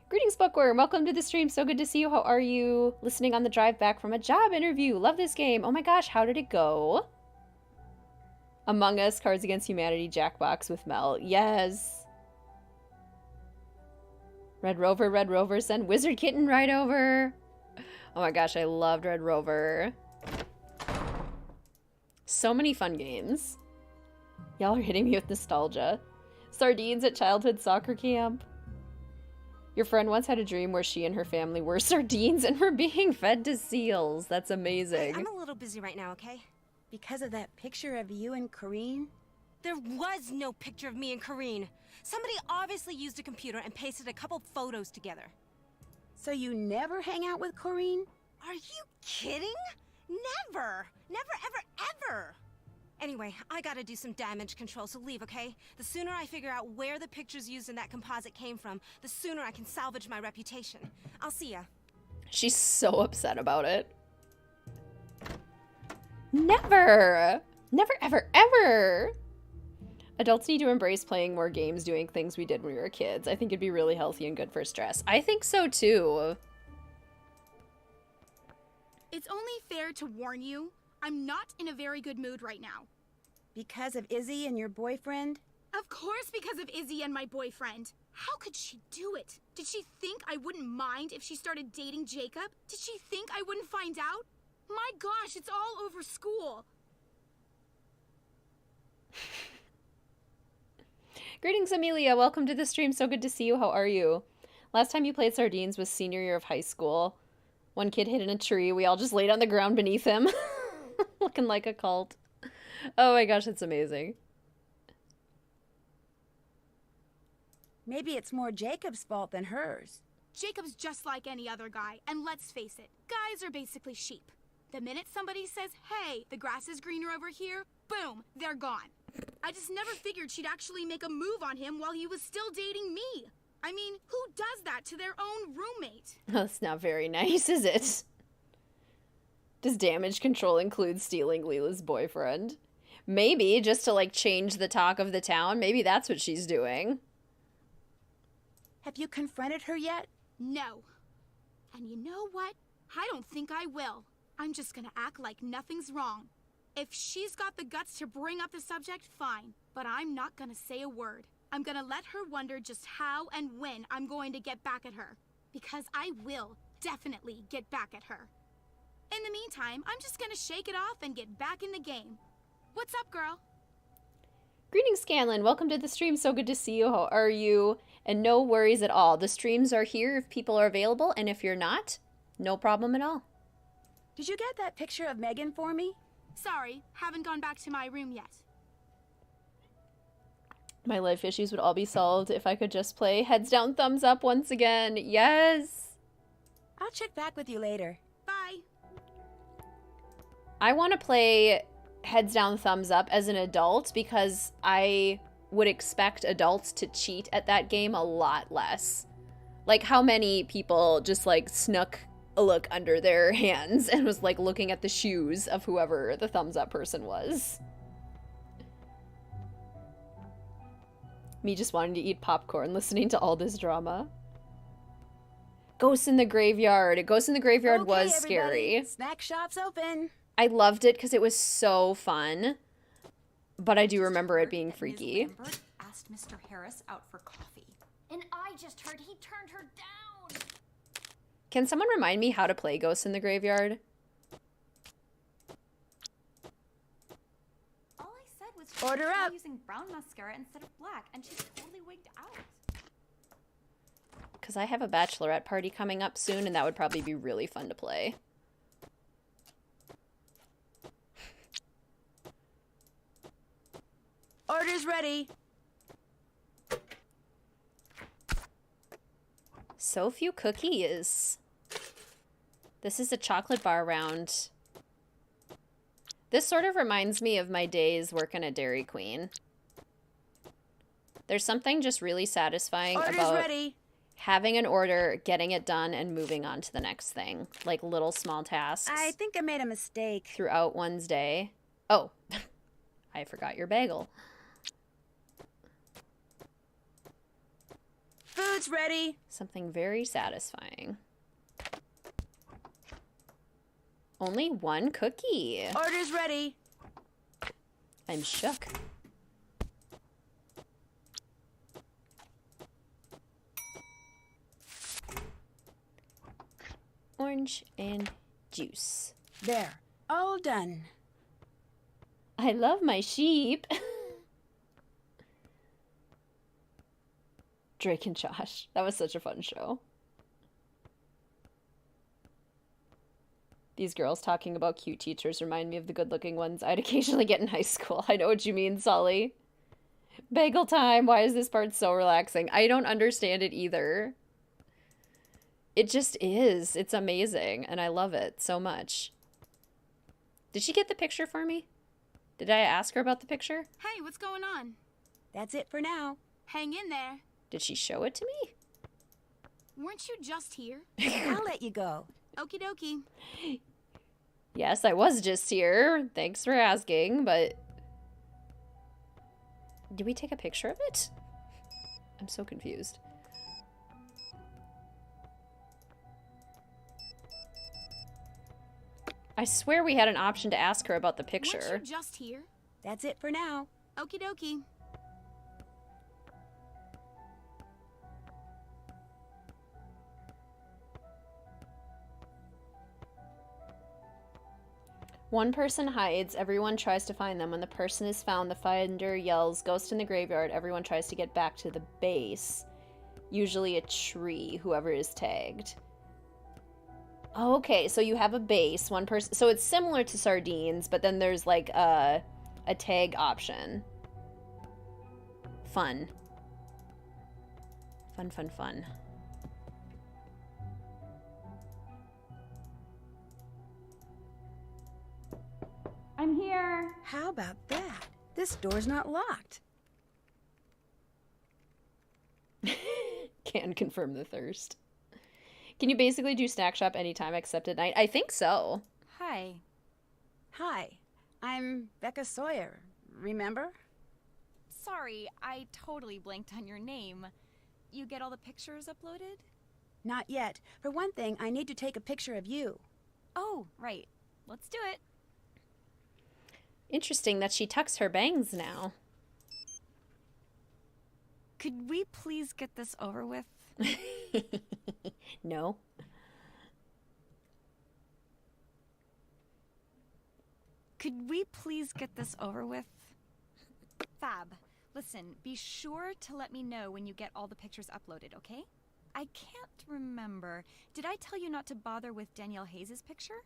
Greetings, Bookworm. Welcome to the stream. So good to see you. How are you? Listening on the drive back from a job interview. Love this game. Oh my gosh, how did it go? Among Us, Cards Against Humanity, Jackbox with Mel. Yes. Red Rover, send WizardKitten right over. Oh my gosh, I loved Red Rover. So many fun games. Y'all are hitting me with nostalgia. Sardines at childhood soccer camp. Your friend once had a dream where she and her family were sardines and were being fed to seals. That's amazing. Hey, I'm a little busy right now, okay? Because of that picture of you and Corrine? There was no picture of me and Corrine. Somebody obviously used a computer and pasted a couple photos together. So you never hang out with Corrine? Are you kidding? Never! Never, ever, ever! Anyway, I gotta do some damage control, so leave, okay? The sooner I figure out where the pictures used in that composite came from, the sooner I can salvage my reputation. I'll see ya. She's so upset about it. Never! Never, ever, ever! Adults need to embrace playing more games, doing things we did when we were kids. I think it'd be really healthy and good for stress. I think so, too. It's only fair to warn you, I'm not in a very good mood right now. Because of Izzy and your boyfriend? Of course because of Izzy and my boyfriend. How could she do it? Did she think I wouldn't mind if she started dating Jacob? Did she think I wouldn't find out? My gosh, it's all over school. Greetings, Amelia. Welcome to the stream. So good to see you. How are you? Last time you played Sardines was senior year of high school. One kid hid in a tree. We all just laid on the ground beneath him. Looking like a cult. Oh my gosh, it's amazing. Maybe it's more Jacob's fault than hers. Jacob's just like any other guy, and let's face it, guys are basically sheep. The minute somebody says, hey, the grass is greener over here, boom, they're gone. I just never figured she'd actually make a move on him while he was still dating me. I mean, who does that to their own roommate? That's not very nice, is it? Does damage control include stealing Leela's boyfriend? Maybe, just to, like, change the talk of the town. Maybe that's what she's doing. Have you confronted her yet? No. And you know what? I don't think I will. I'm just gonna act like nothing's wrong. If she's got the guts to bring up the subject, fine. But I'm not gonna say a word. I'm gonna let her wonder just how and when I'm going to get back at her. Because I will definitely get back at her. In the meantime, I'm just gonna shake it off and get back in the game. What's up, girl? Greetings, Scanlan. Welcome to the stream. So good to see you. How are you? And no worries at all. The streams are here if people are available, and if you're not, no problem at all. Did you get that picture of Megan for me? Sorry, haven't gone back to my room yet. My life issues would all be solved if I could just play heads down, thumbs up once again. Yes! I'll check back with you later. Bye. I want to play heads down, thumbs up as an adult because I would expect adults to cheat at that game a lot less. Like, how many people just, like, snuck a look under their hands and was, like, looking at the shoes of whoever the thumbs up person was. Me just wanting to eat popcorn, listening to all this drama. Ghosts in the Graveyard. Ghosts in the Graveyard was scary. Snack shop's open. I loved it because it was so fun, but I do remember it being freaky. Ms. Lambert asked Mr. Harris out for coffee. And I just heard he turned her down. Can someone remind me how to play Ghosts in the Graveyard? All I said was Order try up. using brown mascara instead of black, and she's totally wigged out. Because I have a bachelorette party coming up soon, and that would probably be really fun to play. Order's ready. So few cookies. This is a chocolate bar round. This sort of reminds me of my days working at Dairy Queen. There's something just really satisfying about having an order, getting it done, and moving on to the next thing. Like little small tasks. I think I made a mistake. Throughout one's day. Oh, I forgot your bagel. Food's ready. Something very satisfying. Only one cookie. Order's ready. I'm shook. Orange and juice. There. All done. I love my sheep. Drake and Josh. That was such a fun show. These girls talking about cute teachers remind me of the good-looking ones I'd occasionally get in high school. I know what you mean, Sully. Bagel time. Why is this part so relaxing? I don't understand it either. It just is. It's amazing, and I love it so much. Did she get the picture for me? Did I ask her about the picture? Hey, what's going on? That's it for now. Hang in there. Did she show it to me? Weren't you just here? I'll let you go. Okie dokie. Yes, I was just here. Thanks for asking, but... Did we take a picture of it? I'm so confused. I swear we had an option to ask her about the picture. Weren't you just here? That's it for now. Okie dokie. One person hides, everyone tries to find them. When the person is found, the finder yells, "Ghost in the graveyard." Everyone tries to get back to the base. Usually a tree, whoever is tagged. Oh, okay, so you have a base, one person. So it's similar to Sardines, but then there's like a tag option. Fun. Fun, fun, fun. I'm here. How about that? This door's not locked. Can confirm the thirst. Can you basically do snack shop anytime except at night? I think so. Hi. Hi, I'm Becca Sawyer. Remember? Sorry, I totally blanked on your name. You get all the pictures uploaded? Not yet. For one thing, I need to take a picture of you. Oh, right. Let's do it. Interesting that she tucks her bangs now. Could we please get this over with? No. Could we please get this over with? Fab. Listen, be sure to let me know when you get all the pictures uploaded, okay? I can't remember. Did I tell you not to bother with Danielle Hayes' picture?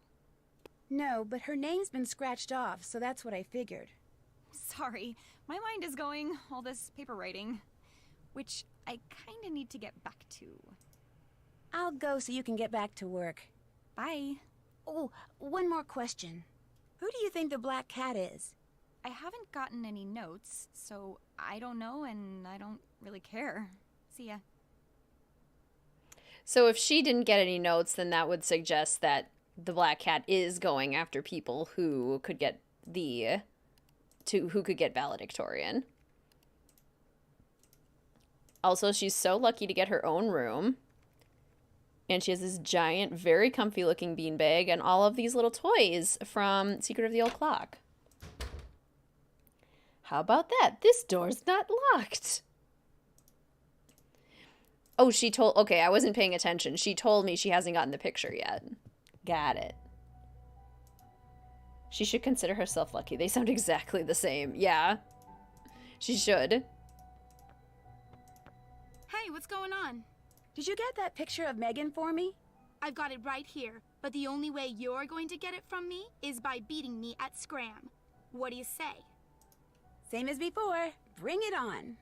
No, but her name's been scratched off, so that's what I figured. Sorry, my mind is going all this paper writing, which I kinda need to get back to. I'll go so you can get back to work. Bye. Oh, one more question. Who do you think the black cat is? I haven't gotten any notes, so I don't know and I don't really care. See ya. So if she didn't get any notes, then that would suggest that the black cat is going after people who could get who could get valedictorian. Also, she's so lucky to get her own room. And she has this giant, very comfy looking beanbag and all of these little toys from Secret of the Old Clock. How about that? This door's not locked. Oh, okay, I wasn't paying attention. She told me she hasn't gotten the picture yet. Got it. She should consider herself lucky. They sound exactly the same. Yeah. She should. Hey, what's going on? Did you get that picture of Megan for me? I've got it right here, but the only way you're going to get it from me is by beating me at Scram. What do you say? Same as before. Bring it on.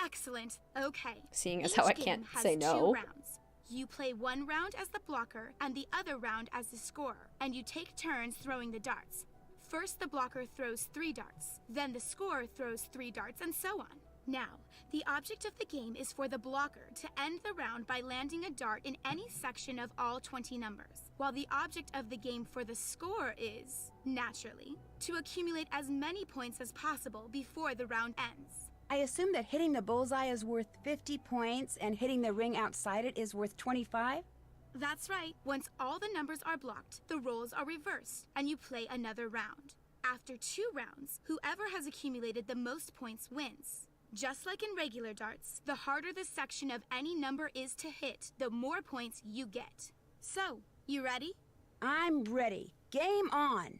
Excellent. Okay. Seeing as how I can't say no. 2 rounds. You play one round as the blocker and the other round as the scorer, and you take turns throwing the darts. First, the blocker throws 3 darts, then the scorer throws 3 darts, and so on. Now, the object of the game is for the blocker to end the round by landing a dart in any section of all 20 numbers, while the object of the game for the scorer is, naturally, to accumulate as many points as possible before the round ends. I assume that hitting the bullseye is worth 50 points and hitting the ring outside it is worth 25? That's right. Once all the numbers are blocked, the roles are reversed, and you play another round. After 2 rounds, whoever has accumulated the most points wins. Just like in regular darts, the harder the section of any number is to hit, the more points you get. So, you ready? I'm ready. Game on.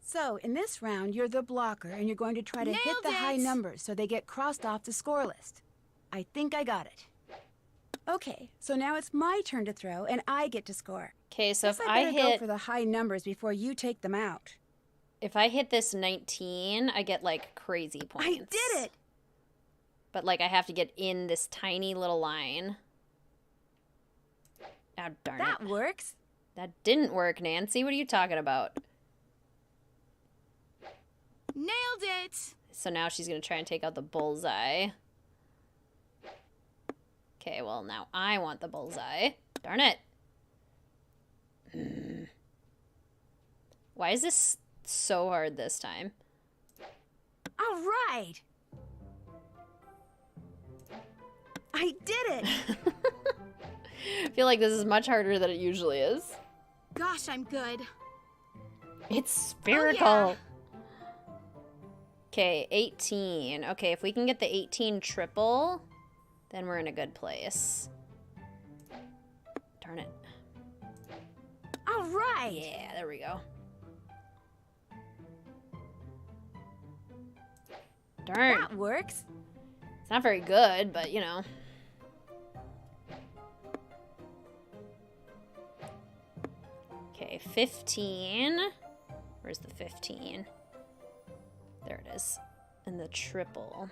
So, in this round, you're the blocker, and you're going to try to hit Nailed the high it! numbers so they get crossed off the score list. I think I got it. Okay, so now it's my turn to throw, and I get to score. Okay, so if Guess I better go hit... for the high numbers before you take them out. If I hit this 19, I get, like, crazy points. I did it! But, like, I have to get in this tiny little line. Oh, darn it. That works. That didn't work, Nancy. What are you talking about? Nailed it! So now she's going to try and take out the bullseye. Okay, well, now I want the bullseye. Darn it. Why is this so hard this time? All right. I did it. I feel like this is much harder than it usually is. Gosh, I'm good. It's spherical. Okay, 18. Okay, if we can get the 18 triple, then we're in a good place. Darn it. All right. Yeah, there we go. Darn. That works. It's not very good, but you know. Okay, 15. Where's the 15? There it is. And the triple.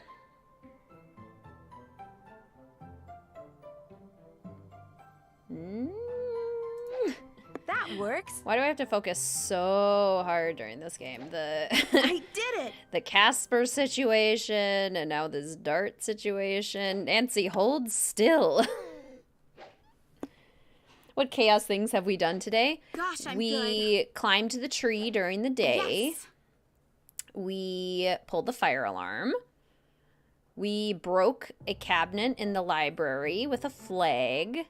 That works. Why do I have to focus so hard during this game? I did it. The Casper situation, and now this dart situation. Nancy, hold still. What chaos things have we done today? Gosh, I'm We climbed the tree during the day. Yes. We pulled the fire alarm. We broke a cabinet in the library with a flag.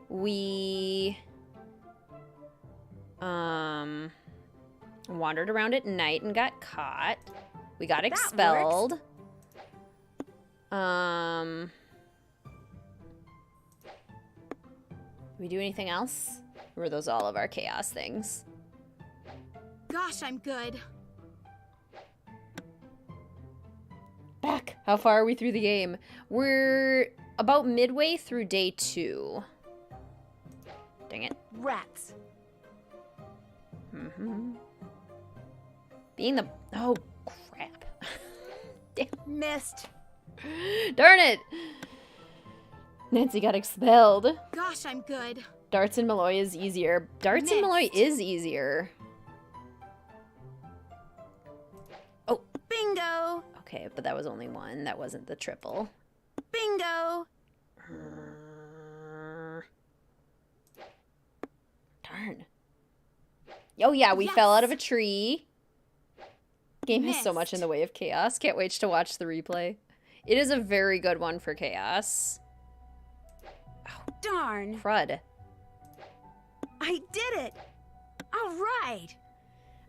We wandered around at night and got caught. We got expelled. Did we do anything else? Or were those all of our chaos things? Gosh, I'm good. Back. How far are we through the game? We're about midway through day 2. Dang it. Rats. Being the... Oh, crap. Damn. Missed. Darn it. Nancy got expelled. Gosh, I'm good. Darts and Malloy is easier. Darts and Malloy is easier. Oh. Bingo. Okay, but that was only one. That wasn't the triple. Bingo. Darn. Oh yeah, we fell out of a tree. Game has so much in the way of chaos. Can't wait to watch the replay. It is a very good one for chaos. Oh, darn. Crud. I did it. All right.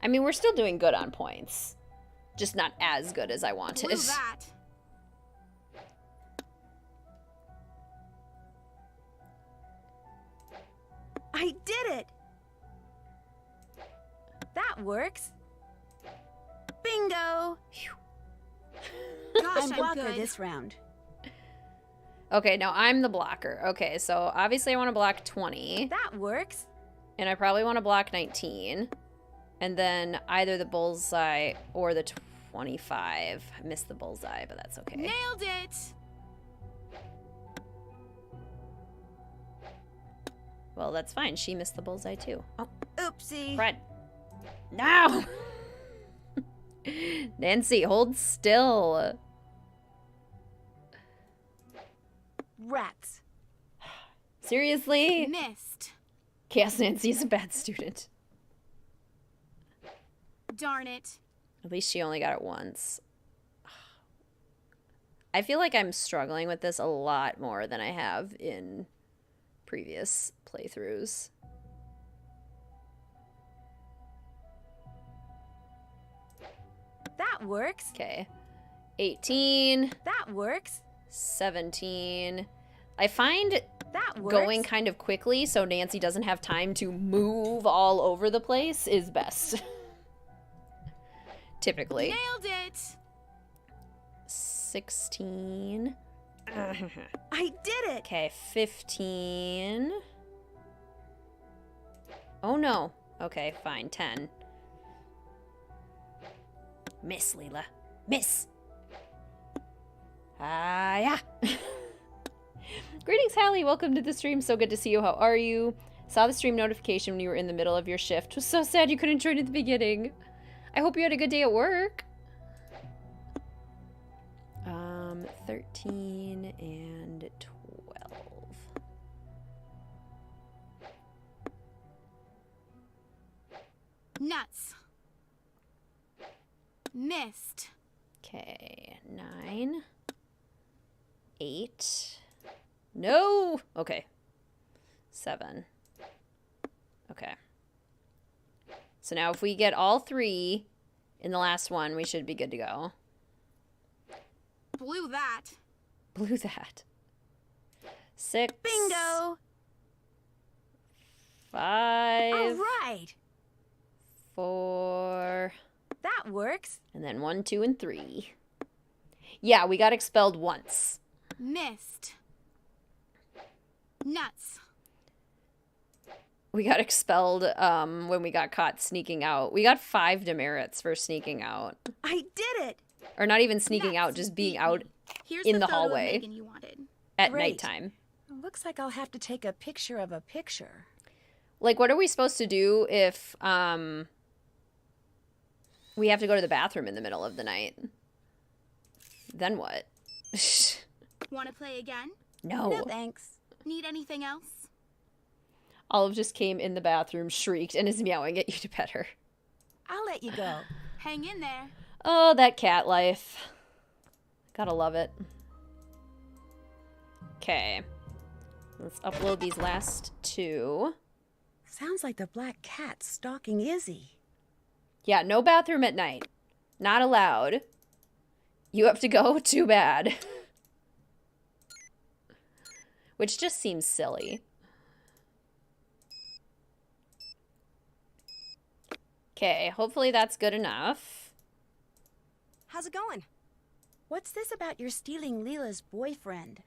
I mean, we're still doing good on points. Just not as good as I wanted. Blew that. I did it. That works. Bingo. Gosh, I'm I'm blocker good. this round. Okay, now I'm the blocker. Okay, so obviously I want to block 20. That works. And I probably want to block 19. And then either the bullseye or the 25. I missed the bullseye, but that's okay. Nailed it. Well, that's fine. She missed the bullseye too. Oh, oopsie. Fred. No! Nancy, hold still. Rats. Seriously? Missed. Chaos Nancy is a bad student. Darn it. At least she only got it once. I feel like I'm struggling with this a lot more than I have in previous playthroughs. That works. Okay. 18. That works. 17. I find That works. going kind of quickly so Nancy doesn't have time to move all over the place is best. Typically. Nailed it! 16. I did it. Okay, 15. Oh no. Okay, fine, 10. Miss, Leela. Miss. Yeah. Greetings, Hallie. Welcome to the stream. So good to see you. How are you? Saw the stream notification when you were in the middle of your shift. Was so sad you couldn't join at the beginning. I hope you had a good day at work. 13 and 12. Nuts. Missed. Okay, 9. 8. No! Okay. 7. Okay. So now if we get all 3 in the last one, we should be good to go. Blew that. Blew that. 6. Bingo. 5. All right. 4. That works. And then 1, 2, and 3. Yeah, we got expelled once. Missed. Nuts. We got expelled when we got caught sneaking out. We got 5 demerits for sneaking out. I did it. Or not even sneaking out, just being out Here's in the photo of hallway Megan you wanted. at Great. nighttime. Looks like I'll have to take a picture of a picture. Like, what are we supposed to do if we have to go to the bathroom in the middle of the night? Then what? Want to play again? No. No, thanks. Need anything else? Olive just came in the bathroom, shrieked, and is meowing at you to pet her. I'll let you go. Hang in there. Oh, that cat life. Gotta love it. Okay. Let's upload these last 2. Sounds like the black cat's stalking Izzy. Yeah, no bathroom at night. Not allowed. You have to go? Too bad. Which just seems silly. Okay, hopefully that's good enough. How's it going? What's this about you're stealing Leela's boyfriend?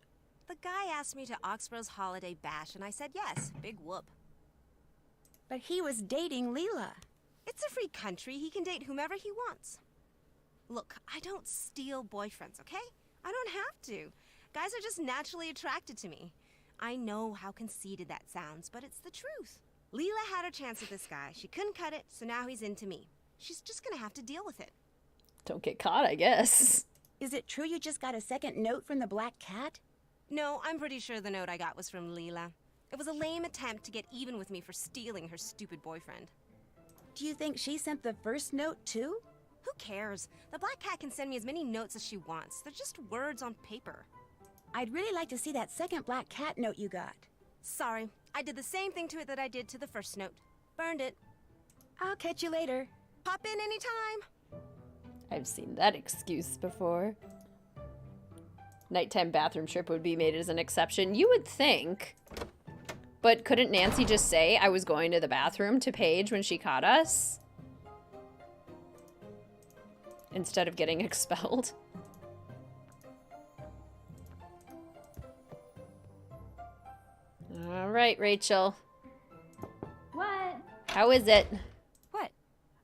The guy asked me to Oxboro's holiday bash, and I said yes. Big whoop. But he was dating Leela. It's a free country. He can date whomever he wants. Look, I don't steal boyfriends, okay? I don't have to. Guys are just naturally attracted to me. I know how conceited that sounds, but it's the truth. Leela had her chance with this guy. She couldn't cut it, so now he's into me. She's just gonna have to deal with it. Don't get caught, I guess. Is it true you just got a second note from the black cat? No, I'm pretty sure the note I got was from Leela. It was a lame attempt to get even with me for stealing her stupid boyfriend. Do you think she sent the first note too? Who cares? The black cat can send me as many notes as she wants. They're just words on paper. I'd really like to see that second black cat note you got. Sorry, I did the same thing to it that I did to the first note. Burned it. I'll catch you later. Pop in anytime. I've seen that excuse before. Nighttime bathroom trip would be made as an exception. You would think. But couldn't Nancy just say I was going to the bathroom to Paige when she caught us? Instead of getting expelled. All right, Rachel. What? How is it? What?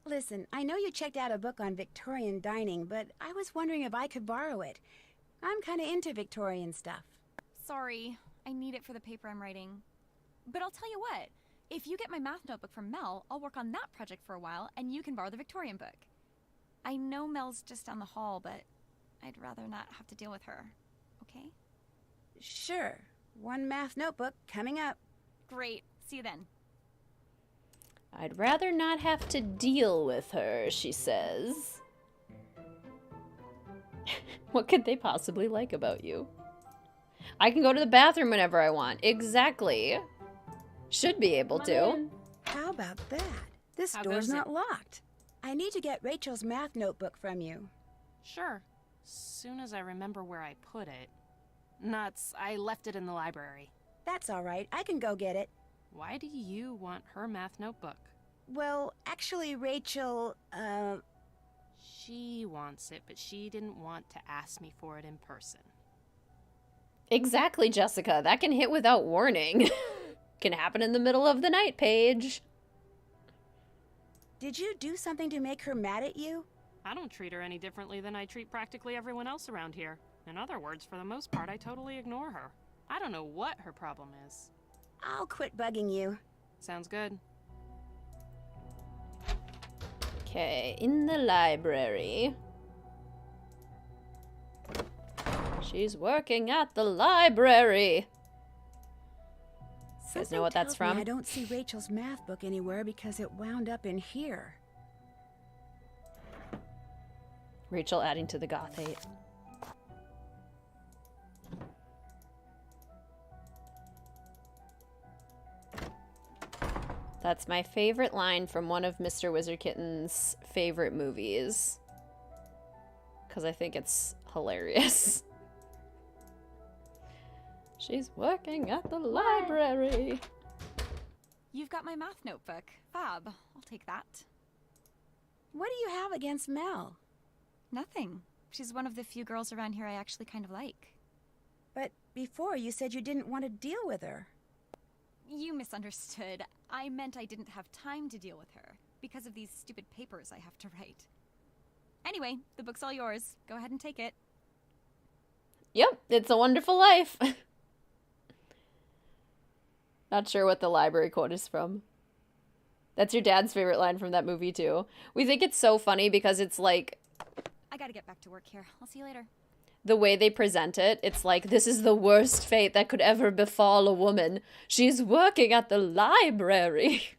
Listen, I know you checked out a book on Victorian dining, but I was wondering if I could borrow it. I'm kind of into Victorian stuff. Sorry, I need it for the paper I'm writing. But I'll tell you what, if you get my math notebook from Mel, I'll work on that project for a while, and you can borrow the Victorian book. I know Mel's just down the hall, but I'd rather not have to deal with her. Okay? Sure. One math notebook coming up. Great. See you then. I'd rather not have to deal with her, she says. What could they possibly like about you? I can go to the bathroom whenever I want. Exactly. Should be able to. How about that? This How door's goes it? not locked. I need to get Rachel's math notebook from you. Sure. Soon as I remember where I put it. Nuts, I left it in the library. That's all right. I can go get it. Why do you want her math notebook? Well, actually, Rachel, She wants it, but she didn't want to ask me for it in person. Exactly, Jessica. That can hit without warning. Can happen in the middle of the night, Paige. Did you do something to make her mad at you? I don't treat her any differently than I treat practically everyone else around here. In other words, for the most part, I totally ignore her. I don't know what her problem is. I'll quit bugging you. Sounds good. Okay, in the library. She's working at the library. You guys know what that's from? I don't see Rachel's math book anywhere because it wound up in here. Rachel adding to the goth hate. That's my favorite line from one of Mr. WizardKitten's favorite movies. Because I think it's hilarious. She's working at the library. You've got my math notebook. Fab. I'll take that. What do you have against Mel? Nothing. She's one of the few girls around here I actually kind of like. But before you said you didn't want to deal with her. You misunderstood. I meant I didn't have time to deal with her because of these stupid papers I have to write. Anyway, the book's all yours. Go ahead and take it. Yep, It's a Wonderful Life. Not sure what the library quote is from. That's your dad's favorite line from that movie, too. We think it's so funny because it's like... I gotta get back to work here. I'll see you later. The way they present it, it's like, this is the worst fate that could ever befall a woman. She's working at the library.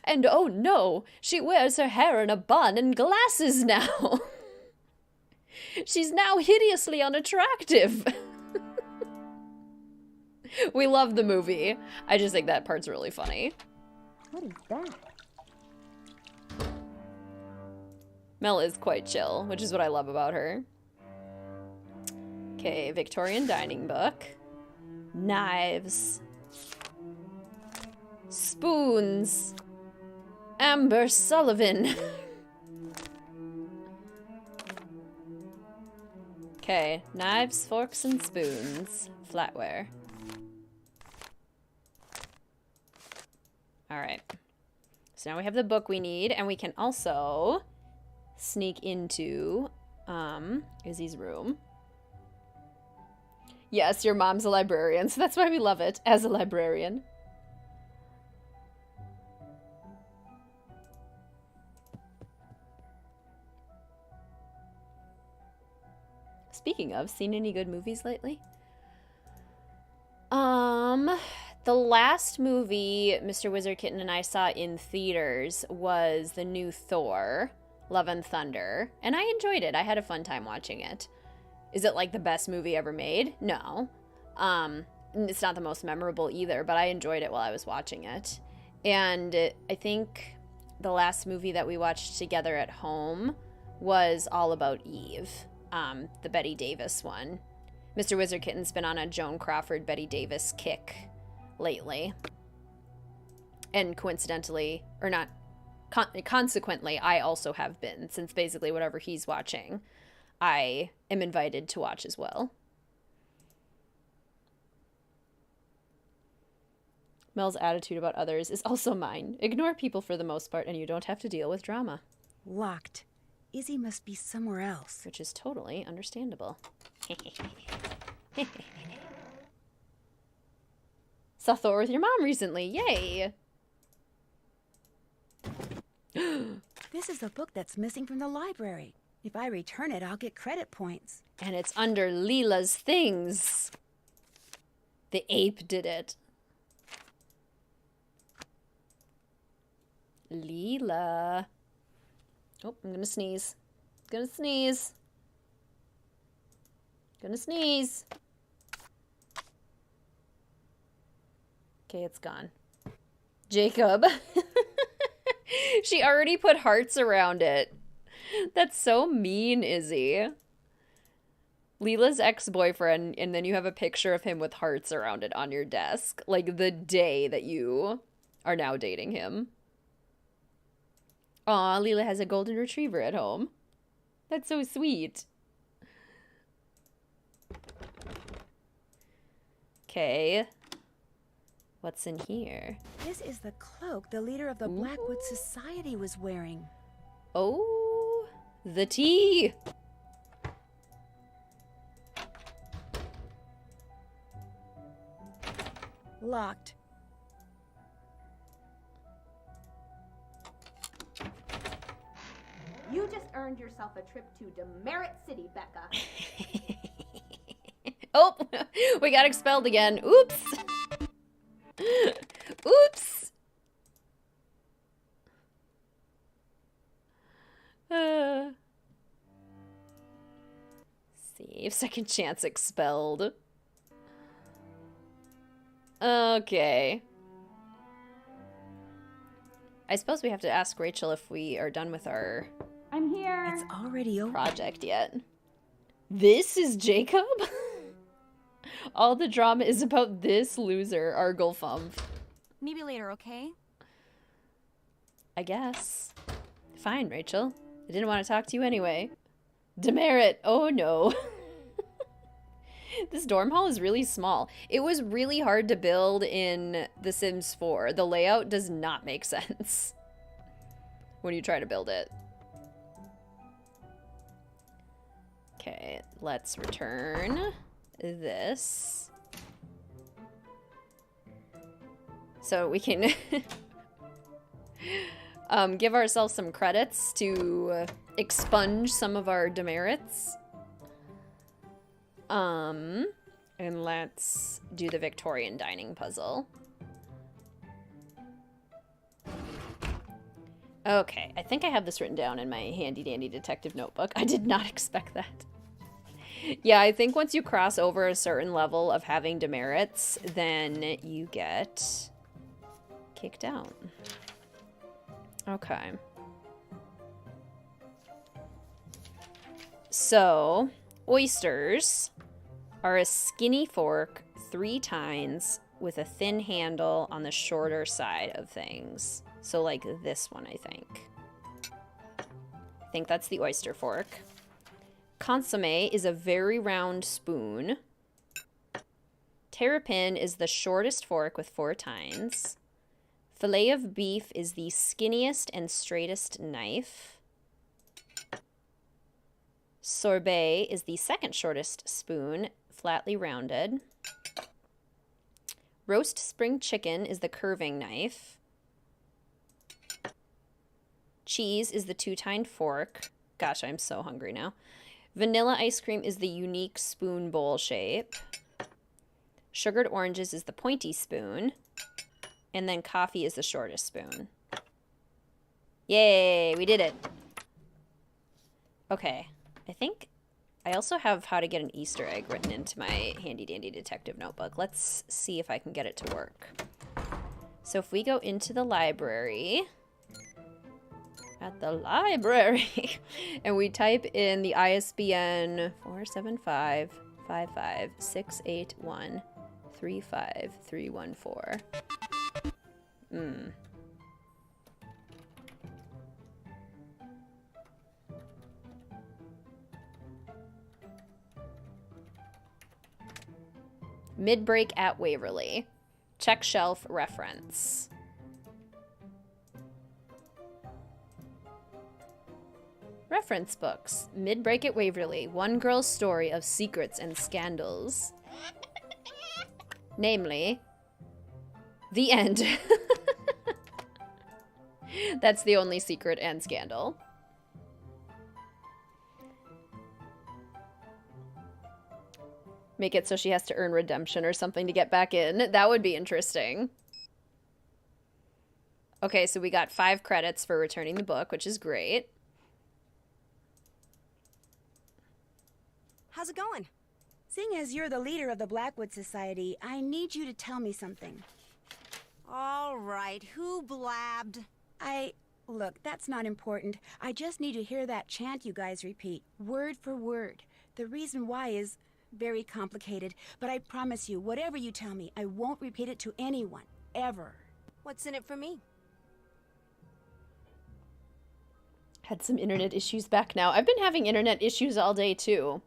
And oh no, she wears her hair in a bun and glasses now. She's now hideously unattractive. We love the movie. I just think that part's really funny. What is that? Mel is quite chill, which is what I love about her. Okay, Victorian dining book. Knives. Spoons. Amber Sullivan. Okay, knives, forks, and spoons. Flatware. Alright. So now we have the book we need, and we can also sneak into Izzy's room. Yes, your mom's a librarian, so that's why we love it, as a librarian. Speaking of, seen any good movies lately? The last movie Mr. WizardKitten and I saw in theaters was the new Thor, Love and Thunder, and I enjoyed it. I had a fun time watching it. Is it like the best movie ever made? No. It's not the most memorable either, but I enjoyed it while I was watching it. And I think the last movie that we watched together at home was All About Eve, the Bette Davis one. Mr. WizardKitten's been on a Joan Crawford, Bette Davis kick lately. And coincidentally, or not, consequently, I also have been, since basically whatever he's watching, I am invited to watch as well. Mel's attitude about others is also mine. Ignore people for the most part, and you don't have to deal with drama. Locked. Izzy must be somewhere else. Which is totally understandable. Saw Thor with your mom recently. Yay! This is the book that's missing from the library. If I return it, I'll get credit points. And it's under Leela's things. The ape did it. Leela. Oh, I'm gonna sneeze. Gonna sneeze. Gonna sneeze. Okay, it's gone. Jacob. She already put hearts around it. That's so mean, Izzy. Leela's ex-boyfriend, and then you have a picture of him with hearts around it on your desk. Like, the day that you are now dating him. Aw, Leela has a golden retriever at home. That's so sweet. Okay. What's in here? This is the cloak the leader of the Blackwood Society was wearing. Oh, the tea. Locked. You just earned yourself a trip to Demerit City, Becca. Oh, we got expelled again. Oops. Oops. Save, second chance expelled. Okay. I suppose we have to ask Rachel if we are done with our I'm here. It's already over. Project yet. This is Jacob? All the drama is about this loser, Argulfump. Maybe later, okay? I guess. Fine, Rachel. I didn't want to talk to you anyway. Demerit! Oh no. This dorm hall is really small. It was really hard to build in The Sims 4. The layout does not make sense when you try to build it. Okay, let's return this. So we can give ourselves some credits to expunge some of our demerits. And let's do the Victorian dining puzzle. Okay, I think I have this written down in my handy dandy detective notebook. I did not expect that. Yeah, I think once you cross over a certain level of having demerits, then you get kicked out. Okay. So, oysters are a skinny fork, 3 tines, with a thin handle on the shorter side of things. So like this one, I think. I think that's the oyster fork. Consommé is a very round spoon. Terrapin is the shortest fork with 4 tines. Fillet of beef is the skinniest and straightest knife. Sorbet is the second shortest spoon, flatly rounded. Roast spring chicken is the curving knife. Cheese is the 2-tined fork. Gosh, I'm so hungry now. Vanilla ice cream is the unique spoon bowl shape. Sugared oranges is the pointy spoon. And then coffee is the shortest spoon. Yay, we did it. Okay, I think I also have how to get an Easter egg written into my handy dandy detective notebook. Let's see if I can get it to work. So if we go into the library, and we type in the ISBN 475-55681-35314. Mid-break at Waverly. Check shelf reference. Reference books. Mid-break at Waverly. One girl's story of secrets and scandals. Namely, the end. That's the only secret and scandal. Make it so she has to earn redemption or something to get back in. That would be interesting. Okay, so we got 5 credits for returning the book, which is great. How's it going? Seeing as you're the leader of the Blackwood Society, I need you to tell me something. All right, who blabbed? I Look, that's not important. I just need to hear that chant you guys repeat, word for word. The reason why is very complicated, but I promise you, whatever you tell me, I won't repeat it to anyone, ever. What's in it for me? Had some internet issues back now. I've been having internet issues all day, too.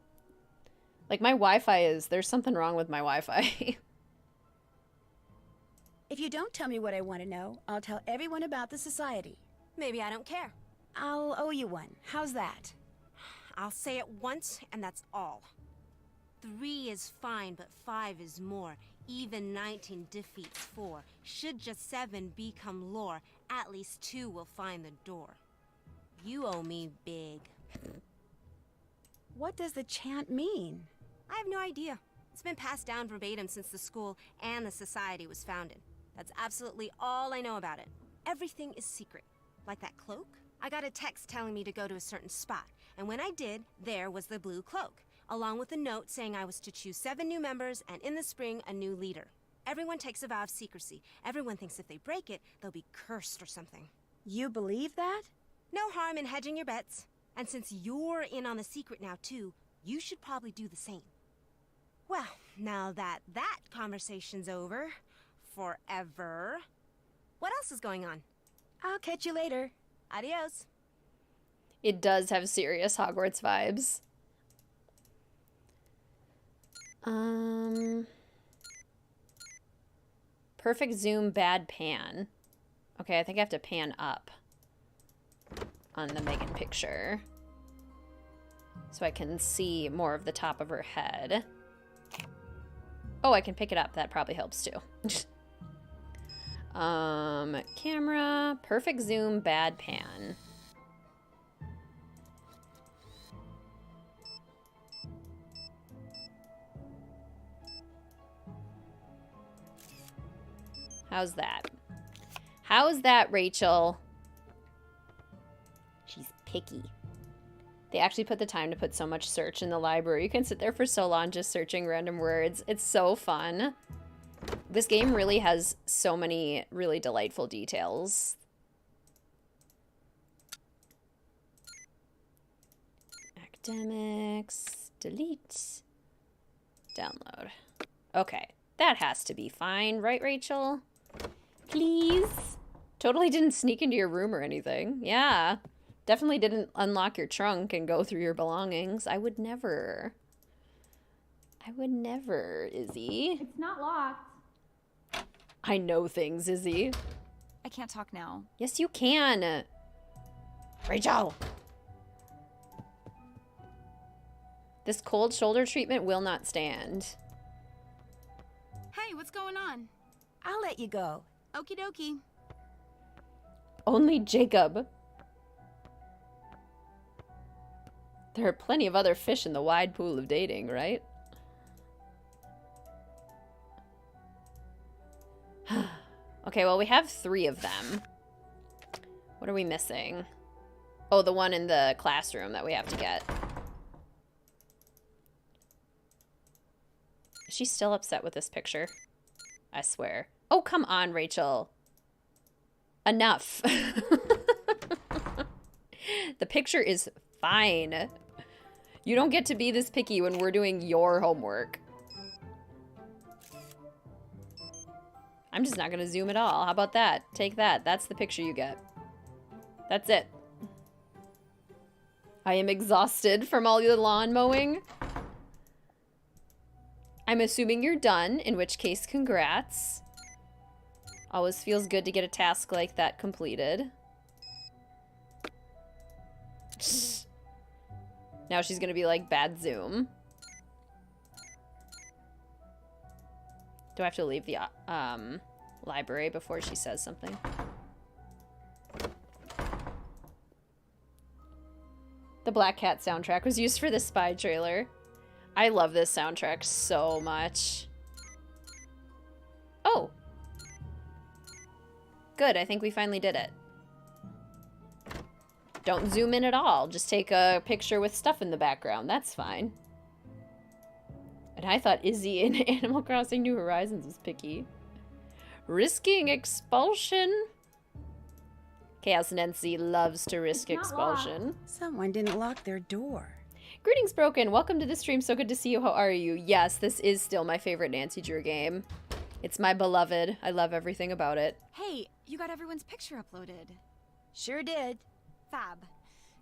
Like, my Wi-Fi there's something wrong with my Wi-Fi. If you don't tell me what I want to know, I'll tell everyone about the society. Maybe I don't care. I'll owe you one. How's that? I'll say it once, and that's all. 3 is fine, but 5 is more. Even 19 defeats 4. Should just 7 become lore, at least 2 will find the door. You owe me big. What does the chant mean? I have no idea. It's been passed down verbatim since the school and the society was founded. That's absolutely all I know about it. Everything is secret. Like that cloak? I got a text telling me to go to a certain spot, and when I did, there was the blue cloak, along with a note saying I was to choose 7 new members and in the spring, a new leader. Everyone takes a vow of secrecy. Everyone thinks if they break it, they'll be cursed or something. You believe that? No harm in hedging your bets. And since you're in on the secret now, too, you should probably do the same. Well, now that conversation's over, forever, what else is going on? I'll catch you later. Adios. It does have serious Hogwarts vibes. Perfect zoom, bad pan. Okay, I think I have to pan up on the Megan picture so I can see more of the top of her head. Oh, I can pick it up. That probably helps too. Camera, perfect zoom, bad pan. How's that? How's that, Rachel? She's picky. They actually put the time to put so much search in the library. You can sit there for so long just searching random words. It's so fun. This game really has so many really delightful details. Academics, delete, download. Okay, that has to be fine, right, Rachel? Please? Totally didn't sneak into your room or anything. Yeah. Definitely didn't unlock your trunk and go through your belongings. I would never. I would never, Izzy. It's not locked. I know things, Izzy. I can't talk now. Yes, you can. Rachel! This cold shoulder treatment will not stand. Hey, what's going on? I'll let you go. Okie dokie. Only Jacob. There are plenty of other fish in the wide pool of dating, right? Okay, well, we have 3 of them. What are we missing? Oh, the one in the classroom that we have to get. Is she still upset with this picture? I swear. Oh, come on, Rachel. Enough. The picture is fine. You don't get to be this picky when we're doing your homework. I'm just not gonna zoom at all. How about that? Take that. That's the picture you get. That's it. I am exhausted from all the lawn mowing. I'm assuming you're done, in which case, congrats. Always feels good to get a task like that completed. Now she's gonna be like, bad zoom. Do I have to leave the library before she says something? The Black Cat soundtrack was used for the Spy trailer. I love this soundtrack so much. Oh. Good, I think we finally did it. Don't zoom in at all. Just take a picture with stuff in the background. That's fine. And I thought Izzy in Animal Crossing New Horizons was picky. Risking expulsion? Chaos Nancy loves to risk It's not locked. expulsion. Someone didn't lock their door. Greetings, Broken. Welcome to the stream. So good to see you. How are you? Yes, this is still my favorite Nancy Drew game. It's my beloved. I love everything about it. Hey, you got everyone's picture uploaded. Sure did. Fab.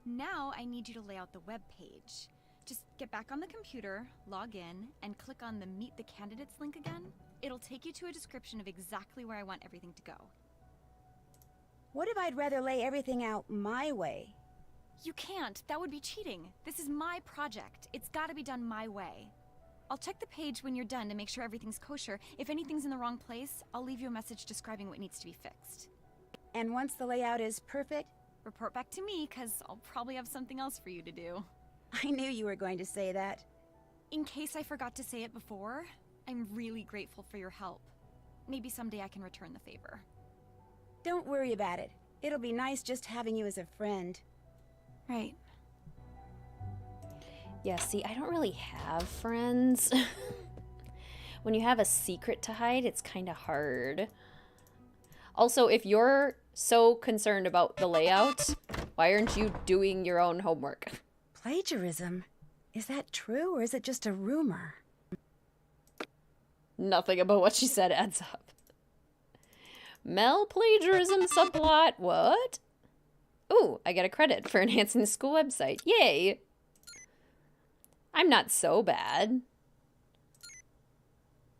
Now I need you to lay out the web page. Just get back on the computer, log in, and click on the Meet the Candidates link again. It'll take you to a description of exactly where I want everything to go. What if I'd rather lay everything out my way? You can't. That would be cheating. This is my project. It's gotta be done my way. I'll check the page when you're done to make sure everything's kosher. If anything's in the wrong place, I'll leave you a message describing what needs to be fixed. And once the layout is perfect, report back to me, because I'll probably have something else for you to do. I knew you were going to say that. In case I forgot to say it before, I'm really grateful for your help. Maybe someday I can return the favor. Don't worry about it. It'll be nice just having you as a friend. Right. Yeah, see, I don't really have friends. When you have a secret to hide, it's kind of hard. Also, if you're so concerned about the layout, why aren't you doing your own homework? Plagiarism? Is that true, or is it just a rumor? Nothing about what she said adds up. Mel plagiarism subplot, what? Ooh, I get a credit for enhancing the school website. Yay! I'm not so bad.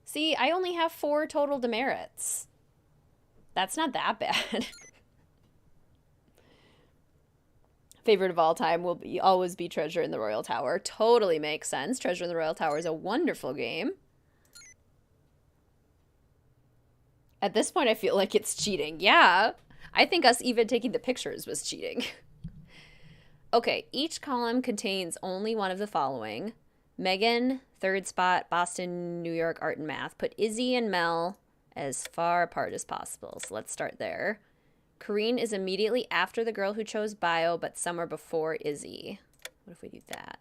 See, I only have 4 total demerits. That's not that bad. Favorite of all time will always be Treasure in the Royal Tower. Totally makes sense. Treasure in the Royal Tower is a wonderful game. At this point, I feel like it's cheating. Yeah, I think us even taking the pictures was cheating. Okay, each column contains only one of the following. Megan, third spot, Boston, New York, art and math. Put Izzy and Mel as far apart as possible. So let's start there. Corrine is immediately after the girl who chose bio, but somewhere before Izzy. What if we do that?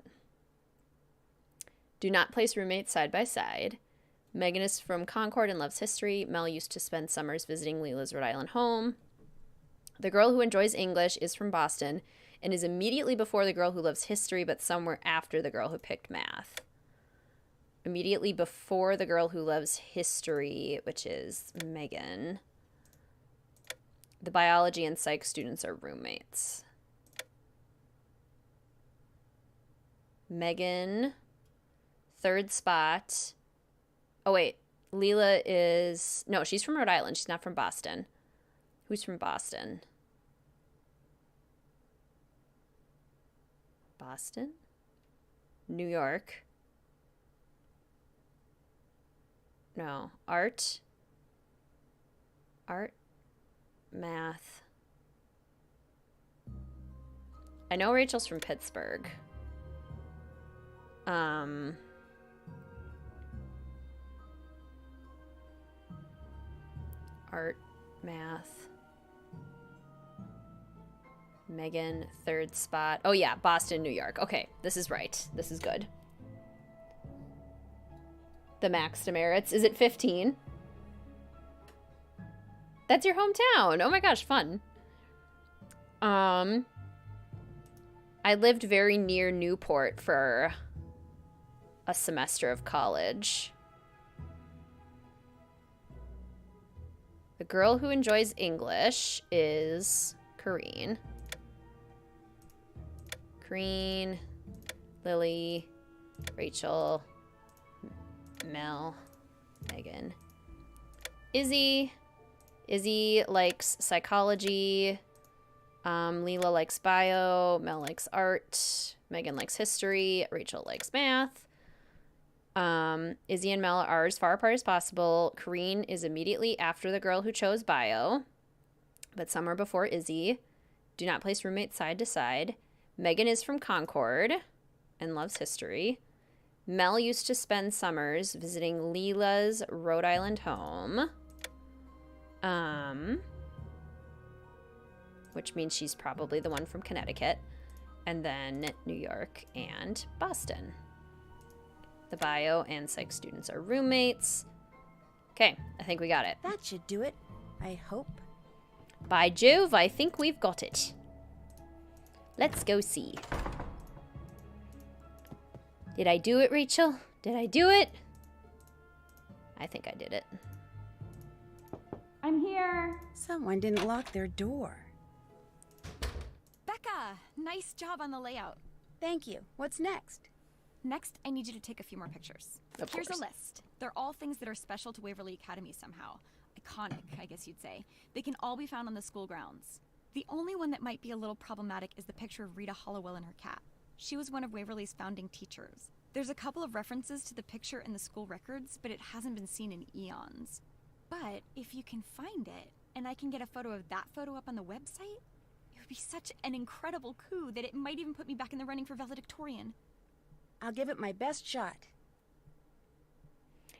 Do not place roommates side by side. Megan is from Concord and loves history. Mel used to spend summers visiting Leela's Rhode Island home. The girl who enjoys English is from Boston and is immediately before the girl who loves history, but somewhere after the girl who picked math. Immediately before the girl who loves history, which is Megan. The biology and psych students are roommates. Megan, third spot. Oh, wait. Leela is... No, she's from Rhode Island. She's not from Boston. Who's from Boston? Boston? New York? No. Art? Art? Math. I know Rachel's from Pittsburgh. Art, math. Megan, third spot. Oh yeah, Boston, New York. Okay, this is right. This is good. The max demerits. Is it 15? That's your hometown. Oh my gosh, fun. I lived very near Newport for a semester of college. The girl who enjoys English is Corrine. Corrine, Lily, Rachel, Mel, Megan. Izzy. Izzy likes psychology. Leela likes bio. Mel likes art. Megan likes history. Rachel likes math. Izzy and Mel are as far apart as possible. Corrine is immediately after the girl who chose bio, but somewhere before Izzy. Do not place roommates side to side. Megan is from Concord and loves history. Mel used to spend summers visiting Leela's Rhode Island home. Which means she's probably the one from Connecticut. And then New York and Boston. The bio and psych students are roommates. Okay, I think we got it. That should do it, I hope. By Jove, I think we've got it. Let's go see. Did I do it, Rachel? Did I do it? I think I did it. I'm here. Someone didn't lock their door. Becca, nice job on the layout. Thank you. What's next? Next, I need you to take a few more pictures. Here's a list. They're all things that are special to Waverly Academy somehow. Iconic, I guess you'd say. They can all be found on the school grounds. The only one that might be a little problematic is the picture of Rita Hollowell and her cat. She was one of Waverly's founding teachers. There's a couple of references to the picture in the school records, but it hasn't been seen in eons. But if you can find it, and I can get a photo of that photo up on the website, it would be such an incredible coup that it might even put me back in the running for valedictorian. I'll give it my best shot.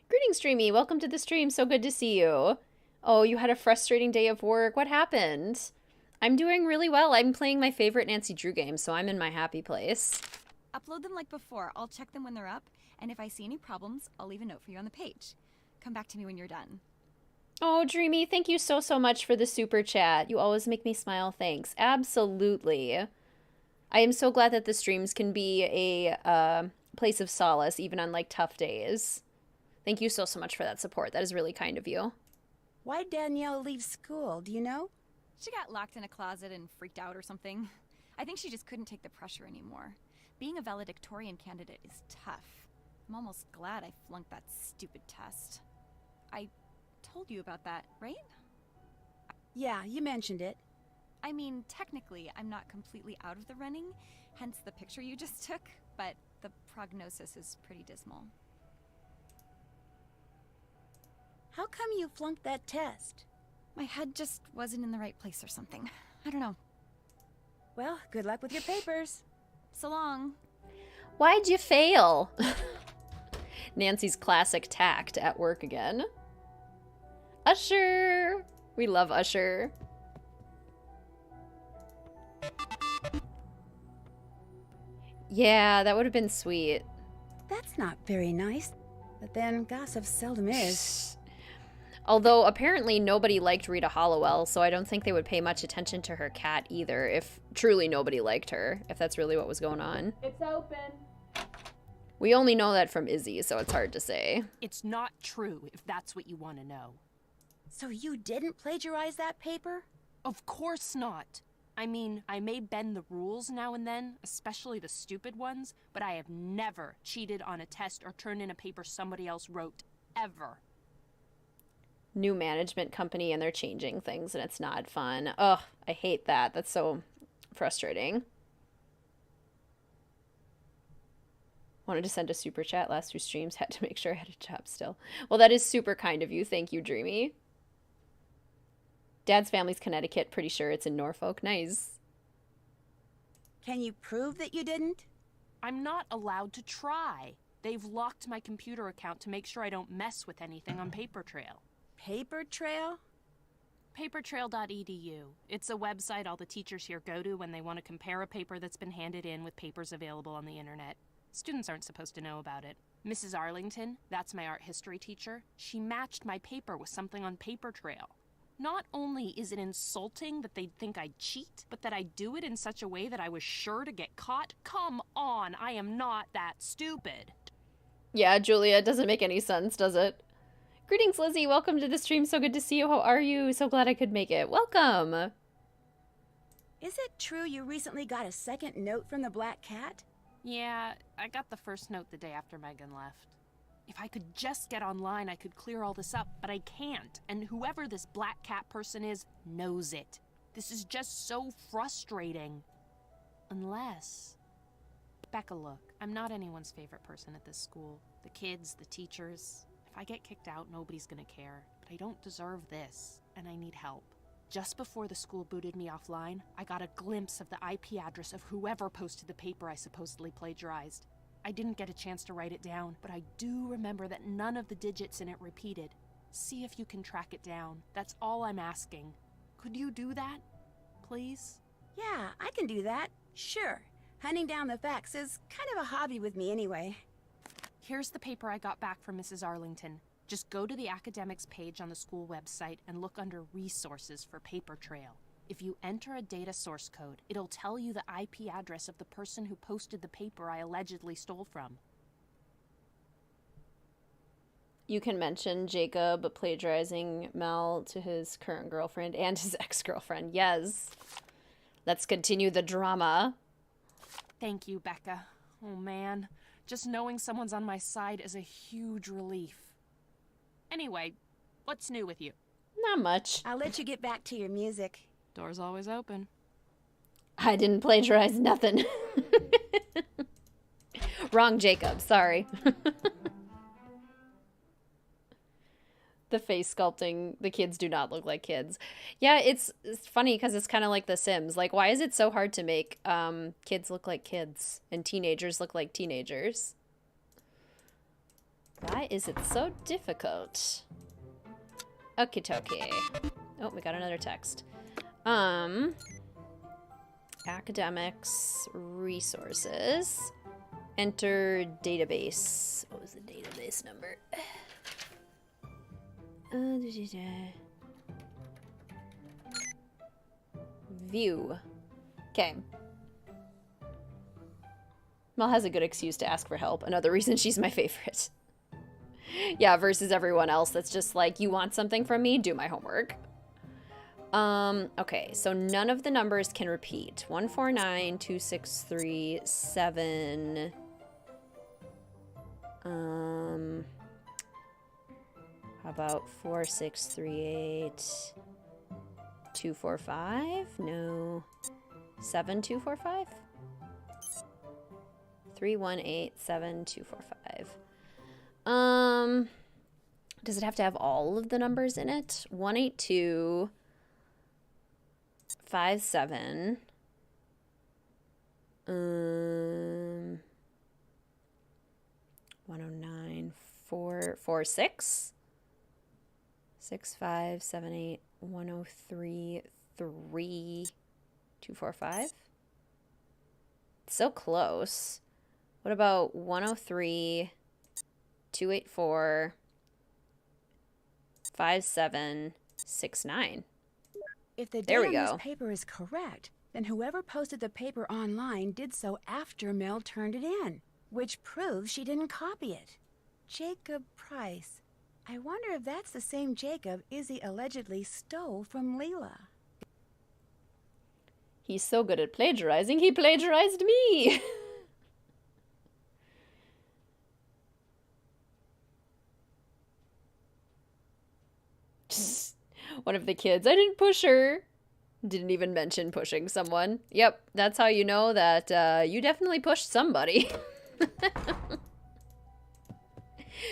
Greetings, Streamy. Welcome to the stream. So good to see you. Oh, you had a frustrating day of work. What happened? I'm doing really well. I'm playing my favorite Nancy Drew game, so I'm in my happy place. Upload them like before. I'll check them when they're up, and if I see any problems, I'll leave a note for you on the page. Come back to me when you're done. Oh, Dreamy, thank you so much for the super chat. You always make me smile. Thanks. Absolutely. I am so glad that the streams can be a place of solace, even on, like, tough days. Thank you so much for that support. That is really kind of you. Why'd Danielle leave school? Do you know? She got locked in a closet and freaked out or something. I think she just couldn't take the pressure anymore. Being a valedictorian candidate is tough. I'm almost glad I flunked that stupid test. I told you about that, right? Yeah, you mentioned it. I mean, technically, I'm not completely out of the running, hence the picture you just took, but the prognosis is pretty dismal. How come you flunked that test? My head just wasn't in the right place or something. I don't know. Well, good luck with your papers. So long. Why'd you fail? Nancy's classic tact at work again. Usher! We love Usher. Yeah, that would have been sweet. That's not very nice. But then gossip seldom is. Although apparently nobody liked Rita Hollowell, so I don't think they would pay much attention to her cat either, if truly nobody liked her, if that's really what was going on. It's open. We only know that from Izzy, so it's hard to say. It's not true, if that's what you want to know. So you didn't plagiarize that paper? Of course not. I mean, I may bend the rules now and then, especially the stupid ones, but I have never cheated on a test or turned in a paper somebody else wrote, ever. New management company and they're changing things and it's not fun. Ugh, I hate that. That's so frustrating. Wanted to send a super chat last 2 streams. Had to make sure I had a job still. Well, that is super kind of you. Thank you, Dreamy. Dad's family's Connecticut. Pretty sure it's in Norfolk. Nice. Can you prove that you didn't? I'm not allowed to try. They've locked my computer account to make sure I don't mess with anything on Paper Trail. Paper Trail? Papertrail.edu. It's a website all the teachers here go to when they want to compare a paper that's been handed in with papers available on the internet. Students aren't supposed to know about it. Mrs. Arlington, that's my art history teacher, she matched my paper with something on Paper Trail. Not only is it insulting that they'd think I'd cheat, but that I do it in such a way that I was sure to get caught? Come on, I am not that stupid. Yeah, Julia, it doesn't make any sense, does it? Greetings, Lizzie. Welcome to the stream. So good to see you. How are you? So glad I could make it. Welcome. Is it true you recently got a second note from the Black Cat? Yeah, I got the first note the day after Megan left. If I could just get online, I could clear all this up, but I can't. And whoever this Black Cat person is knows it. This is just so frustrating. Unless... Becca, look, I'm not anyone's favorite person at this school. The kids, the teachers. If I get kicked out, nobody's gonna care. But I don't deserve this, and I need help. Just before the school booted me offline, I got a glimpse of the IP address of whoever posted the paper I supposedly plagiarized. I didn't get a chance to write it down, but I do remember that none of the digits in it repeated. See if you can track it down. That's all I'm asking. Could you do that? Please? Yeah, I can do that. Sure. Hunting down the facts is kind of a hobby with me anyway. Here's the paper I got back from Mrs. Arlington. Just go to the academics page on the school website and look under resources for paper trail. If you enter a data source code, it'll tell you the IP address of the person who posted the paper I allegedly stole from. You can mention Jacob plagiarizing Mel to his current girlfriend and his ex-girlfriend. Yes. Let's continue the drama. Thank you, Becca. Oh man, just knowing someone's on my side is a huge relief. Anyway, what's new with you? Not much. I'll let you get back to your music. Door's always open. I didn't plagiarize nothing. Wrong Jacob, sorry. The face sculpting, the kids do not look like kids. Yeah, it's funny because it's kind of like The Sims. Like, why is it so hard to make kids look like kids and teenagers look like teenagers? Why is it so difficult? Okie dokie. Oh, we got another text. Academics, resources, enter database. What was the database number? View. Okay. Mel has a good excuse to ask for help. Another reason she's my favorite. Yeah, versus everyone else that's just like, you want something from me? Do my homework. Okay, so none of the numbers can repeat. 149, 263, 7. How about 4638, 245? No. 7245? 318, 7245. Does it have to have all of the numbers in it? 182, 57. 109, 446. 6578 103 3 245. So close. What about 103 284 5769? If the There date we on go. this paper is correct, then whoever posted the paper online did so after Mel turned it in, which proves she didn't copy it. Jacob Price. I wonder if that's the same Jacob Izzy allegedly stole from Leela. He's so good at plagiarizing, he plagiarized me. One of the kids, I didn't push her. Didn't even mention pushing someone. Yep, that's how you know that you definitely pushed somebody.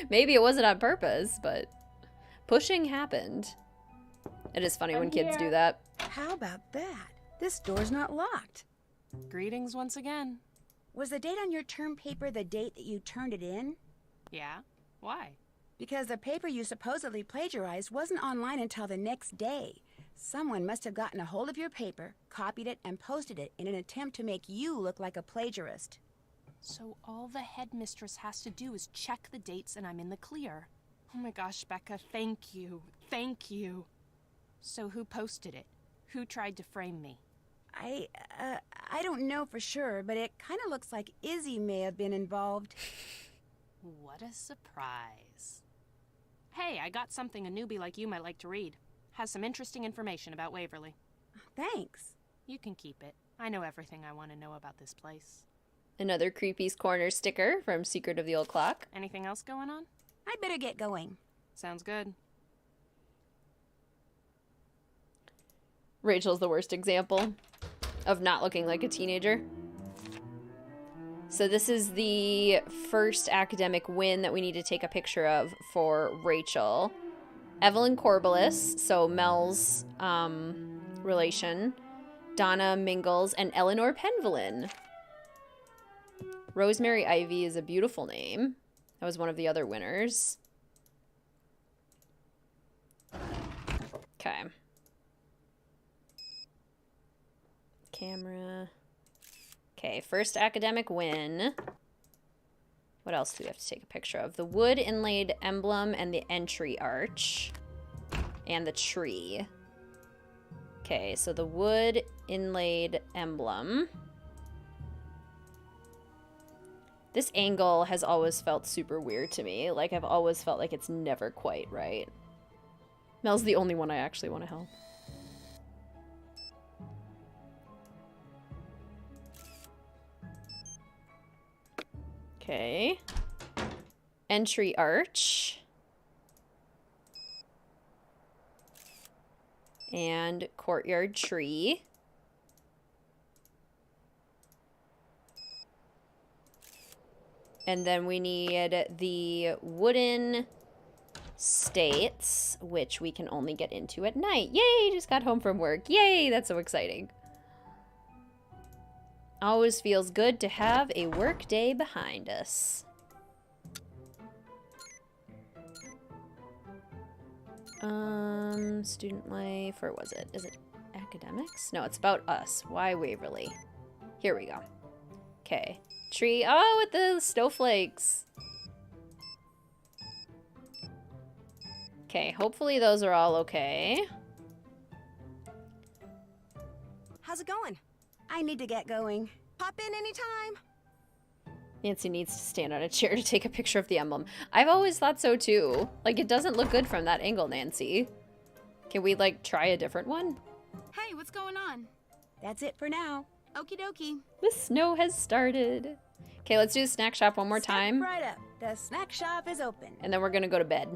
Maybe it wasn't on purpose, but pushing happened. It is funny when kids do that. How about that? This door's not locked. Greetings once again. Was the date on your term paper the date that you turned it in? Yeah? Why? Because the paper you supposedly plagiarized wasn't online until the next day. Someone must have gotten a hold of your paper, copied it, and posted it in an attempt to make you look like a plagiarist. So all the headmistress has to do is check the dates and I'm in the clear. Oh my gosh, Becca, thank you. Thank you. So who posted it? Who tried to frame me? I don't know for sure, but it kind of looks like Izzy may have been involved. What a surprise. Hey, I got something a newbie like you might like to read. Has some interesting information about Waverly. Thanks. You can keep it. I know everything I want to know about this place. Another Creepy's Corner sticker from Secret of the Old Clock. Anything else going on? I better get going. Sounds good. Rachel's the worst example of not looking like a teenager. So this is the first academic win that we need to take a picture of for Rachel. Evelyn Corbelis, so Mel's relation, Donna Mingles, and Eleanor Penvelin. Rosemary Ivy is a beautiful name. That was one of the other winners. Okay. Camera. Okay, first academic win. What else do we have to take a picture of? The wood inlaid emblem and the entry arch. And the tree. Okay, so the wood inlaid emblem. This angle has always felt super weird to me. Like, I've always felt like it's never quite right. Mel's the only one I actually want to help. Okay. Entry arch. And courtyard tree. And then we need the wooden states, which we can only get into at night. Yay, just got home from work. Yay, that's so exciting. Always feels good to have a work day behind us. Student life, or was it? Is it academics? No, it's about us. Why Waverly? Here we go. Okay. Tree. Oh, with the snowflakes. Okay, hopefully those are all okay. How's it going? I need to get going. Pop in anytime. Nancy needs to stand on a chair to take a picture of the emblem. I've always thought so too. Like, it doesn't look good from that angle, Nancy. Can we, like, try a different one? Hey, what's going on? That's it for now. Okie dokie. The snow has started. Okay, let's do the snack shop one more time. Right up. The snack shop is open. And then we're gonna go to bed.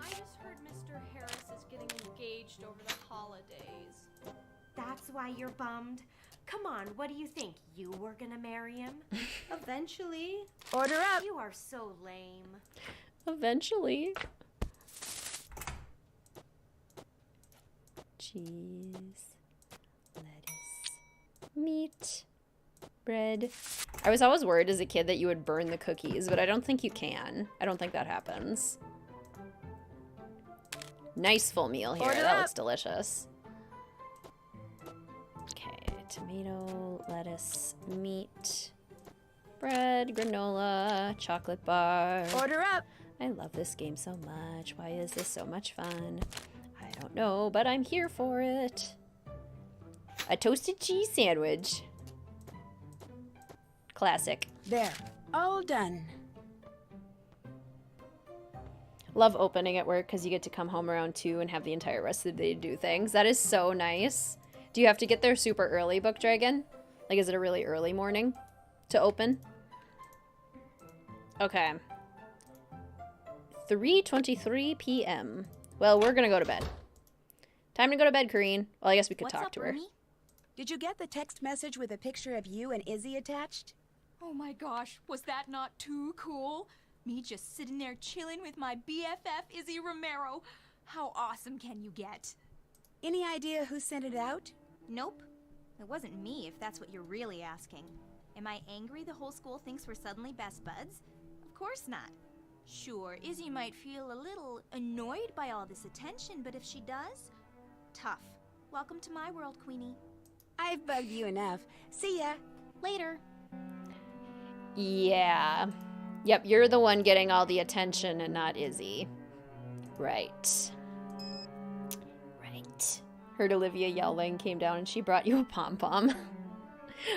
I just heard Mr. Harris is getting engaged over the holidays. That's why you're bummed? Come on, what do you think? You were gonna marry him? Eventually. Order up. You are so lame. Eventually. Cheese, lettuce, meat, bread. I was always worried as a kid that you would burn the cookies, but I don't think you can. I don't think that happens. Nice full meal here. Order that up. looks delicious. Okay, tomato, lettuce, meat, bread, granola, chocolate bar. Order up. I love this game so much. Why is this so much fun? I don't know, but I'm here for it. A toasted cheese sandwich. Classic. There. All done. Love opening at work because you get to come home around 2 and have the entire rest of the day to do things. That is so nice. Do you have to get there super early, Book Dragon? Like, is it a really early morning to open? Okay. 3:23 p.m. Well, we're gonna go to bed. Time to go to bed, Kareen. Well, I guess we could talk to her. Rumi? Did you get the text message with a picture of you and Izzy attached? Oh my gosh, was that not too cool? Me just sitting there chilling with my BFF Izzy Romero. How awesome can you get? Any idea who sent it out? Nope. It wasn't me, if that's what you're really asking. Am I angry the whole school thinks we're suddenly best buds? Of course not. Sure, Izzy might feel a little annoyed by all this attention, but if she does, tough. Welcome to my world, Queenie. I've bugged you enough. See ya. Later. Yeah. Yep, you're the one getting all the attention and not Izzy. Right. Right. Heard Olivia yelling, came down, and she brought you a pom-pom.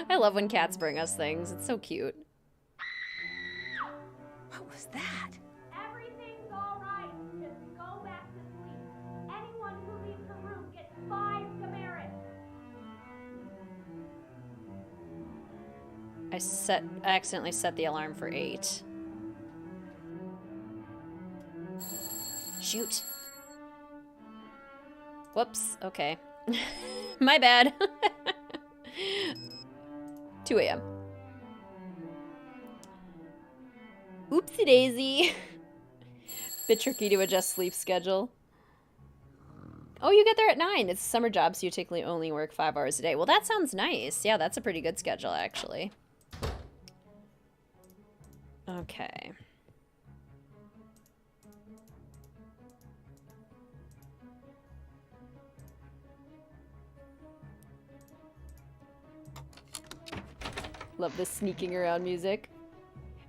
I love when cats bring us things. It's so cute. What was that? Everything's all right. Just go back to sleep. Anyone who leaves the room gets 5 demerits. I accidentally set the alarm for 8. Shoot. Whoops. Okay. My bad. 2 a.m. Oopsie daisy. Bit tricky to adjust sleep schedule. Oh, you get there at 9. It's a summer job, so you typically only work 5 hours a day. Well, that sounds nice. Yeah, that's a pretty good schedule, actually. Okay. Love the sneaking around music.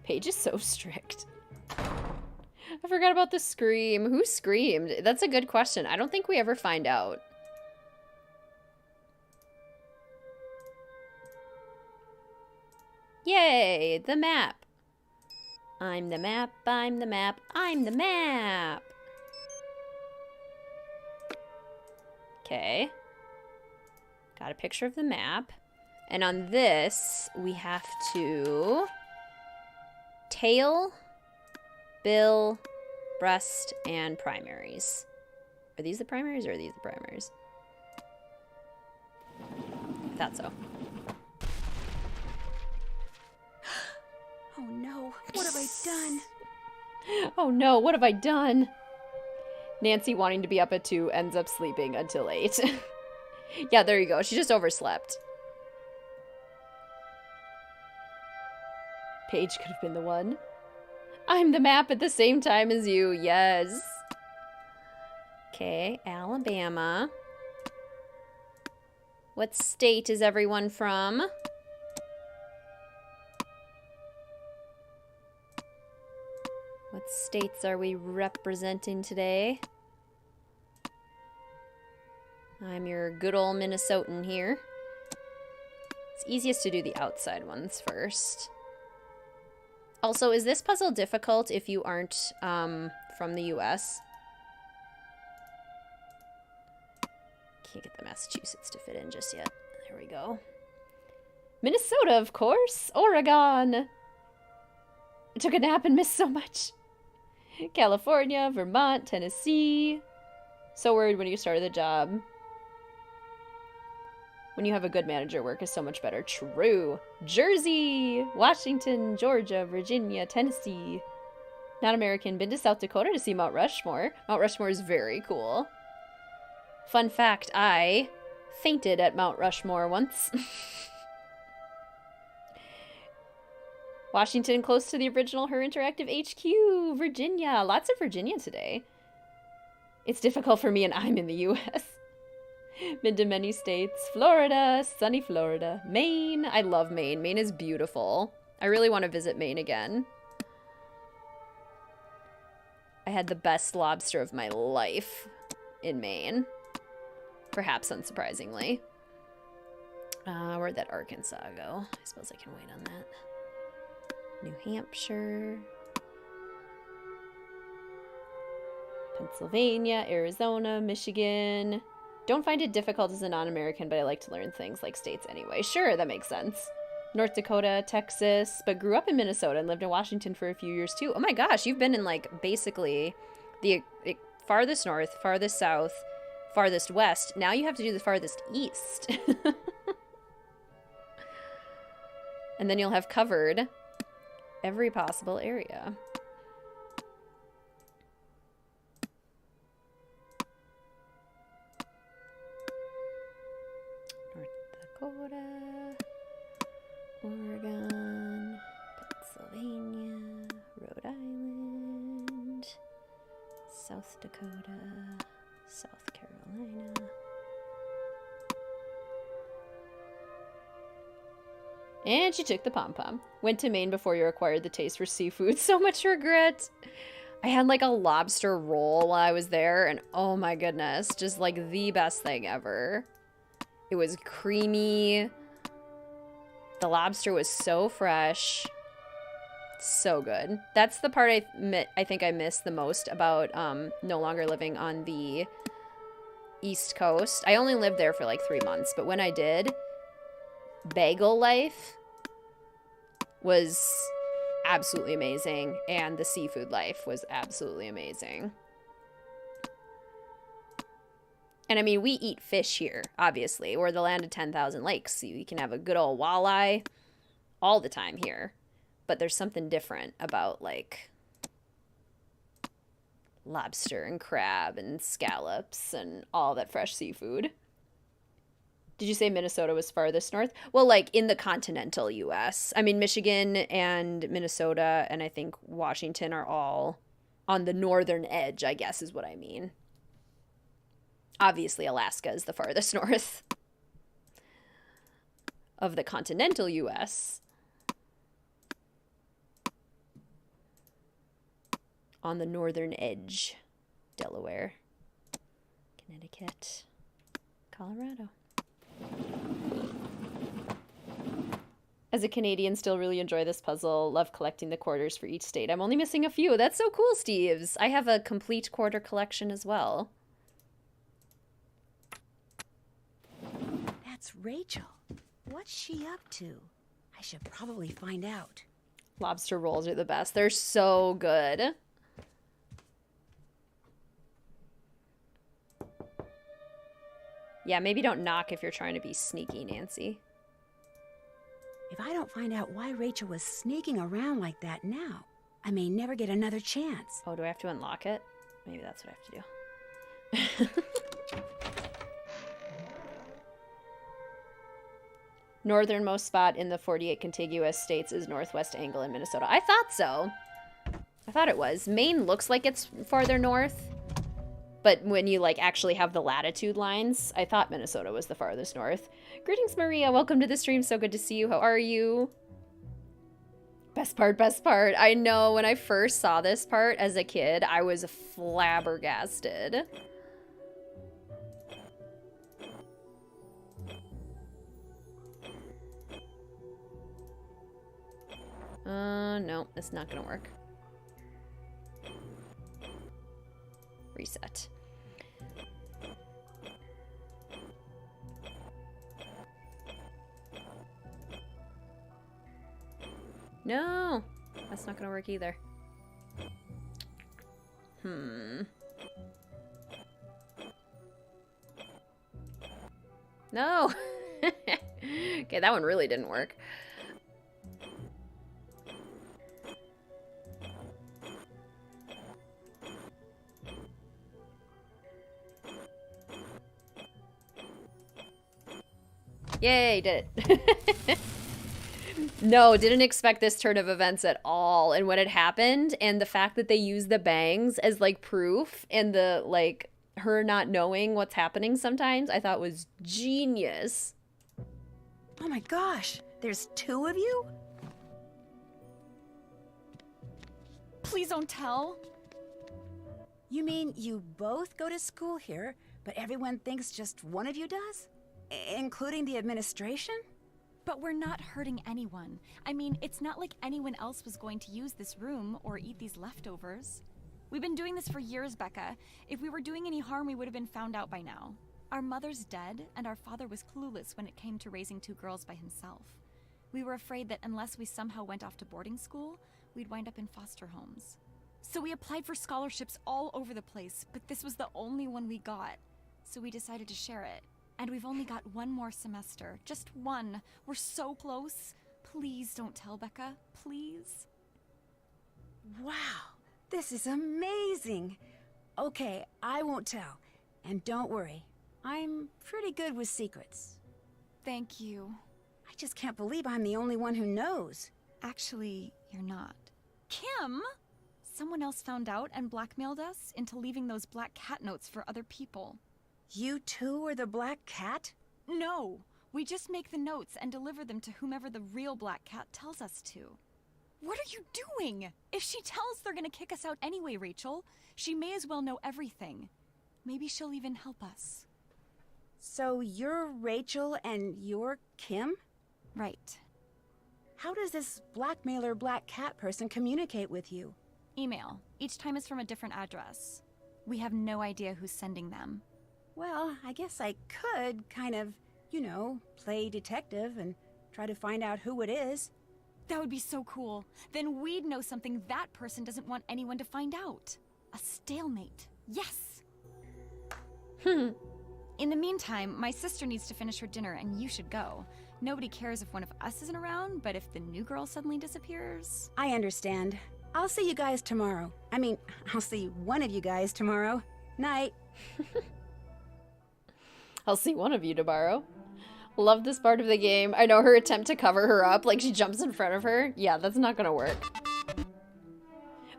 Paige is so strict. I forgot about the scream. Who screamed? That's a good question. I don't think we ever find out. Yay, the map. I'm the map, I'm the map, I'm the map. Okay. Got a picture of the map. And on this, we have to tail, bill, breast, and primaries. Are these the primaries or are these the primaries? I thought so. Oh no, what have I done? Oh no, what have I done? Nancy, wanting to be up at 2, ends up sleeping until 8. Yeah, there you go. She just overslept. Paige could have been the one. I'm the map at the same time as you. Yes. Okay, Alabama. What state is everyone from? What states are we representing today? I'm your good old Minnesotan here. It's easiest to do the outside ones first. Also, is this puzzle difficult if you aren't from the US? Can't get the Massachusetts to fit in just yet. There we go. Minnesota, of course. Oregon. I took a nap and missed so much. California, Vermont, Tennessee. So worried when you started the job. When you have a good manager, work is so much better. True. Jersey, Washington, Georgia, Virginia, Tennessee. Not American. Been to South Dakota to see Mount Rushmore. Mount Rushmore is very cool. Fun fact, I fainted at Mount Rushmore once. Washington, close to the original Her Interactive HQ. Virginia. Lots of Virginia today. It's difficult for me and I'm in the US. Been to many states. Florida, sunny Florida. Maine. I love Maine. Maine is beautiful. I really want to visit Maine again. I had the best lobster of my life in Maine. Perhaps unsurprisingly. Where'd that Arkansas go? I suppose I can wait on that. New Hampshire. Pennsylvania, Arizona, Michigan. Don't find it difficult as a non-American, but I like to learn things like states anyway. Sure, that makes sense. North Dakota, Texas, but grew up in Minnesota and lived in Washington for a few years too. Oh my gosh, you've been in like basically the farthest north, farthest south, farthest west. Now you have to do the farthest east. And then you'll have covered every possible area. Dakota, Oregon, Pennsylvania, Rhode Island, South Dakota, South Carolina. And she took the pom-pom. Went to Maine before you acquired the taste for seafood. So much regret. I had like a lobster roll while I was there, and oh my goodness, just like the best thing ever. It was creamy. The lobster was so fresh. So good. That's the part I think I miss the most about no longer living on the East Coast. I only lived there for like 3 months, but when I did, bagel life was absolutely amazing, and the seafood life was absolutely amazing. And I mean, we eat fish here, obviously. We're the land of 10,000 lakes, so you can have a good old walleye all the time here. But there's something different about, like, lobster and crab and scallops and all that fresh seafood. Did you say Minnesota was farthest north? Well, like, in the continental U.S. I mean, Michigan and Minnesota and I think Washington are all on the northern edge, I guess is what I mean. Obviously, Alaska is the farthest north of the continental U.S. on the northern edge. Delaware, Connecticut, Colorado. As a Canadian, still really enjoy this puzzle. Love collecting the quarters for each state. I'm only missing a few. That's so cool, Steves. I have a complete quarter collection as well. That's Rachel. What's she up to? I should probably find out. Lobster rolls are the best. They're so good. Yeah, maybe don't knock if you're trying to be sneaky, Nancy. If I don't find out why Rachel was sneaking around like that now, I may never get another chance. Oh, do I have to unlock it? Maybe that's what I have to do. Northernmost spot in the 48 contiguous states is Northwest Angle in Minnesota. I thought so. I thought it was. Maine looks like it's farther north. But when you, like, actually have the latitude lines, I thought Minnesota was the farthest north. Greetings, Maria. Welcome to the stream. So good to see you. How are you? Best part, best part. I know when I first saw this part as a kid, I was flabbergasted. No, it's not gonna work. Reset. No, that's not gonna work either. No. Okay, that one really didn't work. Yay, did it. No, didn't expect this turn of events at all. And when it happened, and the fact that they used the bangs as, like, proof, and the, like, her not knowing what's happening sometimes, I thought was genius. Oh my gosh, there's two of you? Please don't tell. You mean you both go to school here, but everyone thinks just one of you does? Including the administration? But we're not hurting anyone. I mean, it's not like anyone else was going to use this room or eat these leftovers. We've been doing this for years, Becca. If we were doing any harm, we would have been found out by now. Our mother's dead, and our father was clueless when it came to raising two girls by himself. We were afraid that unless we somehow went off to boarding school, we'd wind up in foster homes. So we applied for scholarships all over the place, but this was the only one we got. So we decided to share it. And we've only got one more semester. Just one. We're so close. Please don't tell, Becca. Please. Wow, this is amazing. Okay, I won't tell. And don't worry, I'm pretty good with secrets. Thank you. I just can't believe I'm the only one who knows. Actually, you're not. Kim! Someone else found out and blackmailed us into leaving those black cat notes for other people. You too are the black cat? No, we just make the notes and deliver them to whomever the real black cat tells us to. What are you doing? If she tells, they're gonna kick us out anyway, Rachel. She may as well know everything. Maybe she'll even help us. So you're Rachel and you're Kim? Right. How does this blackmailer black cat person communicate with you? Email. Each time it's from a different address. We have no idea who's sending them. Well, I guess I could kind of, you know, play detective and try to find out who it is. That would be so cool. Then we'd know something that person doesn't want anyone to find out. A stalemate. Yes! In the meantime, my sister needs to finish her dinner and you should go. Nobody cares if one of us isn't around, but if the new girl suddenly disappears... I understand. I'll see you guys tomorrow. I mean, I'll see one of you guys tomorrow. Night. I'll see one of you tomorrow. Love this part of the game. I know her attempt to cover her up, like she jumps in front of her. Yeah, that's not gonna work.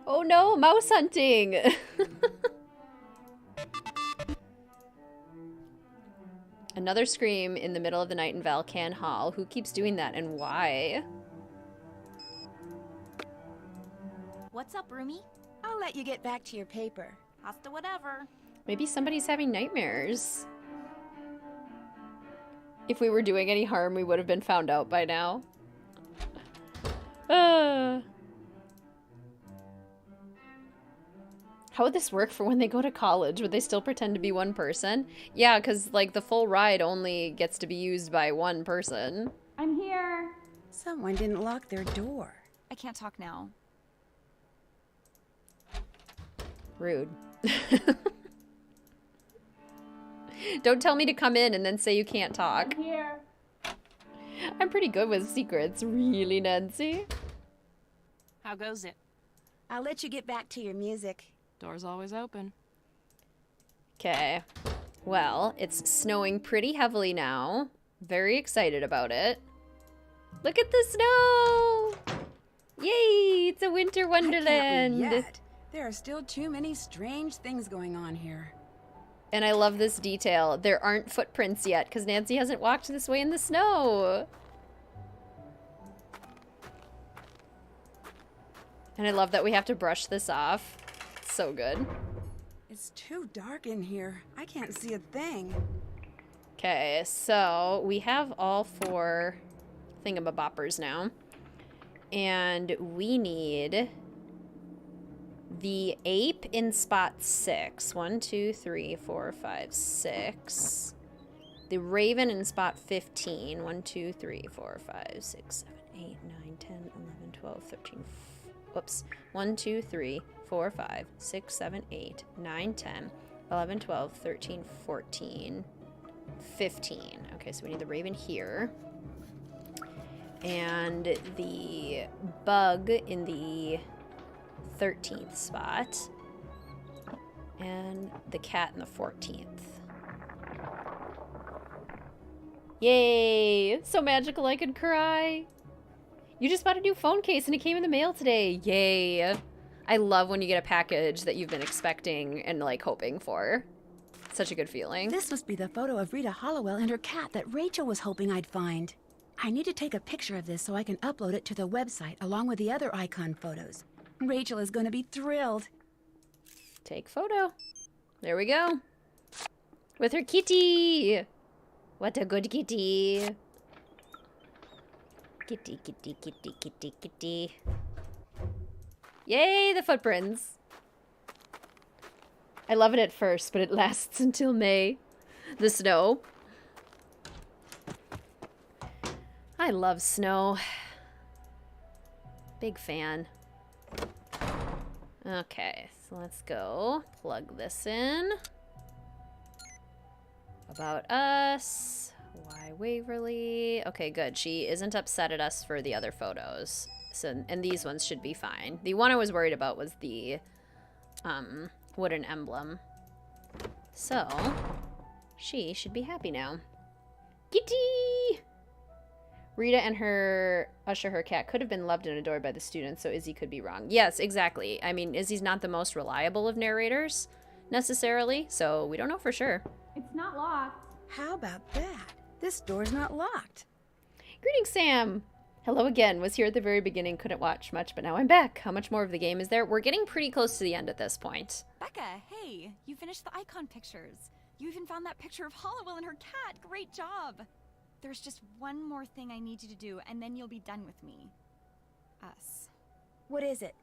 Oh no, mouse hunting! Another scream in the middle of the night in Valcan Hall. Who keeps doing that and why? What's up, roomie? I'll let you get back to your paper. Hasta whatever. Maybe somebody's having nightmares. If we were doing any harm, we would have been found out by now. How would this work for when they go to college? Would they still pretend to be one person? Yeah, because, like, the full ride only gets to be used by one person. I'm here. Someone didn't lock their door. I can't talk now. Rude. Don't tell me to come in and then say you can't talk. I'm here. I'm pretty good with secrets, really, Nancy. How goes it? I'll let you get back to your music. Door's always open. Okay. Well, it's snowing pretty heavily now. Very excited about it. Look at the snow! Yay! It's a winter wonderland. I can't leave yet. There are still too many strange things going on here. And I love this detail. There aren't footprints yet because Nancy hasn't walked this way in the snow. And I love that we have to brush this off. It's so good. It's too dark in here. I can't see a thing. Okay, so we have all 4 thingamaboppers now. And we need the ape in spot 6. 1, 2, 3, 4, 5, 6. The raven in spot 15. 1, 2, 3, 4, 5, 6, 7, 8, 9, 10, 11, 12, 13. Whoops. 1, 2, 3, 4, 5, 6, 7, 8, 9, 10, 11, 12, 13, 14, 15. Okay, so we need the raven here. And the bug in the 13th spot. And the cat in the 14th. Yay! So magical I could cry. You just bought a new phone case and it came in the mail today. Yay. I love when you get a package that you've been expecting and, like, hoping for. Such a good feeling. This must be the photo of Rita Hollowell and her cat that Rachel was hoping I'd find. I need to take a picture of this so I can upload it to the website along with the other icon photos. Rachel is going to be thrilled. Take photo. There we go. With her kitty. What a good kitty. Kitty, kitty, kitty, kitty, kitty. Yay, the footprints. I love it at first, but it lasts until May. The snow. I love snow. Big fan. Okay, so let's go plug this in. About us. Why Waverly? Okay, good. She isn't upset at us for the other photos. So, and these ones should be fine. The one I was worried about was the wooden emblem. So, she should be happy now. Kitty! Rita and her Usher, her cat, could have been loved and adored by the students, so Izzy could be wrong. Yes, exactly. I mean, Izzy's not the most reliable of narrators, necessarily, so we don't know for sure. It's not locked. How about that? This door's not locked. Greetings, Sam! Hello again. Was here at the very beginning, couldn't watch much, but now I'm back. How much more of the game is there? We're getting pretty close to the end at this point. Becca, hey, you finished the icon pictures. You even found that picture of Hollowell and her cat. Great job. There's just one more thing I need you to do, and then you'll be done with me. Us. What is it?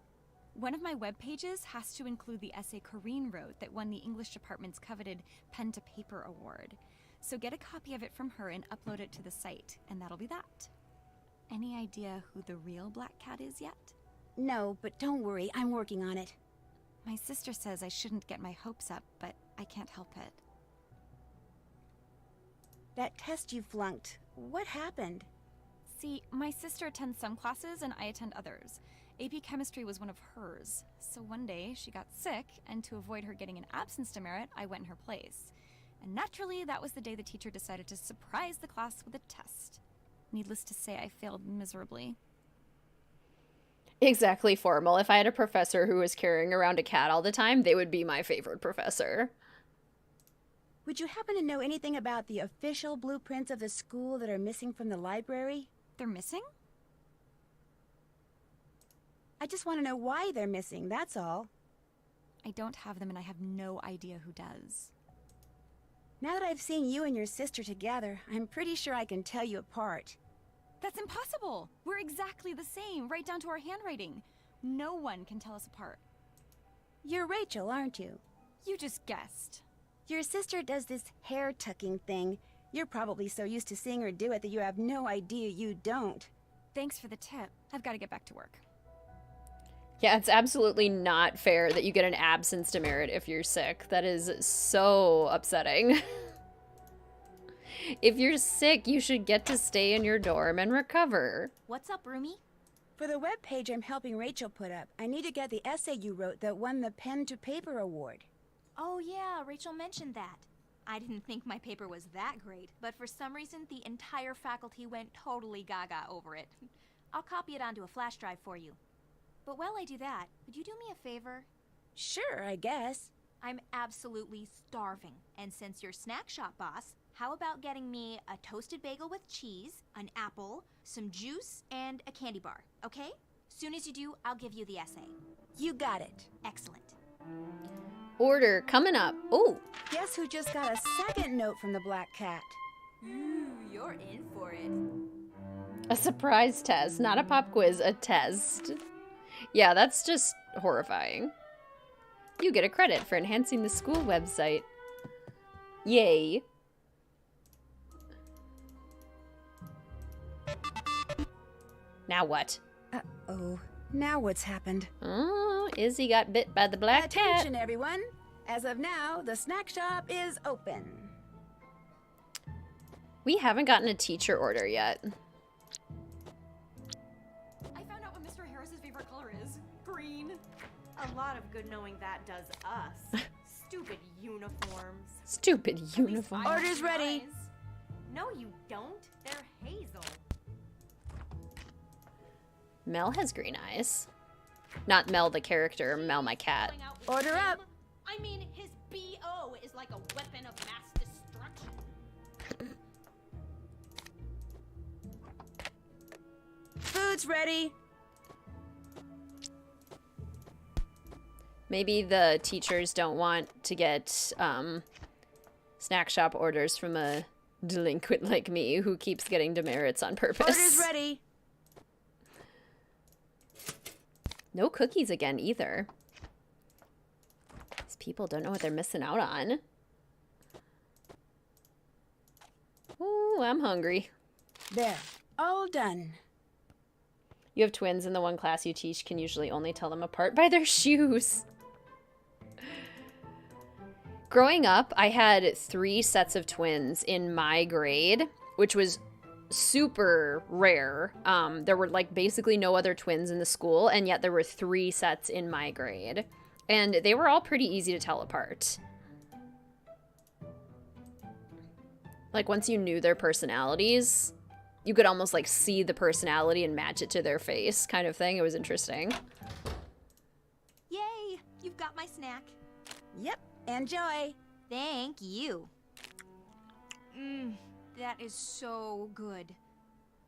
One of my web pages has to include the essay Corrine wrote that won the English department's coveted Pen to Paper award. So get a copy of it from her and upload it to the site, and that'll be that. Any idea who the real black cat is yet? No, but don't worry, I'm working on it. My sister says I shouldn't get my hopes up, but I can't help it. That test you flunked, what happened? See, my sister attends some classes and I attend others. AP Chemistry was one of hers. So one day, she got sick, and to avoid her getting an absence demerit, I went in her place. And naturally, that was the day the teacher decided to surprise the class with a test. Needless to say, I failed miserably. Exactly formal. If I had a professor who was carrying around a cat all the time, they would be my favorite professor. Would you happen to know anything about the official blueprints of the school that are missing from the library? They're missing? I just want to know why they're missing, that's all. I don't have them and I have no idea who does. Now that I've seen you and your sister together, I'm pretty sure I can tell you apart. That's impossible! We're exactly the same, right down to our handwriting. No one can tell us apart. You're Rachel, aren't you? You just guessed. Your sister does this hair-tucking thing. You're probably so used to seeing her do it that you have no idea you don't. Thanks for the tip. I've got to get back to work. Yeah, it's absolutely not fair that you get an absence demerit if you're sick. That is so upsetting. If you're sick, you should get to stay in your dorm and recover. What's up, roomie? For the webpage I'm helping Rachel put up, I need to get the essay you wrote that won the Pen to Paper award. Oh yeah, Rachel mentioned that. I didn't think my paper was that great, but for some reason the entire faculty went totally gaga over it. I'll copy it onto a flash drive for you. But while I do that, would you do me a favor? Sure, I guess. I'm absolutely starving, and since you're snack shop boss, how about getting me a toasted bagel with cheese, an apple, some juice, and a candy bar, okay? Soon as you do, I'll give you the essay. You got it. Excellent. Order coming up. Oh, Guess who just got a second note from the Black Cat? Ooh, you're in for it. a surprise test, not a pop quiz, a test. Yeah, that's just horrifying. You get a credit for enhancing the school website. Yay. Now what? Uh-oh. Now what's happened? Oh, Izzy got bit by the black cat. Attention, everyone. As of now, the snack shop is open. We haven't gotten a teacher order yet. I found out what Mr. Harris's favorite color is. Green. A lot of good knowing that does us. Stupid uniforms. Stupid uniform. Order's ready. No, you don't. They're hazel. Mel has green eyes. Not Mel the character, Mel my cat. Order up. I mean, his BO is like a weapon of mass destruction. Food's ready. Maybe the teachers don't want to get snack shop orders from a delinquent like me who keeps getting demerits on purpose. Order's ready. No cookies again either. These people don't know what they're missing out on. Ooh, I'm hungry. There. All done. You have twins, and the one class you teach can usually only tell them apart by their shoes. Growing up, I had 3 sets of twins in my grade, which was super rare. There were like basically no other twins in the school, and yet there were 3 sets in my grade. And they were all pretty easy to tell apart. Like once you knew their personalities, you could almost like see the personality and match it to their face kind of thing. It was interesting. Yay! You've got my snack. Yep. Enjoy. Thank you. That is so good.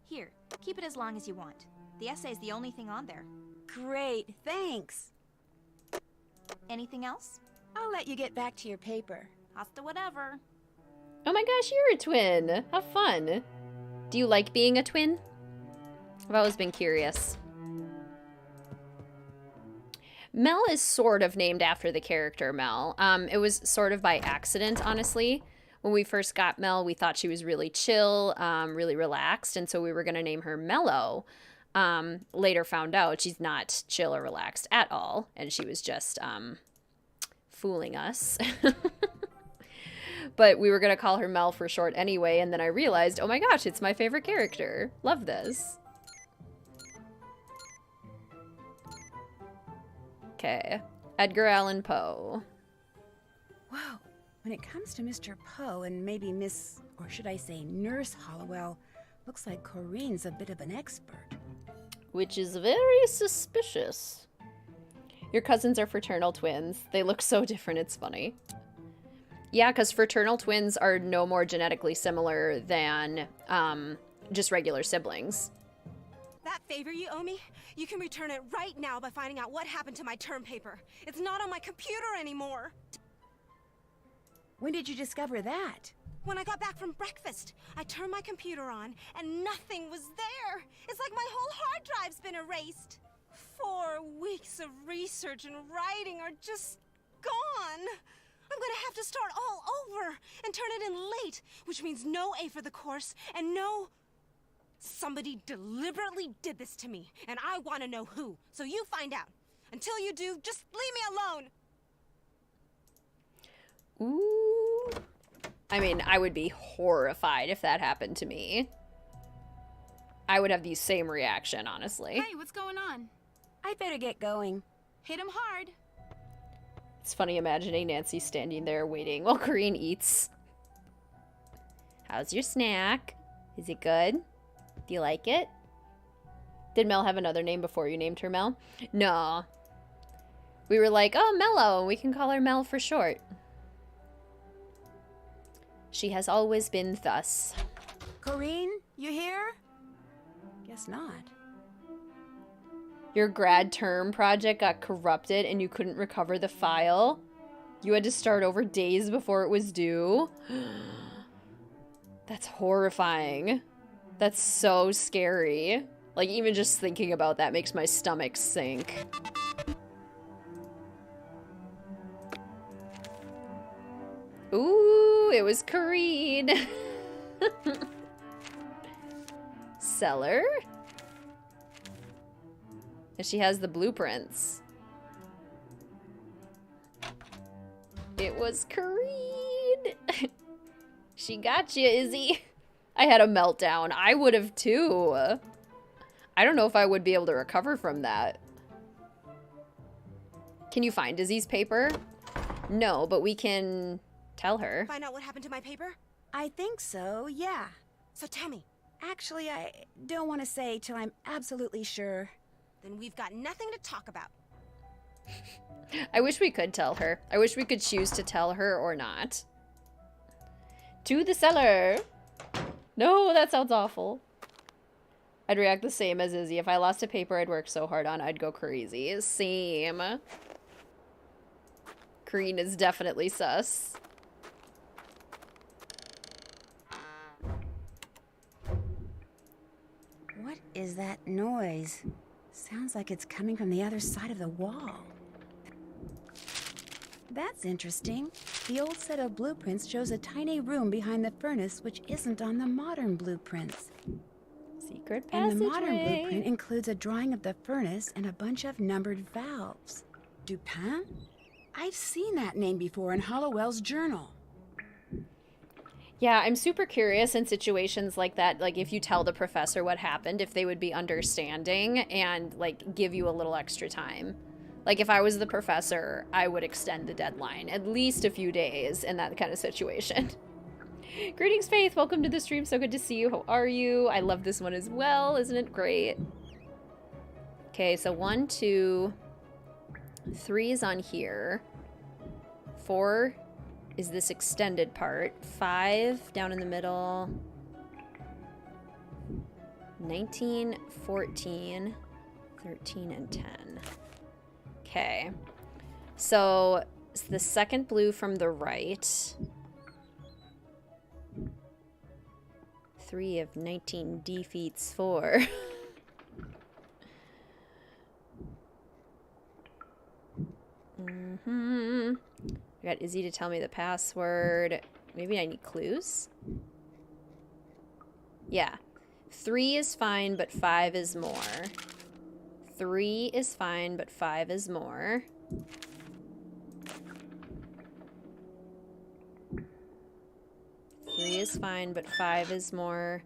Here, keep it as long as you want. The essay's the only thing on there. Great. Thanks. Anything else? I'll let you get back to your paper. Hasta whatever. Oh my gosh, you're a twin. How fun. Do you like being a twin? I've always been curious. Mel is sort of named after the character Mel. It was sort of by accident, honestly. When we first got Mel, we thought she was really chill, really relaxed, and so we were going to name her Mellow. Later found out she's not chill or relaxed at all, and she was just fooling us. But we were going to call her Mel for short anyway, and then I realized, oh my gosh, it's my favorite character. Love this. Okay, Edgar Allan Poe. Wow. When it comes to Mr. Poe and maybe Miss, or should I say Nurse Hollowell, looks like Corinne's a bit of an expert. Which is very suspicious. Your cousins are fraternal twins. They look so different, it's funny. Yeah, because fraternal twins are no more genetically similar than just regular siblings. That That favor you owe me, you can return it right now by finding out what happened to my term paper. It's not on my computer anymore. When did you discover that? When I got back from breakfast, I turned my computer on and nothing was there. It's like my whole hard drive's been erased. 4 weeks of research and writing are just gone. I'm gonna have to start all over and turn it in late, which means no A for the course and no... Somebody deliberately did this to me, and I want to know who. So you find out. Until you do, just leave me alone. Ooh. I mean, I would be horrified if that happened to me. I would have the same reaction, honestly. Hey, what's going on? I'd better get going. Hit him hard. It's funny imagining Nancy standing there waiting while Corinne eats. How's your snack? Is it good? Do you like it? Did Mel have another name before you named her Mel? No. We were like, oh, Mello. We can call her Mel for short. She has always been thus. Corinne, you here? Guess not. Your grad term project got corrupted and you couldn't recover the file. You had to start over days before it was due. That's horrifying. That's so scary. Like, even just thinking about that makes my stomach sink. Ooh, it was Corinne. Cellar? And she has the blueprints. It was Corinne. She got you, Izzy. I had a meltdown. I would have too. I don't know if I would be able to recover from that. Can you find Izzy's paper? No, but we can tell her. Find out what happened to my paper? I think so, yeah. So tell me. Actually, I don't want to say till I'm absolutely sure. Then we've got nothing to talk about. I wish we could tell her. I wish we could choose to tell her or not. To the cellar. No, that sounds awful. I'd react the same as Izzy. If I lost a paper I'd worked so hard on, I'd go crazy. Same. Corinne is definitely sus. What is that noise? Sounds like it's coming from the other side of the wall. That's interesting. The old set of blueprints shows a tiny room behind the furnace which isn't on the modern blueprints. Secret And passageway. the modern blueprint includes a drawing of the furnace and a bunch of numbered valves. Dupin? I've seen that name before in Hollowell's journal. Yeah, I'm super curious in situations like that, like if you tell the professor what happened, if they would be understanding and like give you a little extra time. Like if I was the professor, I would extend the deadline at least a few days in that kind of situation. Greetings, Faith. Welcome to the stream. So good to see you. How are you? I love this one as well. Isn't it great? Okay, so 1, 2, 3 is on here. 4 is this extended part. 5 down in the middle. 19, 14, 13, and 10. Okay. So it's the second blue from the right. 3 of 19 defeats 4. I got Izzy to tell me the password. Maybe I need clues? Yeah. 3 is fine, but 5 is more. 3 is fine, but 5 is more. Three is fine, but 5 is more.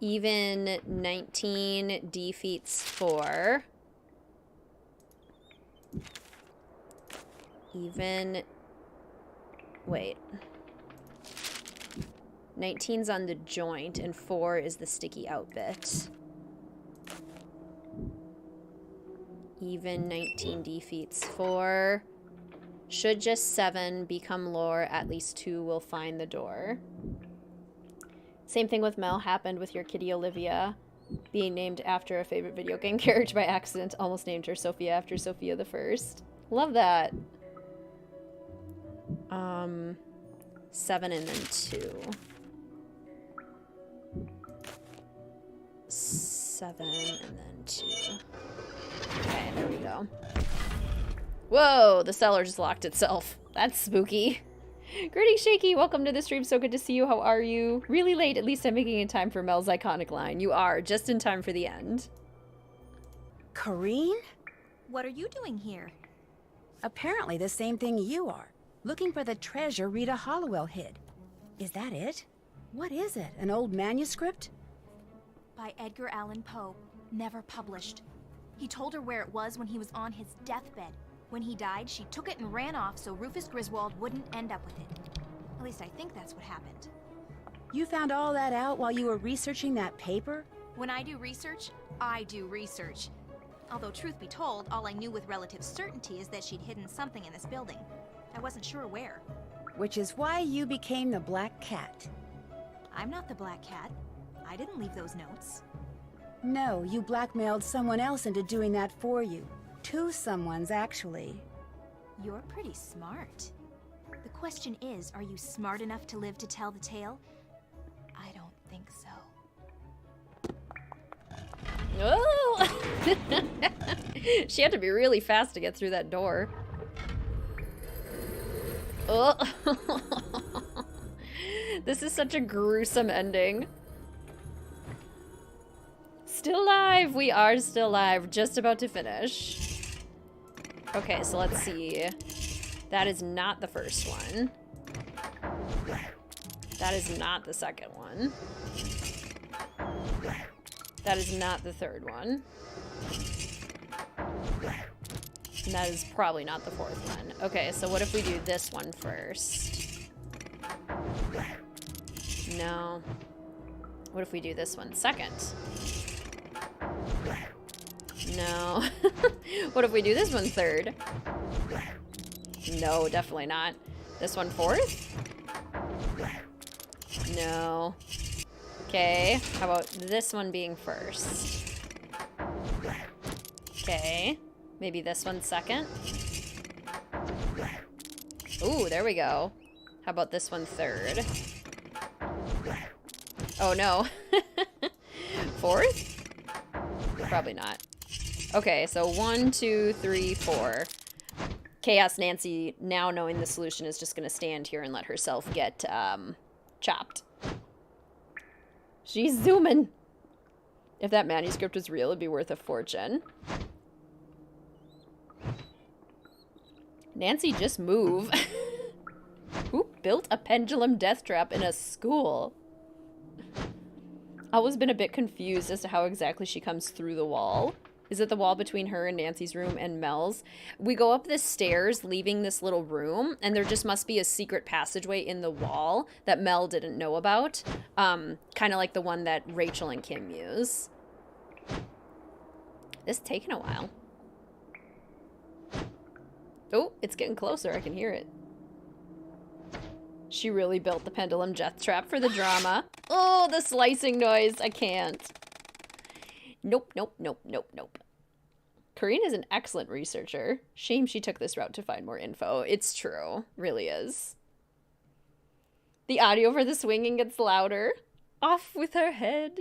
Even 19 defeats 4. Even... Wait. 19's on the joint, and 4 is the sticky out bit. Even 19 defeats 4. Should just 7 become lore, at least 2 will find the door. Same thing with Mel happened with your kitty Olivia. Being named after a favorite video game character by accident. Almost named her Sophia after Sophia the First. Love that. 7 and then 2. 7 and then 2. Okay, there we go. Whoa, the cellar just locked itself. That's spooky. Greetings, Shaky. Welcome to the stream. So good to see you. How are you? Really late. At least I'm making in time for Mel's iconic line. You are, just in time for the end. Corrine? What are you doing here? Apparently the same thing you are. Looking for the treasure Rita Hollowell hid. Is that it? What is it? An old manuscript? By Edgar Allan Poe. Never published. He told her where it was when he was on his deathbed. When he died, she took it and ran off so Rufus Griswold wouldn't end up with it. At least I think that's what happened. You found all that out while you were researching that paper? When I do research, I do research. Although, truth be told, all I knew with relative certainty is that she'd hidden something in this building. I wasn't sure where. Which is why you became the Black Cat. I'm not the Black Cat. I didn't leave those notes. No, you blackmailed someone else into doing that for you. 2 someones, actually. You're pretty smart. The question is, are you smart enough to live to tell the tale? I don't think so. Oh! She had to be really fast to get through that door. Oh! This is such a gruesome ending. Still live! We are still live. Just about to finish. Okay, so let's see. That is not the first one. That is not the second one. That is not the third one. And that is probably not the fourth one. Okay, so what if we do this one first? No. What if we do this one second? No. What if we do this one third? No, definitely not. This one fourth? No. Okay, how about this one being first? Okay, maybe this one second? Ooh, there we go. How about this one third? Oh no. Fourth? Probably not. Okay, so 1, 2, 3, 4. Chaos Nancy, now knowing the solution, is just gonna stand here and let herself get chopped. She's zooming. If that manuscript was real, it'd be worth a fortune. Nancy, just move. Who built a pendulum death trap in a school? Always been a bit confused as to how exactly she comes through the wall. Is it the wall between her and Nancy's room and Mel's? We go up the stairs, leaving this little room, and there just must be a secret passageway in the wall that Mel didn't know about. Kind of like the one that Rachel and Kim use. This is taking a while. Oh, it's getting closer. I can hear it. She really built the pendulum death trap for the drama. Oh, the slicing noise. I can't. Nope, nope, nope, nope, nope. Corrine is an excellent researcher. Shame she took this route to find more info. It's true. Really is. The audio for the swinging gets louder. Off with her head.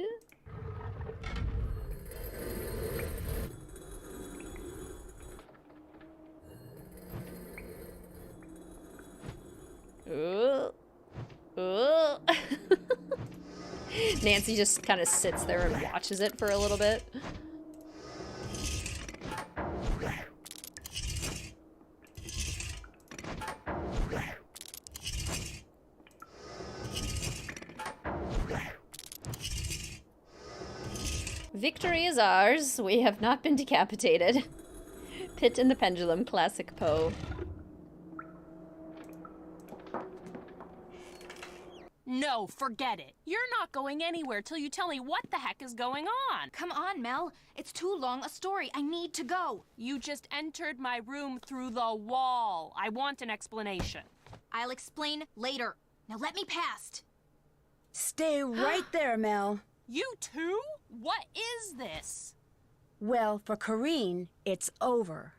Nancy just kind of sits there and watches it for a little bit. Victory is ours. We have not been decapitated. Pit and the Pendulum, classic Poe. No, forget it. You're not going anywhere till you tell me what the heck is going on. Come on, Mel. It's too long a story. I need to go. You just entered my room through the wall. I want an explanation. I'll explain later. Now let me past. Stay right there, Mel. You too? What is this? Well, for Corrine, it's over.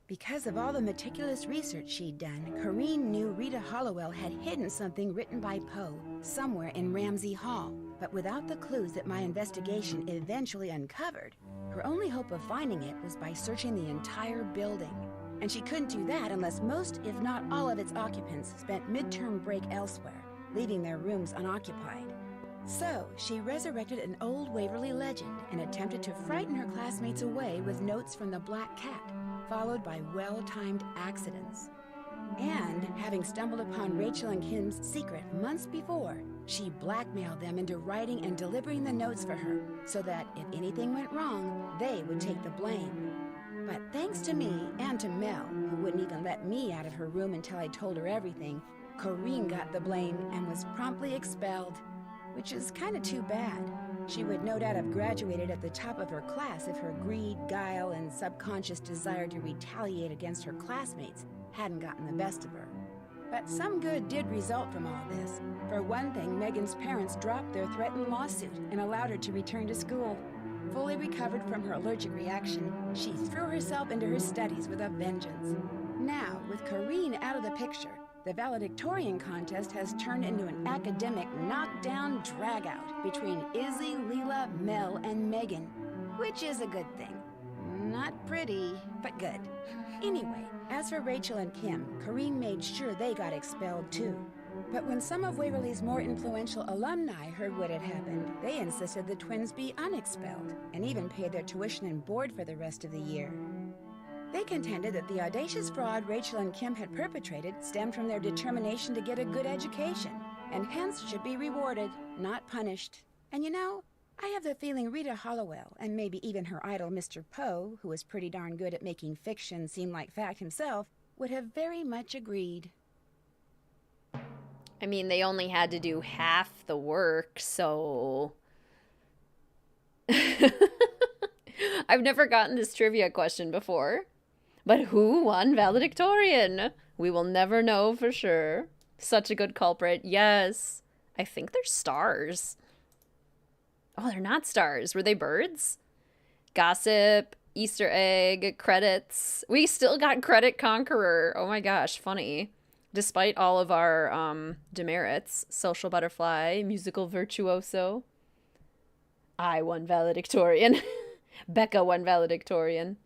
Because of all the meticulous research she'd done, Corrine knew Rita Hollowell had hidden something written by Poe somewhere in Ramsey Hall. But without the clues that my investigation eventually uncovered, her only hope of finding it was by searching the entire building. And she couldn't do that unless most, if not all, of its occupants spent midterm break elsewhere, leaving their rooms unoccupied. So, she resurrected an old Waverly legend and attempted to frighten her classmates away with notes from the Black Cat, followed by well-timed accidents. And, having stumbled upon Rachel and Kim's secret months before, she blackmailed them into writing and delivering the notes for her, so that if anything went wrong, they would take the blame. But thanks to me and to Mel, who wouldn't even let me out of her room until I told her everything, Corrine got the blame and was promptly expelled. Which is kind of too bad. She would no doubt have graduated at the top of her class if her greed, guile, and subconscious desire to retaliate against her classmates hadn't gotten the best of her. But some good did result from all this. For one thing, Megan's parents dropped their threatened lawsuit and allowed her to return to school. Fully recovered from her allergic reaction, she threw herself into her studies with a vengeance. Now, with Corrine out of the picture, the valedictorian contest has turned into an academic knockdown dragout between Izzy, Leela, Mel, and Megan, which is a good thing. Not pretty, but good. Anyway, as for Rachel and Kim, Corrine made sure they got expelled too. But when some of Waverly's more influential alumni heard what had happened, they insisted the twins be unexpelled, and even paid their tuition and board for the rest of the year. They contended that the audacious fraud Rachel and Kim had perpetrated stemmed from their determination to get a good education, and hence should be rewarded, not punished. And you know, I have the feeling Rita Hollowell, and maybe even her idol Mr. Poe, who was pretty darn good at making fiction seem like fact himself, would have very much agreed. I mean, they only had to do half the work, so... I've never gotten this trivia question before. But who won valedictorian? We will never know for sure. Such a good culprit. Yes. I think they're stars. Oh, they're not stars. Were they birds? Gossip, Easter egg, credits. We still got credit conqueror. Oh my gosh, funny. Despite all of our demerits. Social butterfly, musical virtuoso. I won valedictorian. Becca won valedictorian.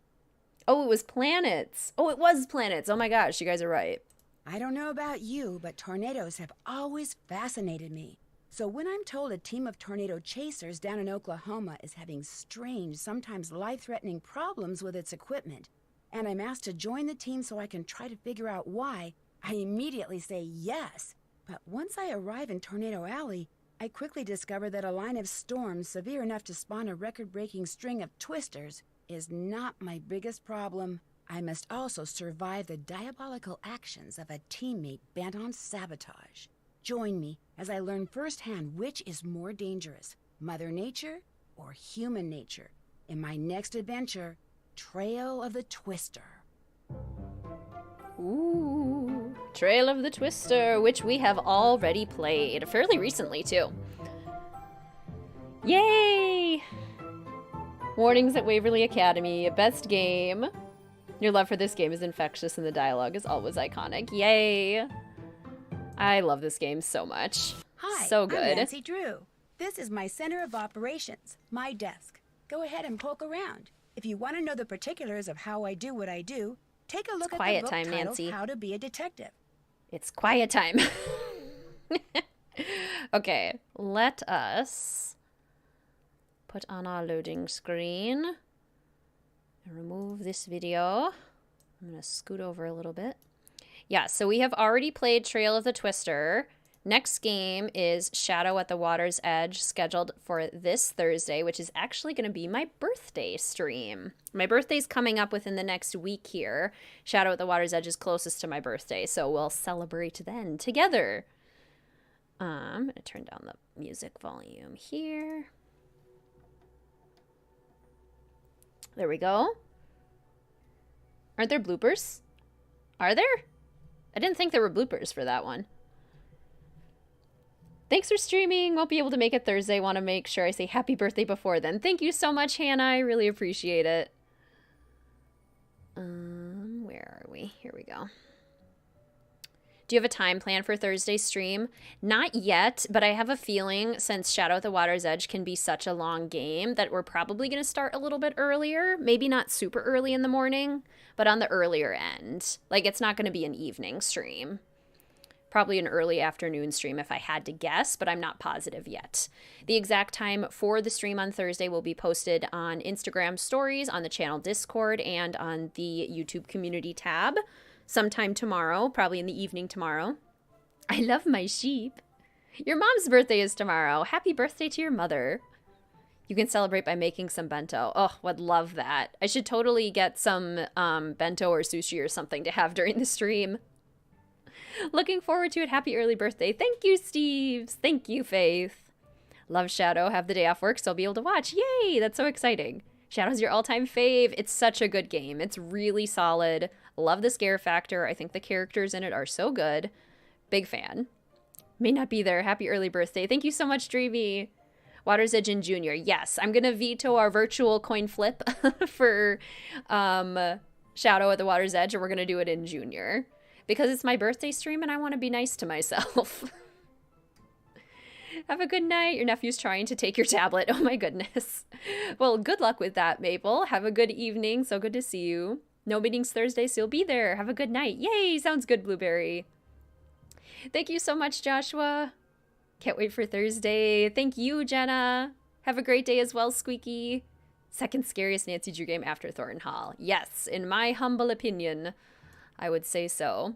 Oh, it was planets. Oh, it was planets. Oh my gosh, you guys are right. I don't know about you, but tornadoes have always fascinated me. So when I'm told a team of tornado chasers down in Oklahoma is having strange, sometimes life-threatening problems with its equipment, and I'm asked to join the team so I can try to figure out why, I immediately say yes. But once I arrive in Tornado Alley, I quickly discover that a line of storms severe enough to spawn a record-breaking string of twisters is not my biggest problem. I must also survive the diabolical actions of a teammate bent on sabotage. Join me as I learn firsthand which is more dangerous, Mother Nature or human nature, in my next adventure, Trail of the Twister. Ooh, Trail of the Twister, which we have already played, fairly recently too. Yay! Warnings at Waverly Academy, best game. Your love for this game is infectious and the dialogue is always iconic. Yay! I love this game so much. Hi, so good. I'm Nancy Drew. This is my center of operations, my desk. Go ahead and poke around. If you want to know the particulars of how I do what I do, take a look at the book time, titled Nancy. How to Be a Detective. It's quiet time. Okay, let us put on our loading screen and remove this video. I'm going to scoot over a little bit. Yeah, so we have already played Trail of the Twister. Next game is Shadow at the Water's Edge, scheduled for this Thursday, which is actually going to be my birthday stream. My birthday's coming up within the next week here. Shadow at the Water's Edge is closest to my birthday, so we'll celebrate then together. I'm going to turn down the music volume here. There we go. Aren't there bloopers? Are there? I didn't think there were bloopers for that one. Thanks for streaming. Won't be able to make it Thursday. Want to make sure I say happy birthday before then. Thank you so much, Hannah. I really appreciate it. Where are we? Here we go. Do you have a time plan for Thursday's stream? Not yet, but I have a feeling since Shadow at the Water's Edge can be such a long game that we're probably going to start a little bit earlier. Maybe not super early in the morning, but on the earlier end. Like, it's not going to be an evening stream. Probably an early afternoon stream if I had to guess, but I'm not positive yet. The exact time for the stream on Thursday will be posted on Instagram stories, on the channel Discord, and on the YouTube community tab sometime tomorrow, probably in the evening tomorrow. I love my sheep. Your mom's birthday is tomorrow. Happy birthday to your mother. You can celebrate by making some bento. Oh, would love that. I should totally get some bento or sushi or something to have during the stream. Looking forward to it. Happy early birthday. Thank you, Steves. Thank you, Faith. Love Shadow. Have the day off work, so I'll be able to watch. Yay! That's so exciting. Shadow's your all-time fave. It's such a good game. It's really solid. Love the scare factor. I think the characters in it are so good. Big fan. May not be there. Happy early birthday. Thank you so much, Dreamy. Water's Edge in Junior. Yes, I'm going to veto our virtual coin flip for Shadow at the Water's Edge, and we're going to do it in Junior. Because it's my birthday stream and I want to be nice to myself. Have a good night. Your nephew's trying to take your tablet. Oh my goodness. Well, good luck with that, Maple. Have a good evening. So good to see you. No meetings Thursday, so you'll be there. Have a good night. Yay! Sounds good, Blueberry. Thank you so much, Joshua. Can't wait for Thursday. Thank you, Jenna. Have a great day as well, Squeaky. Second scariest Nancy Drew game after Thornton Hall. Yes, in my humble opinion, I would say so.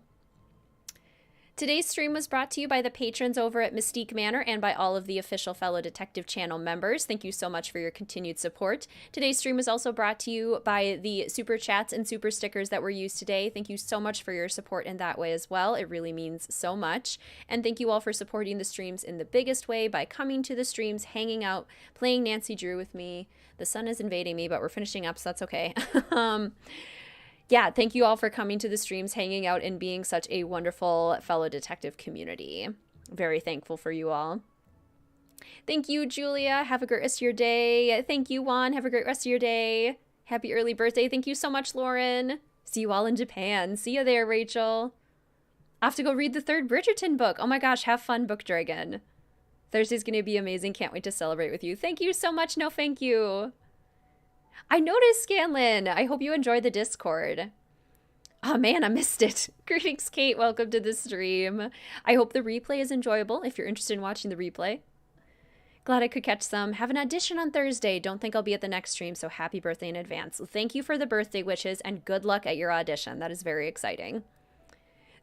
Today's stream was brought to you by the patrons over at Mystique Manor and by all of the official Fellow Detective channel members. Thank you so much for your continued support. Today's stream was also brought to you by the super chats and super stickers that were used today. Thank you so much for your support in that way as well. It really means so much. And thank you all for supporting the streams in the biggest way by coming to the streams, hanging out, playing Nancy Drew with me. The sun is invading me, but we're finishing up, so that's okay. Yeah, thank you all for coming to the streams, hanging out, and being such a wonderful fellow detective community. Very thankful for you all. Thank you, Julia. Have a great rest of your day. Thank you, Juan. Have a great rest of your day. Happy early birthday. Thank you so much, Lauren. See you all in Japan. See you there, Rachel. I have to go read the third Bridgerton book. Oh my gosh, have fun, Book Dragon. Thursday's going to be amazing. Can't wait to celebrate with you. Thank you so much. No, thank you. I noticed, Scanlon. I hope you enjoyed the Discord. Oh man, I missed it. Greetings, Kate. Welcome to the stream. I hope the replay is enjoyable if you're interested in watching the replay. Glad I could catch some. Have an audition on Thursday. Don't think I'll be at the next stream, so happy birthday in advance. Thank you for the birthday wishes and good luck at your audition. That is very exciting.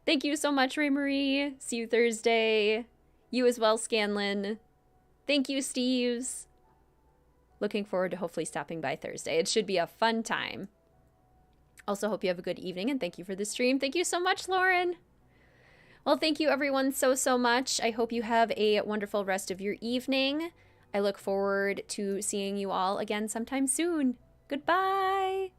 Thank you so much, Ray Marie. See you Thursday. You as well, Scanlon. Thank you, Steves. Looking forward to hopefully stopping by Thursday. It should be a fun time. Also hope you have a good evening and thank you for the stream. Thank you so much, Lauren. Well, thank you everyone so much. I hope you have a wonderful rest of your evening. I look forward to seeing you all again sometime soon. Goodbye.